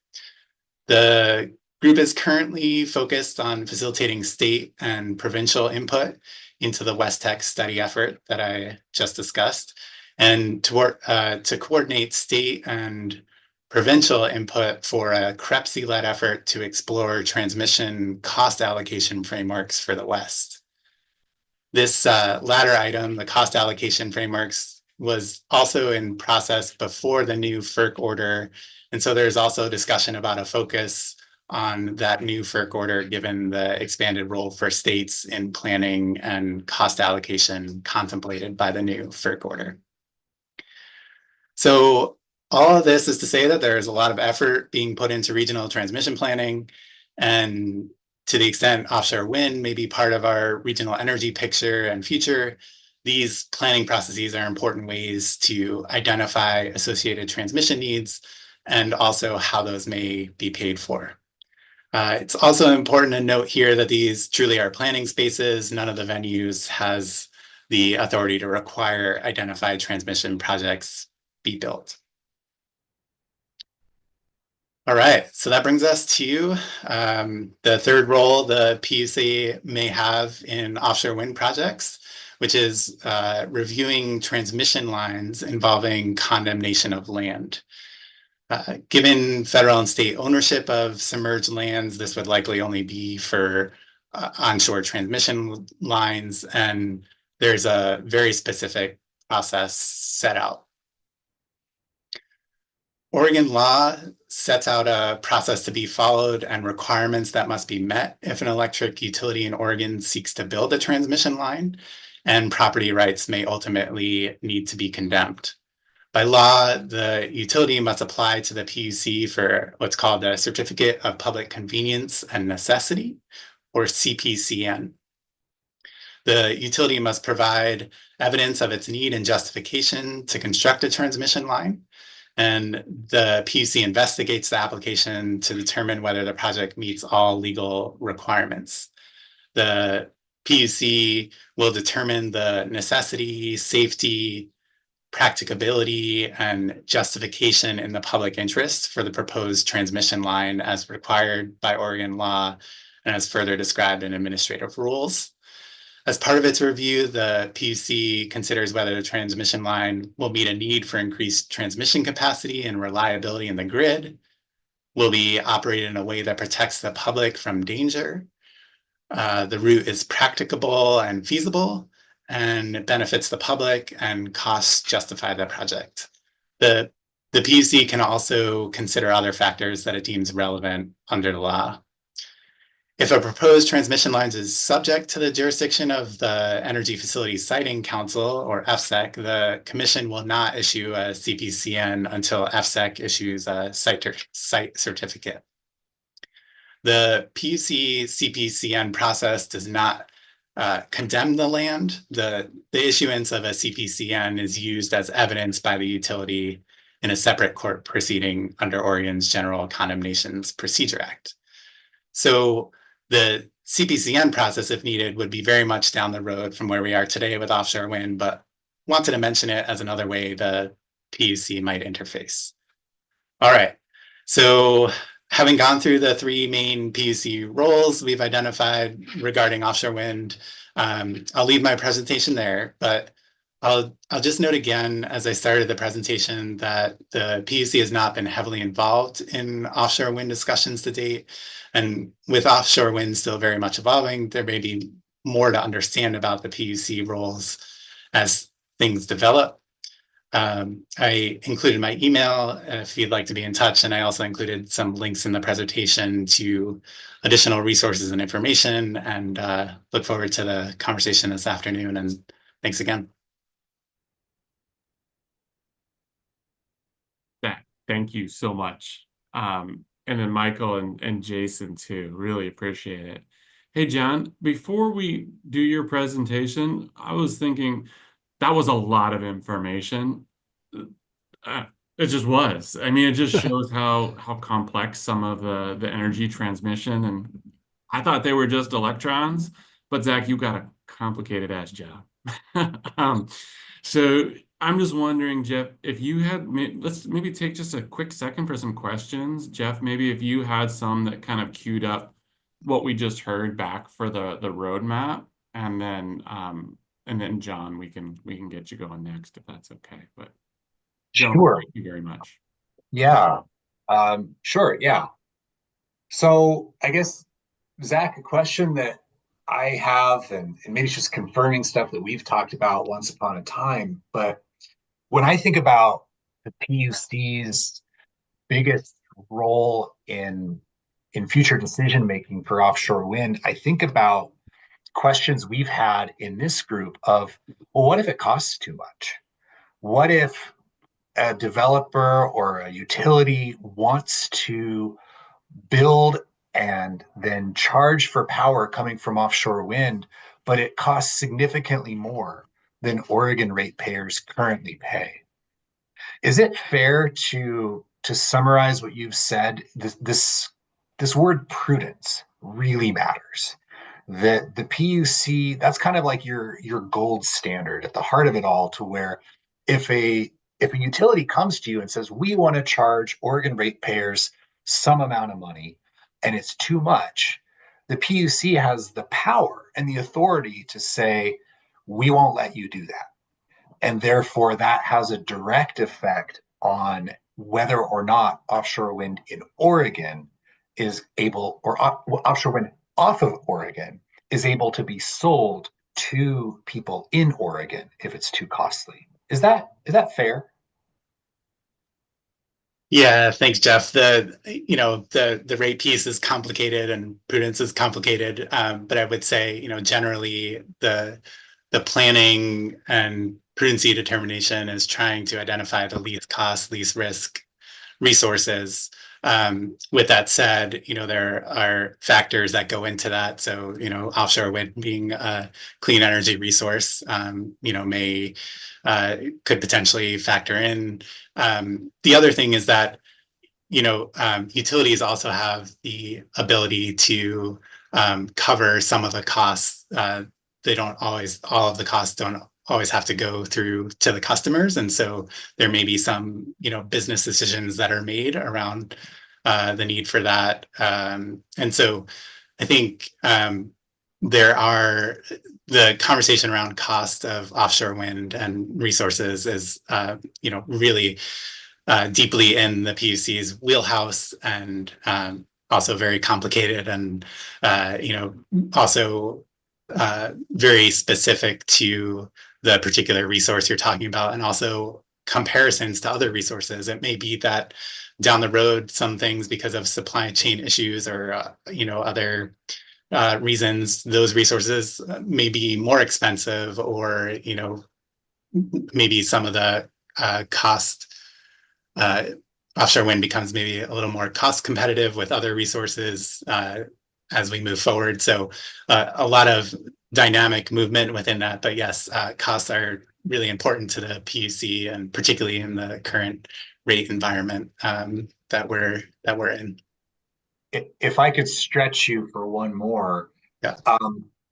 The group is currently focused on facilitating state and provincial input into the West Tech study effort that I just discussed, and to coordinate state and provincial input for a CREPC-led effort to explore transmission cost allocation frameworks for the West. This latter item, the cost allocation frameworks, was also in process before the new FERC order. And so there's also discussion about a focus on that new FERC order, given the expanded role for states in planning and cost allocation contemplated by the new FERC order. So all of this is to say that there is a lot of effort being put into regional transmission planning, and to the extent offshore wind may be part of our regional energy picture and future, these planning processes are important ways to identify associated transmission needs and also how those may be paid for. It's also important to note here that these truly are planning spaces. None of the venues has the authority to require identified transmission projects be built. All right, so that brings us to the third role the PUC may have in offshore wind projects, which is reviewing transmission lines involving condemnation of land. Given federal and state ownership of submerged lands, this would likely only be for onshore transmission lines, and there's a very specific process set out. Oregon law sets out a process to be followed and requirements that must be met if an electric utility in Oregon seeks to build a transmission line, and property rights may ultimately need to be condemned. By law, the utility must apply to the PUC for what's called a Certificate of Public Convenience and Necessity, or CPCN. The utility must provide evidence of its need and justification to construct a transmission line, and the PUC investigates the application to determine whether the project meets all legal requirements. The PUC will determine the necessity, safety, practicability, and justification in the public interest for the proposed transmission line as required by Oregon law and as further described in administrative rules. As part of its review, the PUC considers whether the transmission line will meet a need for increased transmission capacity and reliability in the grid, will be operated in a way that protects the public from danger. The route is practicable and feasible, and it benefits the public, and costs justify the project. The PUC can also consider other factors that it deems relevant under the law. If a proposed transmission lines is subject to the jurisdiction of the Energy Facility Siting Council, or FSEC, the commission will not issue a CPCN until FSEC issues a site certificate. The PUC CPCN process does not condemn the land. The issuance of a CPCN is used as evidence by the utility in a separate court proceeding under Oregon's General Condemnations Procedure Act. So the CPCN process, if needed, would be very much down the road from where we are today with offshore wind, but wanted to mention it as another way the PUC might interface. All right, so having gone through the three main PUC roles we've identified regarding offshore wind, I'll leave my presentation there, but I'll just note again, as I started the presentation, that the PUC has not been heavily involved in offshore wind discussions to date. And with offshore wind still very much evolving, there may be more to understand about the PUC roles as things develop. I included my email if you'd like to be in touch, and I also included some links in the presentation to additional resources and information, and look forward to the conversation this afternoon, and thanks again. Thank you so much. And then Michael and Jason too, really appreciate it. Hey, John, before we do your presentation, I was thinking that was a lot of information. It just was. I mean, it just shows how complex some of the energy transmission, and I thought they were just electrons, but Zach, you got a complicated ass job. So I'm just wondering, Jeff, if you had, let's maybe take just a quick second for some questions. Jeff, maybe if you had some that kind of queued up what we just heard back for the roadmap, and then John, we can get you going next if that's okay. But John, Sure. Thank you very much. Yeah. Sure. Yeah. So I guess, Zach, a question that I have, and maybe it's just confirming stuff that we've talked about once upon a time, but when I think about the PUC's biggest role in future decision making for offshore wind, I think about questions we've had in this group of, well, what if it costs too much? What if a developer or a utility wants to build and then charge for power coming from offshore wind, but it costs significantly more than Oregon ratepayers currently pay? Is it fair to summarize what you've said? This word prudence really matters. That the PUC, that's kind of like your gold standard at the heart of it all, to where if a utility comes to you and says, we want to charge Oregon ratepayers some amount of money and it's too much, the PUC has the power and the authority to say, we won't let you do that. And therefore, that has a direct effect on whether or not offshore wind in Oregon is able, or offshore wind off of Oregon is able to be sold to people in Oregon if it's too costly. Is that fair? Yeah, thanks, Jeff. The rate piece is complicated and prudence is complicated, but I would say, generally the planning and prudency determination is trying to identify the least cost, least risk resources. With that said, there are factors that go into that. So, offshore wind being a clean energy resource, could potentially factor in. The other thing is that, utilities also have the ability to cover some of the costs. All of the costs don't always have to go through to the customers. And so there may be some, business decisions that are made around the need for that. And so I think there are the conversation around cost of offshore wind and resources is, really deeply in the PUC's wheelhouse, and also very complicated, and also very specific to the particular resource you're talking about, and also comparisons to other resources. It may be that down the road, some things, because of supply chain issues or other reasons, those resources may be more expensive, or maybe some of the cost, offshore wind becomes maybe a little more cost competitive with other resources as we move forward. So a lot of dynamic movement within that. But yes, costs are really important to the PUC, and particularly in the current rate environment that we're in. If I could stretch you for one more, yeah.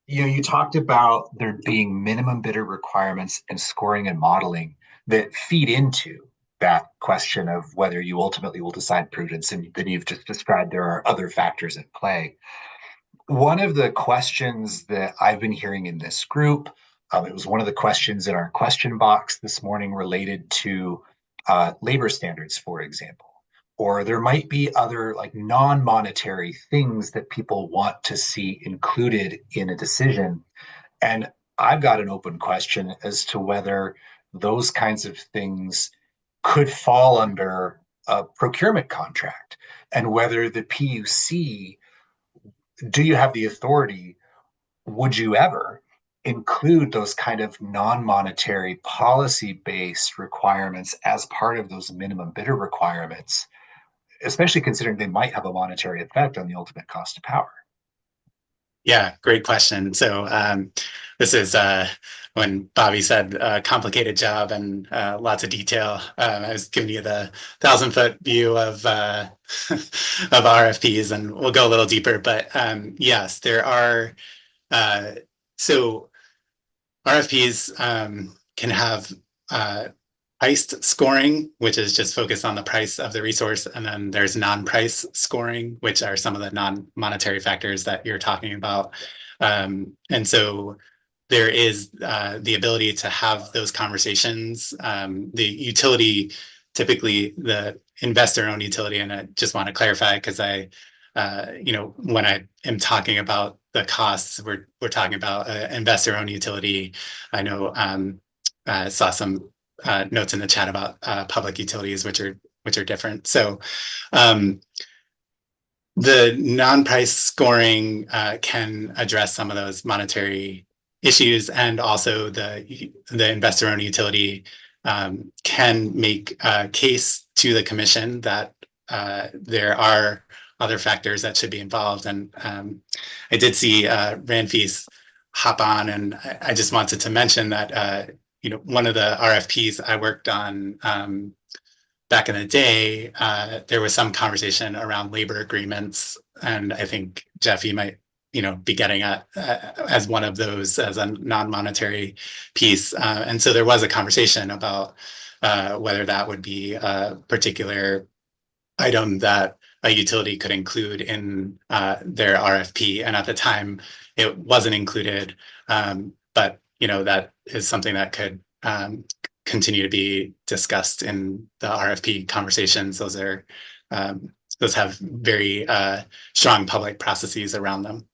You talked about there being minimum bidder requirements and scoring and modeling that feed into that question of whether you ultimately will decide prudence, and then you've just described there are other factors at play. One of the questions that I've been hearing in this group, it was one of the questions in our question box this morning, related to labor standards, for example. Or there might be other like non-monetary things that people want to see included in a decision. And I've got an open question as to whether those kinds of things could fall under a procurement contract, and whether the PUC, do you have the authority, would you ever include those kind of non-monetary policy-based requirements as part of those minimum bidder requirements, especially considering they might have a monetary effect on the ultimate cost of power? Yeah, great question. So this is when Bobby said complicated job and lots of detail. I was giving you the 1,000-foot view of of RFPs, and we'll go a little deeper. But yes, there are. So RFPs can have priced scoring, which is just focused on the price of the resource. And then there's non-price scoring, which are some of the non-monetary factors that you're talking about. And so there is the ability to have those conversations. The utility, typically the investor-owned utility, and I just want to clarify, because when I am talking about the costs, we're talking about investor-owned utility. I know I saw some notes in the chat about public utilities, which are different. So the non-price scoring can address some of those monetary issues, and also the investor-owned utility can make a case to the commission that there are other factors that should be involved. And I did see Ranfis hop on, and I just wanted to mention that one of the RFPs I worked on back in the day, there was some conversation around labor agreements, and I think Jeff, you might be getting at as one of those as a non-monetary piece, and so there was a conversation about whether that would be a particular item that a utility could include in their RFP, and at the time it wasn't included, but that is something that could continue to be discussed in the RFP conversations. Those have very strong public processes around them.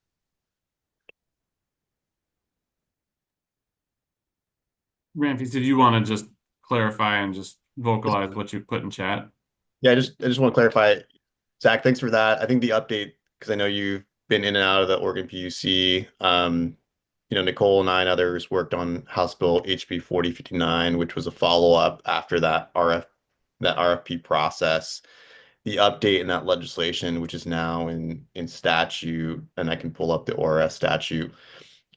Ramfis, did you want to just clarify and just vocalize what you put in chat? Yeah, I just want to clarify, Zach, thanks for that. I think the update, because I know you've been in and out of the Oregon PUC. Nicole and I and others worked on House Bill HB 4059, which was a follow-up after that RFP process. The update in that legislation, which is now in statute, and I can pull up the ORS statute,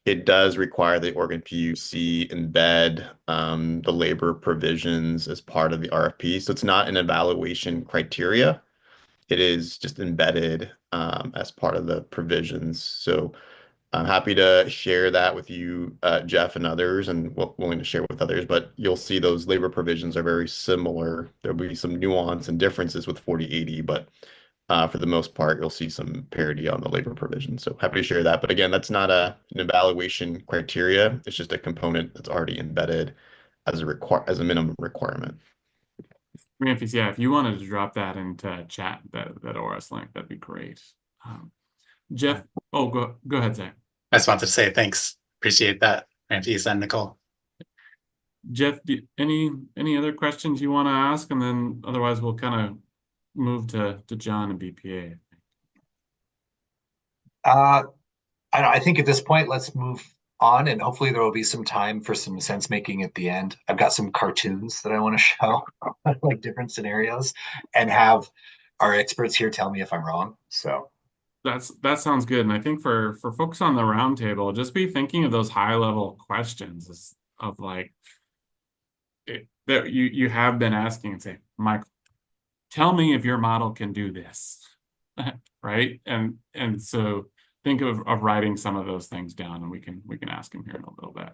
it does require the Oregon PUC embed the labor provisions as part of the RFP. So it's not an evaluation criteria. It is just embedded as part of the provisions. So I'm happy to share that with you, Jeff, and others, and willing to share with others. But you'll see those labor provisions are very similar. There'll be some nuance and differences with 4080, but For the most part, you'll see some parity on the labor provision. So happy to share that. But again, that's not an evaluation criteria. It's just a component that's already embedded as a minimum requirement. Ramphis, yeah, if you wanted to drop that into chat, that ORS link, that'd be great. Jeff, go ahead, Zach. I just wanted to say thanks. Appreciate that, Ramphis and Nicole. Jeff, any other questions you want to ask? And then otherwise we'll kind of move to John and BPA. I think at this point, let's move on, and hopefully there will be some time for some sense making at the end. I've got some cartoons that I want to show, like different scenarios, and have our experts here tell me if I'm wrong. So that sounds good. And I think for folks on the roundtable, just be thinking of those high level questions of like that you have been asking and say, Michael, tell me if your model can do this, right? And so think of writing some of those things down, and we can ask him here in a little bit.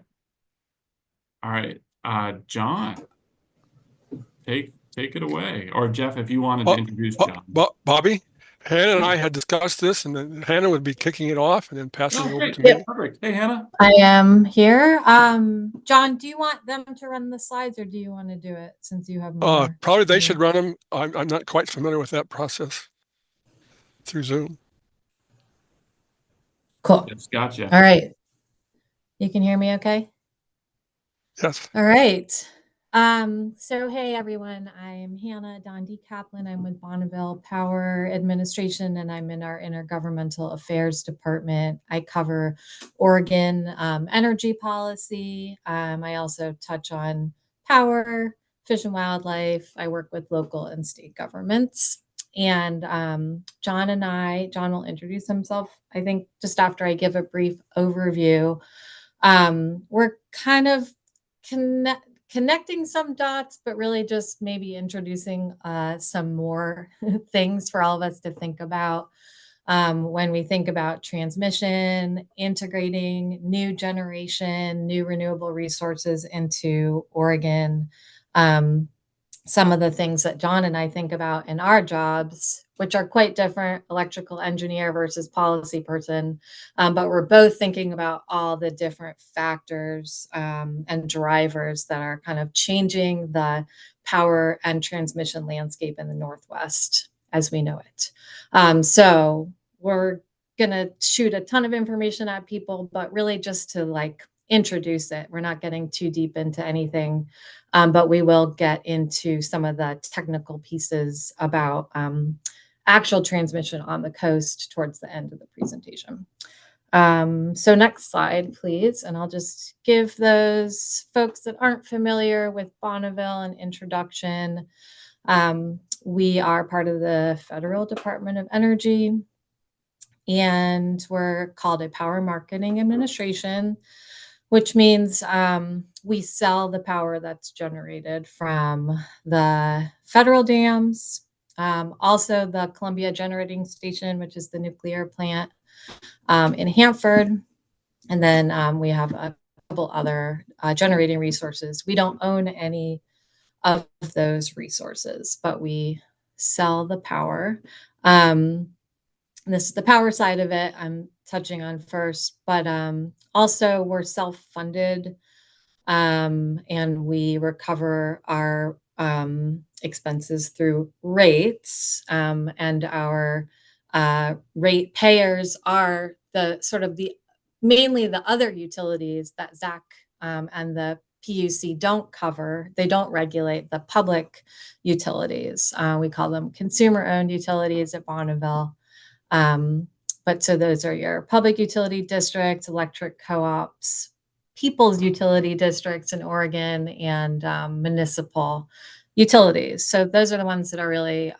All right, John, take it away, or Jeff, if you wanted to introduce John. Bobby, Hannah and I had discussed this, and then Hannah would be kicking it off and then passing it over to Yep. me. Perfect. Hey, Hannah. I am here. John, do you want them to run the slides, or do you want to do it since you have more? Probably they should run them. I'm not quite familiar with that process through Zoom. Cool. Yes, gotcha. All right. You can hear me okay? Yes. All right. So hey everyone, I'm Hannah Dondi Kaplan. I'm with Bonneville Power Administration, and I'm in our Intergovernmental Affairs Department. I cover Oregon energy policy. I also touch on power, fish and wildlife. I work with local and state governments. And John will introduce himself, I think, just after I give a brief overview. We're kind of connecting some dots, but really just maybe introducing some more things for all of us to think about when we think about transmission, integrating new generation, new renewable resources into Oregon. Some of the things that John and I think about in our jobs, which are quite different, electrical engineer versus policy person, but we're both thinking about all the different factors and drivers that are kind of changing the power and transmission landscape in the Northwest as we know it. So we're gonna shoot a ton of information at people, but really just to like introduce it. We're not getting too deep into anything, but we will get into some of the technical pieces about actual transmission on the coast towards the end of the presentation. So next slide, please. And I'll just give those folks that aren't familiar with Bonneville an introduction. We are part of the Federal Department of Energy, and we're called a Power Marketing Administration, which means we sell the power that's generated from the federal dams, also the Columbia Generating Station, which is the nuclear plant in Hanford. And then we have a couple other generating resources. We don't own any of those resources, but we sell the power. This is the power side of it I'm touching on first, but also we're self-funded, and we recover our expenses through rates, and our rate payers are mainly the other utilities that Zach and the PUC don't cover. They don't regulate the public utilities. We call them consumer-owned utilities at Bonneville. But so those are your public utility districts, electric co-ops, people's utility districts in Oregon, and municipal utilities. So those are the ones that are really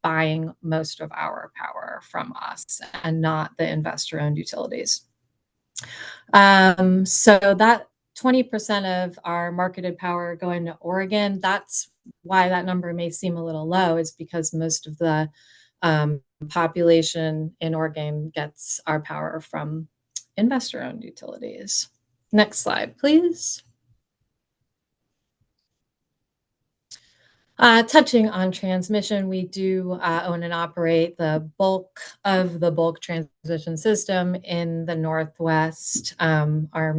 buying most of our power from us, and not the investor-owned utilities. So that 20% of our marketed power going to Oregon, that's why that number may seem a little low, is because most of the population in Oregon gets our power from investor-owned utilities. Next slide, please. Touching on transmission, we do own and operate the bulk of the bulk transmission system in the Northwest. Our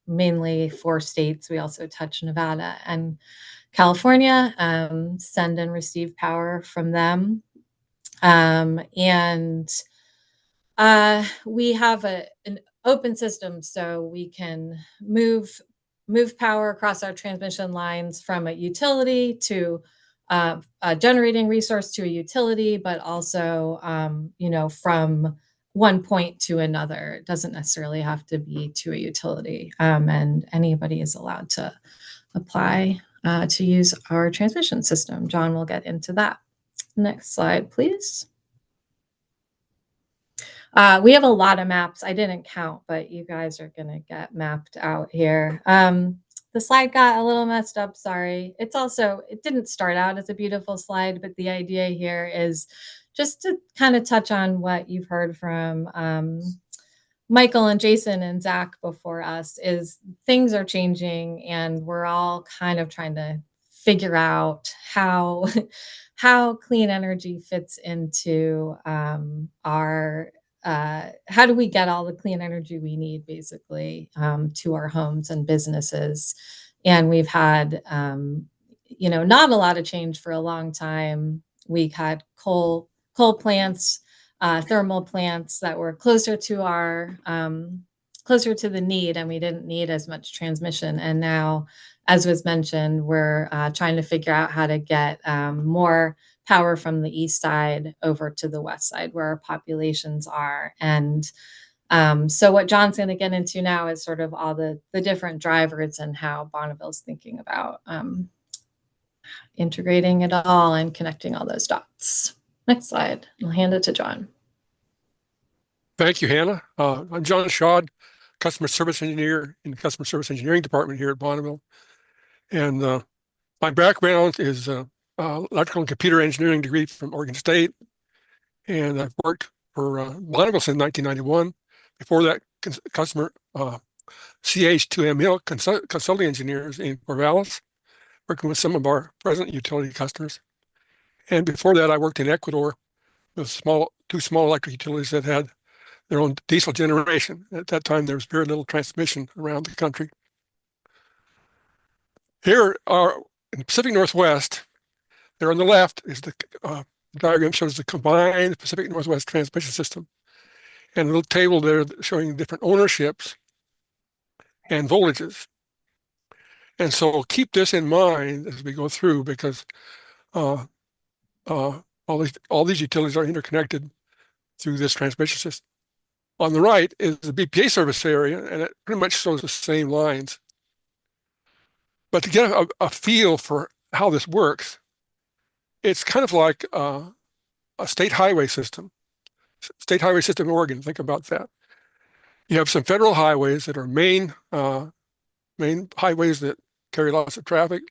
mainly 4 states. We also touch Nevada and California, send and receive power from them. We have an open system, so we can move power across our transmission lines from a utility to a generating resource to a utility, but also, from one point to another. It doesn't necessarily have to be to a utility, and anybody is allowed to apply to use our transmission system. John will get into that. Next slide, please. We have a lot of maps. I didn't count, but you guys are going to get mapped out here. The slide got a little messed up. Sorry. It didn't start out as a beautiful slide, but the idea here is just to kind of touch on what you've heard from Michael and Jason and Zach before us. Is things are changing, and we're all kind of trying to figure out how clean energy fits into our how do we get all the clean energy we need, basically, to our homes and businesses. And we've had, not a lot of change for a long time. We had coal plants, thermal plants that were closer to the need, and we didn't need as much transmission. And now, as was mentioned, we're trying to figure out how to get more power from the east side over to the west side where our populations are. And so what John's going to get into now is sort of all the different drivers and how Bonneville's thinking about integrating it all and connecting all those dots. Next slide. I'll hand it to John. Thank you, Hannah. I'm John Schad, Customer Service Engineer in the Customer Service Engineering Department here at Bonneville. And my background is electrical and computer engineering degree from Oregon State. And I've worked for Bonneville since 1991. Before that, customer CH2M consulting engineers in Corvallis, working with some of our present utility customers. And before that, I worked in Ecuador with two small electric utilities that had their own diesel generation. At that time, there was very little transmission around the country. Here are in the Pacific Northwest. There on the left is the diagram shows the combined Pacific Northwest transmission system, and a little table there showing different ownerships and voltages. And so keep this in mind as we go through, because all these utilities are interconnected through this transmission system. On the right is the BPA service area, and it pretty much shows the same lines. But to get a feel for how this works, it's kind of like a state highway system. State highway system in Oregon, think about that. You have some federal highways that are main highways that carry lots of traffic.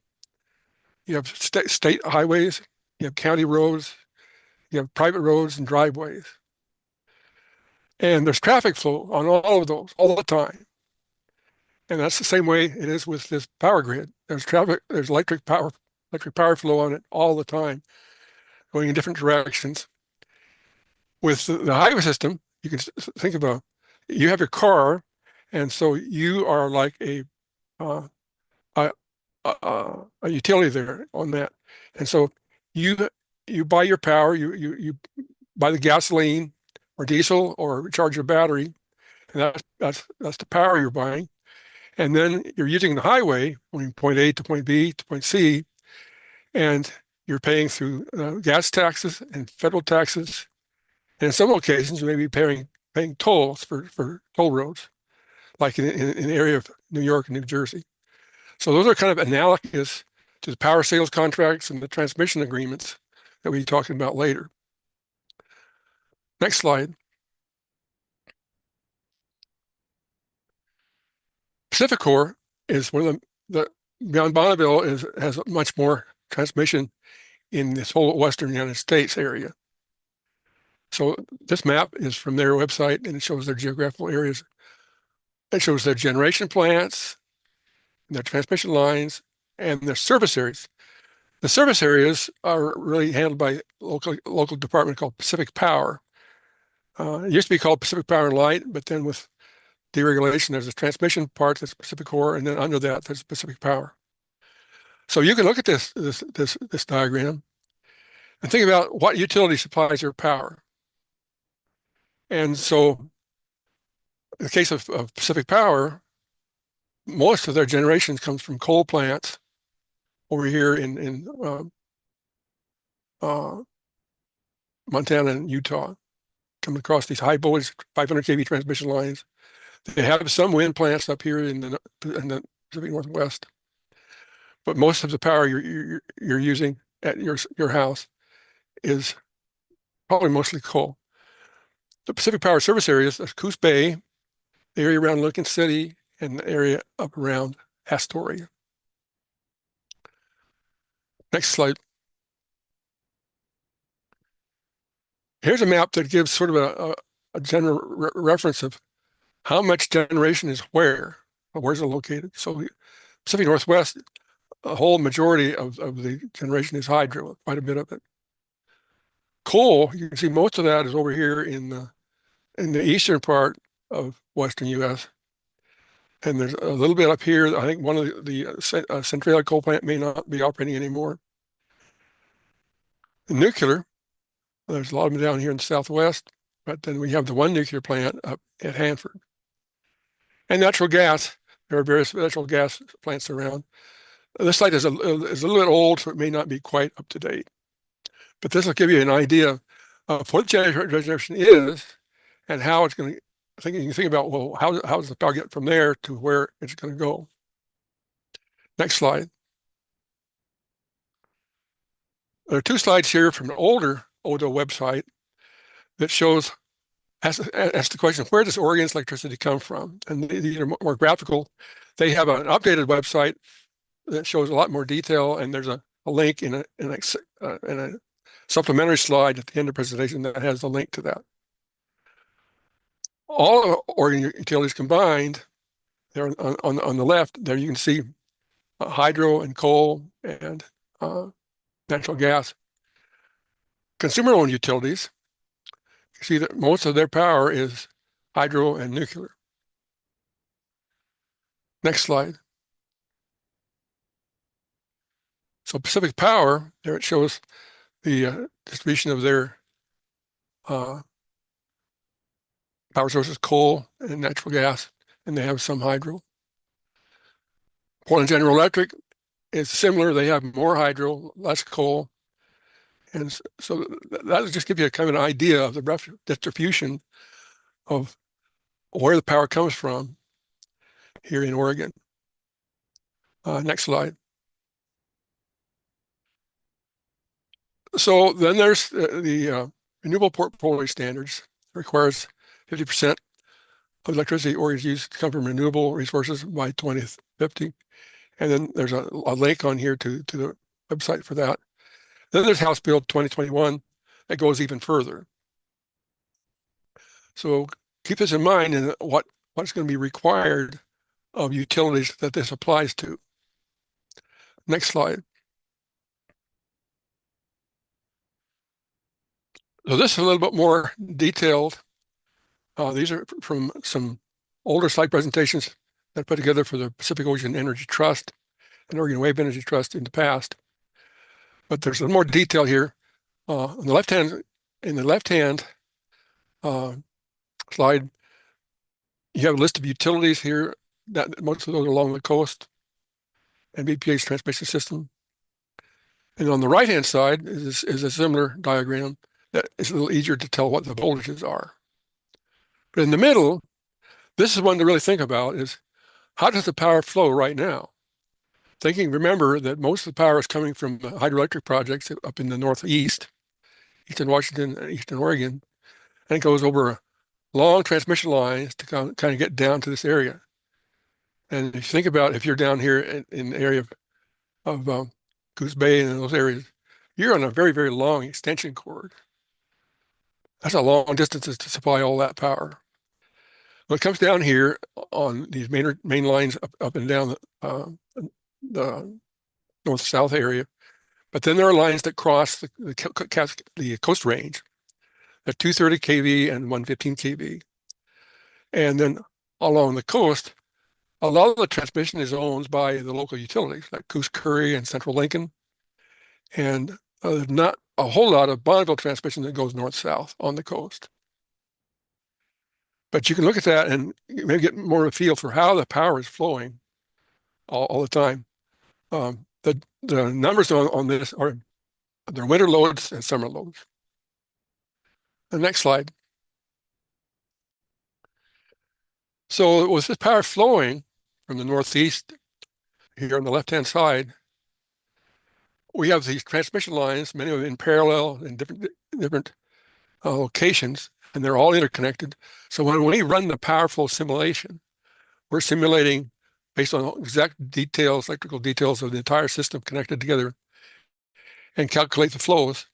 You have state highways, you have county roads, you have private roads and driveways. And there's traffic flow on all of those all the time. And that's the same way it is with this power grid. There's traffic, there's electric power flow on it all the time, going in different directions. With the highway system, you can think about, you have your car, and so you are like a utility there on that. And so you buy your power, you buy the gasoline or diesel or recharge your battery, and that's the power you're buying. And then you're using the highway from point A to point B to point C, and you're paying through gas taxes and federal taxes. And in some occasions, you may be paying tolls for toll roads, like in the area of New York and New Jersey. So those are kind of analogous to the power sales contracts and the transmission agreements that we'll be talking about later. Next slide. Pacificor is one of the beyond Bonneville has much more transmission in this whole western United States area. So this map is from their website, and it shows their geographical areas. It shows their generation plants, their transmission lines, and their service areas. The service areas are really handled by local department called Pacific Power. It used to be called Pacific Power and Light, but then with deregulation, there's a transmission part that's Pacific Core, and then under that, there's Pacific Power. So you can look at this diagram and think about what utility supplies your power. And so in the case of Pacific Power, most of their generation comes from coal plants over here in Montana and Utah, coming across these high voltage 500 kV transmission lines. They have some wind plants up here in the Pacific Northwest, but most of the power you're using at your house is probably mostly coal. The Pacific Power service areas, that's Coos Bay, the area around Lincoln City, and the area up around Astoria. Next slide. Here's a map that gives sort of a general reference of how much generation is where's it located. So Pacific Northwest, a whole majority of the generation is hydro, quite a bit of it. Coal, you can see most of that is over here in the eastern part of Western U.S. And there's a little bit up here. I think one of the Centralia coal plant may not be operating anymore. The nuclear, there's a lot of them down here in the Southwest, but then we have the one nuclear plant up at Hanford. And natural gas, there are various natural gas plants around. This slide is a little bit old, so it may not be quite up to date. But this will give you an idea of what generation is and how it's going to, you can think about, well, how does the power get from there to where it's going to go? Next slide. There are two slides here from an older ODO website that shows, asks the question, where does Oregon's electricity come from? And these are more graphical. They have an updated website that shows a lot more detail, and there's a link in a supplementary slide at the end of the presentation that has the link to that. All of Oregon utilities combined, there on the left, there you can see hydro and coal and natural gas. Consumer-owned utilities, you see that most of their power is hydro and nuclear. Next slide. So Pacific Power, there it shows the distribution of their power sources, coal and natural gas, and they have some hydro. Portland General Electric is similar. They have more hydro, less coal. And so that'll just give you a kind of an idea of the rough distribution of where the power comes from here in Oregon. Next slide. So then there's the renewable portfolio standards. It requires 50% of electricity Oregon's used to come from renewable resources by 2050. And then there's a link on here to the website for that. Then there's House Bill 2021 that goes even further. So keep this in mind and what's going to be required of utilities that this applies to. Next slide. So this is a little bit more detailed. These are from some older slide presentations that I put together for the Pacific Ocean Energy Trust and Oregon Wave Energy Trust in the past. But there's a little more detail here. On the left hand, in the left-hand slide, you have a list of utilities here. That most of those are along the coast and BPA's transmission system. And on the right-hand side is a similar diagram that is a little easier to tell what the voltages are. But in the middle, this is one to really think about is how does the power flow right now? Remember that most of the power is coming from the hydroelectric projects up in the Northeast, Eastern Washington and Eastern Oregon, and it goes over long transmission lines to kind of get down to this area. And if you think about if you're down here in the area of Coos Bay and those areas, you're on a very, very long extension cord. That's a long distance to supply all that power. When it comes down here on these main lines up and down the north-south area, But then there are lines that cross the Coast Range at 230 kV and 115 kV. And then along the coast, a lot of the transmission is owned by the local utilities like Coos Curry and Central Lincoln. And not a whole lot of Bonneville transmission that goes north-south on the coast. But you can look at that and you may get more of a feel for how the power is flowing all the time. The numbers on this are their winter loads and summer loads. The next slide. So with this power flowing from the northeast here on the left-hand side, we have these transmission lines, many of them in parallel in different locations, and they're all interconnected. So when we run the power flow simulation, we're simulating based on exact details, electrical details of the entire system connected together, and calculate the flows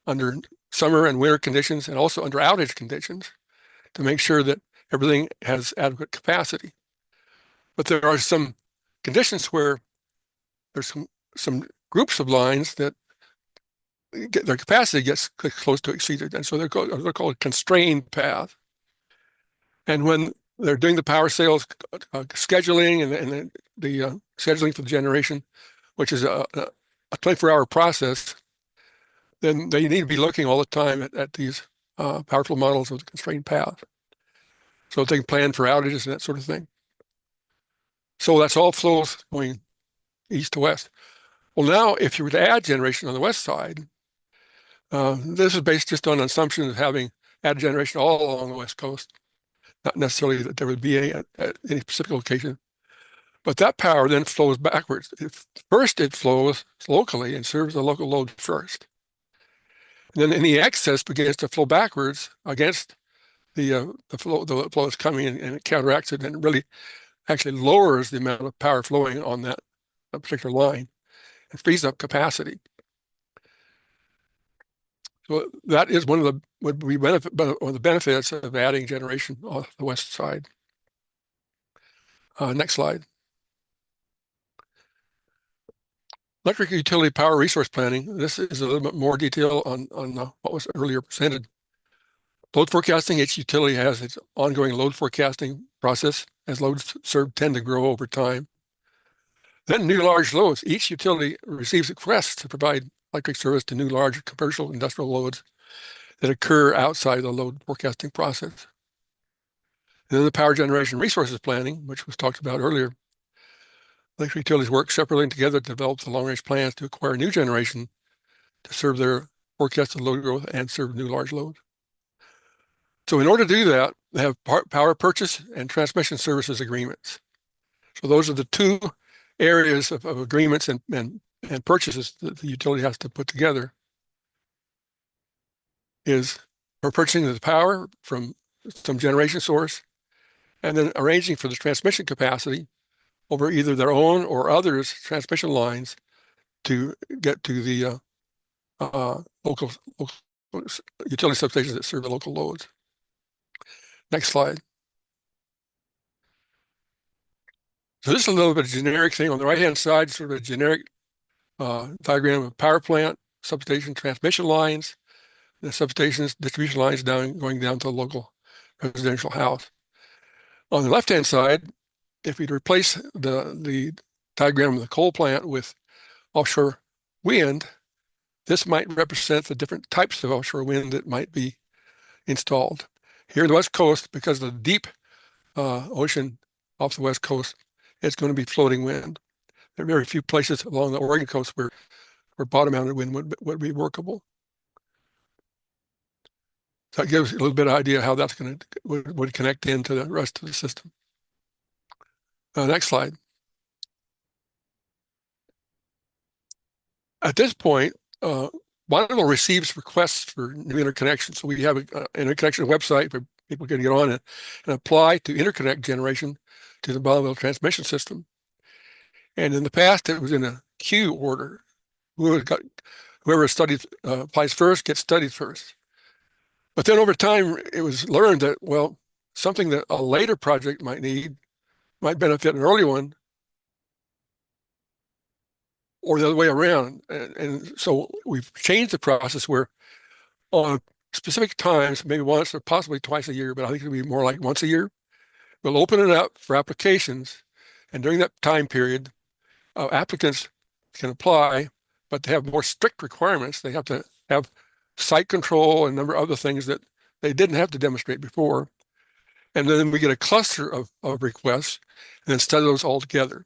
under summer and winter conditions and also under outage conditions to make sure that everything has adequate capacity. But there are some conditions where there's some groups of lines that their capacity gets close to exceeded, and so they're called constrained path. And when they're doing the power sales scheduling and the scheduling for the generation, which is a 24-hour process, then they need to be looking all the time at these power flow models of the constrained path, so they can plan for outages and that sort of thing. So that's all flows going east to west. Well, now if you were to add generation on the west side, this is based just on an assumption of having added generation all along the west coast, not necessarily that there would be any at any specific location. But that power then flows backwards. First, it flows locally and serves the local load first. And then any excess begins to flow backwards against the flow that's coming in, and it counteracts it and really actually lowers the amount of power flowing on that particular line and frees up capacity. So that is one of the benefits of adding generation on the west side. Next slide. Electric utility power resource planning. This is a little bit more detail on what was earlier presented. Load forecasting, each utility has its ongoing load forecasting process as loads served tend to grow over time. Then new large loads. Each utility receives requests to provide electric service to new large commercial industrial loads that occur outside the load forecasting process. And then the power generation resources planning, which was talked about earlier. Electric utilities work separately and together to develop the long-range plans to acquire new generation to serve their forecasted load growth and serve new large loads. So in order to do that, they have power purchase and transmission services agreements. So those are the two areas of agreements and purchases that the utility has to put together. Is for purchasing the power from some generation source and then arranging for the transmission capacity over either their own or others' transmission lines to get to the local utility substations that serve the local loads. Next slide. So this is a little bit of a generic thing. On the right-hand side, sort of a generic diagram of power plant, substation, transmission lines, the substations, distribution lines going down to the local residential house. On the left-hand side, if we'd replace the diagram of the coal plant with offshore wind, this might represent the different types of offshore wind that might be installed. Here in the West Coast, because of the deep ocean off the West Coast, it's going to be floating wind. There are very few places along the Oregon coast where bottom-mounted wind would be workable. So that gives you a little bit of idea how that's going to would connect into the rest of the system. Next slide. At this point, Bonneville receives requests for new interconnections. So we have an interconnection website where people can get on it and apply to interconnect generation to the Bonneville transmission system. And in the past, it was in a queue order. Whoever studies applies first gets studied first. But then over time, it was learned that, well, something that a later project might need might benefit an early one. or the other way around. And so we've changed the process where on specific times, maybe once or possibly twice a year, but I think it'll be more like once a year, we'll open it up for applications. And during that time period, applicants can apply, but they have more strict requirements. They have to have site control and a number of other things that they didn't have to demonstrate before. And then we get a cluster of requests and then study those all together.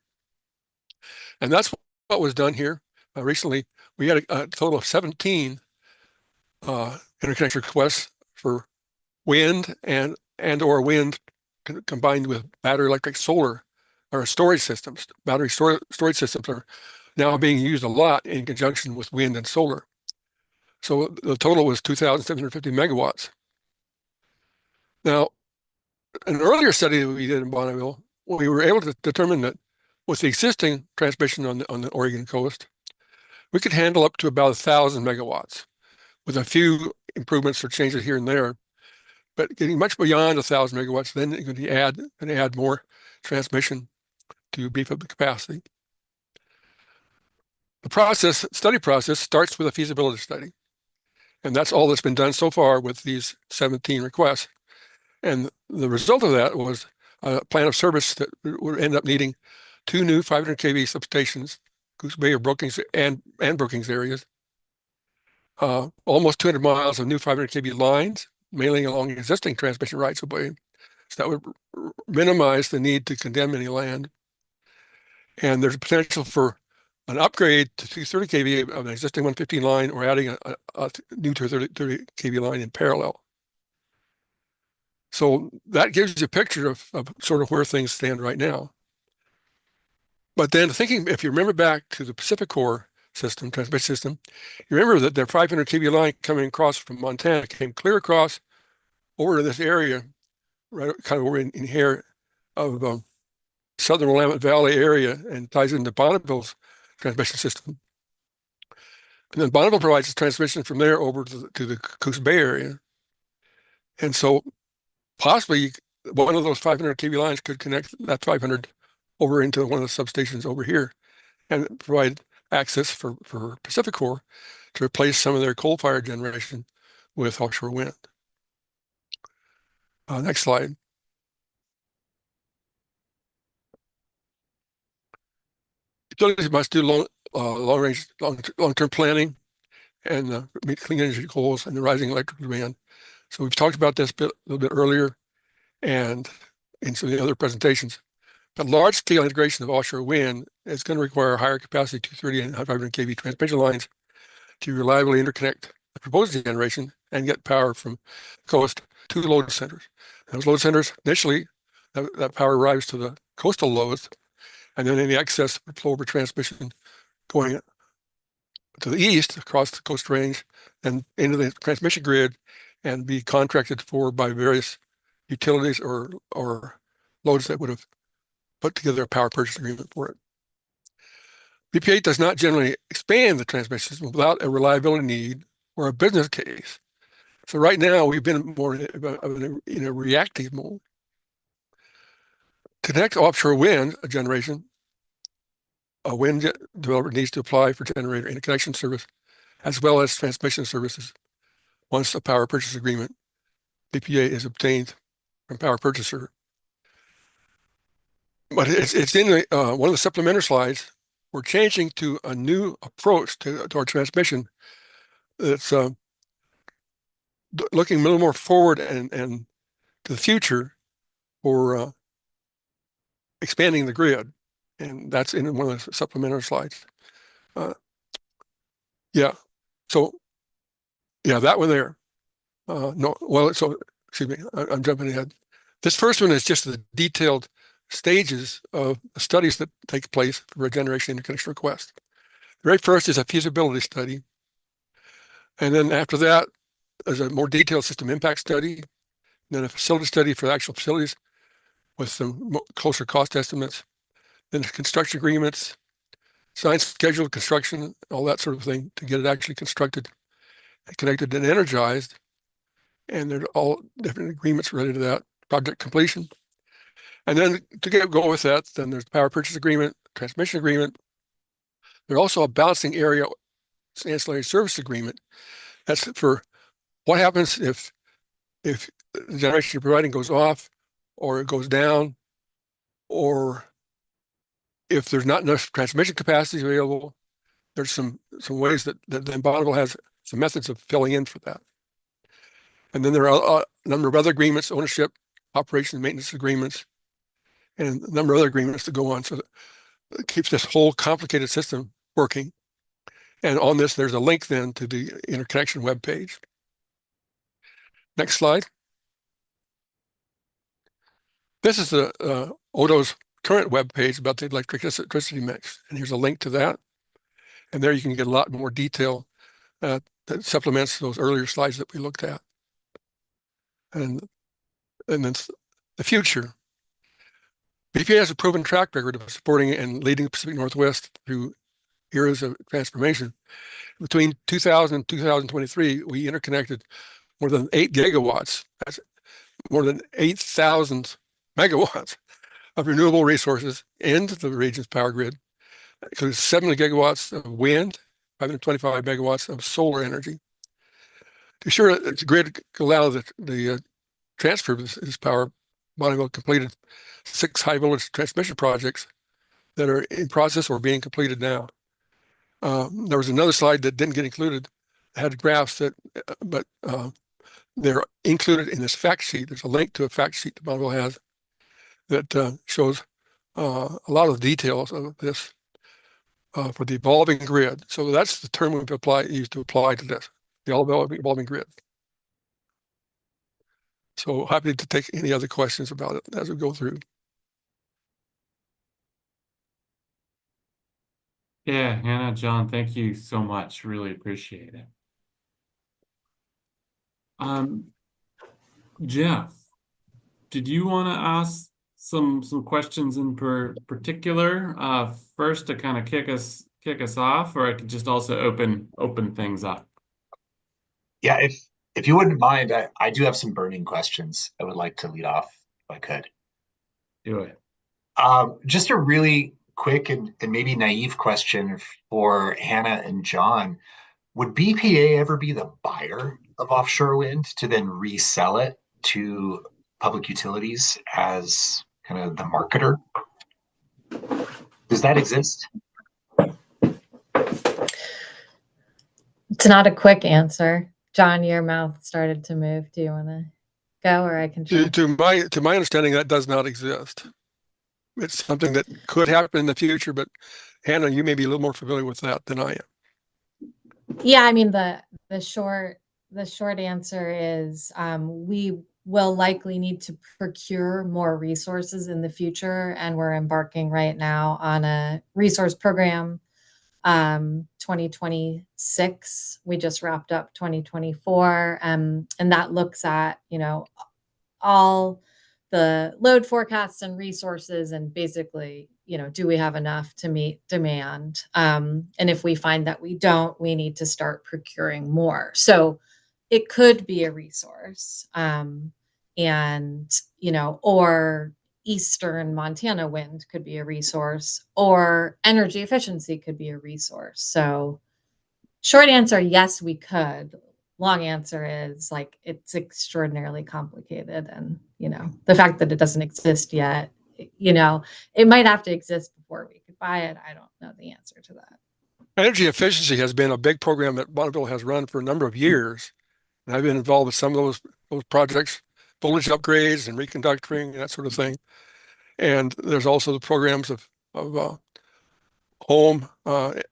And that's what was done here. Recently, we had a total of 17 interconnection requests for wind and or wind combined with battery electric solar or storage systems. Battery storage systems are now being used a lot in conjunction with wind and solar. So the total was 2,750 megawatts. Now, an earlier study that we did in Bonneville, we were able to determine that with the existing transmission on the Oregon coast, we could handle up to about 1,000 megawatts with a few improvements or changes here and there. But getting much beyond 1,000 megawatts, then you're going to add more transmission to beef up the capacity. The study process starts with a feasibility study. And that's all that's been done so far with these 17 requests. And the result of that was a plan of service that would end up needing 2 new 500 kV substations, Goose Bay or Brookings and Brookings areas, almost 200 miles of new 500 kV lines, mainly along existing transmission rights of way. So that would minimize the need to condemn any land. And there's a potential for an upgrade to 230 kV of an existing 115 line or adding a new 230 kV line in parallel. So that gives you a picture of sort of where things stand right now. But then thinking, if you remember back to the Pacific Core system, transmission system, you remember that their 500 kV line coming across from Montana came clear across over to this area, right, kind of over in here of southern Willamette Valley area and ties into Bonneville's transmission system. And then Bonneville provides transmission from there over to the Coos Bay area. And so possibly one of those 500 kV lines could connect that 500 over into one of the substations over here and provide access for Pacific Core to replace some of their coal-fired generation with offshore wind. Next slide. Utilities must do long-term planning and meet clean energy goals and the rising electric demand. So we've talked about this a little bit earlier and in some of the other presentations. But large-scale integration of offshore wind is going to require higher capacity 230 and 500 kV transmission lines to reliably interconnect the proposed generation and get power from the coast to the load centers. Those load centers, initially, that power arrives to the coastal loads, and then any excess would flow over transmission going to the east across the Coast Range and into the transmission grid and be contracted for by various utilities or loads that would have put together a power purchase agreement for it. BPA does not generally expand the transmission system without a reliability need or a business case. So right now we've been more in a reactive mode. To connect offshore wind generation, a wind developer needs to apply for generator interconnection service as well as transmission services once a power purchase agreement, BPA, is obtained from power purchaser. But it's in one of the supplementary slides. We're changing to a new approach to our transmission that's looking a little more forward and to the future for expanding the grid. And that's in one of the supplementary slides. Yeah, so yeah, that one there. No, well, so excuse me, I'm jumping ahead. This first one is just the detailed stages of studies that take place for a generation interconnection request. The very first is a feasibility study. And then after that, there's a more detailed system impact study, and then a facility study for the actual facilities with some closer cost estimates, then construction agreements, design schedule, construction, all that sort of thing to get it actually constructed, and connected and energized. And there's all different agreements related to that, project completion. And then to go with that, then there's the power purchase agreement, transmission agreement, There's also a balancing area ancillary service agreement. That's for what happens if the generation you're providing goes off, or it goes down, or if there's not enough transmission capacity available. There's some ways that then Bonneville has some methods of filling in for that. And then there are a number of other agreements, ownership, operation and maintenance agreements, and a number of other agreements that go on. So that it keeps this whole complicated system working. And on this, there's a link then to the interconnection webpage. Next slide. This is the ODO's current webpage about the electricity mix. And here's a link to that. And there you can get a lot more detail that supplements those earlier slides that we looked at. And then the future. BPA has a proven track record of supporting and leading the Pacific Northwest through eras of transformation. Between 2000 and 2023, we interconnected more than 8 gigawatts. That's more than 8,000 megawatts of renewable resources into the region's power grid. It includes 70 gigawatts of wind, 525 megawatts of solar energy. To ensure that the grid could allow the transfer of this power, Bonneville completed 6 high voltage transmission projects that are in process or being completed now. There was another slide that didn't get included, had graphs that, but they're included in this fact sheet. There's a link to a fact sheet that Bonneville has that shows a lot of details of this for the evolving grid. So that's the term we've used to apply to this, the evolving grid. So happy to take any other questions about it as we go through. Yeah, Hannah, John, thank you so much. Really appreciate it. Jeff, did you want to ask some questions in particular first to kind of kick us off, or I could just also open things up? Yeah, if you wouldn't mind, I do have some burning questions I would like to lead off if I could. Do it. Just a really quick and maybe naive question for Hannah and John. Would BPA ever be the buyer of offshore wind to then resell it to public utilities as kind of the marketer? Does that exist? It's not a quick answer. John, your mouth started to move. Do you want to go, or I can try? To my understanding, that does not exist. It's something that could happen in the future, but Hannah, you may be a little more familiar with that than I am. Yeah, I mean the short answer is we will likely need to procure more resources in the future, and we're embarking right now on a resource program. 2026, we just wrapped up 2024, and that looks at all the load forecasts and resources, and basically do we have enough to meet demand, and if we find that we don't, we need to start procuring more. So it could be a resource, and or Eastern Montana wind could be a resource, or energy efficiency could be a resource. So short answer, yes, we could. Long answer is it's extraordinarily complicated. And, the fact that it doesn't exist yet, it might have to exist before we could buy it. I don't know the answer to that. Energy efficiency has been a big program that Bonneville has run for a number of years. And I've been involved with some of those projects, voltage upgrades and reconductoring and that sort of thing. And there's also the programs of home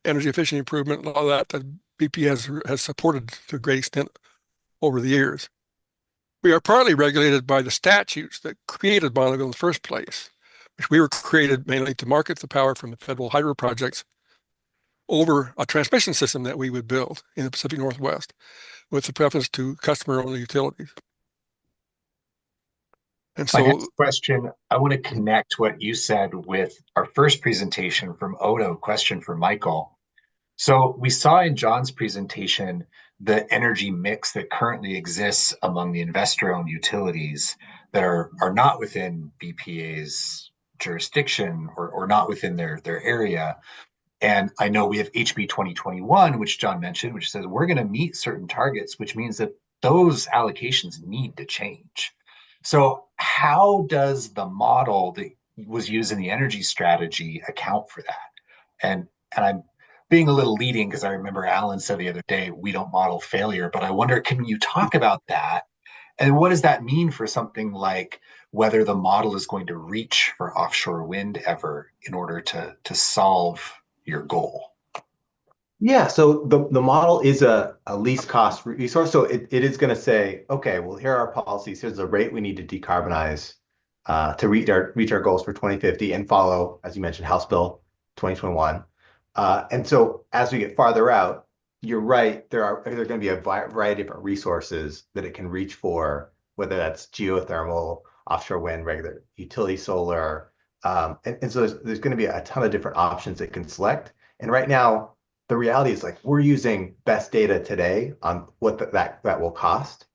energy efficiency improvement, a lot of that BP has supported to a great extent over the years. We are partly regulated by the statutes that created Bonneville in the first place, which we were created mainly to market the power from the federal hydro projects over a transmission system that we would build in the Pacific Northwest with the preference to customer-only utilities. And My so, next question, I want to connect what you said with our first presentation from Odo, question for Michael. So we saw in John's presentation the energy mix that currently exists among the investor-owned utilities that are not within BPA's jurisdiction or not within their area. And I know we have HB 2021, which John mentioned, which says we're going to meet certain targets, which means that those allocations need to change. So how does the model that was used in the energy strategy account for that? And I'm being a little leading because I remember Alan said the other day, we don't model failure, but I wonder, can you talk about that? And what does that mean for something like whether the model is going to reach for offshore wind ever in order to solve your goal? Yeah, so the model is a least cost resource. So it is going to say, okay, well, here are our policies. Here's the rate we need to decarbonize to reach our goals for 2050 and follow, as you mentioned, House Bill 2021. And so as we get farther out, you're right, there are going to be a variety of different resources that it can reach for, whether that's geothermal, offshore wind, regular utility solar. And so there's going to be a ton of different options it can select. And right now, the reality is like we're using best data today on what that will cost.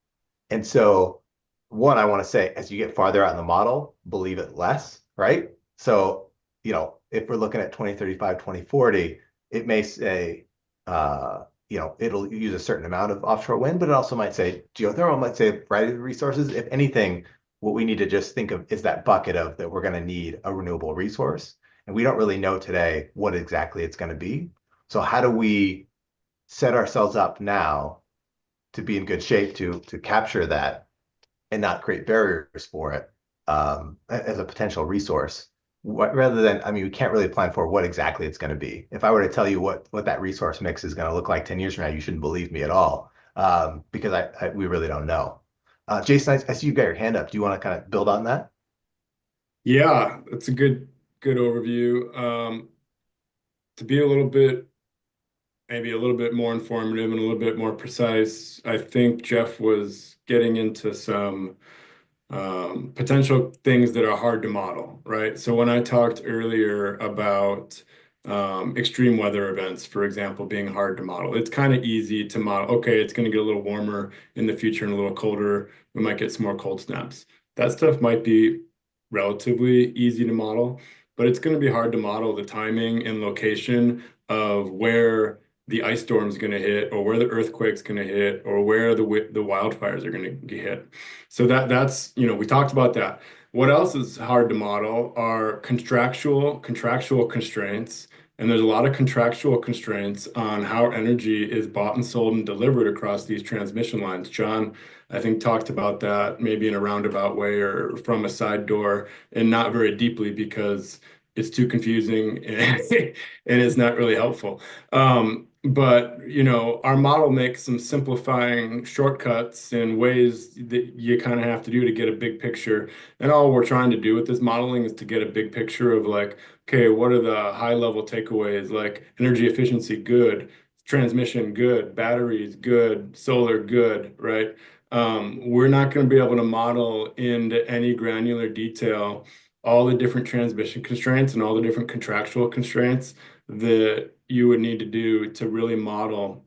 And so one, I want to say, as you get farther out in the model, believe it less, right? So, if we're looking at 2035, 2040, it may say, it'll use a certain amount of offshore wind, but it also might say geothermal, might say a variety of resources. If anything, what we need to just think of is that bucket of that we're going to need a renewable resource. And we don't really know today what exactly it's going to be. So how do we set ourselves up now to be in good shape to capture that and not create barriers for it as a potential resource? Rather than, I mean, we can't really plan for what exactly it's going to be. If I were to tell you what that resource mix is going to look like 10 years from now, you shouldn't believe me at all because we really don't know. Jason, I see you got your hand up. Do you want to kind of build on that? Yeah, that's a good overview. To be maybe a little bit more informative and a little bit more precise, I think Jeff was getting into some potential things that are hard to model, right? So when I talked earlier about extreme weather events, for example, being hard to model, it's kind of easy to model. Okay, it's going to get a little warmer in the future and a little colder. We might get some more cold snaps. That stuff might be relatively easy to model, but it's going to be hard to model the timing and location of where the ice storm is going to hit, or where the earthquake's going to hit, or where the wildfires are going to get hit. So that's we talked about that. What else is hard to model are contractual constraints, and there's a lot of contractual constraints on how energy is bought and sold and delivered across these transmission lines. John, I think, talked about that maybe in a roundabout way or from a side door and not very deeply because it's too confusing and it's not really helpful. But our model makes some simplifying shortcuts and ways that you kind of have to do to get a big picture. And all we're trying to do with this modeling is to get a big picture of like, okay, what are the high level takeaways? Like energy efficiency, good; transmission, good; batteries, good; solar, good, right? We're not going to be able to model into any granular detail all the different transmission constraints and all the different contractual constraints that you would need to do to really model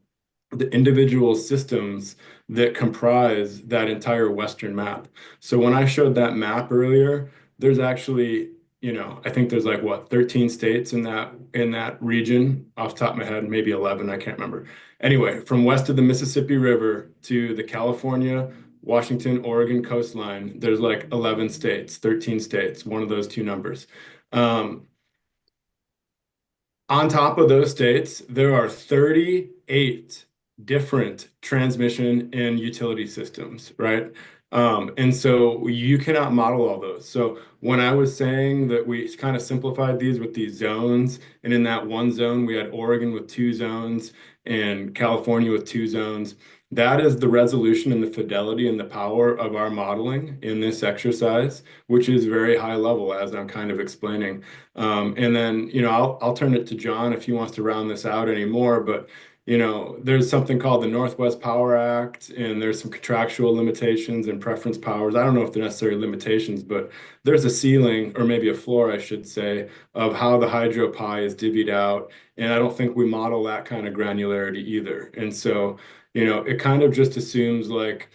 the individual systems that comprise that entire Western map. So when I showed that map earlier, there's actually, I think there's like 13 states in that region off the top of my head, maybe 11, I can't remember. Anyway, from west of the Mississippi River to the California, Washington, Oregon coastline, there's like 11 states, 13 states, one of those two numbers. On top of those states, there are 38 different transmission and utility systems, right? And so you cannot model all those. So when I was saying that we kind of simplified these with these zones, and in that one zone, we had Oregon with 2 zones and California with 2 zones, that is the resolution and the fidelity and the power of our modeling in this exercise, which is very high level, as I'm kind of explaining. And then, I'll turn it to John if he wants to round this out anymore, but there's something called the Northwest Power Act, and there's some contractual limitations and preference powers. I don't know if they're necessarily limitations, but there's a ceiling, or maybe a floor, I should say, of how the hydro pie is divvied out. And I don't think we model that kind of granularity either. And so, it kind of just assumes like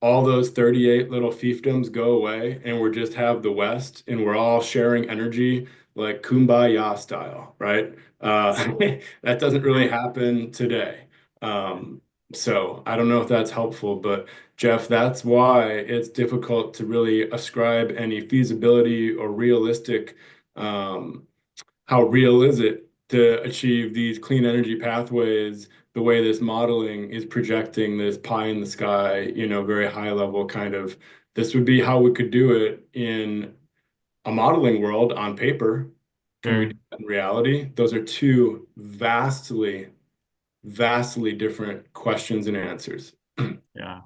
all those 38 little fiefdoms go away and we just have the West and we're all sharing energy like kumbaya style, right? That doesn't really happen today. So I don't know if that's helpful, but Jeff, that's why it's difficult to really ascribe any feasibility or realistic, how real is it to achieve these clean energy pathways the way this modeling is projecting this pie in the sky, very high level kind of, this would be how we could do it in a modeling world on paper. Can we do that in reality? Those are two vastly different questions and answers. Yeah.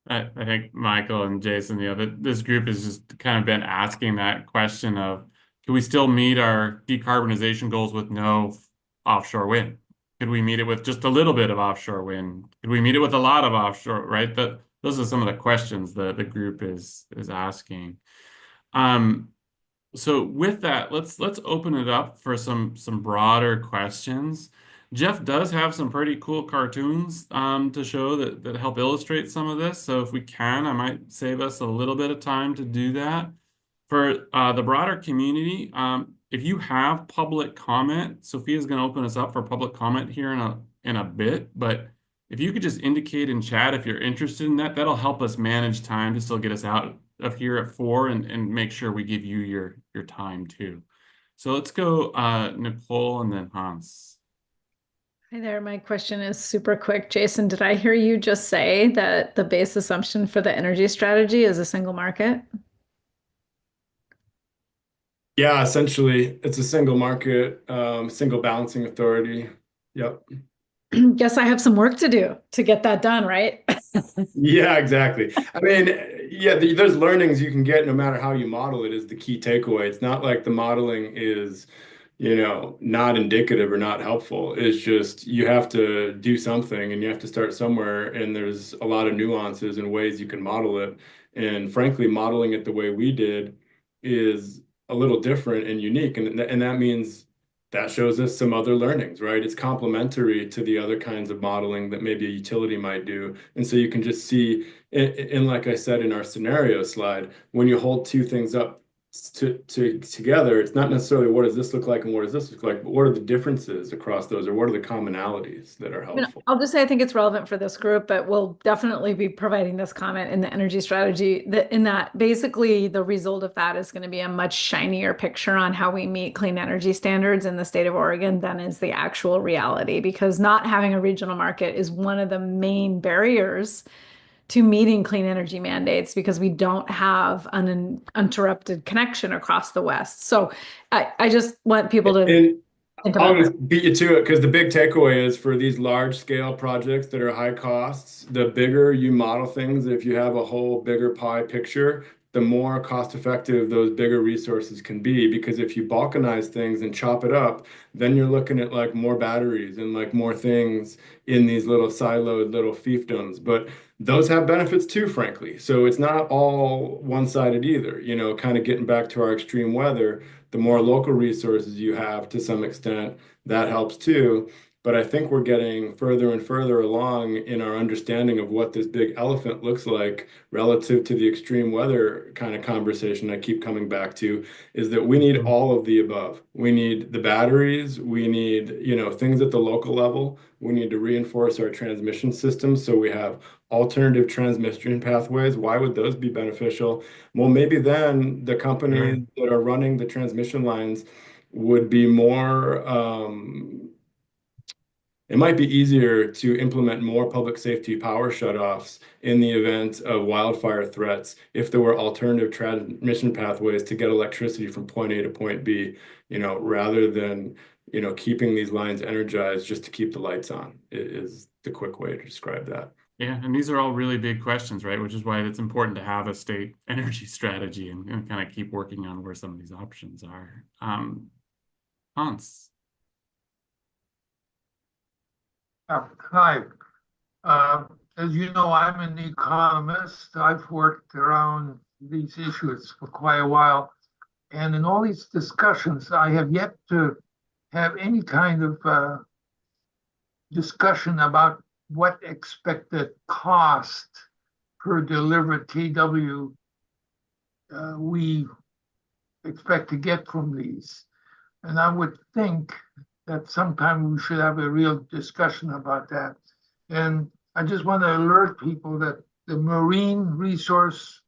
I think Michael and Jason, this group has just kind of been asking that question of, can we still meet our decarbonization goals with no offshore wind? Could we meet it with just a little bit of offshore wind? Could we meet it with a lot of offshore, right? Those are some of the questions that the group is asking. So with that, let's open it up for some broader questions. Jeff does have some pretty cool cartoons to show that help illustrate some of this. So if we can, I might save us a little bit of time to do that. For the broader community, if you have public comment, Sophia's going to open us up for public comment here in a bit. But if you could just indicate in chat if you're interested in that, that'll help us manage time to still get us out of here at 4 and make sure we give you your time too. So let's go Nicole and then Hans. Hi there. My question is super quick. Jason, did I hear you just say that the base assumption for the energy strategy is a single market? Yeah, essentially, it's a single market, single balancing authority. Yep. Guess I have some work to do to get that done, right? Yeah, exactly. I mean, yeah, there's learnings you can get no matter how you model it is the key takeaway. It's not like the modeling is, not indicative or not helpful. It's just you have to do something and you have to start somewhere. And there's a lot of nuances and ways you can model it. And frankly, modeling it the way we did is a little different and unique. And that means that shows us some other learnings, right? It's complementary to the other kinds of modeling that maybe a utility might do. And so you can just see, and like I said in our scenario slide, when you hold two things up together, it's not necessarily what does this look like and what does this look like, but what are the differences across those, or what are the commonalities that are helpful? I'll just say I think it's relevant for this group, but we'll definitely be providing this comment in the energy strategy, in that basically the result of that is going to be a much shinier picture on how we meet clean energy standards in the state of Oregon than is the actual reality, because not having a regional market is one of the main barriers to meeting clean energy mandates, because we don't have an uninterrupted connection across the West. So I just want people to think about I'll just beat you to it, because the big takeaway is for these large scale projects that are high costs, the bigger you model things, if you have a whole bigger pie picture, the more cost effective those bigger resources can be. Because if you balkanize things and chop it up, then you're looking at like more batteries and like more things in these little siloed little fiefdoms. But those have benefits too, frankly. So it's not all one-sided either. Kind of getting back to our extreme weather, the more local resources you have to some extent, that helps too. But I think we're getting further and further along in our understanding of what this big elephant looks like relative to the extreme weather kind of conversation I keep coming back to, is that we need all of the above. We need the batteries, we need, things at the local level. We need to reinforce our transmission systems so we have alternative transmission pathways. Why would those be beneficial? Well, maybe then the companies that are running the transmission lines would be more, it might be easier to implement more public safety power shutoffs in the event of wildfire threats if there were alternative transmission pathways to get electricity from point A to point B, rather than, keeping these lines energized just to keep the lights on is the quick way to describe that. Yeah, and these are all really big questions, right? Which is why it's important to have a state energy strategy and kind of keep working on where some of these options are. Hans. Hi. As you know, I'm an economist. I've worked around these issues for quite a while. And in all these discussions, I have yet to have any kind of discussion about what expected cost per delivered kW we expect to get from these. And I would think that sometime we should have a real discussion about that. And I just want to alert people that the Marine Resource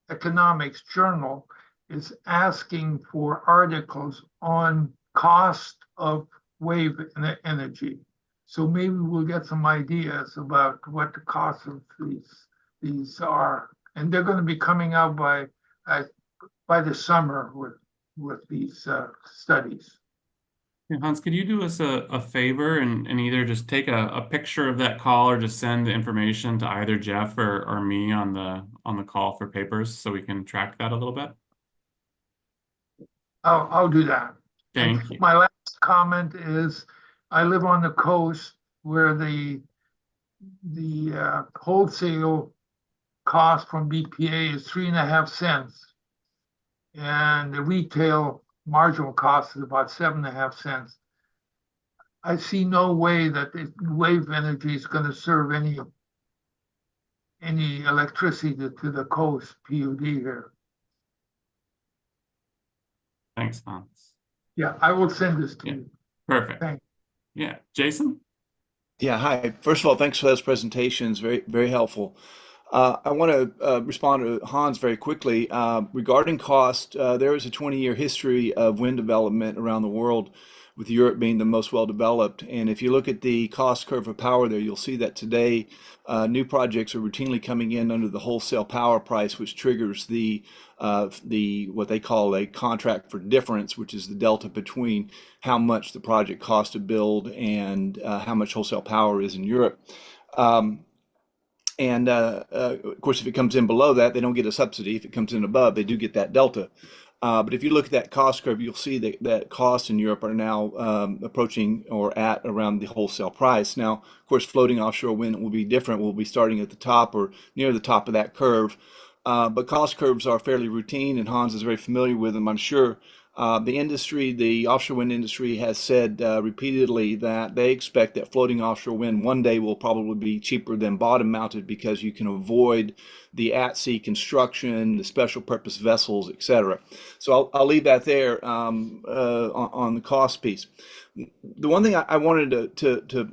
Economics Journal is asking for articles on cost of wave energy. So maybe we'll get some ideas about what the cost of these are. And they're going to be coming out by the summer with these studies. Hey, Hans, could you do us a favor and either just take a picture of that call or just send the information to either Jeff or me on the call for papers so we can track that a little bit? I'll do that. Thank you. My last comment is I live on the coast where the wholesale cost from BPA is 3.5 cents. And the retail marginal cost is about 7.5 cents. I see no way that the wave energy is going to serve any electricity to the coast PUD here. Thanks, Hans. Yeah, I will send this to you. Perfect. Thanks. Yeah, Jason? Yeah, hi. First of all, thanks for those presentations. Very, very helpful. I want to respond to Hans very quickly. Regarding cost, there is a 20-year history of wind development around the world, with Europe being the most well-developed. And if you look at the cost curve of power there, you'll see that today new projects are routinely coming in under the wholesale power price, which triggers the what they call a contract for difference, which is the delta between how much the project costs to build and how much wholesale power is in Europe. Of course, if it comes in below that, they don't get a subsidy. If it comes in above, they do get that delta. But if you look at that cost curve, you'll see that costs in Europe are now approaching or at around the wholesale price. Now, of course, floating offshore wind will be different. We'll be starting at the top or near the top of that curve. But cost curves are fairly routine, and Hans is very familiar with them, I'm sure. The industry, the offshore wind industry, has said repeatedly that they expect that floating offshore wind one day will probably be cheaper than bottom mounted because you can avoid the at-sea construction, the special purpose vessels, etc. So I'll leave that there on the cost piece. The one thing I wanted to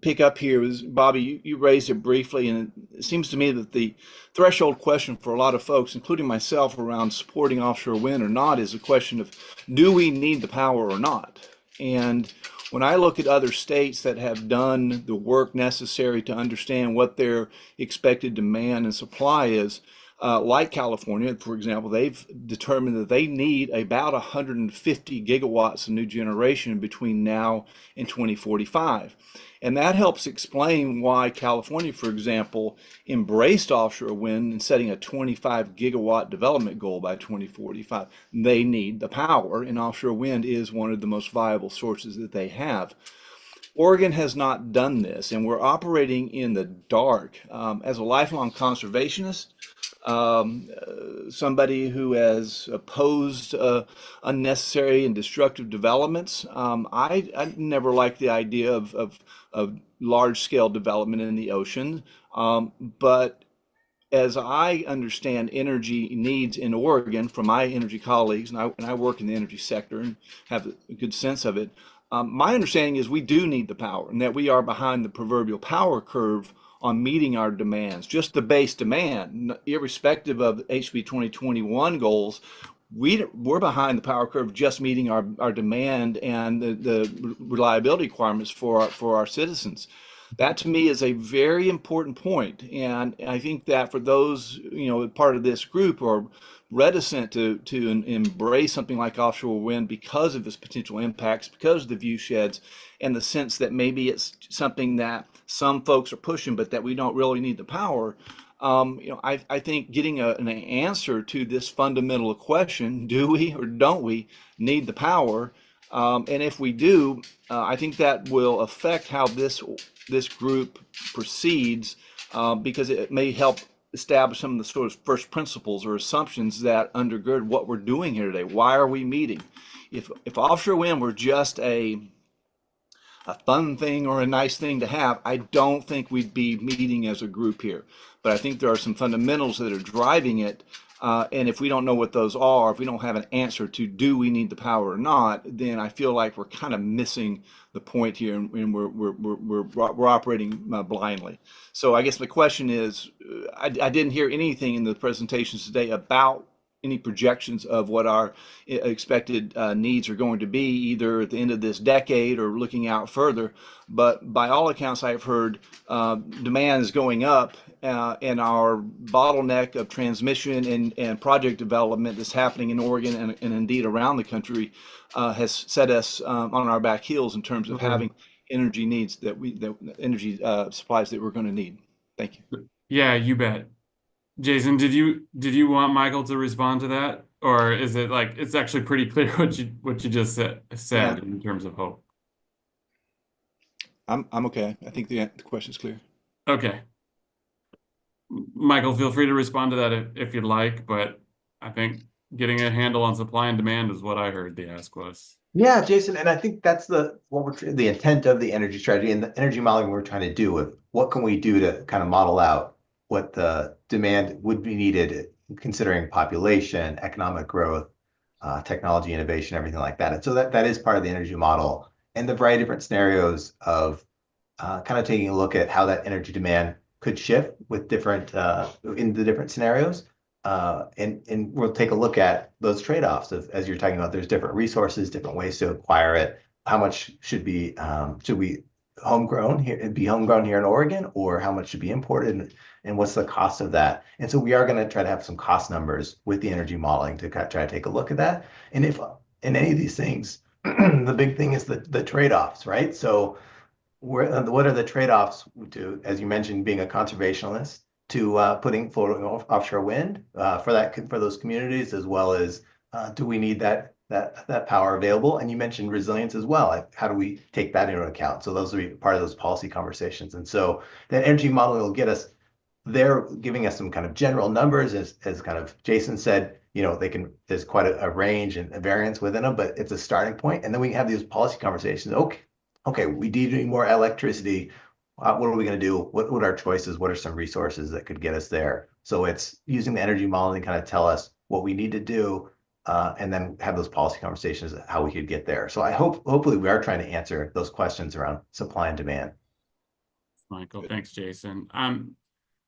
pick up here is, Bobby, you raised it briefly, and it seems to me that the threshold question for a lot of folks, including myself, around supporting offshore wind or not is a question of, do we need the power or not? And when I look at other states that have done the work necessary to understand what their expected demand and supply is, like California, for example, they've determined that they need about 150 gigawatts of new generation between now and 2045. And that helps explain why California, for example, embraced offshore wind and setting a 25 gigawatt development goal by 2045. They need the power, and offshore wind is one of the most viable sources that they have. Oregon has not done this, and we're operating in the dark. As a lifelong conservationist, somebody who has opposed unnecessary and destructive developments, I never liked the idea of large-scale development in the ocean. But as I understand energy needs in Oregon from my energy colleagues, and I work in the energy sector and have a good sense of it, my understanding is we do need the power, and that we are behind the proverbial power curve on meeting our demands, just the base demand, irrespective of HB 2021 goals. We're behind the power curve just meeting our demand and the reliability requirements for our citizens. That to me is a very important point, and I think that for those part of this group are reticent to embrace something like offshore wind because of its potential impacts, because of the view sheds, and the sense that maybe it's something that some folks are pushing, but that we don't really need the power. I think getting an answer to this fundamental question, do we or don't we need the power? And if we do, I think that will affect how this group proceeds, because it may help establish some of the sort of first principles or assumptions that undergird what we're doing here today. Why are we meeting? If offshore wind were just a fun thing or a nice thing to have, I don't think we'd be meeting as a group here. But I think there are some fundamentals that are driving it And if we don't know what those are, if we don't have an answer to do we need the power or not, then I feel like we're kind of missing the point here, and we're operating blindly. So I guess the question is, I didn't hear anything in the presentations today about any projections of what our expected needs are going to be, either at the end of this decade or looking out further. But by all accounts, I've heard demand is going up, and our bottleneck of transmission and project development that's happening in Oregon and indeed around the country has set us on our back heels in terms of having energy needs energy supplies that we're going to need. Thank you. Yeah, you bet. Jason, did you want Michael to respond to that, or is it like it's actually pretty clear what you just said Yeah. in terms of hope? I'm okay. I think the question's clear. Okay. Michael, feel free to respond to that if you'd like, but I think getting a handle on supply and demand is what I heard the ask was. Yeah, Jason, and I think that's the intent of the energy strategy and the energy modeling we're trying to do with what can we do to kind of model out what the demand would be needed, considering population, economic growth, technology innovation, everything like that. And so that is part of the energy model and the variety of different scenarios of kind of taking a look at how that energy demand could shift with different in the different scenarios. And we'll take a look at those trade-offs as you're talking about. There's different resources, different ways to acquire it. How much should we homegrown here in Oregon, or how much should be imported, and what's the cost of that? And so we are going to try to have some cost numbers with the energy modeling to try to take a look at that. And if in any of these things, the big thing is the trade-offs, right? So what are the trade-offs to, as you mentioned, being a conservationist, to putting floating offshore wind for those communities, as well as do we need that power available? And you mentioned resilience as well. Like, how do we take that into account? So those will be part of those policy conversations. And so that energy model will get us there, giving us some kind of general numbers, as kind of Jason said. There's quite a range and a variance within them, but it's a starting point, and then we can have these policy conversations. Okay, we need more electricity. What are we going to do? What are our choices? What are some resources that could get us there? So it's using the energy modeling to kind of tell us what we need to do, and then have those policy conversations how we could get there. So hopefully we are trying to answer those questions around supply and demand. Michael, thanks, Jason.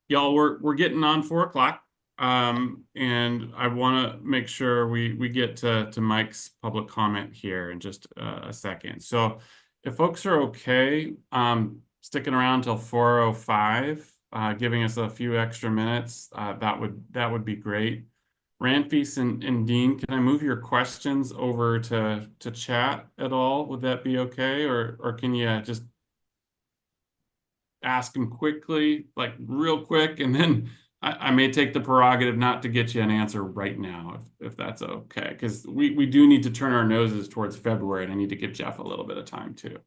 Y'all, we're getting on 4 o'clock. And I want to make sure we get to Mike's public comment here in just a second. So if folks are okay, sticking around till 4:05, giving us a few extra minutes, that would be great. Ranfis and Dean, can I move your questions over to chat at all? Would that be okay, or can you just ask them quickly, like real quick, and then I may take the prerogative not to get you an answer right now, if that's okay, because we do need to turn our noses towards February, and I need to give Jeff a little bit of time too.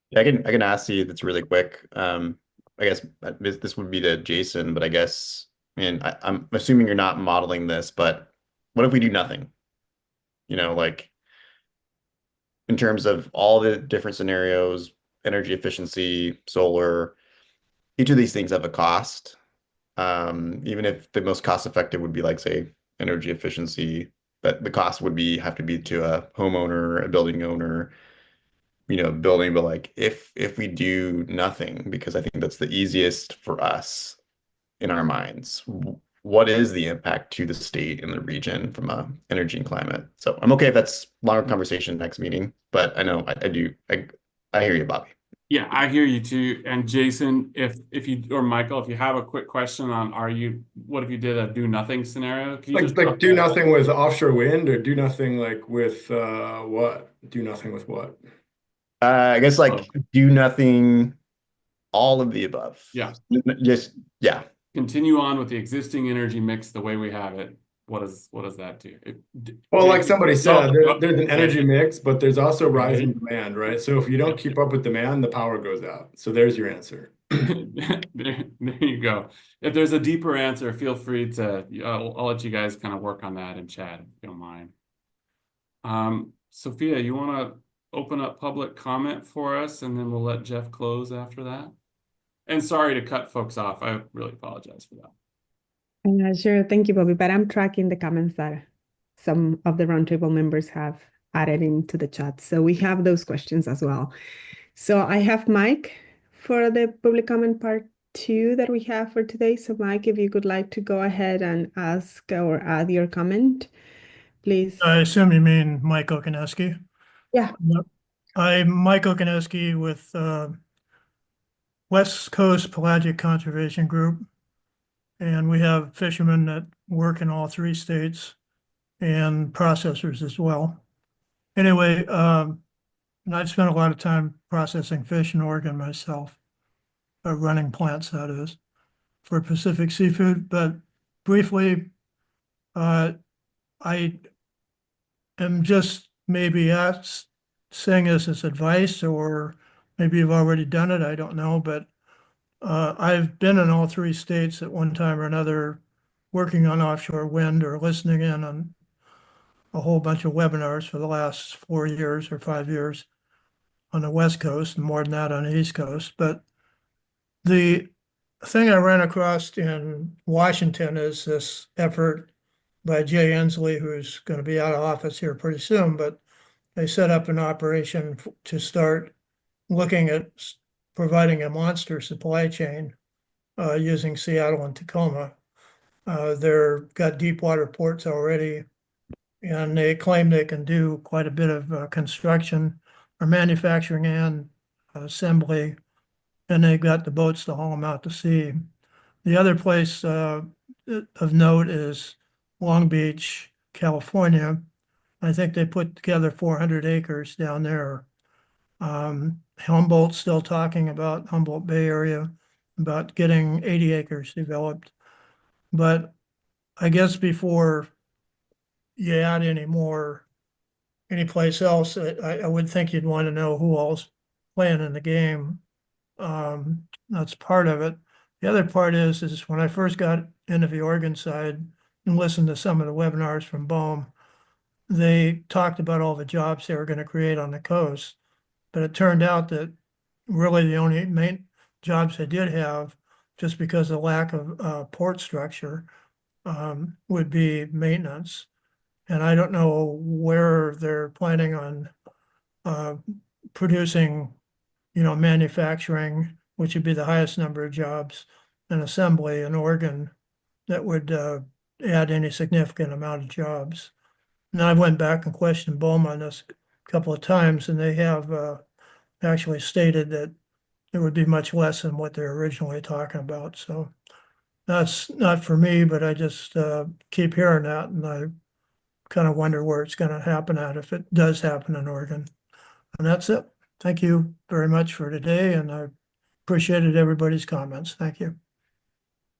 Yeah, I can ask you that's really quick. I guess this would be to Jason, but I'm assuming you're not modeling this, but what if we do nothing? Like in terms of all the different scenarios, energy efficiency, solar, each of these things have a cost. Even if the most cost effective would be like, say, energy efficiency, but the cost would have to be to a homeowner, a building owner, building. But like if we do nothing, because I think that's the easiest for us in our minds, what is the impact to the state and the region from energy and climate? So I'm okay if that's longer conversation next meeting, but I know I hear you, Bobby. Yeah, I hear you too. And Jason, if you, or Michael, if you have a quick question on what if you did a do nothing scenario? Can you Like do nothing with offshore wind, or do nothing like with what? Do nothing with what? I guess do nothing, all of the above. Yeah. Yeah. Continue on with the existing energy mix the way we have it. What does that do? Well, like somebody said, there's an energy mix, but there's also rising demand, right? So if you don't keep up with demand, the power goes out. So there's your answer. There you go. If there's a deeper answer, feel free to, I'll let you guys kind of work on that in chat if you don't mind. Sophia, you want to open up public comment for us, and then we'll let Jeff close after that? And sorry to cut folks off. I really apologize for that. Sure. Thank you, Bobby. But I'm tracking the comments that some of the roundtable members have added into the chat. So we have those questions as well. So I have Mike for the public comment part 2 that we have for today. So Mike, if you would like to go ahead and ask or add your comment, please. I assume you mean Mike Okaneski. Yeah. I'm Mike Okaneski with West Coast Pelagic Conservation Group. And we have fishermen that work in all 3 states and processors as well. Anyway, and I've spent a lot of time processing fish in Oregon myself, running plants, that is, for Pacific Seafood. But briefly, I am just maybe saying this as advice, or maybe you've already done it, I don't know, but I've been in all 3 states at one time or another, working on offshore wind or listening in on a whole bunch of webinars for the last 4 years or 5 years on the West Coast, and more than that on the East Coast. But the thing I ran across in Washington is this effort by Jay Inslee, who's going to be out of office here pretty soon, but they set up an operation to start looking at providing a monster supply chain using Seattle and Tacoma. They've got deep water ports already, and they claim they can do quite a bit of construction or manufacturing and assembly, and they've got the boats to haul them out to sea. The other place of note is Long Beach, California. I think they put together 400 acres down there. Humboldt's still talking about Humboldt Bay area, about getting 80 acres developed. But I guess before you add any place else, I would think you'd want to know who all's playing in the game. That's part of it. The other part is when I first got into the Oregon side and listened to some of the webinars from BOEM, they talked about all the jobs they were going to create on the coast. But it turned out that really the only main jobs they did have, just because of lack of port structure, would be maintenance. And I don't know where they're planning on producing, manufacturing, which would be the highest number of jobs, and assembly in Oregon that would add any significant amount of jobs. And I went back and questioned BOEM on this a couple of times, and they have actually stated that it would be much less than what they're originally talking about. So that's not for me, but I just keep hearing that, and I kind of wonder where it's going to happen at if it does happen in Oregon. And that's it. Thank you very much for today, and I appreciated everybody's comments. Thank you.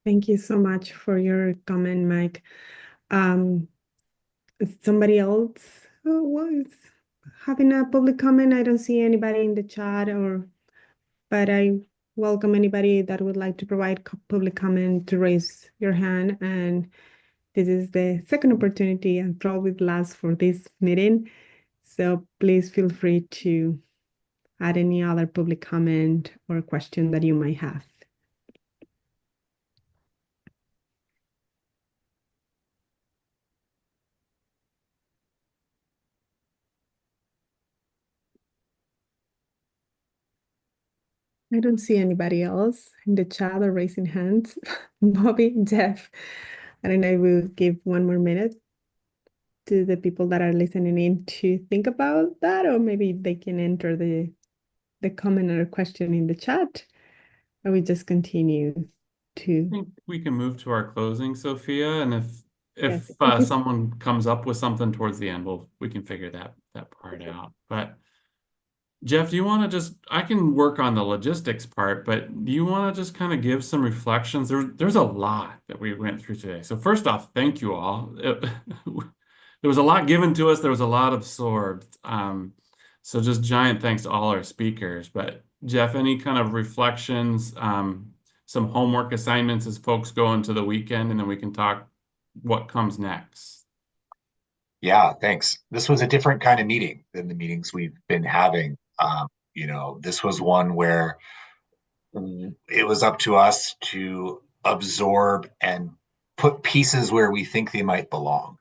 Thank you so much for your comment, Mike. Somebody else was having a public comment. I don't see anybody in the chat, but I welcome anybody that would like to provide public comment to raise your hand. And this is the second opportunity and probably the last for this meeting. So please feel free to add any other public comment or question that you might have. I don't see anybody else in the chat or raising hands. Bobby, Jeff, I don't know if we'll give one more minute to the people that are listening in to think about that, or maybe they can enter the comment or question in the chat, or we just continue to. I think we can move to our closing, Sophia, and if Yes. someone comes up with something towards the end, we can figure that part out. But Jeff, do you want to I can work on the logistics part, but do you want to just kind of give some reflections? There's a lot that we went through today. So first off, thank you all. There was a lot given to us. There was a lot absorbed. So just giant thanks to all our speakers. But Jeff, any kind of reflections, some homework assignments as folks go into the weekend, and then we can talk what comes next. Yeah, thanks. This was a different kind of meeting than the meetings we've been having. This was one where it was up to us to absorb and put pieces where we think they might belong.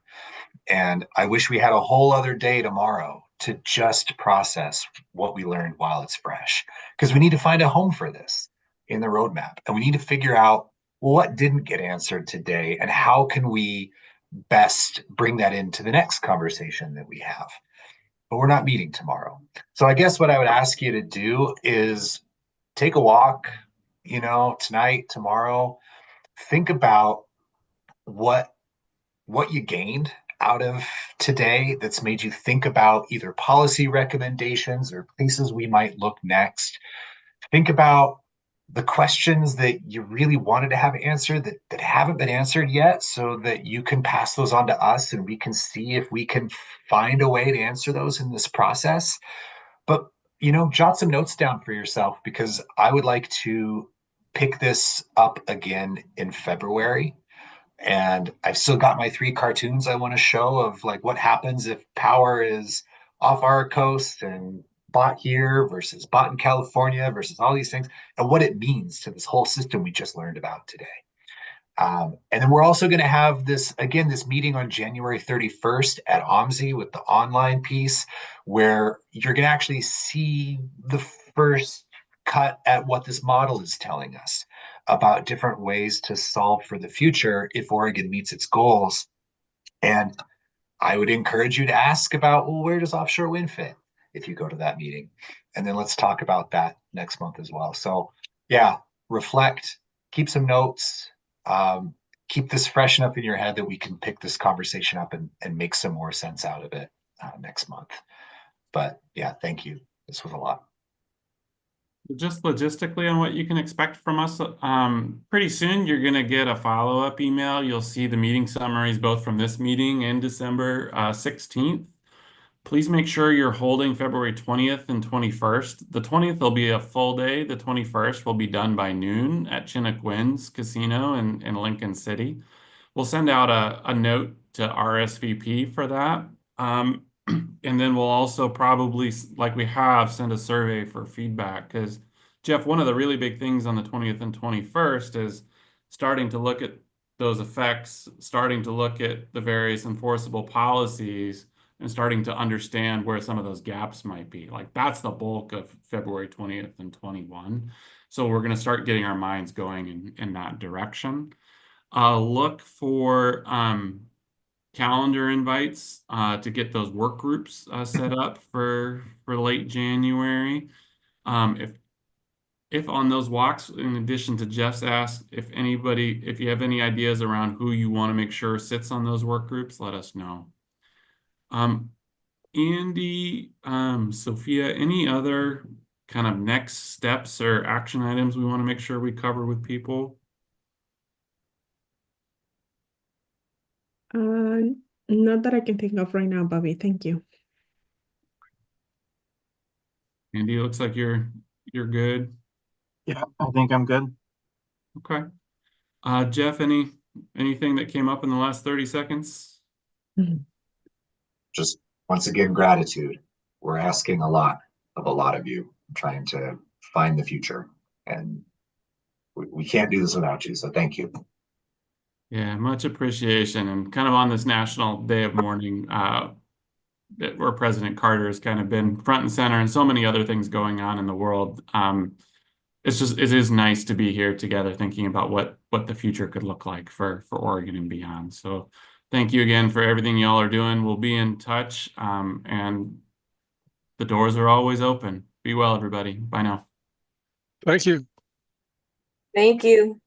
And I wish we had a whole other day tomorrow to just process what we learned while it's fresh, because we need to find a home for this in the roadmap. And we need to figure out what didn't get answered today and how can we best bring that into the next conversation that we have. But we're not meeting tomorrow. So I guess what I would ask you to do is take a walk, tonight, tomorrow, think about what you gained out of today that's made you think about either policy recommendations or places we might look next. Think about the questions that you really wanted to have answered that haven't been answered yet, so that you can pass those on to us and we can see if we can find a way to answer those in this process. But, jot some notes down for yourself, because I would like to pick this up again in February. And I've still got my 3 cartoons I want to show of like what happens if power is off our coast and bought here versus bought in California versus all these things, and what it means to this whole system we just learned about today. And then we're also going to have this meeting on January 31st at OMSI with the online piece, where you're going to actually see the first cut at what this model is telling us about different ways to solve for the future if Oregon meets its goals. And I would encourage you to ask about, well, where does offshore wind fit if you go to that meeting? And then let's talk about that next month as well. So yeah, reflect, keep some notes, keep this fresh enough in your head that we can pick this conversation up and make some more sense out of it next month. But yeah, thank you. This was a lot. Just logistically on what you can expect from us, pretty soon you're going to get a follow-up email. You'll see the meeting summaries both from this meeting and December 16th. Please make sure you're holding February 20th and 21st. The 20th will be a full day. The 21st will be done by noon at Chinook Winds Casino in Lincoln City. We'll send out a note to RSVP for that. And then we'll also probably, like we have, send a survey for feedback. Because, Jeff, one of the really big things on the 20th and 21st is starting to look at those effects, starting to look at the various enforceable policies, and starting to understand where some of those gaps might be. Like, that's the bulk of February 20th and 21. So we're going to start getting our minds going in that direction. Look for calendar invites to get those work groups set up for late January. If on those walks, in addition to Jeff's ask, if you have any ideas around who you want to make sure sits on those work groups, let us know. Andy, Sophia, any other kind of next steps or action items we want to make sure we cover with people? Not that I can think of right now, Bobby. Thank you. Andy, it looks like you're good. Yeah, I think I'm good. Okay. Jeff, anything that came up in the last 30 seconds? Just once again, gratitude. We're asking a lot of you, trying to find the future, and we can't do this without you. So thank you. Yeah, much appreciation. And kind of on this National Day of Mourning, where President Carter has kind of been front and center and so many other things going on in the world. It is nice to be here together thinking about what the future could look like for Oregon and beyond. So thank you again for everything y'all are doing. We'll be in touch, and the doors are always open. Be well, everybody. Bye now. Thank you. Thank you.